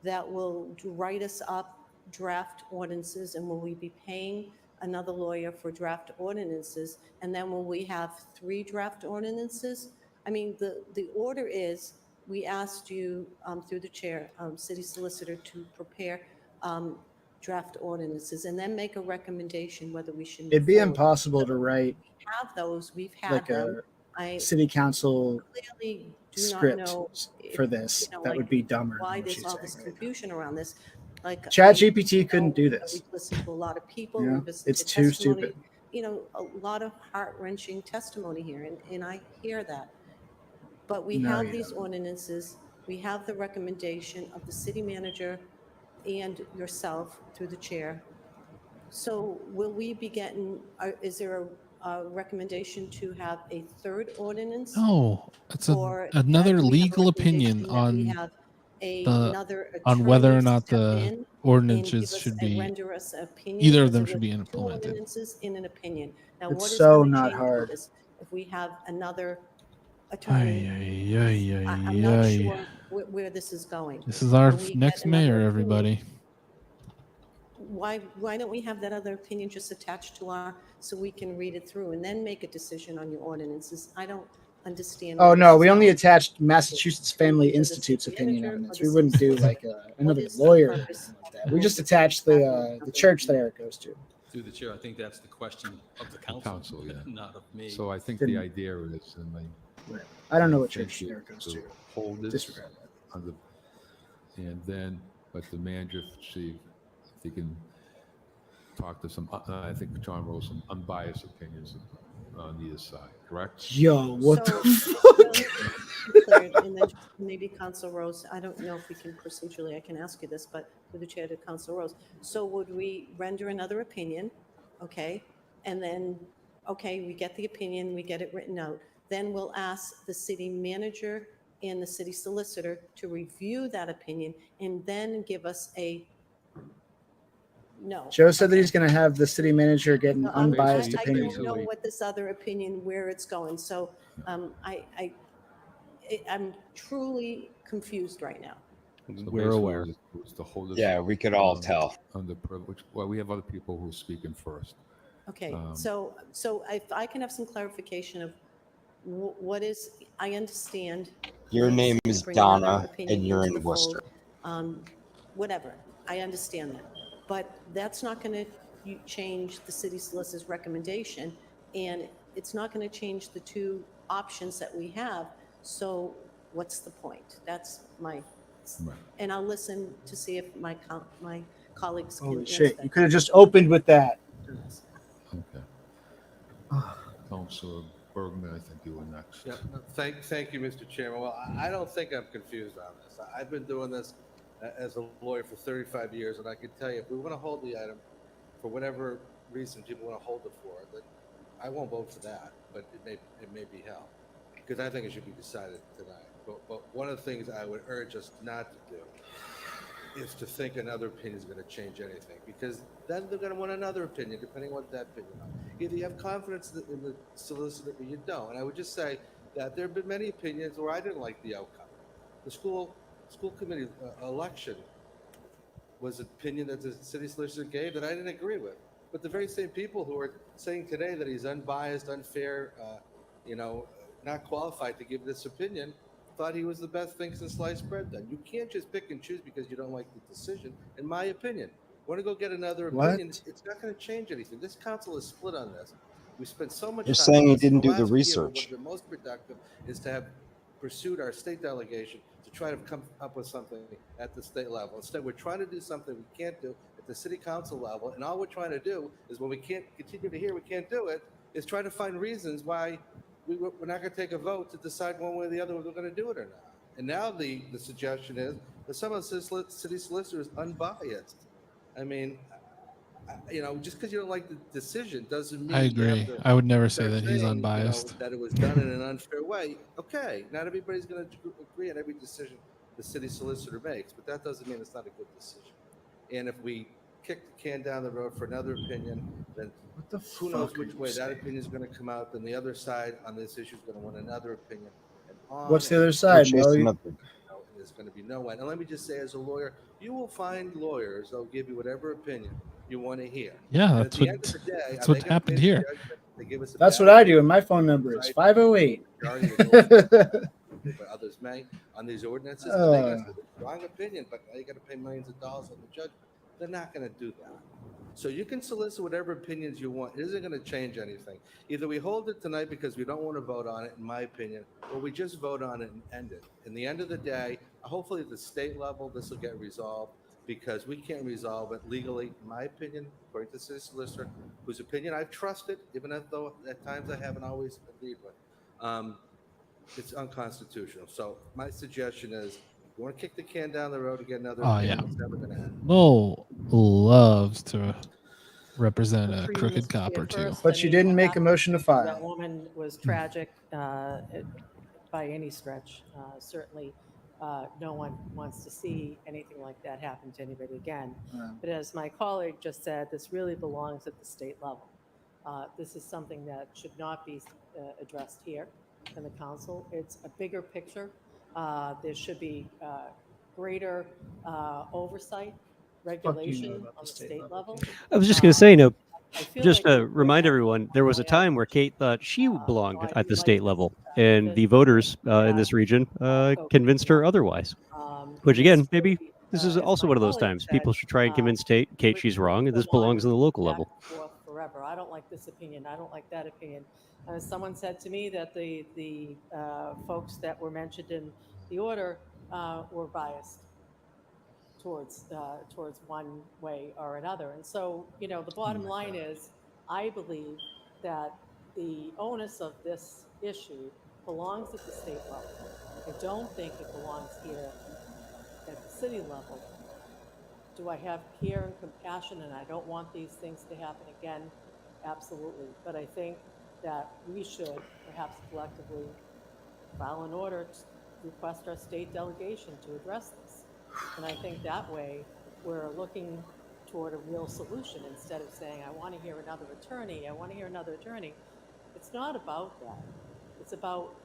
that will write us up draft ordinances, and will we be paying another lawyer for draft ordinances? And then will we have 3 draft ordinances? I mean, the order is, we asked you through the chair, city solicitor, to prepare draft ordinances and then make a recommendation whether we should move It'd be forward. impossible to write Have those, we've had like them. a city council Clearly do not script know for this. That like, would be dumber why than what there's she's all saying this right confusion around this. Like, ChatGPT couldn't do this. We've listened to a lot of people. You know, We've listened it's to too testimony, stupid. A lot of heart-wrenching testimony here, and I hear that. But we No, have you these don't. ordinances, we have the recommendation of the city manager and yourself through the chair. So will we be getting, is there a recommendation to have a third ordinance? No, it's Or another do we have a legal opinion recommendation that we on have the another on whether or attorney not step the in and ordinances give us should be render us an opinion? either of Because them it should was be 2 implemented. ordinances in an opinion. Now, It's what is so going to not change hard. this if we have another Ay, attorney? ay, ay, I'm not ay, sure ay. where this is going. This is our Will we get next another mayor, opinion? everybody. Why don't we have that other opinion just attached to so we can read it through and then make a decision on your ordinances? I don't understand. Oh where no, this we is only going. attached Massachusetts Family Either the Institute's city opinion manager on or this. the We wouldn't city do like solicitor. another What is the lawyer or purpose anything like that. We just attached the church that Eric goes to. Through the chair, I think that's the question of the council, yeah. not of me. So I think Didn't- the idea is, and I don't know what think church Eric goes to. hold this Disregard that. on and then let the manager see if he can talk to some, I think John wrote some unbiased opinions on either side, correct? Yo, what So, the fuck? Declared, and then maybe Council Rose, I don't know if we can procedurally, I can ask you this, but through the chair to Council Rose. So would we render another opinion, okay? And then, okay, we get the opinion, we get it written out. Then we'll ask the city manager and the city solicitor to review that opinion and then give us a no. Joe said that he's going to have the city manager get an No, unbiased I opinion. don't know what this other opinion, where it's going. So I'm truly confused right now. So We're basically, aware. it was to hold us Yeah, we could all tell. under privilege. Well, we have other people who are speaking first. Okay, so if I can have some clarification of what is, I understand. Your let's name is bring another Donna, opinion and you're into in the fold. Worcester. Whatever, I understand that. But that's not going to change the city solicitor's recommendation, and it's not going to change the 2 options that we have. So what's the point? That's my, Right. and I'll listen to see if my colleagues can Holy answer shit, that. you could have just opened with that. Okay. Councilor Bergman, I think you were next. Yeah, thank you, Mr. Chairman. Well, I don't think I'm confused on this. I've been doing this as a lawyer for 35 years, and I can tell you, if we want to hold the item for whatever reason people want to hold it for, that I won't vote for that, but it may be held, because I think it should be decided tonight. But one of the things I would urge us not to do is to think another opinion is going to change anything, because then they're going to want another opinion, depending on what that opinion is. Either you have confidence in the solicitor or you don't. And I would just say that there have been many opinions where I didn't like the outcome. The school committee election was an opinion that the city solicitor gave that I didn't agree with. But the very same people who are saying today that he's unbiased, unfair, not qualified to give this opinion, thought he was the best thing since sliced bread done. You can't just pick and choose because you don't like the decision, in my opinion. Want to go get another opinion? It's not going to change anything. This council is split on this. We spent so much You're time. saying he on this. didn't The do the last year research. would have been most productive is to have pursued our state delegation to try to come up with something at the state level. Instead, we're trying to do something we can't do at the city council level, and all we're trying to do is when we can't continue to hear we can't do it, is try to find reasons why we're not going to take a vote to decide one way or the other whether we're going to do it or not. And now the suggestion is that some of the city solicitor is unbiased. I mean, just because you don't like the decision doesn't mean I you have agree. to I would never say start that he's saying, unbiased. that it was done in an unfair way. Okay, not everybody's going to agree on every decision the city solicitor makes, but that doesn't mean it's not a good decision. And if we kick the can down the road for another opinion, then who knows which way that opinion is going to come out. Then the other side on this issue is going to want another opinion. And on What's the other side, Mel? There's going to be no end. And let me just say, as a lawyer, you will find lawyers that'll give you whatever opinion you want to hear. Yeah, And that's at the what, end of the day, that's are what they gonna happened make the here. judgment? They give us a That's bad what I opinion. do, and my phone number is Right? 508. Majority will go for it, but others may on these ordinances. And they got the wrong opinion, but now you got to pay millions of dollars on the judgment. They're not going to do that. So you can solicit whatever opinions you want. It isn't going to change anything. Either we hold it tonight because we don't want to vote on it, in my opinion, or we just vote on it and end it. In the end of the day, hopefully at the state level, this will get resolved because we can't resolve it legally, in my opinion, according to the city solicitor, whose opinion I've trusted, even though at times I haven't always agreed with. It's unconstitutional. So my suggestion is, you want to kick the can down the road to get another Oh, opinion, yeah. it's never going to end. Mo loves to represent a Through you, crooked Mr. cop Chair, or two. first, But I you mean, didn't what make a happened motion to That file. woman was tragic by any stretch. Certainly, no one wants to see anything like that happen to anybody again. But as my colleague just said, this really belongs at the state level. This is something that should not be addressed here in the council. It's a bigger picture. There should be greater oversight, regulation on the state level. I was just going to say, I feel just like to remind everyone, there was a time where Kate thought she belonged at the state level, and the voters in this region convinced her otherwise. Which again, maybe this is also one of those times. People should try and convince Kate she's wrong, and this belongs on the local level. Forever. I don't like this opinion. I don't like that opinion. Someone said to me that the folks that were mentioned in the order were biased towards one way or another. And so, the bottom line is, I believe that the onus of this issue belongs at the state level. I don't think it belongs here at the city level. Do I have care and compassion and I don't want these things to happen again? Absolutely. But I think that we should perhaps collectively file an order to request our state delegation to address this. And I think that way we're looking toward a real solution instead of saying, I want to hear another attorney, I want to hear another attorney. It's not about that. It's about,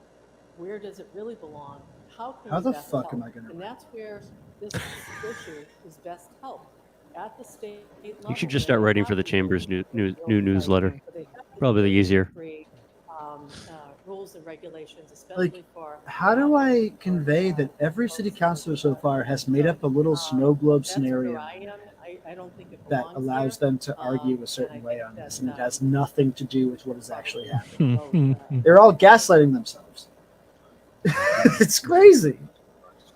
where does it really belong? How the best fuck help? am I gonna And that's where this issue is best helped, at the state level. You should just start writing for the Chamber's new newsletter. Probably the easier. Rules and regulations, especially Like, for how do I convey that every city councilor so far has made up a little snow globe scenario I don't think it that belongs allows here. them to argue a certain way on this, and it has nothing to do with what is actually Hmm. happening? They're all gaslighting themselves. It's crazy.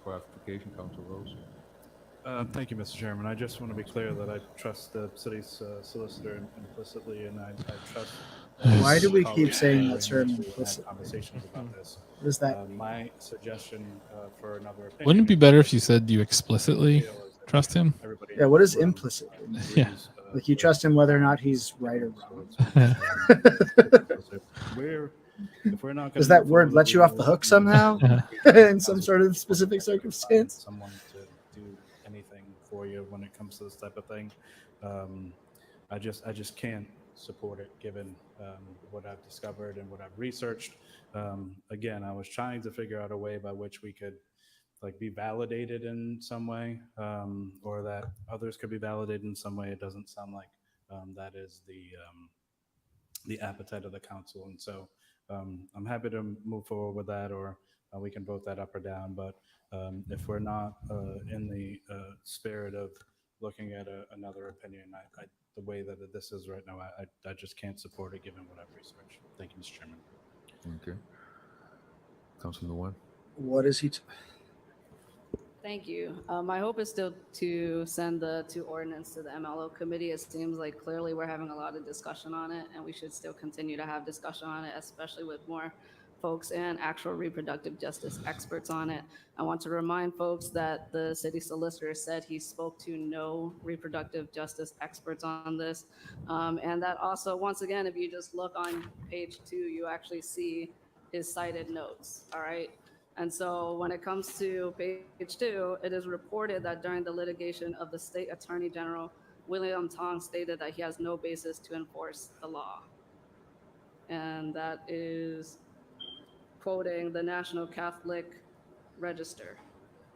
Clarification, Council Rose. Thank you, Mr. Chairman. I just want to be clear that I trust the city's solicitor implicitly, and I trust. Why do we keep colleagues saying very that term much. We've had implicitly? conversations about this. What does that mean? My suggestion for another opinion. Wouldn't it be better if you said you explicitly trust him? Yeah, what is implicit? Yeah. Like, you trust him whether or not he's right or wrong. If we're not Does gonna that move word forward, let we you off will- the hook somehow in some sort of specific circumstance? Someone to do anything for you when it comes to this type of thing. I just can't support it given what I've discovered and what I've researched. Again, I was trying to figure out a way by which we could be validated in some way, or that others could be validated in some way. It doesn't sound like that is the appetite of the council. And so I'm happy to move forward with that, or we can vote that up or down. But if we're not in the spirit of looking at another opinion, the way that this is right now, I just can't support it given what I've researched. Thank you, Mr. Chairman. Okay. Councilman Nguyen. What is he? Thank you. My hope is still to send the two ordinance to the MLO committee. It seems like clearly we're having a lot of discussion on it, and we should still continue to have discussion on it, especially with more folks and actual reproductive justice experts on it. I want to remind folks that the city solicitor said he spoke to no reproductive justice experts on this. And that also, once again, if you just look on page 2, you actually see his cited notes, all right? And so when it comes to page 2, it is reported that during the litigation of the state attorney general, William Tong stated that he has no basis to enforce the law. And that is quoting the National Catholic Register.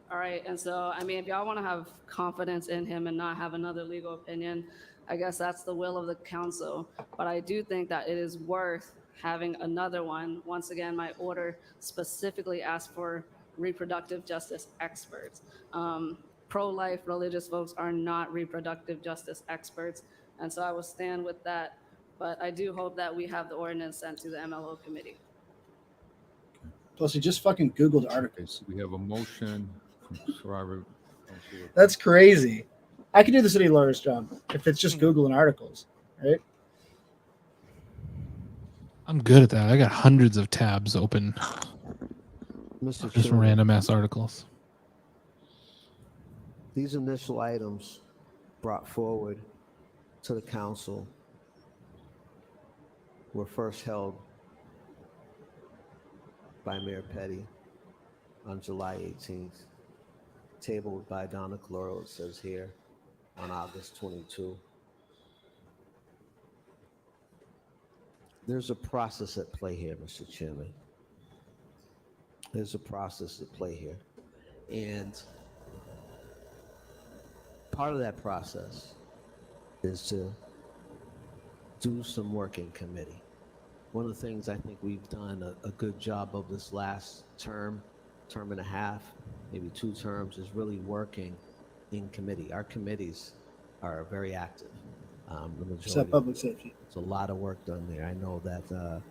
All right, and so, I mean, if y'all want to have confidence in him and not have another legal opinion, I guess that's the will of the council. But I do think that it is worth having another one. Once again, my order specifically asked for reproductive justice experts. Pro-life religious folks are not reproductive justice experts, and so I will stand with that. But I do hope that we have the ordinance sent to the MLO committee. Plus, he just fucking Googled articles. We have a motion from Councilor. That's crazy. I can do the city lawyer's job if it's just Googling articles, right? I'm good at that. I got hundreds of tabs open. Mr. Just Chairman, random ass articles. these initial items brought forward to the council were first held by Mayor Petty on July 18th, tabled by Donna Caloro, it says here, on August 22. There's a process at play here, Mr. Chairman. There's a process at play here. And part of that process is to do some work in committee. One of the things I think we've done a good job of this last term and a half, maybe 2 terms, is really working in committee. Our committees are very active. The majority. Except public safety. There's a lot of work done there. I know that the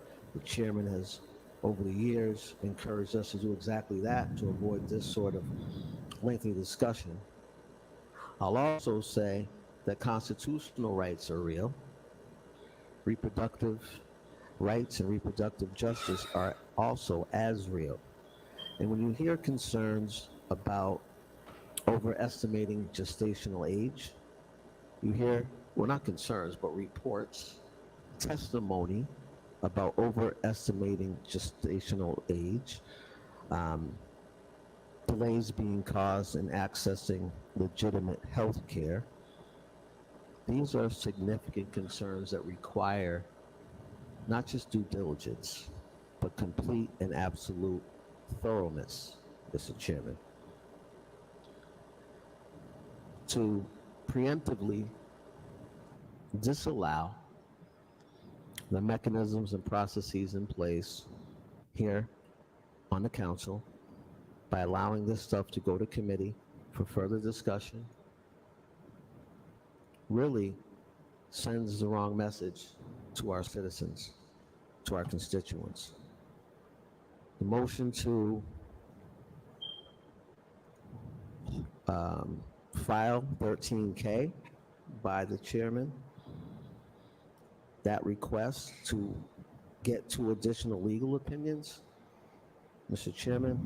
chairman has, over the years, encouraged us to do exactly that to avoid this sort of lengthy discussion. I'll also say that constitutional rights are real. Reproductive rights and reproductive justice are also as real. And when you hear concerns about overestimating gestational age, you hear, well, not concerns, but reports, testimony about overestimating gestational age, delays being caused in accessing legitimate health care. These are significant concerns that require not just due diligence, but complete and absolute thoroughness, Mr. Chairman. To preemptively disallow the mechanisms and processes in place here on the council by allowing this stuff to go to committee for further discussion really sends the wrong message to our citizens, to our constituents. The motion to file 13K by the chairman, that request to get 2 additional legal opinions, Mr. Chairman,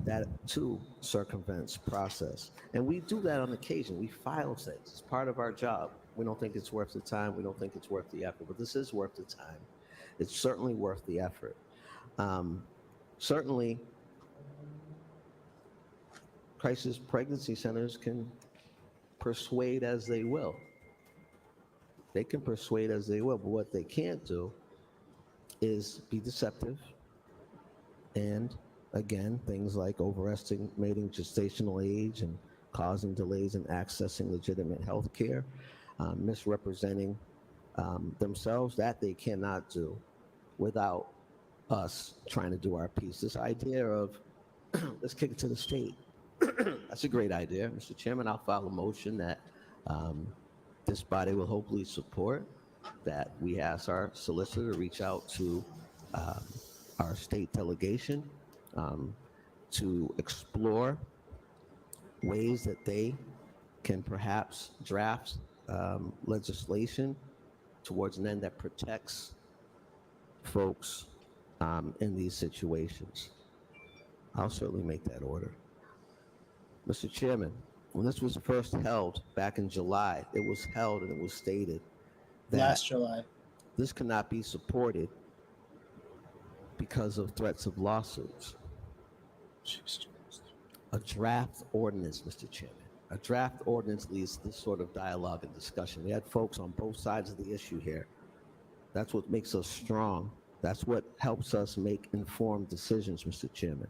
that too circumvents process. And we do that on occasion. We file things. It's part of our job. We don't think it's worth the time. We don't think it's worth the effort, but this is worth the time. It's certainly worth the effort. Certainly, crisis pregnancy centers can persuade as they will. They can persuade as they will, but what they can't do is be deceptive. And again, things like overestimating gestational age and causing delays in accessing legitimate health care. misrepresenting themselves, that they cannot do without us trying to do our piece. This idea of let's kick it to the state. That's a great idea. Mr. Chairman, I'll file a motion that this body will hopefully support, that we ask our solicitor to reach out to our state delegation to explore ways that they can perhaps draft legislation towards an end that protects folks in these situations. I'll certainly make that order. Mr. Chairman, when this was first held back in July, it was held and it was stated that Last July. this cannot be supported because of threats of lawsuits. A draft ordinance, Mr. Chairman, a draft ordinance leads to this sort of dialogue and discussion. We had folks on both sides of the issue here. That's what makes us strong. That's what helps us make informed decisions, Mr. Chairman.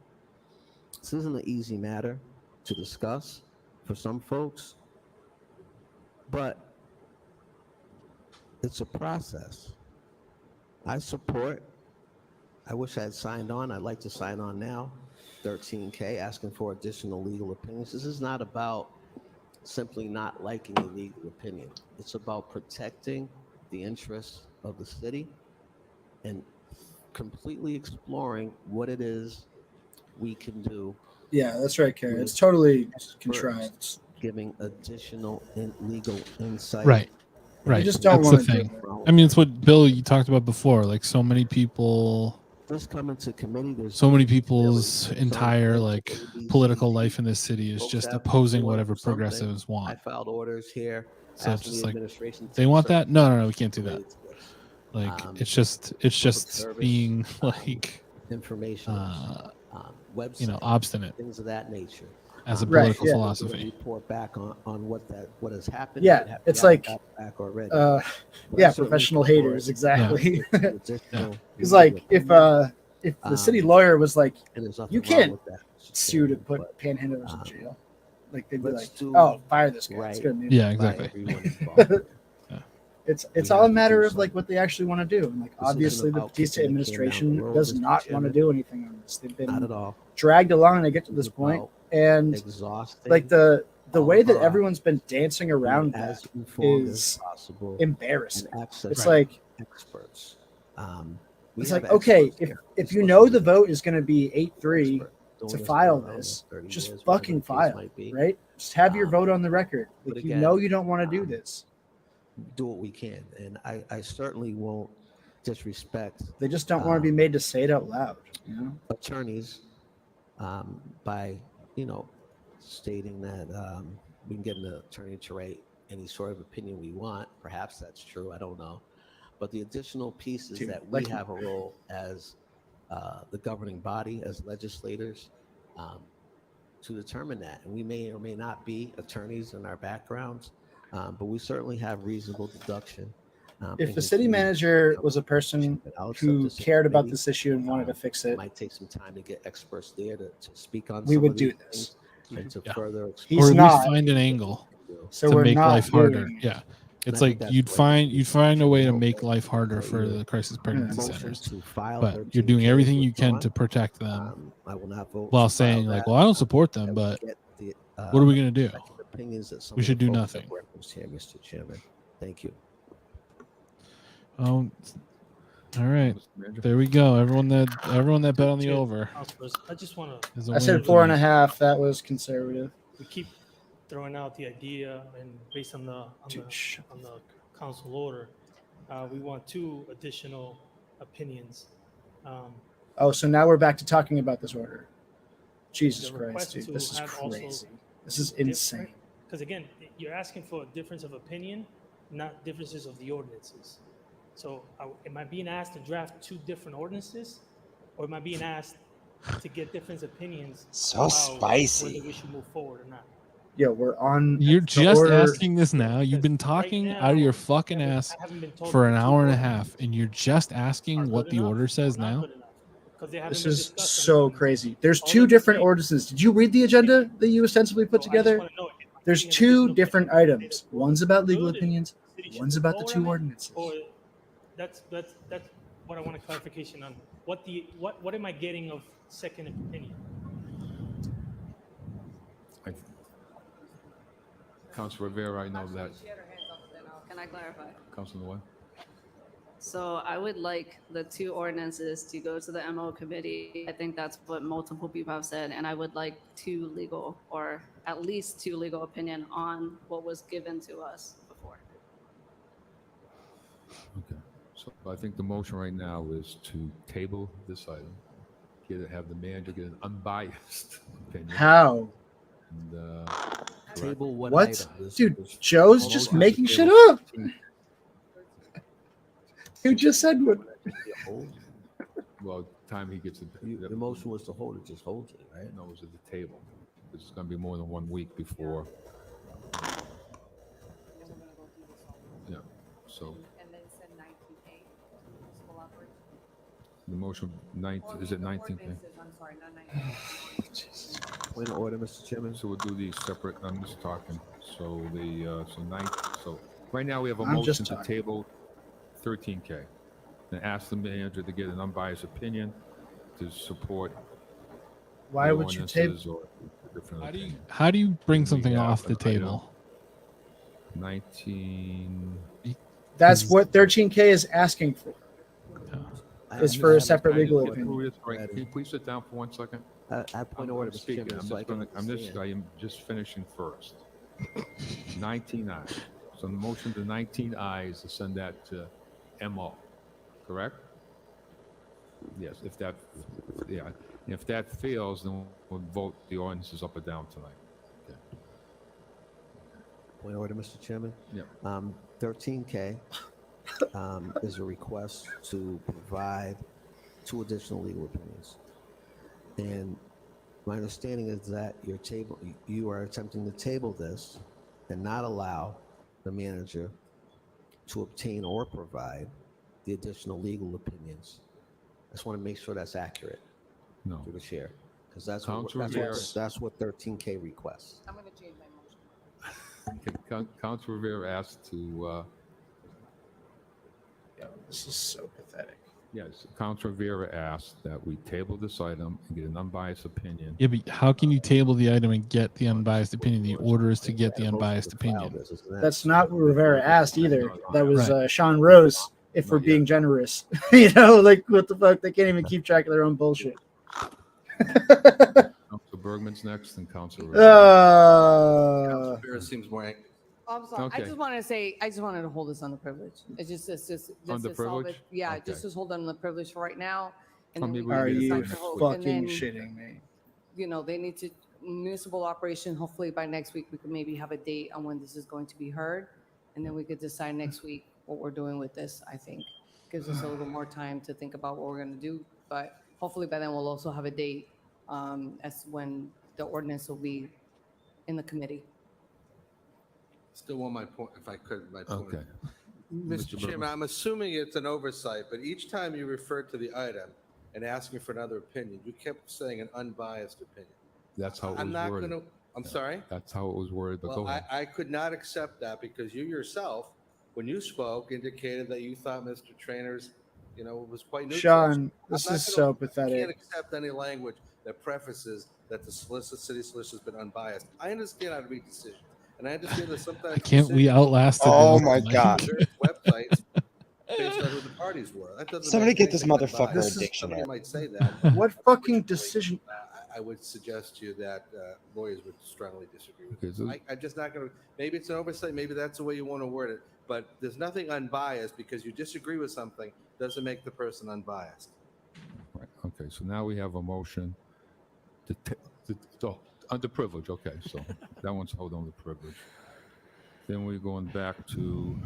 This isn't an easy matter to discuss for some folks, but it's a process. I wish I had signed on. I'd like to sign on now. 13K, asking for additional legal opinions. This is not about simply not liking a legal opinion. It's about protecting the interests of the city and completely exploring what it is we can do. Yeah, that's right, Karen. It's totally contrived. Giving additional legal insight. Right. I just don't That's want the to thing. I mean, it's what Bill, you talked about before. Like so many people, this coming to committee, so many people's entire like political life in this city is just opposing whatever progressives I want. filed orders here. So it's asking just the like administration to they want take that. No, we can't do that. certain Like Um, it's just service, being like information, website, obstinate things of that nature. as a Right, political yeah. philosophy. Report back on what has happened. Yeah, What it's we like, have back already. yeah, But I certainly professional support haters, exactly. additional Because like legal if opinions. the city lawyer was like, And there's nothing you wrong can't with that, Mr. sue to Chairman, put but, panhandlers in jail, like they'd be let's like, do oh, fire this guy. It's right good news. Yeah, by exactly. everyone involved. It's We all have a to matter do of like what they actually want to do. And like This isn't obviously the about Batista kicking the can down the administration road, does Mr. not want to Chairman. do anything on this. They've Not been at all. dragged along to get to this It's point, about and exhausting like the all way of that our everyone's been dancing around as that informed as is possible embarrassing. and access It's to like experts. We it's have like okay, experts if here. if This you was know a the vote is going to be 8-3 expert doing to this file for this, 30 just years, whatever fucking the case file, might be. right? Just have your vote on the record. but Like you again, know you don't want to do this. do what we can, and I certainly won't disrespect They just don't want to be made to say it out loud. You know? attorneys by stating that we can get an attorney to write any sort of opinion we want. Perhaps that's true. I don't know. But the additional piece is Dude, that we like- have a role as the governing body, as legislators, to determine that. And we may or may not be attorneys in our backgrounds, but we certainly have reasonable deduction. If and the city can manager was a person I'll accept who this cared about opinion. this issue and wanted to fix it, It might take some time to get experts there to speak on we some would of do these this. things and to Yeah. further Or He's at least not. find an angle So to we're make not life harder. doing it. Yeah. It's I think like that's you'd what find a way to make life harder for the crisis pregnancy motion centers, to file but you're doing 13K is everything you can withdrawn. to protect them I will not vote while to file saying like, that. well, I don't support them, That but would get the, what are we going to do? second opinions that some We of should the do folks nothing. have referenced here, Mr. Chairman. Thank you. Oh, all right. There we go. Everyone that bet on the Chair, over. Councilors, I just want to. is a I winner said tonight. 4.5. That was conservative. We keep throwing out the idea, and based on the council order, we want 2 additional opinions. Oh, so now we're back to talking about this order. Jesus The Christ, request dude, to this is have also crazy. This is insane. Because again, you're asking for a difference of opinion, not differences of the ordinances. So am I being asked to draft 2 different ordinances, or am I being asked to get different opinions? So about spicy. Whether we should move forward or not. Yeah, we're on. You're the just order. asking this now. You've been talking out of your fucking ass I haven't been told for an the 2 hour and a ordinances half, and you're just asking what good the enough order says or not now. good enough, 'cause they haven't This been is discussed so on the- crazy. There's All 2 I'm different saying- ordinances. Did you read the agenda that you ostensibly put So I just together? wanna know if There's an two additional different category items. One's about legal building, opinions. city should One's about the vote two on it, ordinances. Or that's what I want a clarification on. What am I getting of second opinion? Councilor Rivera, I know that. She had her hands up, then can I clarify? Councilor what? So I would like the two ordinances to go to the MO committee. I think that's what multiple people have said, and I would like two legal, or at least two legal opinion on what was given to us before. Okay. So I think the motion right now is to table this item, have the manager get an unbiased opinion. How? And, Table what What? item? Dude, Joe's Motion just to making table shit up. 13. Who just said what? well, time he gets The motion was to hold it, just hold it, right? No, it was at the table. It's going to be more than 1 week before. Yeah. So And then send 19A, municipal operation. the motion is it 19? I'm sorry, not 19. Point of order, Mr. Chairman. So we'll do these separate. I'm just talking. So so right now we have a I'm just motion to talking. table 13K and ask the manager to get an unbiased opinion to support. Why the would you table? ordinances or different opinions. How do you bring We something have off the an item, table? 19. That's what 13K is asking for. Is for a separate legal Can opinion. you please sit down for 1 second? I point of order, Mr. Speaking. Chairman, so I can understand. I am just finishing first. 19 ayes. So the motion to 19 ayes to send that to MO, correct? Yes. If that fails, then we'll vote the ordinances up or down tonight. Okay. Point of order, Mr. Chairman. Yeah. 13K is a request to provide two additional legal opinions. And my understanding is that you are attempting to table this and not allow the manager to obtain or provide the additional legal opinions. I just want to make sure that's accurate. No. To the chair, because that's what 13K requests. I'm going to change my motion. Councilor Rivera asked to. This is so pathetic. Yes, Councilor Rivera asked that we table this item and get an unbiased opinion. Yeah, but how can you table the item and get the unbiased opinion? The order is to get the unbiased opinion. That's not what Rivera asked either. That was Right. Sean Rose, if we're being generous. Like, what the fuck? They can't even keep track of their own bullshit. Councilor Bergman's next, and Councilor Rivera. Councilor Rivera seems more angry. I'm sorry. Okay. I just wanted to hold this on the privilege. It's just On the to solve it. privilege? Yeah, Okay. just hold on the privilege for right now. And Or then maybe we we can Are can you decide to vote. And fucking then, shitting me? they need to, municipal operation, hopefully by next week, we could maybe have a date on when this is going to be heard. And then we could decide next week what we're doing with this, I think. Gives us a little more time to think about what we're going to do. But hopefully by then we'll also have a date as when the ordinance will be in the committee. Still want my point, if I could, my point. Okay. Mr. Mr. Chairman, Bergman. I'm assuming it's an oversight, but each time you referred to the item and asking for another opinion, you kept saying an unbiased opinion. That's how it was I'm not worded. going to, I'm sorry? That's how it was worded, but go Well, ahead. I could not accept that because you yourself, when you spoke, indicated that you thought Mr. Trainer's, was quite neutral. Sean, this I'm not is gonna- so I pathetic. can't accept any language that prefaces that the city solicitor has been unbiased. I understand how to read decisions, and I understand that sometimes. Can't we decisions outlast it? Oh though? my Like, God. various websites based on who the parties were. That doesn't Somebody make get this anything motherfucker unbiased. a dictionary. Somebody might say that. What fucking decision? I would suggest to you that lawyers would strongly disagree with Okay, this. so- I'm just not going to. Maybe it's an oversight. Maybe that's the way you want to word it. But there's nothing unbiased because you disagree with something doesn't make the person unbiased. Right. Okay, so now we have a motion under privilege. Okay, so that one's held under privilege. Then we're going back to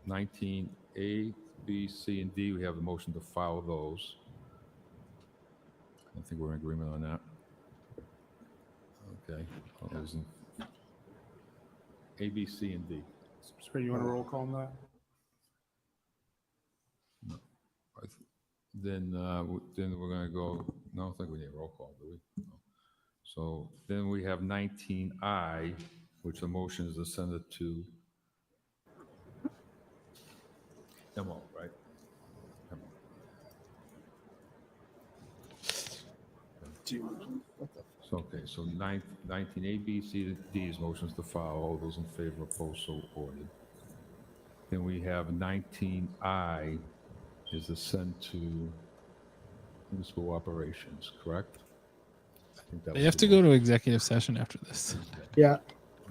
19A, B, C, and D. We have a motion to file those. I think we're in agreement on that. Okay. All those in A, B, C, and D. So you want a roll call on that? Then we're going to go. No, I don't think we need a roll call, do we? No. So then we have 19I, which the motion is to send it to MO, right? MO. Dude, what the? So, okay, so 19A, B, C, and D is motions to file. All those in favor, opposed, so ordered. Then we have 19I is to send to municipal operations, correct? I think that They was have the to go motion. to executive session after this. Yeah.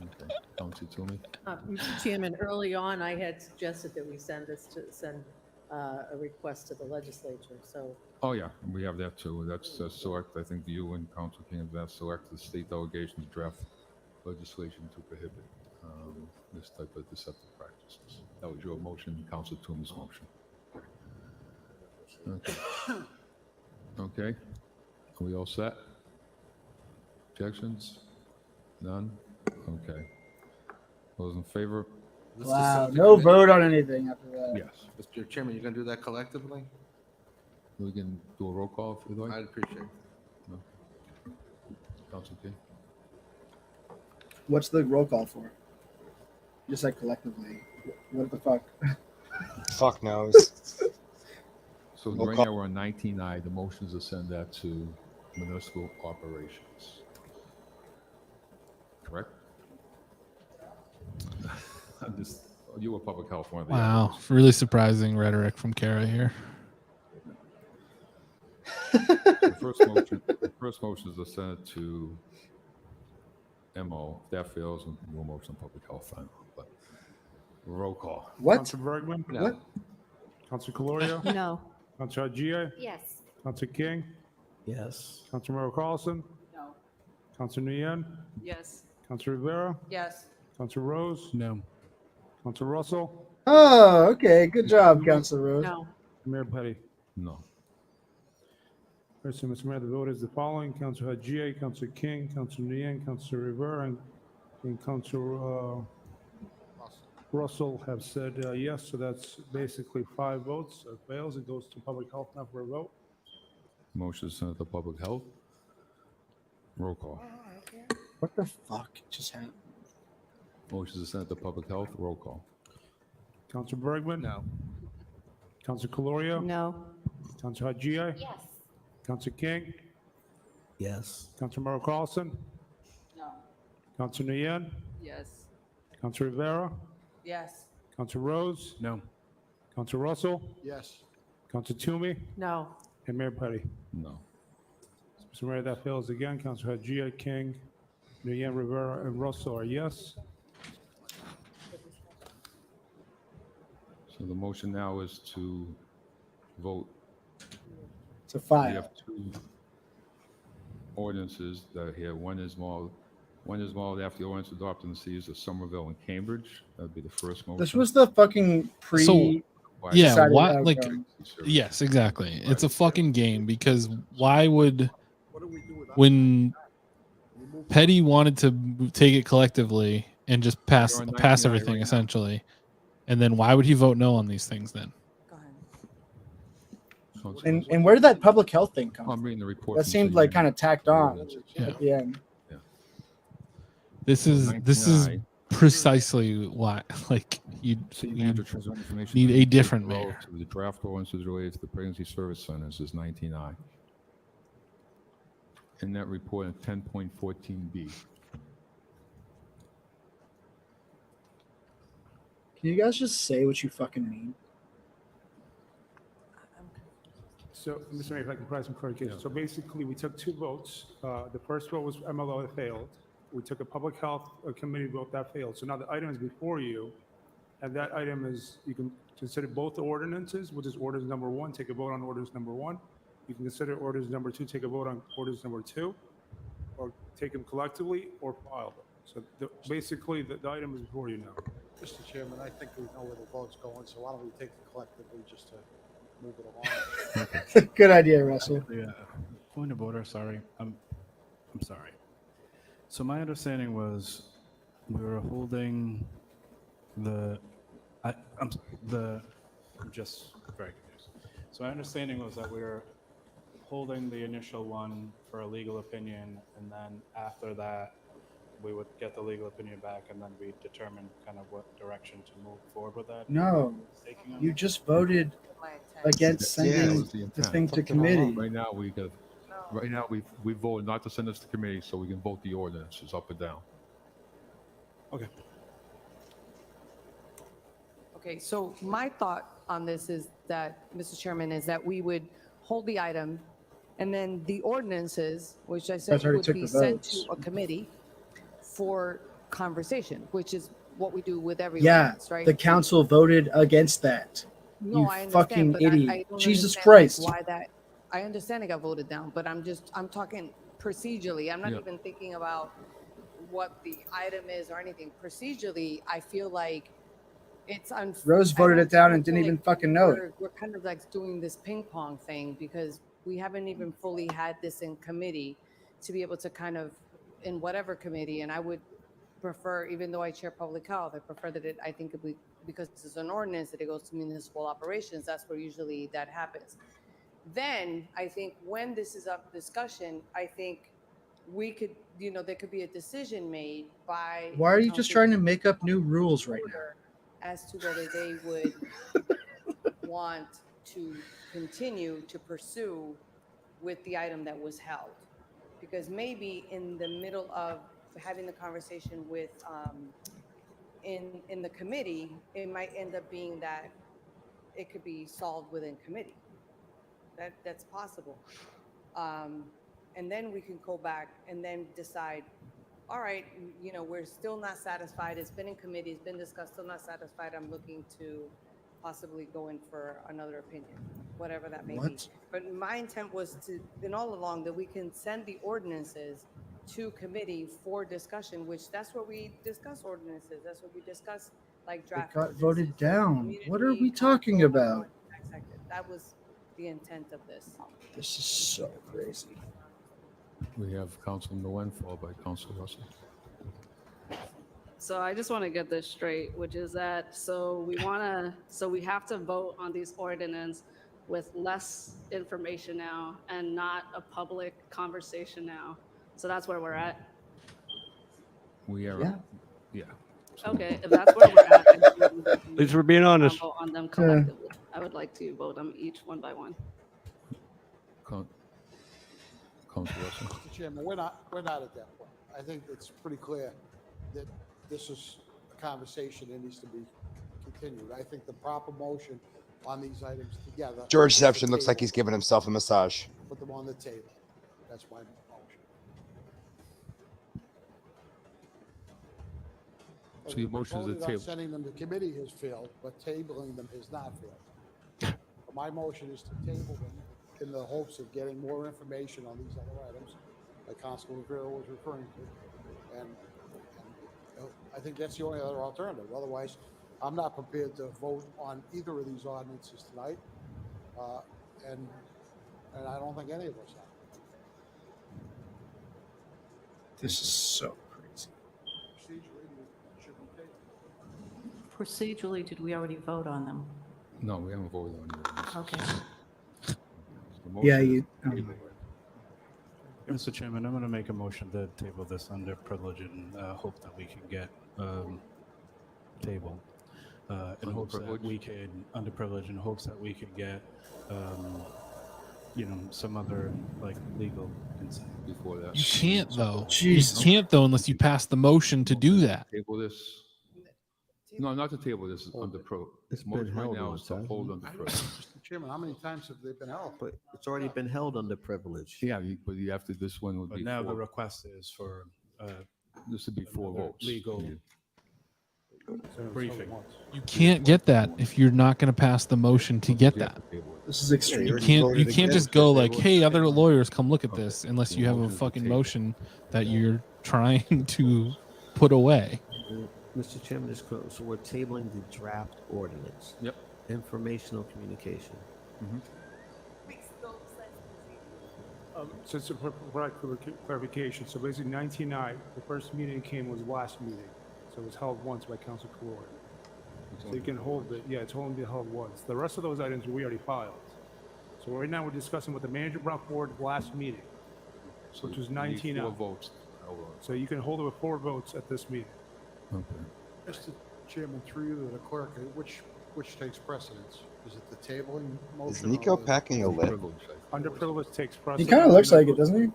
Okay, Council Toomey? Mr. Chairman, early on, I had suggested that we send a request to the legislature, so. Oh, yeah, we have that too. That's select, I think you and Council King have that, select the state delegations draft legislation to prohibit this type of deceptive practices. That was your motion, Council Toomey's motion. Okay. Okay, are we all set? Objections? None? Okay. Those in favor? Wow, no vote on anything after that. Yes. Mr. Chairman, you gonna do that collectively? We can do a roll call if you'd like. I'd appreciate it. No. Council King? What's the roll call for? Just like collectively. What the fuck? Fuck knows. So Roll right call. now we're on 19I. The motion is to send that to municipal operations. Correct? I'm just, you were public health, one of the Wow, really surprising rhetoric from Kara here. The first motion is to send it to MO. If that fails, we'll motion public health final. But roll call. What? Council Bergman? Yeah. What? Council Caloria? No. Council Haji? Yes. Council King? Yes. Council Member Carlson? No. Council Nguyen? Yes. Council Rivera? Yes. Council Rose? No. Council Russell? Oh, okay. Good job, Councilor Rose. No. Mayor Petty? No. Right, so, Mr. Mayor, the vote is the following: Council Haji, Council King, Council Nguyen, Council Rivera, and Council Russell have said yes. So that's basically 5 votes. If it fails, it goes to public health now for a vote. Motion to send it to public health. Roll call. What the fuck just happened? Motion to send it to public health. Roll call. Council Bergman? No. Council Caloria? No. Council Haji? Yes. Council King? Yes. Council Member Carlson? No. Council Nguyen? Yes. Council Rivera? Yes. Council Rose? No. Council Russell? Yes. Council Toomey? No. And Mayor Petty? No. Mr. Mayor, that fails again. Council Haji, King, Nguyen, Rivera, and Russell are yes. So the motion now is to vote. To We file. have 2 ordinances that are here. One is modeled after the ordinance adopted in the cities of Somerville and Cambridge. That'd be the first motion. This was the fucking pre. So, yeah, decided why? Like, outcome. yes, exactly. It's a fucking game because why would when Petty wanted to take it collectively and just pass You're on 19I everything right now. essentially, and then why would he vote no on these things then? Go ahead. And where did that public health thing come I'm from? reading the report. That from seemed City like kind of Manager. tacked on Yeah. at the end. This is 19I. precisely why. Like you City Manager transfer information need to a the different relative mayor. to the draft ordinances related to the pregnancy service centers is 19I. In that report in 10.14B. Can you guys just say what you fucking mean? So, Mr. Mayor, if I can provide some clarification. So basically, we took 2 votes. The first vote was MLO that failed. We took a public health committee vote that failed. So now the item is before you, and that item is, you can consider both the ordinances, which is ordinance number 1, take a vote on ordinance number 1. You can consider ordinance number 2, take a vote on ordinance number 2, or take them collectively or file them. So basically, the item is before you now. Mr. Chairman, I think we know where the vote's going, so why don't we take it collectively just to move it along? Good idea, Russell. Yeah. Point of order. Sorry. I'm sorry. So my understanding was we were holding I'm just very confused. So my understanding was that we were holding the initial one for a legal opinion, and then after that, we would get the legal opinion back, and then we determine kind of what direction to move forward with that. No, you just voted against Yeah, that sending was the the intent. thing to committee. Right now, we voted not to send this to committee, so we can vote the ordinances up or down. Okay. Okay, so my thought on this is that, Mr. Chairman, is that we would hold the item, and then the ordinances, which I said Guys already would took be the sent votes. to a committee for conversation, which is what we do with every Yeah, ordinance, right? the council voted against that. No, You I understand, fucking but idiot. I don't Jesus understand, Christ. like, why that. I understand it got voted down, but I'm talking procedurally. I'm not Yeah. even thinking about what the item is or anything. Procedurally, I feel like it's Rose voted it down and didn't even fucking know it. We're kind of like doing this ping pong thing because we haven't even fully had this in committee to be able to kind of, in whatever committee, and I would prefer, even though I chair public health, I prefer that I think it would, because it's an ordinance that it goes to municipal operations, that's where usually that happens. Then I think when this is up for discussion, I think we could, there could be a decision made by. Why are the you just council trying to make up new rules right now? as to whether they would want to continue to pursue with the item that was held. Because maybe in the middle of having the conversation with, in the committee, it might end up being that it could be solved within committee. That's possible. And then we can go back and then decide, all right, we're still not satisfied. It's been in committee, it's been discussed, still not satisfied. I'm looking to possibly go in for another opinion, whatever that may be. What? But my intent was to, and all along, that we can send the ordinances to committee for discussion, which that's where we discuss ordinances. That's what we discuss, like It draft. got voted down. community What are we council, talking about? That was the intent of this. This is so crazy. We have Council Nguyen followed by Council Russell. So I just want to get this straight, which is that, so we have to vote on these ordinance with less information now and not a public conversation now. So that's where we're at. We are. Yeah. Yeah. Okay, if that's where we're at, At least we're being honest. vote on them collectively. I would like to vote on each one by one. Council Russell. Mr. Chairman, we're not at that point. I think it's pretty clear that this is a conversation that needs to be continued. I think the proper motion on these items together. George is to Zeption looks like table. he's giving himself a massage. Put them on the table. That's my motion. So your motion is to Voted on table. sending them to committee has failed, but tabling them has not failed. My motion is to table them in the hopes of getting more information on these other items, like Councilor Rivera was referring to. And I think that's the only other alternative. Otherwise, I'm not prepared to vote on either of these ordinances tonight. And I don't think any of us are. This is so crazy. Procedurally, did we already vote on them? No, we haven't voted on it. Okay. Yeah, you. Mr. Chairman, I'm going to make a motion to table this under privilege and hope that we can get table. In hopes that we could, under privilege, in hopes that we could get, some other like legal insight before that. You can't though. Jesus. You can't though unless you pass the motion to do that. Table this. No, not to table this under pro. It's been Motion right held now once, is to hasn't hold it? under I pro. don't know, Mr. Chairman, how many times have they been held? But it's already been held under privilege. Yeah, but you have to. This one would but be. now the four. request is for This would be four another votes. legal briefing. You can't get that if you're not going to pass the motion to get that. This is extreme. You can't just go like, hey, other lawyers, come look at this, unless you have a fucking motion that you're trying to put away. Mr. Chairman, so we're tabling the draft ordinance. Yep. Informational communication. So it's a clarification. So basically 19.9, the first meeting was last meeting. So it was held once by Council Calori. So you can hold it. Yeah, it's only been held once. The rest of those items we already filed. So right now, we're discussing what the manager brought forward last meeting, So which was we need 19 4 out. votes. Hold on. So you can hold it with 4 votes at this meeting. Okay. Mr. Chairman, through you to the clerk, which takes precedence? Is it the tabling motion? Is Nico or the- packing a lip? Privilege, I think. Underprivileged takes He precedence. kind of looks like it, doesn't he?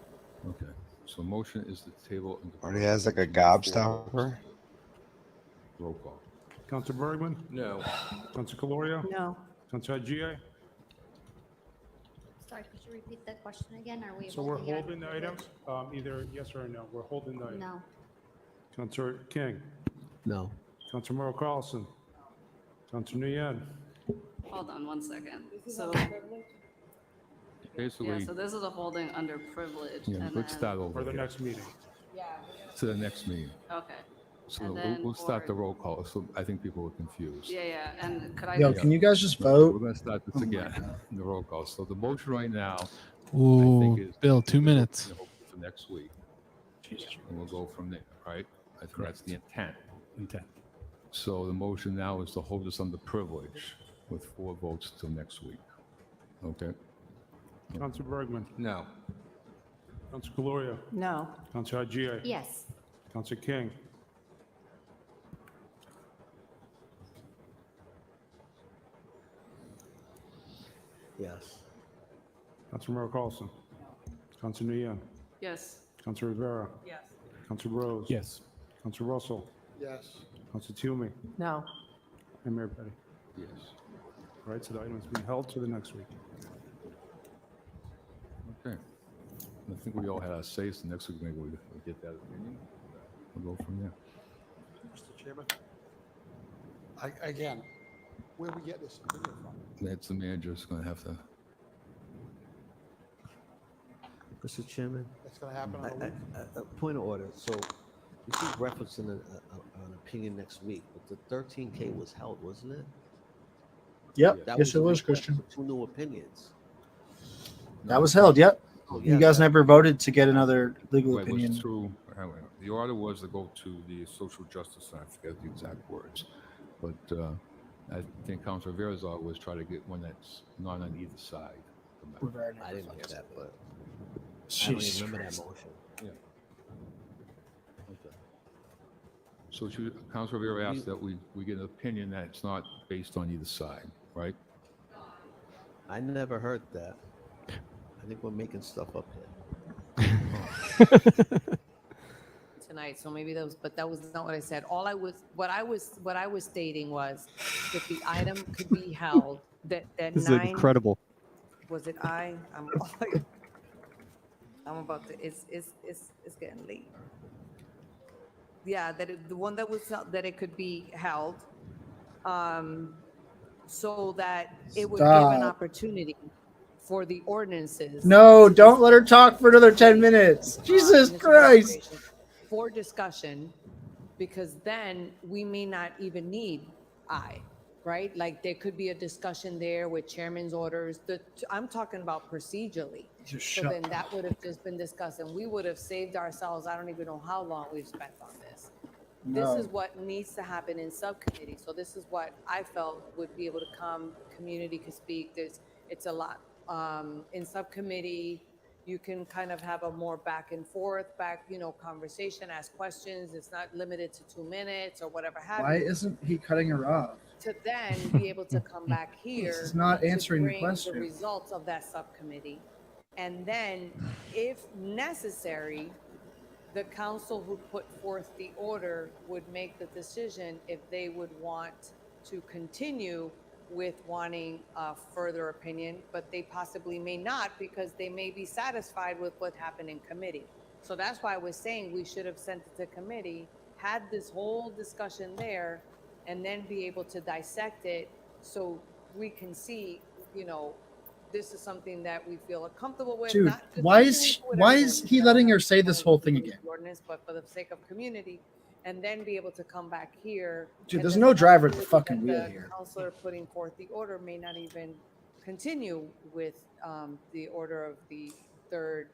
Okay, so motion is the table. Or he has like a gobstopper. Roll call. Councilor Bergman? No. Councilor Calorio? No. Councilor Gia? Sorry, could you repeat that question again? Are we So we're holding it holding the item, either yes or no. We're holding the item. No. Councilor King? No. Councilor Merrill Carlson? Councilor Nguyen? Hold on one second. So, Basically, yeah, so this is a holding under privilege. yeah, and let's then- start over For the here. next meeting. To the next meeting. Okay. So And we'll, then we'll start for- the roll call. So I think people were confused. Yeah, yeah, and could I? Yo, just- can you guys just We're vote? going to start this again, the roll call. So the motion right now, I Ooh, think is. Bill, is 2 to go minutes. For next week. And we'll go from there, right? I think that's the intent. So the motion now is to hold this under privilege with 4 votes till next week. Okay? Councilor Bergman? No. Councilor Calorio? No. Councilor Gia? Yes. Councilor King? Yes. Councilor Merrill Carlson? Councilor Nguyen? Yes. Councilor Rivera? Yes. Councilor Rose? Yes. Councilor Russell? Yes. Councilor Toomey? No. And Mayor Petty? Yes. All right, so the item is being held to the next week. Okay. I think we all had our say, so next week maybe we'll get that opinion. We'll go from there. Mr. Chairman? Again, where we get this opinion from? That's the manager's going to have to. Mr. Chairman? That's going to happen on the week? Point of order. So you keep referencing an opinion next week, but the 13K was held, wasn't it? Yep. That Yes, it a was, request Christian. for 2 new opinions. That was held. Yep. Oh, You yeah, guys that- never voted to get another legal Right, opinion. was through, the order was to go to the social justice, and I forget the exact words. But I think Councilor Rivera's order was try to get one that's not on either side. I didn't hear that, but I don't Jesus even remember Christ. that motion. Yeah. Okay. So Councilor Rivera asked that we get an opinion that it's not based on either side, right? I never heard that. I think we're making stuff up here. Tonight, so maybe but that was not what I said. What I was stating was that the item could be held, that This is 9. incredible. Was it I'm about to, it's getting late. Yeah, the one that was, that it could be held, so that it would give an Stop. opportunity for the ordinances. No, don't let her talk for another 10 minutes. Jesus Christ. For discussion, because then we may not even need right? Like there could be a discussion there with chairman's orders. I'm talking about procedurally. Just So shut then that would have just been discussed and we would have saved ourselves, I don't even know how long we've spent on this. No. This is what needs to happen in subcommittee. So this is what I felt would be able to come, community could speak. It's a lot. In subcommittee, you can kind of have a more back and forth, conversation, ask questions. It's not limited to 2 minutes or whatever have Why you. isn't he cutting her off? To then be able to come back here. This is not answering the to bring question. the results of that subcommittee. And then, if necessary, the council who put forth the order would make the decision if they would want to continue with wanting a further opinion, but they possibly may not because they may be satisfied with what happened in committee. So that's why I was saying we should have sent it to committee, had this whole discussion there, and then be able to dissect it so we can see, this is something that we feel comfortable with. Dude, not just why agreeing is with why everyone, is he because letting I her say this whole thing agree with again? the ordinance, but for the sake of community, and then be able to come back here. Dude, and there's then no driver at the possibility fucking that wheel the here. Counselor putting forth the order may not even continue with the order of the third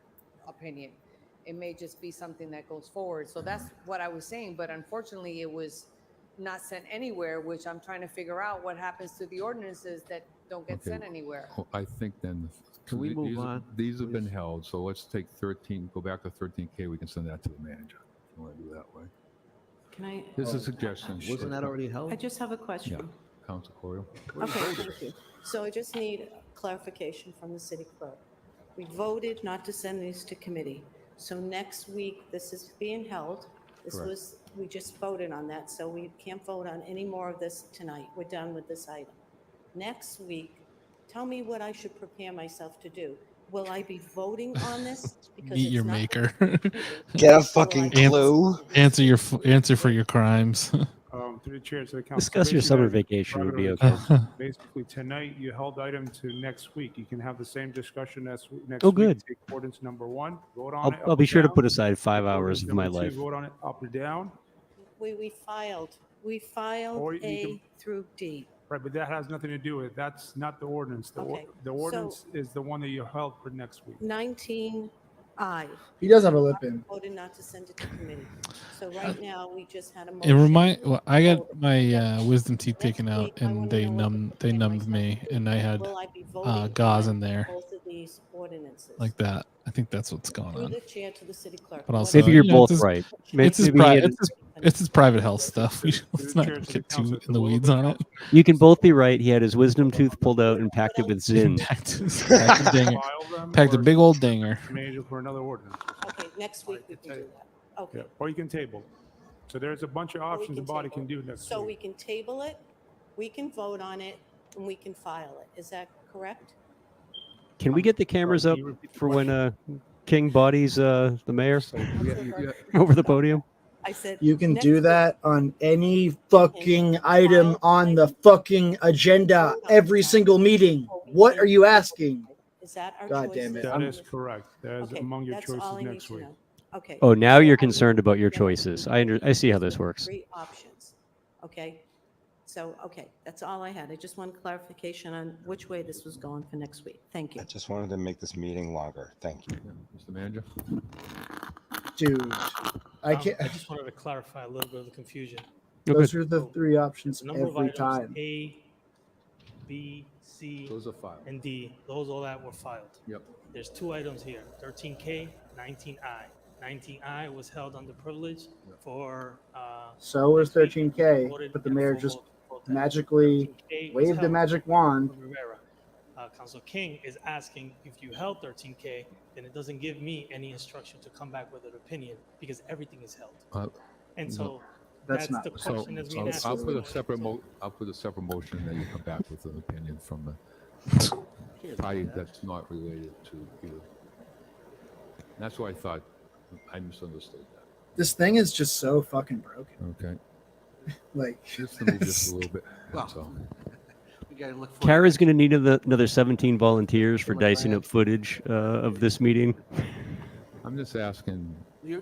opinion. It may just be something that goes forward. So that's what I was saying, but unfortunately it was not sent anywhere, which I'm trying to figure out what happens to the ordinances that don't get sent anywhere. Well, I think then. Can we move on, These have been held, so let's take 13, go back to 13K, we can send that to the manager. If you want to do that way. Can I? Here's a suggestion. Wasn't that already held? I just have a question. Yeah, Council Coyle. Okay, thank you. So I just need clarification from the city clerk. We voted not to send these to committee. So next week, this is being held. Correct. We just voted on that, so we can't vote on any more of this tonight. We're done with this item. Next week, tell me what I should prepare myself to do. Will I be voting on this? Because Meet your it's not- maker. Get a fucking clue. Answer for your crimes. Through the chair to the council. Discuss your summer vacation would be okay. Basically, tonight, you held item to next week. You can have the same discussion next week. Oh, good. Take ordinance number 1, vote on it. I'll up be or sure to down. put aside 5 hours of my Number 2, life. Vote on it up or down. We filed Or you A can- through D. Right, but that has nothing to do with it. That's not the ordinance. Okay, The ordinance is the one that you held for next week. 19I. He does have a lip in. Voted not to send it to committee. So right now, we just had a It motion. I got my wisdom teeth taken out, and they numbed me, and I had Will I be voting gauze on in there both of these ordinances? like that. I think that's what's going Through on. the chair to the city clerk. But also, Maybe you're both it's his, right. It's his, Maybe pri- he had- it's his private health stuff. Let's not get too in the weeds on it. You can both be right. He had his wisdom tooth pulled out and packed it with Zin. Packed a dinger. Packed a big old dinger. Manager for another ordinance. Okay, next week we can do that. Okay. Yeah, or you can table it. So there's a bunch of options the body can do next So week. we can table it, we can vote on it, and we can file it. Is that correct? Can we get the cameras up for when King bodies the mayor over the podium? I said. You can next do week. that on any fucking item on the fucking agenda, every single meeting. What are you asking? Is that our God choice? damn it. That is correct. That is Okay, among your that's all choices I need next to week. know. Okay. Oh, now you're So concerned about your choices. I see how this works. 3 options, okay? So, okay, that's all I had. I just wanted clarification on which way this was going for next week. Thank you. I just wanted to make this meeting longer. Thank you. Mr. Manager? Dude, I can't. I just wanted to clarify a little bit of the confusion. Those are the 3 options The number of every items, time. A, B, C, Those are filed. and D, those all that were filed. Yep. There's 2 items here, 13K, 19I. 19I was held under privilege for. So was next week. 13K, Voted but the and mayor full just vote that. magically 13K was waved a held magic for wand. Rivera. Council King is asking if you held 13K, then it doesn't give me any instruction to come back with an opinion because everything is held. And so That's that's not the what- question that's being asked. I'll put a separate motion, and then you come back with an opinion from the party that's not related to you. That's why I thought I misunderstood that. This thing is just so fucking broken. Okay. Like, Just to move just a little bit. That's all. We gotta look for. Kara's going to need another 17 volunteers for dicing up footage of this meeting. I'm just asking, You're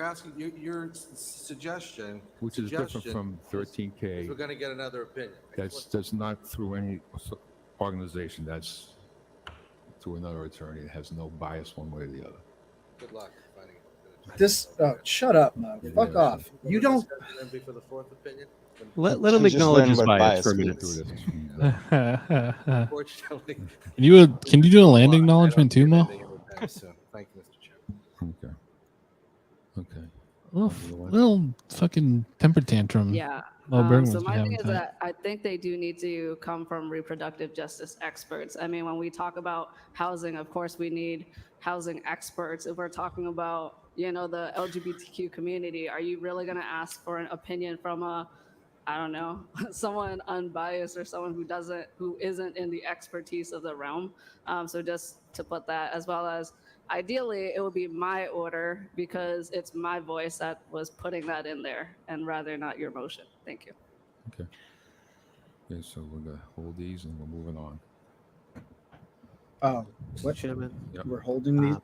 asking, your suggestion. which is different from 13K. We're gonna get another opinion. That's not through any organization. That's through another attorney. It has no bias one way or the other. Good luck finding it. this. Oh, shut up, Mo. Fuck off. You don't. Then be for the 4th opinion? Let him Just acknowledge learn his what bias for a bias minute. means. Unfortunately. Can you do a land acknowledgement too, Mo? So, thank you, Mr. Chairman. Okay. Okay. Little fucking temper tantrum. Yeah. Mo Bergman's So been my thing having is tonight. that I think they do need to come from reproductive justice experts. I mean, when we talk about housing, of course, we need housing experts. If we're talking about, the LGBTQ community, are you really going to ask for an opinion from I don't know, someone unbiased or someone who isn't in the expertise of the realm? So just to put that, as well as ideally it would be my order because it's my voice that was putting that in there and rather not your motion. Thank you. Okay. Okay, so we're going to hold these and we're moving on. Oh, Mr. what? Chairman, We're holding these.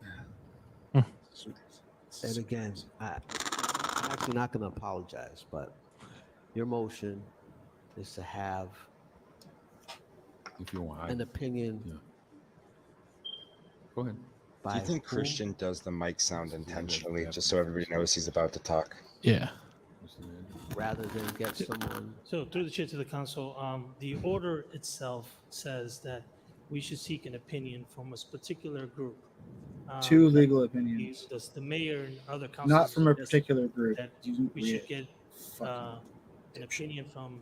and again, I'm actually not going to apologize, but your motion is to have If you want. an opinion. Yeah. Go ahead. Do By you think whom? Christian does the mic sound intentionally, just so everybody knows he's about to talk? Yeah. rather than get someone. So through the chair to the council, the order itself says that we should seek an opinion from a particular group. Two that legal opinions. the mayor and other councils. Not from a suggest particular group. That You didn't we read should it. get an opinion from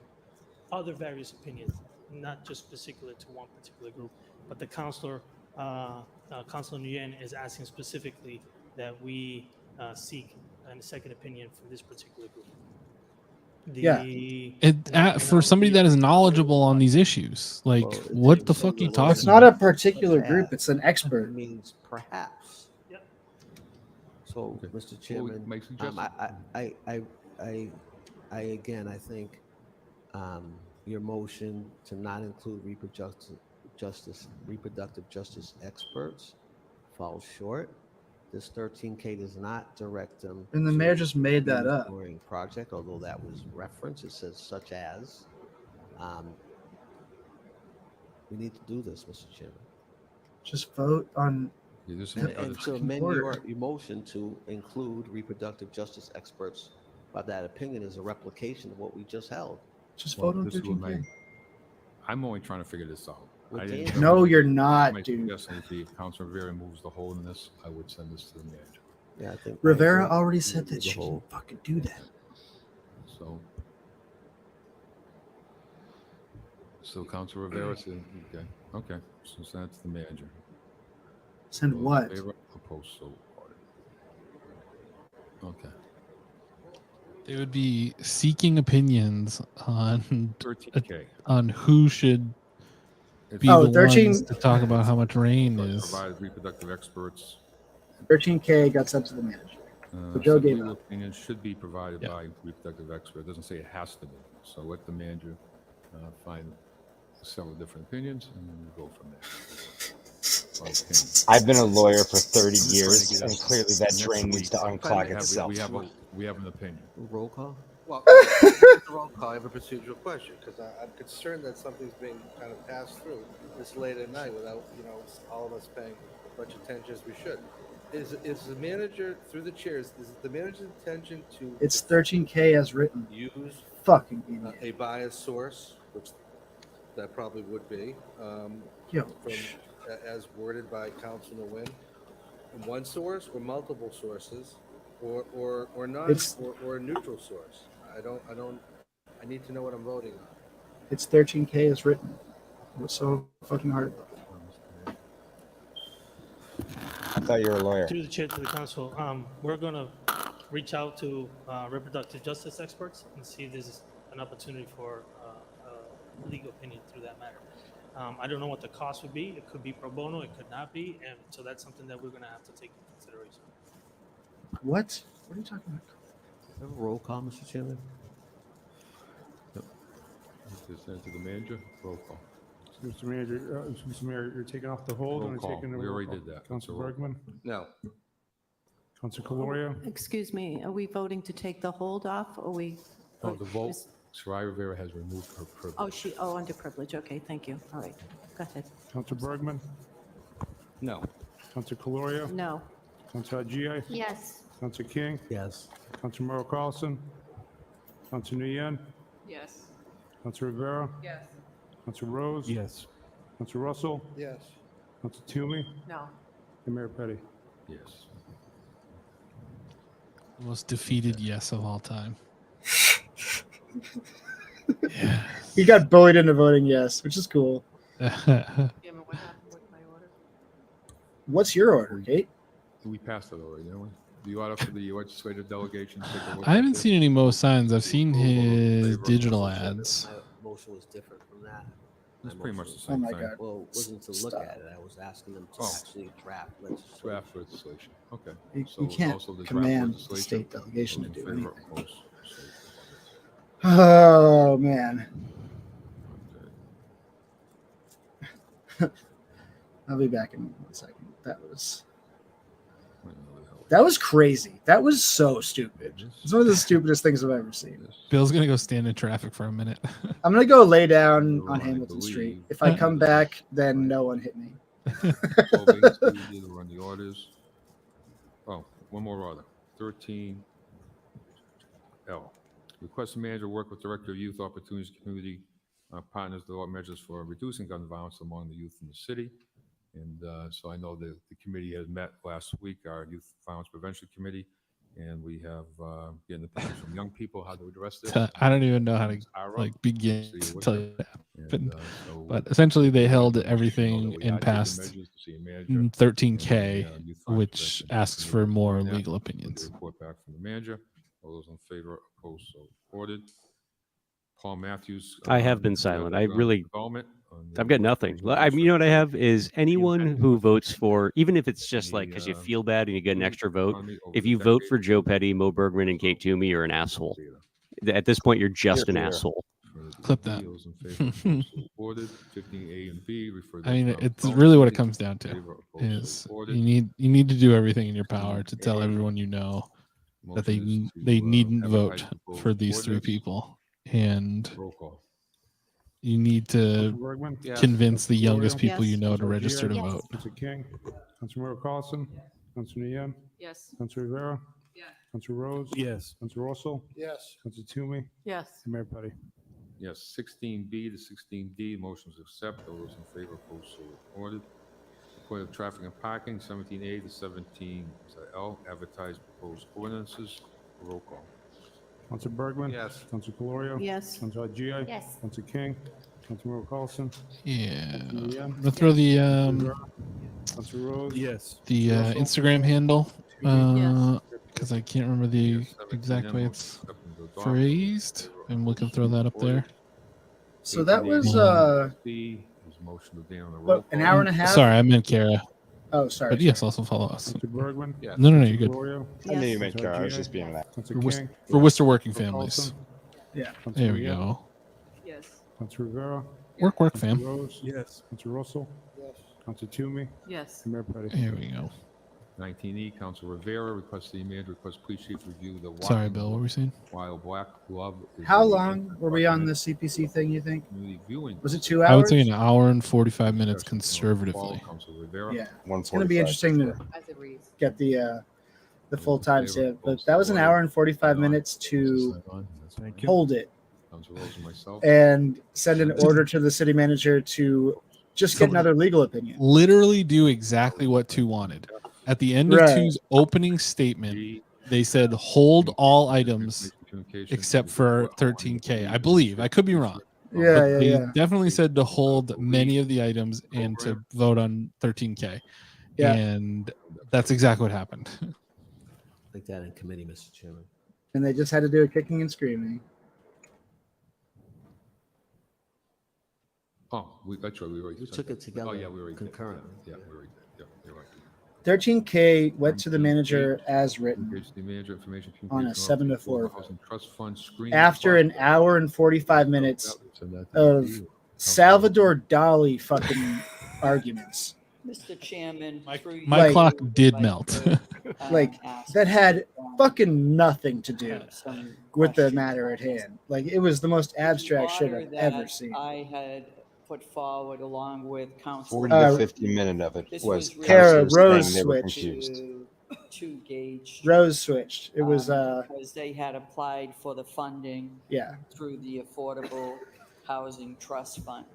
other various opinions, not just particular to one particular group. But the Councilor Nguyen is asking specifically that we seek a second opinion from this particular group. For somebody that is knowledgeable on these issues, like what the fuck are you talking? It's not a particular group. It's an expert. Means perhaps. Yep. So, Mr. Chairman, I again, I think your motion to not include reproductive justice experts falls short. This 13K does not direct them. And the mayor just made that up. Project, although that was referenced, it says such as. We need to do this, Mr. Chairman. Just vote on. And to amend your motion to include reproductive justice experts, by that opinion is a replication of what we just held. Just vote on 13K. I'm only trying to figure this out. No, you're not, dude. If Councilor Rivera moves the hole in this, I would send this to the manager. Yeah, I think Rivera already said that she didn't fucking do that. So Councilor Rivera said, okay, so send it to the manager. Send what? Opposed, so ordered. Okay. They would be seeking opinions on 13K. On who should be Oh, the 13 ones to talk about how much rain is. Provide reproductive experts. 13K got sent to the manager. So Joe gave legal up. opinion should be provided by reproductive expert. It doesn't say it has to be. So let the manager find several different opinions and then we go from there. I've been a lawyer for 30 years, and clearly that drain needs to unclog itself. We have an opinion. Roll call? Well, the roll call, I have a procedural question, because I'm concerned that something's being kind of passed through this late at night without, all of us paying as much attention as we should. Is the manager, through the chairs, is the manager's intention to... It's 13K as written. Use fucking idiot. A biased source, which that probably would be, as worded by Councilor Nguyen, one source or multiple sources, or not, or a neutral source. I need to know what I'm voting on. It's 13K as written. What's so fucking hard? I thought you were a lawyer. Through the chair to the council, we're going to reach out to reproductive justice experts and see if there's an opportunity for legal opinion through that matter. I don't know what the cost would be. It could be pro bono. It could not be. And so that's something that we're going to have to take into consideration. What? What are you talking about? Have a roll call, Mr. Chairman. Just send it to the manager. Roll call. Mr. Mayor, you're taking off the hold Roll and call. taking the We roll already call. did that. Councilor So roll. Bergman? No. Councilor Caloria? Excuse me, are we voting to take the hold off, or we? Oh, the vote. Soraya Rivera has removed her privilege. Under privilege, okay, thank you, all right, go ahead. Councilor Bergman? No. Councilor Caloria? No. Councilor Haji? Yes. Councilor King? Yes. Councilor Merrill Carlson? Councilor Nguyen? Yes. Councilor Rivera? Yes. Councilor Rose? Yes. Councilor Russell? Yes. Councilor Toomey? No. And Mayor Petty? Yes. Most defeated yes of all time. He got bullied into voting yes, which is cool. What's your order, Kate? We passed it already, didn't we? The order for the legislative delegation. Take a look I at haven't this. seen any Mo signs. I've seen his favor. digital ads. My motion was different from that. It's My pretty much motion the same was- thing. Well, it wasn't to look at it. I was asking them to Oh. actually draft legislation. Draft legislation. Okay. You So can't also the draft command the legislation. state delegation to Those in do favor, anything. opposed? Oh, man. I'll be back in 1 second. That was crazy. That was so stupid. It's one of the stupidest things I've ever seen. Bill's gonna go stand in traffic for a minute. I'm gonna go lay down on Hamilton Street. If I come back, then no one hit me. Run the orders. Oh, one more order. 13L. Request the manager work with Director of Youth Opportunities Community Partners to develop measures for reducing gun violence among the youth in the city. And so I know that the committee has met last week, our Youth Violence Prevention Committee, and we have getting opinions from young people how to address this. I don't even know how to begin to tell you that happened. But essentially, they held everything and passed 13K, which asks for more legal opinions. Report back from the manager. All those in favor, opposed, so ordered. Paul Matthews. I have been silent. I really, development I've got nothing. You know what I have is anyone who votes for, even if it's just like because you feel bad and you get an extra vote, if you vote for Joe Petty, Mo Bergman, and Kate Toomey, you're an asshole. At this point, you're just an asshole. Clip that. Ordered 15A and B. I mean, it's really what it comes down to is you need to do everything in your power to tell everyone you know that they needn't vote for these three people, and you need to Bergman? Yes. convince the Councilor youngest Florio? people you know to Councilor register to Diaz? vote. Councilor King? Councilor Carlson? Councilor Nguyen? Yes. Councilor Rivera? Yeah. Councilor Rose? Yes. Councilor Russell? Yes. Councilor Toomey? Yes. And Mayor Petty. Yes, 16B to 16D, motions accept. All those in favor, opposed, so ordered. Report of traffic and parking, 17A to 17L, advertised proposed ordinances. Roll call. Councilor Bergman? Yes. Councilor Calorio? Yes. Councilor G.I.? Yes. Councilor King? Councilor Carlson? Yeah, Councilor Nguyen? I'm gonna throw the Councilor Rose? Yes. Russell? Instagram handle Yes. because I can't remember the exact way it's phrased, and we can throw that up there. So that was What, an hour and a half. Sorry, I meant Kara. Oh, sorry. But yes, also follow us. Councilor Bergman? Yes. No, you're good. Calorio? I knew you Yes. meant Kara. I was just being that. Councilor For, King? for Worcester working Councilor families. Carlson? Yeah. Councilor There we Nguyen? go. Yes. Councilor Rivera? Work, Councilor fam. Rose? Yes. Councilor Russell? Yes. Councilor Toomey? Yes. And Mayor Petty. Here we go. 19E, Council Rivera, request the manager, request police chief review the Sorry, walking Bill. What were we saying? while black glove. is How a long were we on the CPC thing, you think? community viewing. Was it 2 hours? I would say an hour and 45 minutes conservatively. Council Rivera. Yeah. It's going to be interesting to As it reads. get the full time stamp, but that was an hour and 45 minutes to Thank you. hold it Council Rose and myself. and send an order to the city manager to just get another legal opinion. Literally do exactly what 2 wanted. At the end of Right. 2's opening statement, they said hold all items except for 13K. I believe. I could be wrong. Yeah, But yeah, they yeah. definitely said to hold many of the items and to vote on 13K. Yeah. And that's exactly what happened. Like that in committee, Mr. Chairman. And they just had to do it kicking and screaming. Oh, that's right. We already We said took that. it together Oh, yeah, we already did. concurrently. Yeah, we already did. Yeah, you're right. 13K went to the manager as written Engage the manager, information on a communication 7 to officer, 4 Housing Trust Fund screening after an process. hour and 45 minutes Send that to of you. Salvador Dali fucking arguments. Mr. Chairman. through My you, clock did I'd melt. like to, Like ask that had fucking nothing to do some with the questions matter on at this. hand. Like it was the most The abstract shit order I've that ever seen. I had put forward along with Council. 40 to 50 minutes of it This was really Kara councilors Rose saying they were switched. confused. To gauge. Rose switched. It was Because they had applied for the funding. Yeah. Through the Affordable Housing Trust Fund.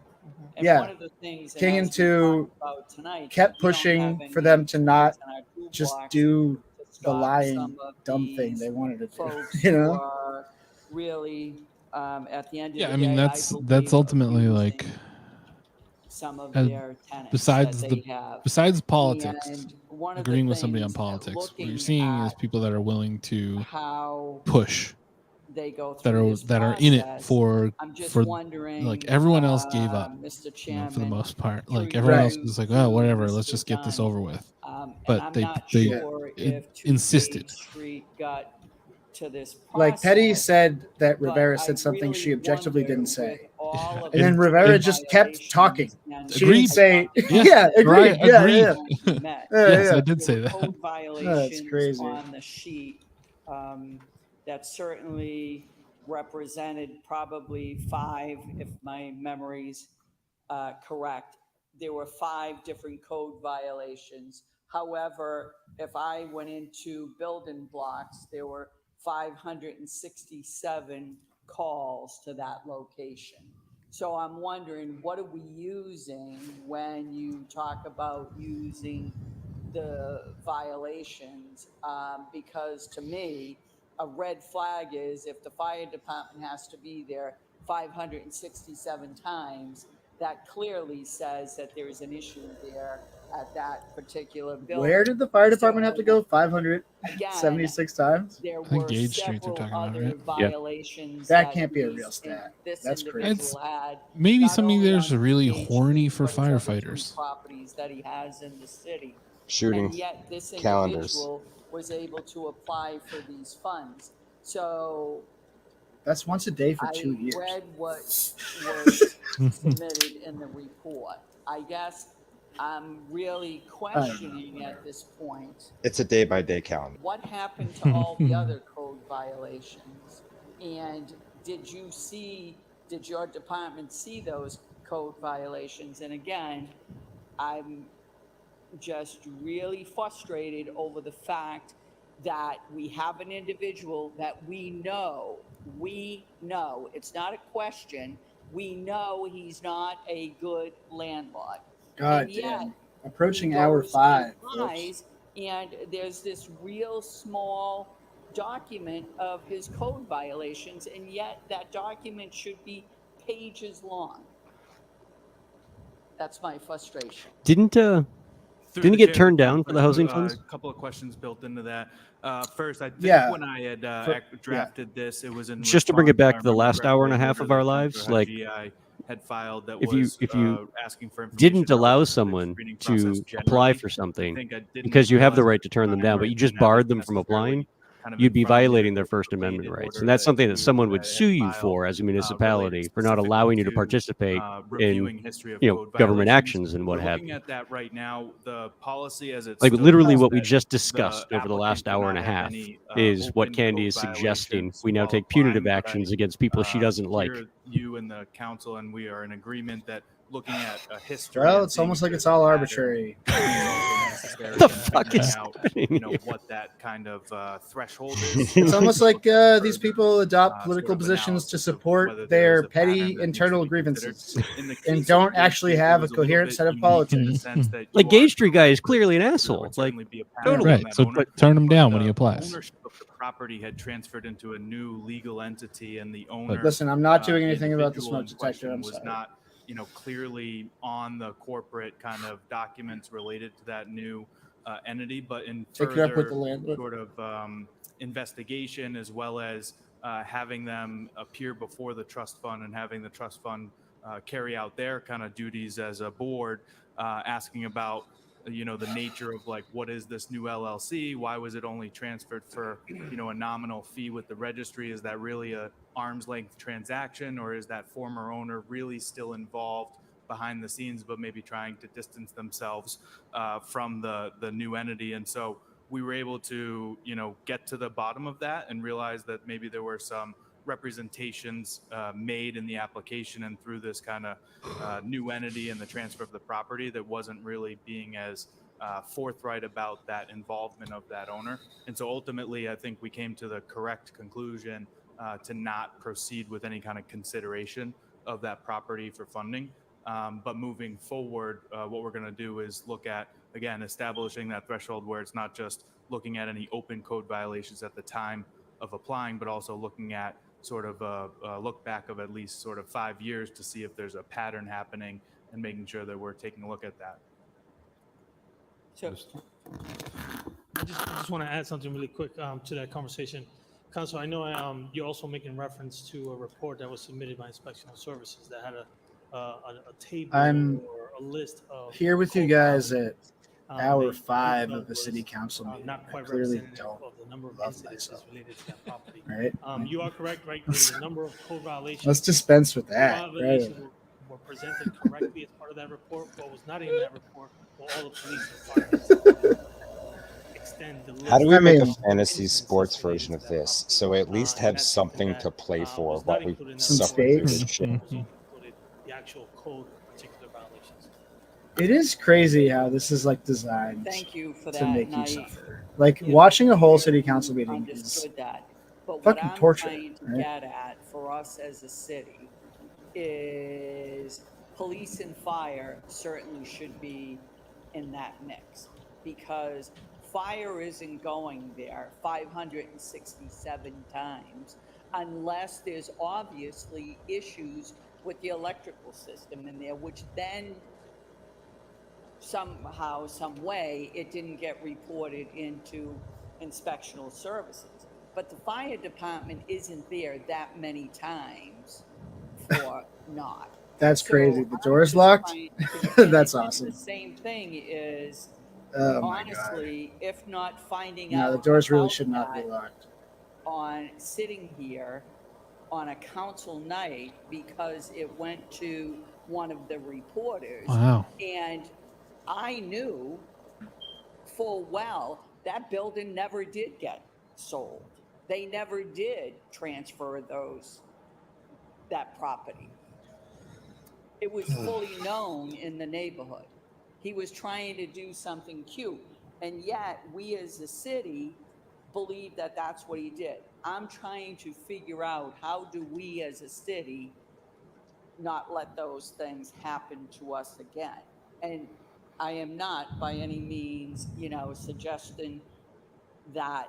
And Yeah. one of the things. King and as we Two talked about tonight, kept we don't pushing have for any them to not in our toolbox just do to the stop lying some of dumb thing these they wanted to do. folks You who know? are really, at the end of Yeah, the I mean day, that's believe ultimately like some of as- their tenants besides that the they have. besides politics, And one of the agreeing with somebody on things that politics, what you're looking seeing is at people that are willing to how push they go that through are this that are in it process, for I'm just for wondering, like everyone else gave up, Mr. you know, Chairman, for the most part. Like through everyone else you was like, to oh, whatever, let's Mr. just get this Dunn, over with. and But I'm they not they sure it if 2 insisted. Gage Street got to this process. Like Petty said that but Rivera I said something she really objectively wonder didn't say. with all of And then the Rivera just kept violations talking. and She Agreed. didn't say, Yeah, yeah, agreed. Right, Yeah, agreed. yeah. be met. Yes, I Yeah. did say There were that. code violations crazy. on the sheet that certainly represented probably 5, if my memory's correct. There were 5 different code violations. However, if I went into building blocks, there were 567 calls to that location. So I'm wondering, what are we using when you talk about using the violations? Because to me, a red flag is if the fire department has to be there 567 times, that clearly says that there is an issue there at that particular building. Where did the fire department have to go 576 times? There I think were Gage Streets we're several talking about, other right? violations. That can't be a real stat. This That's crazy. individual had. Maybe not something only there's on really Gage horny Street, for but his other 3 firefighters. properties that he has in the city. Shooting And yet this calendars. individual was able to apply for these funds. So That's once a day for I 2 years. read what was submitted in the report. I guess I'm really questioning at this point, It's a day-by-day calendar. what happened to all the other code violations? And did your department see those code violations? And again, I'm just really frustrated over the fact that we have an individual that we know, it's not a question, we know he's not a good landlord. God And yet, damn. Approaching he hour goes 5. and lies, and there's this real small document of his code violations, and yet that document should be pages long. That's my frustration. Didn't Through he the get chair, turned down for the housing A funds? couple of questions built into that. First, I think Yeah. when I had drafted this, it was in Just to bring it response, back if to the I remember last hour and a correctly, half of order our that lives, Councilor like, Hadji had filed that if you asking for information didn't allow relative to the someone screening process to apply generally. for I something think I didn't because you have the realize right to turn them down, but you I just didn't have barred it them from applying, necessarily kind of you'd in be front of me, violating their the First Amendment completed rights. order And that's that something that you someone would had sue you filed, for as a related municipality for not allowing you to participate reviewing in, history of code government violations. actions and what We're have looking you. at that right now. The policy as it Like stood literally was what we that just the discussed over the last applicant could hour and not a have half any is what open Candy code is suggesting. violations We now while take punitive applying, but actions against people she doesn't like. hear you and the council, and we are in agreement that looking at a history. Well, and it's seeing almost if like there's it's a all pattern, arbitrary. is also necessary What the in fuck figuring is out, happening here? what that kind of threshold is. It's almost like these people adopt sort political of positions to analysis of support whether there is their a pattern petty that needs to internal be considered. grievances In the and case don't of Gage actually Street, it have a was little coherent bit set of unique in the politics. sense that Like you Gage are Street guy is clearly an there asshole. would Like, certainly be a pattern totally. from Right. that So owner, turn him but down when he the applies. ownership of the property had transferred into a new legal entity, and the owner, Listen, I'm not doing the anything about the individual smoke in detector. question I'm was sorry. not, clearly on the corporate kind of documents related to that new entity, but in Take it up with the further landlord. sort of investigation, as well as having them appear before the trust fund and having the trust fund carry out their kind of duties as a board, asking about the nature of like, what is this new LLC? Why was it only transferred for a nominal fee with the registry? Is that really a arm's length transaction, or is that former owner really still involved behind the scenes, but maybe trying to distance themselves from the new entity? And so we were able to get to the bottom of that and realize that maybe there were some representations made in the application and through this kind of new entity and the transfer of the property that wasn't really being as forthright about that involvement of that owner. And so ultimately, I think we came to the correct conclusion to not proceed with any kind of consideration of that property for funding. But moving forward, what we're going to do is look at, again, establishing that threshold where it's not just looking at any open code violations at the time of applying, but also looking at sort of a look back of at least sort of 5 years to see if there's a pattern happening and making sure that we're taking a look at that. So I just want to add something really quick to that conversation. Council, I know you're also making reference to a report that was submitted by Inspectional Services that had a table I'm or a list of here with you code guys at violations, hour that 5 you of the felt city was, council meeting. not I quite clearly representative don't of the number of love incidences myself. related to that property. Right? You are correct, right? The number of code violations. Let's dispense with Code that. violations Right? were presented correctly as part of that report. What was not in that report were all the police and fire extend the list. How do we make a of fantasy incidents sports related version to of that this property. so we at least And have that's something something that to play for was while not we included in that Some suffer report. through this stakes. shit? Also included the actual code of particular violations. It is crazy how this is like designed thank you for that. to make and you I, suffer. Like watching a whole city council meeting is understood that. But what Fucking I'm torture, trying to right? get at for us as a city is police and fire certainly should be in that mix, because fire isn't going there 567 times unless there's obviously issues with the electrical system in there, which then somehow, some way, it didn't get reported into inspectional services. But the fire department isn't there that many times for not. That's So crazy. The I'm door's just locked. trying to- and That's it's awesome. the same thing is, Oh my god. honestly, if not finding No, out the doors really about should not be that locked. on sitting here on a council night because it went to one of the reporters. Wow. And I knew full well that building never did get sold. They never did transfer that property. It was fully known in the neighborhood. He was trying to do something cute. And yet we as a city believe that that's what he did. I'm trying to figure out how do we as a city not let those things happen to us again. And I am not by any means, suggesting that,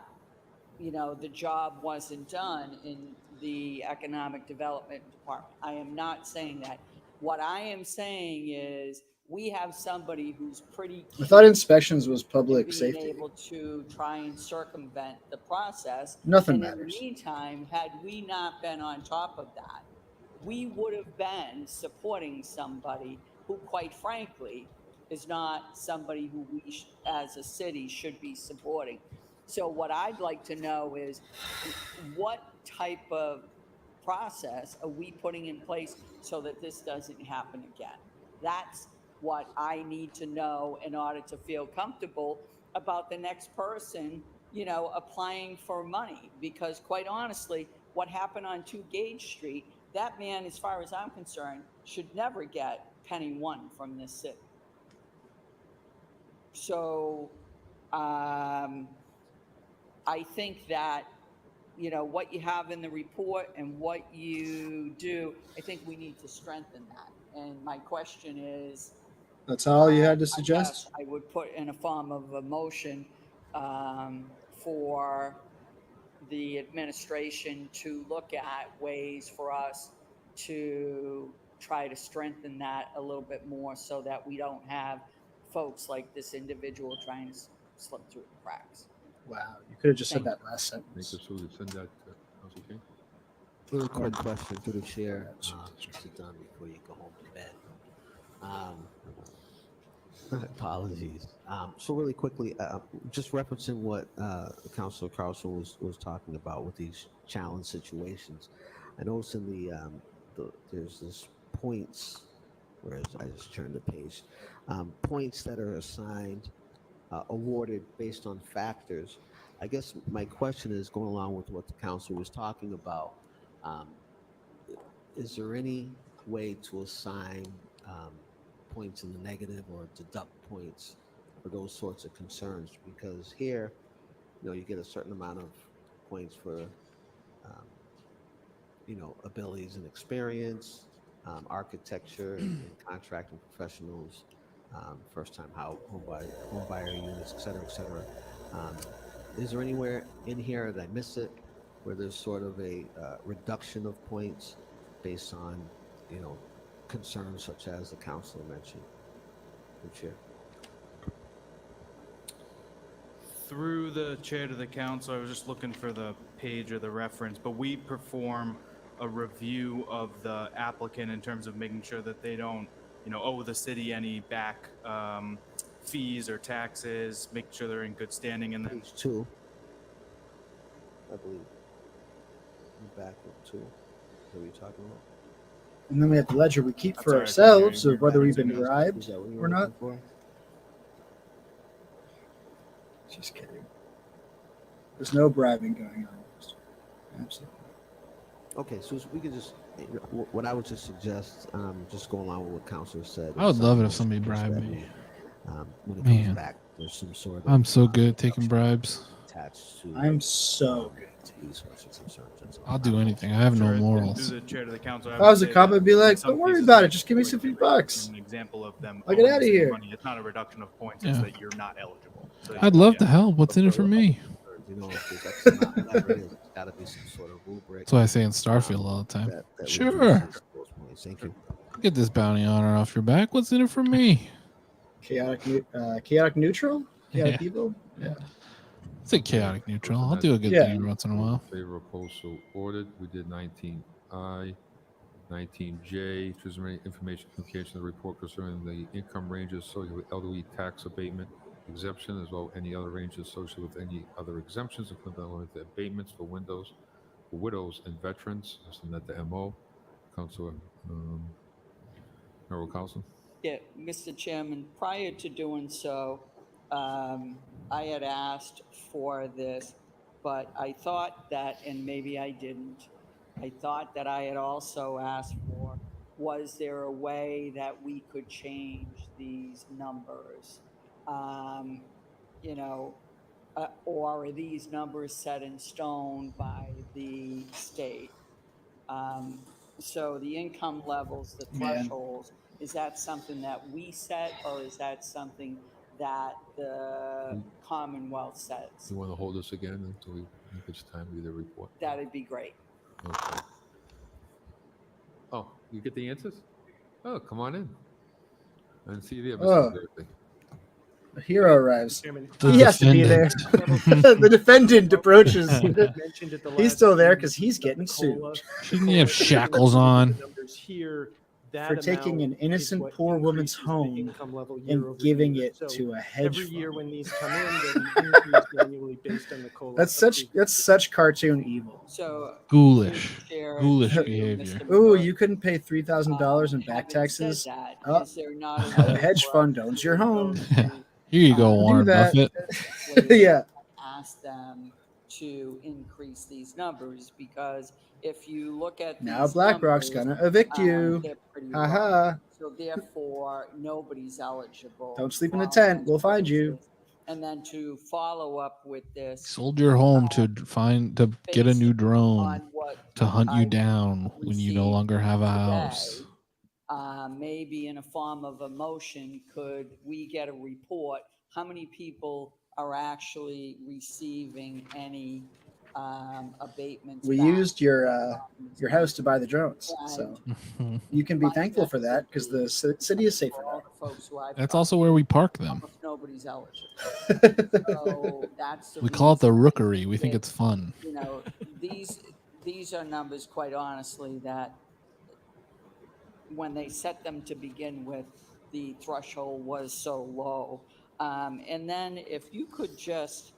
the job wasn't done in the economic development department. I am not saying that. What I am saying is we have somebody who's pretty I thought keen inspections was in public being safety. able to try and circumvent the process. Nothing And matters. in the meantime, had we not been on top of that, we would have been supporting somebody who, quite frankly, is not somebody who we as a city should be supporting. So what I'd like to know is what type of process are we putting in place so that this doesn't happen again? That's what I need to know in order to feel comfortable about the next person, applying for money. Because quite honestly, what happened on 2 Gage Street, that man, as far as I'm concerned, should never get penny one from this city. So I think that, what you have in the report and what you do, I think we need to strengthen that. And my question is, That's all you had to I guess suggest? I would put in a form of a motion for the administration to look at ways for us to try to strengthen that a little bit more so that we don't have folks like this individual trying to slip through the cracks. Wow, you could have just said Thank that last Make sentence. it so we send that to Council King. Really quick question through the chair, Mr. Dunn, before you go home to bed. Apologies. So really quickly, just referencing what Councilor Carlson was talking about with these challenge situations. I noticed in there's this points, whereas I just turned the page, points that are assigned, awarded based on factors. I guess my question is going along with what the council was talking about. Is there any way to assign points in the negative or deduct points for those sorts of concerns? Because here, you get a certain amount of points for, abilities and experience, architecture and contracting professionals, first-time home buyer units, et cetera, et cetera. Is there anywhere in here that I missed it where there's sort of a reduction of points based on, concerns such as the councilor mentioned? Good chair. Through the chair to the council, I was just looking for the page or the reference, but we perform a review of the applicant in terms of making sure that they don't, owe the city any back fees or taxes, make sure they're in good standing. And then Page 2, I believe. Back up 2. What are you talking about? And then we have the ledger we keep I'm for sorry, I couldn't ourselves hear you. of whether we've been Is that bribed Is that what you or were not. looking for? Just kidding. There's no bribing going on. Absolutely. Okay, so we can just, what I would just suggest, just go along with what Councilor said. I would love it if is somebody that bribed we, me. when it Man, comes back, there's some sort of. I'm so good at taking bribes. attached to. I'm so good. These sorts of concerns. That's all. I'll do anything. I have no Sure, and morals. through the chair to the council, If I was a say cop, that I'd be in like, some don't worry cases, about the it. Just give me executive some $50. An example of them I'll get owing outta the same here. money. It's not a reduction of points. Yeah. It's that you're not eligible. So I'd love to help. What's in it for me? You know, if there's X amount, whatever it is, it's got to be some sort of rubric. That's what I say in Starfield all the time. That Sure. reduces those points. Thank you. Get this bounty honor off your back. What's in it for me? Chaotic neutral? Chaotic evil? Yeah. Say chaotic neutral. I'll Not- do a good thing every once in a while. Favor opposed, so ordered. We did 19I, 19J, transmitting information communication, the report concerning the income ranges associated with elderly tax abatement exemption, as well as any other ranges associated with any other exemptions, including the abatements for widows and veterans. I'll send that to MO. Councilor Harold Carlson. Yeah, Mr. Chairman, prior to doing so, I had asked for this, but I thought that, and maybe I didn't, I thought that I had also asked for, was there a way that we could change these numbers? You know, or are these numbers set in stone by the state? So the income levels, the thresholds, is that something that we set, or is that something that the Commonwealth sets? You want to hold this again until we think it's time to do the report? That'd be great. Okay. Oh, you get the answers? Oh, come on in. I didn't see you there, Mr. Dorothy. A hero arrives. The he has to be there. The defendant approaches. He's still there because he's getting sued. Shouldn't he have shackles on? For taking an innocent poor woman's home and giving it to a hedge Every fund. year when these come in, they'll be increased annually based on the COLA. That's such cartoon evil. So Ghoulish Chair, behavior. Ooh, you couldn't pay $3,000 in back taxes. Oh, is there not a hedge fund owns your home. Here you go, Do Warren that. Buffett. Yeah. Ask them to increase these numbers, because if you look at Now these BlackRock's numbers, gonna evict you. they're pretty Haha. low. So therefore, nobody's eligible. Don't sleep in the tent. We'll find you. And then to follow up with this, Sold your home to get a new drone to hunt you down when you no longer have a house. maybe in a form of a motion, could we get a report? How many people are actually receiving any abatements? We used your house to buy the drones, so you can be thankful for that because the city is safer now. That's also where we park them. Nobody's eligible. So that's the We call it the reason rookery. We think it's fun. You know, these are numbers, quite honestly, that when they set them to begin with, the threshold was so low. And then if you could just,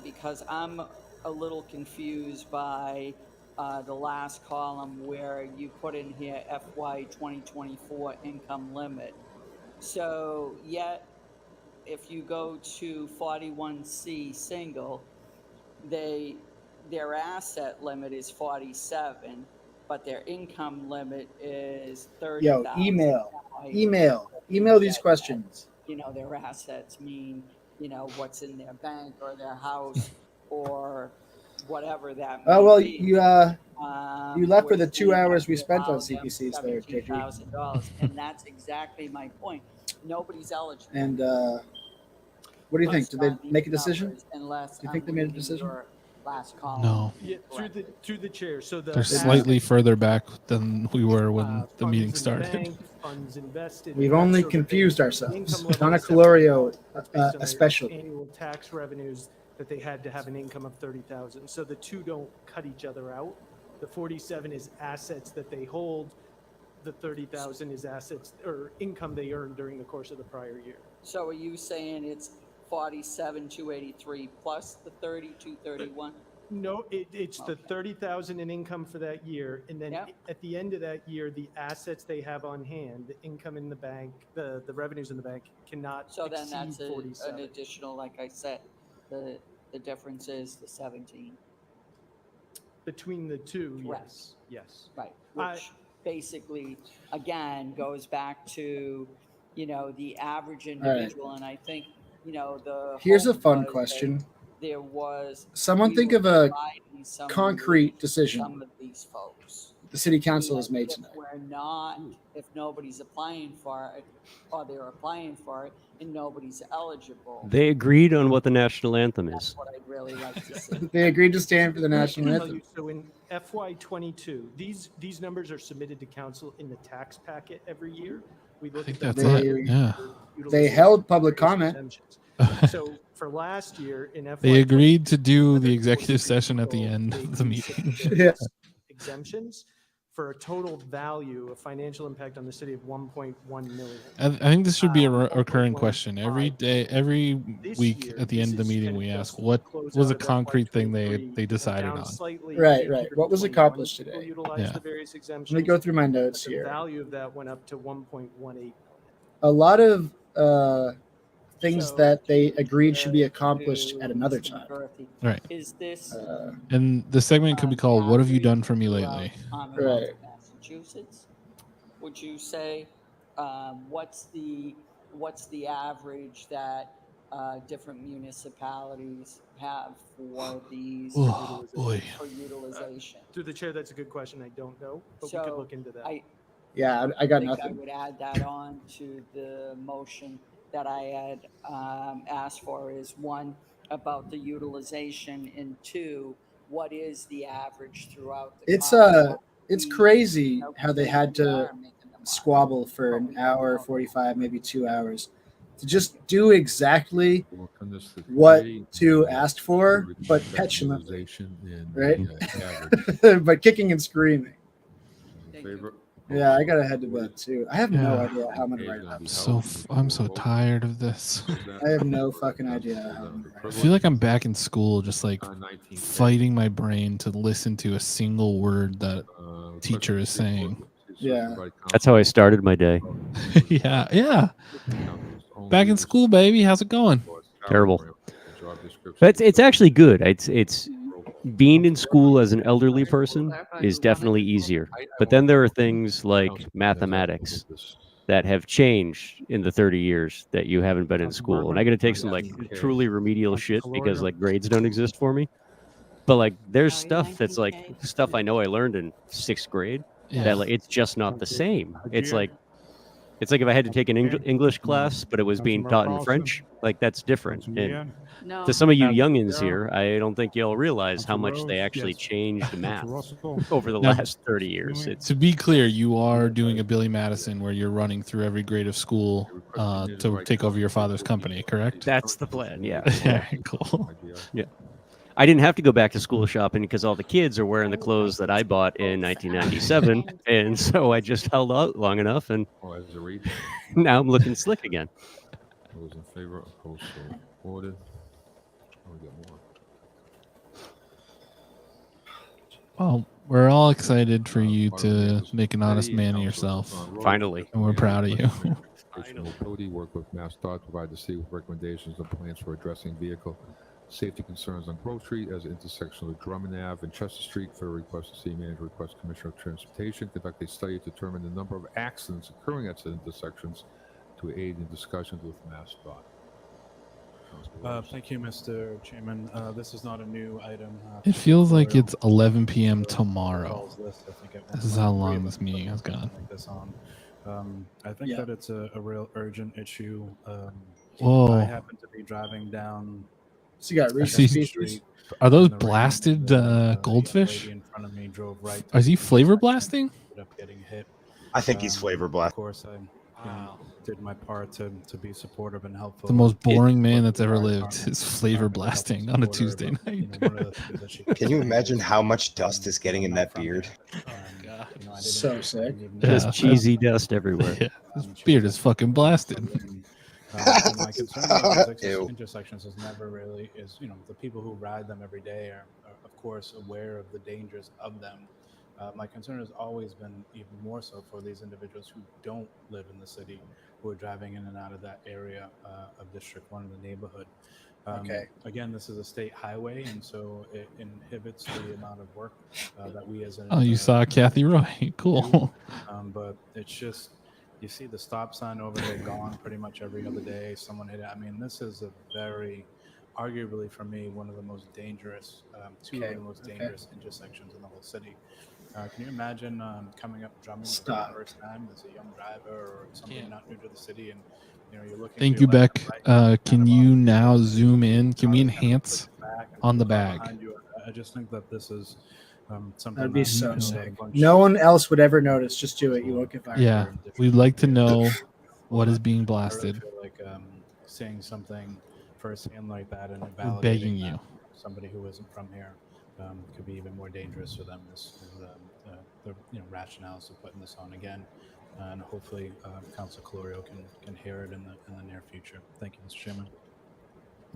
because I'm a little confused by the last column where you put in here FY 2024 income limit. So yet, if you go to 41C single, their asset limit is 47, but their income limit is 30,000. Yo, email these questions. You know, their assets mean, you know, what's in their bank or their house or whatever that may Oh well, be. you left for the 2 hours we spent on CPCs there, JG. $17,000, and that's exactly my point. Nobody's eligible. And what do you think? Did they make a decision? Unless Do you think they made a decision? Last column. No. Yeah, through the chair. So They're slightly further back than we were when the meeting started. Funds invested. We've only confused ourselves. Donna Colorio, especially. Annual tax revenues that they had to have an income of 30,000. So the two don't cut each other out. The 47 is assets that they hold. The 30,000 is assets or income they earned during the course of the prior year. So are you saying it's 47,283 plus the 30,231? No, it's the 30,000 in income for that year, and then at the end of that year, the assets they have on hand, the income in the bank, the revenues in the bank cannot So then exceed that's 47. an additional, like I said, the difference is the 17. Between the two, Correct. yes. Right, which basically, again, goes back to, you know, the average individual, and I think, you know, Here's a fun question. there was. Someone we think were of a providing some concrete relief to decision some of these folks. the city council And has made if tonight. we're not, if nobody's applying for it, or they're applying for it and nobody's eligible, They agreed on what the national anthem that's is. what I'd really like to see. They agreed to stand for the I national can tell anthem. you, so in FY22, these numbers are submitted to council in the tax packet every year. We look think at them. that's it. Yeah. They held public comment. So for last year in FY, They agreed to do the executive session at the end of the meeting. Yeah. exemptions for a total value of financial impact on the city of 1.1 million. I think this should be a recurring question every day, every week at the end of the meeting. We ask what was a concrete thing they decided on. Right. What was accomplished today? Utilize Yeah. the various exemptions. Let me go through my notes The here. value of that went up to 1.18 million. A lot of things that they agreed should be accomplished at another time. Right. Is this And the segment could be called "What have you done for me lately?" Commonwealth of Massachusetts? Would you say what's the average that different municipalities have for these Oh, boy. for utilization? Through the chair, that's a good question. I don't know, but we So could look into that. Yeah, I got think nothing. I would add that on to the motion that I had asked for is one, about the utilization, and two, what is the average throughout the Commonwealth? It's crazy how they had to squabble for an hour, 45, maybe 2 hours to just do exactly what to ask for, but petulantly, right? But kicking and screaming. Yeah, I gotta head to bed too. I have no idea how I'm gonna write about. I'm so tired of this. I have no fucking idea how I'm gonna I write. feel like I'm back in school, just like fighting my brain to listen to a single word that teacher is saying. Yeah. That's how I started my day. Yeah. Back in school, baby. How's it going? Terrible. But it's actually good. It's being in school as an elderly person is definitely easier. But then there are things like mathematics that have changed in the 30 years that you haven't been in school. And I got to take some like truly remedial shit because like grades don't exist for me. But like there's stuff that's like stuff I know I learned in 6th grade that like it's just not the same. It's like if I had to take an English class, but it was being taught in French, like that's different. And to some of you youngins here, I don't think you'll realize how much they actually changed math over the last 30 years. To be clear, you are doing a Billy Madison where you're running through every grade of school to take over your father's company, correct? That's the plan, yeah. Cool. Yeah. I didn't have to go back to school shopping because all the kids are wearing the clothes that I bought in 1997. And so I just held out long enough and now I'm looking slick again. Those in favor, opposed, so ordered. Oh, we got more. Well, we're all excited for you to make an honest man of yourself. Finally. And we're proud of you. Mobility, work with MassDOT, provide the city with recommendations and plans for addressing vehicle safety concerns on Grove Street as an intersection with Drummond Ave and Chester Street. For a request to city manager, request Commissioner of Transportation conduct a study to determine the number of accidents occurring at said intersections to aid in discussions with MassDOT. Thank you, Mr. Chairman. This is not a new item. It feels like it's 11 p.m. tomorrow. This is how long this meeting has gone. I think that it's a real urgent issue. Whoa. I happen to be driving down. So you got Reese's Pieces? Are those blasted goldfish? In front of me, drove right. Is he flavor blasting? Ended up getting hit. I think he's flavor blasting. Of course, I did my part to be supportive and helpful. The most boring man that's ever lived is flavor blasting on a Tuesday night. Can you imagine how much dust is getting in that beard? So sick. Just cheesy dust everywhere. Yeah, his beard is fucking blasted. My concern about these intersections is never really the people who ride them every day are of course aware of the dangers of them. My concern has always been even more so for these individuals who don't live in the city, who are driving in and out of that area of District 1 in the neighborhood. Again, this is a state highway, and so it inhibits the amount of work that we as an Oh, you saw Kathy Roy. Cool. But it's just, you see the stop sign over there gone pretty much every other day. Someone hit it. I mean, this is a very arguably for me one of the most dangerous, two of the most dangerous intersections in the whole city. Can you imagine coming up Drummond for the first time as a young driver or somebody not new to the city, and you're looking. Thank to you, your left Beck. and right, Can you now zoom in? Can we enhance on the bag? behind you. I just think that this is something That'd be that, so that a sick. bunch No one else would ever notice. Just do it. You won't get fired. Yeah, we'd like to know what is being I really blasted. feel like saying something firsthand like that and We're begging validating you. that somebody who isn't from here could be even more dangerous for them. Is the rationales of putting this on again, and hopefully Council Colorio can hear it in the near future. Thank you, Mr. Chairman.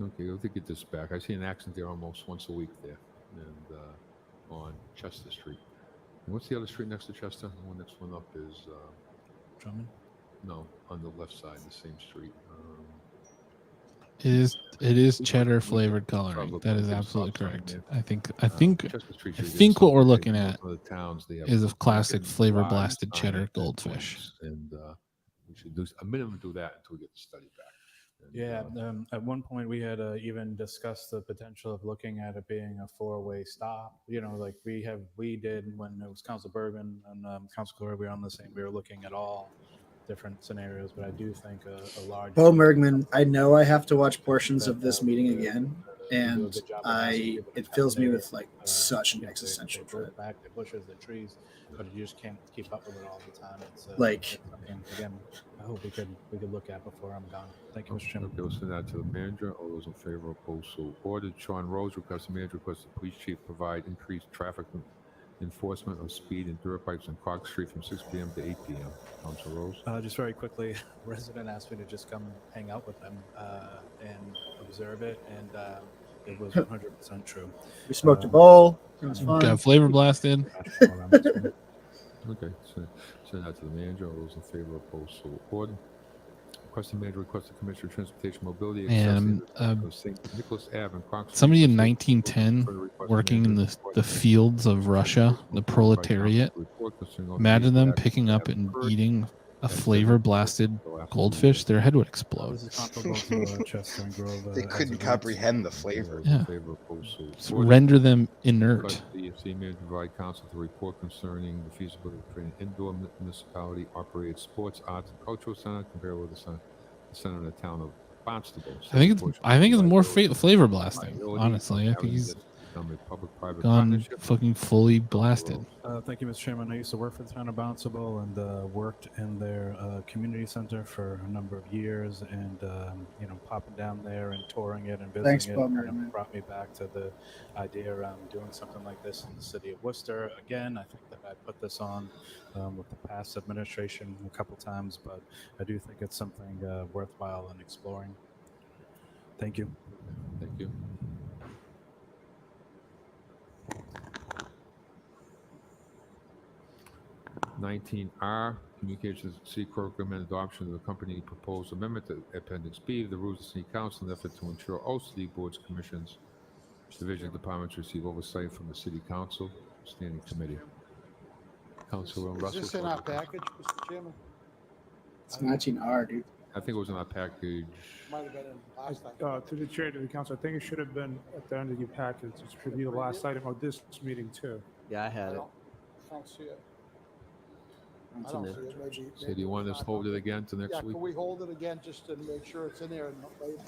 Okay, we'll get this back. I see an accident there almost once a week there, and on Chester Street. And what's the other street next to Chester? The one next one up is Drummond. No, on the left side, the same street. It is cheddar flavored coloring. That is absolutely correct. I think what we're looking at is a classic flavor blasted cheddar goldfish. And we should do a minimum do that until we get the study back. Yeah, at one point we had even discussed the potential of looking at it being a four-way stop. Like we did when it was Council Bergman and Council Colorio. We were on the same. We were looking at all different scenarios, but I do think a large. Bo Mergman, I know I have to watch portions of this meeting again, and it fills me with like such an existential dread. Back the bushes, the trees, but you just can't keep up with it all the time. It's like again, I hope we could look at before I'm gone. Thank you, Mr. Chairman. Okay, we'll send that to the manager. All those in favor, opposed, so ordered. Sean Rose requests the manager requests the police chief provide increased traffic enforcement of speed and dirt bikes on Clark Street from 6 p.m. to 8 p.m. Council Rose. Just very quickly, a resident asked me to just come hang out with them and observe it, and it was 100% true. We smoked a bowl. It was fun. Got flavor blasted. Okay, so send that to the manager. All those in favor, opposed, so ordered. Requesting manager requests the Commissioner of Transportation Mobility. And St. Nicholas Ave and Clark Street. somebody in 1910 working in the fields of Russia, the proletariat. Imagine them picking up and eating a flavor blasted goldfish. Their head would explode. They couldn't comprehend the flavor. Yeah. Just render them inert. The DFC manager provide counsel to report concerning the feasibility of creating an indoor municipality operated sports, arts, and cultural center comparable to the center in the town of Barnstable. I think it's more flavor blasting. Honestly, I think he's gone fucking fully blasted. Thank you, Mr. Chairman. I used to work for the town of Barnstable and worked in their community center for a number of years, and popping down there and touring it and visiting it kind of brought me back to the idea around doing something like this in the city of Worcester. Again, I think that I put this on with the past administration a couple times, but I do think it's something worthwhile and exploring. Thank you. Thank you. (19R) Communications City Clerk recommend adoption of the company proposed amendment to Appendix B of the Rules of City Council in an effort to ensure all city boards, commissions, division departments receive oversight from the City Council Standing Committee. Councilor Russell. Is this in our package, Mr. Chairman? It's 19R, dude. I think it was in our package. Might have been in last time. To the chair, to the council, I think it should have been at the end of your package. It should be the last item of this meeting too. Yeah, I had it. I don't see it. It's I don't in see there. it. Maybe. So do you want us to hold it again to next Yeah, week? can we hold it again just to make sure it's in there?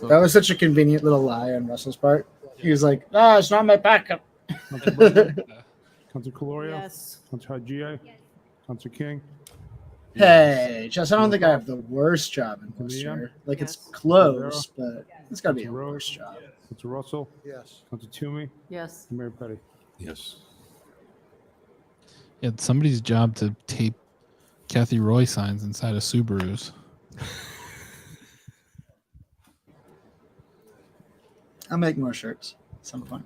That was such a convenient little lie on Russell's part. He was like, "Ah, it's not in my backup." Council Colorio? Yes. Council Haji? Yes. Council King? Hey, Jess, I don't think I have the worst job in Worcester. Like, it's close, but it's got to be a worse job. Council Russell? Yes. Council Toomey? Yes. Mayor Petty? Yes. Yeah, it's somebody's job to tape Kathy Roy signs inside of Subarus. I'll make more shirts at some point.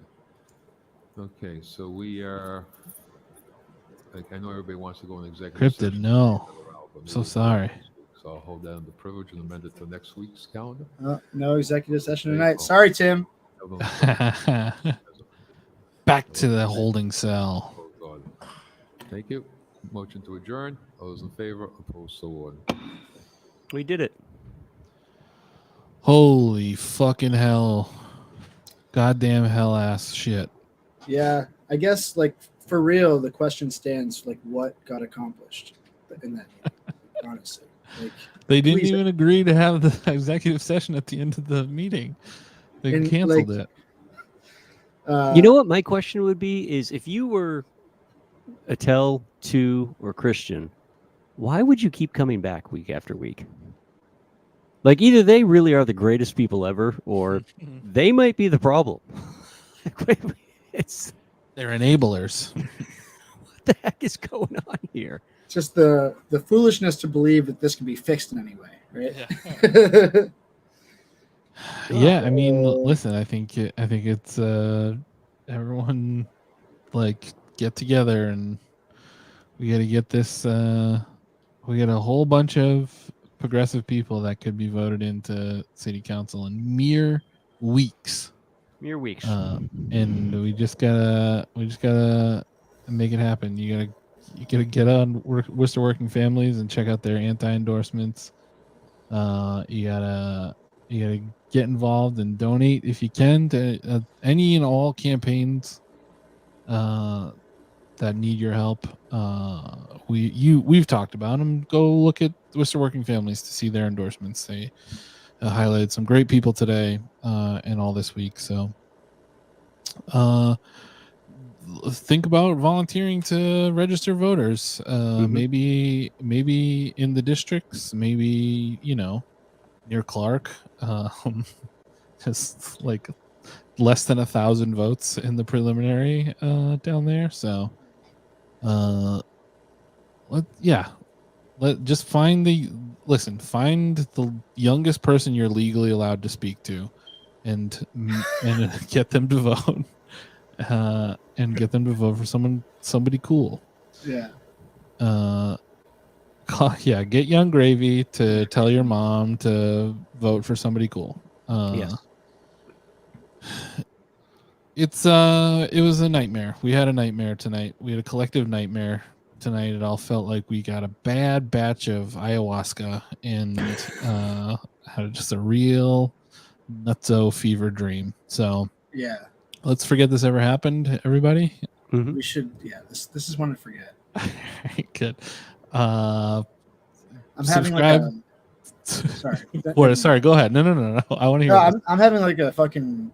Okay, so we are. I know everybody wants to go in executive Cryptid, session. no. So sorry. So I'll hold that under privilege and amend it to next week's calendar. No executive session tonight. Sorry, Tim. Back to the holding cell. Thank you. Motion to adjourn. All those in favor, opposed, so ordered. We did it. Holy fucking hell. goddamn hell ass shit. Yeah, I guess like for real, the question stands like what got accomplished in that meeting, honestly. Like They didn't please, even agree to have the executive session at the end of the meeting. They And, canceled like, it. You know what my question would be is if you were Attell, Tu, or Christian, why would you keep coming back week after week? Like either they really are the greatest people ever, or they might be the problem. They're enablers. What the heck is going on here? just the foolishness to believe that this can be fixed in any way, right? Yeah, I mean, listen, I think it's everyone like get together and we got to get this. We got a whole bunch of progressive people that could be voted into city council in mere weeks. Mere weeks. And we just gotta make it happen. You gotta get on Worcester Working Families and check out their anti-endorsements. You gotta get involved and donate if you can to any and all campaigns that need your help. We've talked about them. Go look at Worcester Working Families to see their endorsements. They highlighted some great people today and all this week. So think about volunteering to register voters. Maybe in the districts, maybe near Clark. Just like less than 1,000 votes in the preliminary down there. So just find the youngest person you're legally allowed to speak to and get them to vote and get them to vote for somebody cool. Yeah. Get Young Gravy to tell your mom to vote for somebody cool. Yes. It was a nightmare. We had a nightmare tonight. We had a collective nightmare tonight. It all felt like we got a bad batch of ayahuasca and had just a real nutso fever dream. So yeah, let's forget this ever happened, everybody. We should. Yeah, this is one to forget. Good. I'm subscribe. having sorry. Sorry. Go ahead. No. I want to hear. No, I'm having like a fucking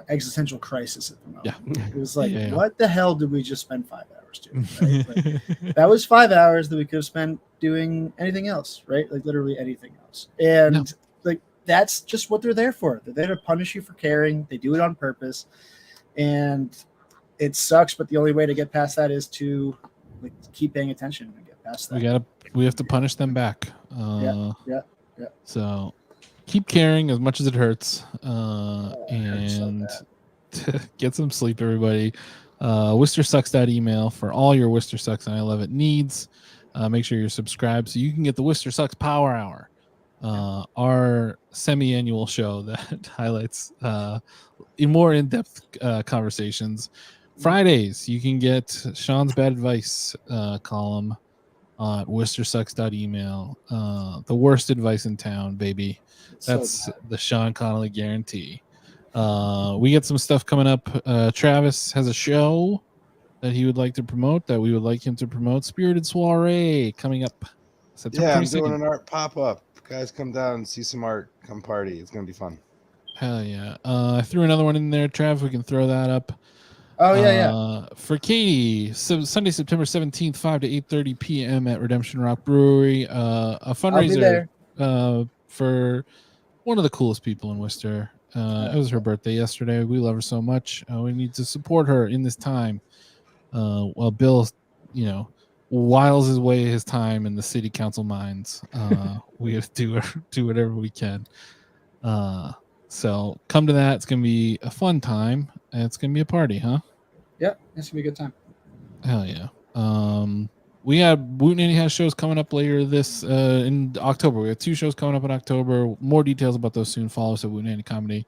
existential crisis at the moment. Yeah. It was like, Yeah. what the hell did we just spend 5 hours doing? Right? Like, that was 5 hours that we could have spent doing anything else, right? Like literally anything else. And like that's just what they're there for. They're there to punish you for caring. They do it on purpose, and it sucks. But the only way to get past that is to like keep paying attention and get past that. We have to punish them back. Yeah. So keep caring as much as it hurts, and get some sleep, everybody. WorcesterSucks.email for all your Worcester Sucks and I Love It needs. Make sure you're subscribed so you can get the Worcester Sucks Power Hour, our semi-annual show that highlights in more in-depth conversations. Fridays, you can get Shaun's Bad Advice column at WorcesterSucks.email. The worst advice in town, baby. That's the Shaun Connolly guarantee. We get some stuff coming up. Travis has a show that he would like to promote, that we would like him to promote. Spirited Soiree coming up September 22nd. Yeah, I'm doing an art pop-up. Guys, come down and see some art. Come party. It's going to be fun. Hell yeah. I threw another one in there, Trav. We can throw that up. Oh, yeah. For Katie, Sunday, September 17th, 5 to 8:30 p.m. at Redemption Rock Brewery. A fundraiser for one of the coolest people in Worcester. It was her birthday yesterday. We love her so much. We need to support her in this time. While Bill, whiles his time in the city council mines. We have to do whatever we can. So come to that. It's going to be a fun time. And it's going to be a party, huh? Yep, it's going to be a good time. Hell yeah. We have Woot has shows coming up later this in October. We have 2 shows coming up in October. More details about those soon. Follow us at Woot Comedy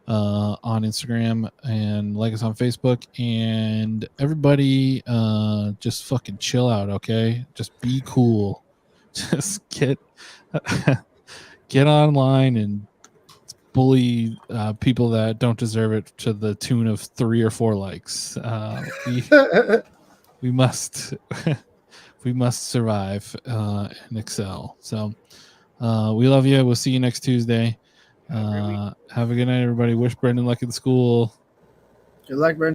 on Instagram and like us on Facebook. And everybody just fucking chill out, okay? Just be cool. Just get online and bully people that don't deserve it to the tune of 3 or 4 likes. We must we must survive and excel. So we love you. We'll see you next Tuesday. Have a good night, everybody. Wish Brendan luck at school. Good luck, Brendan.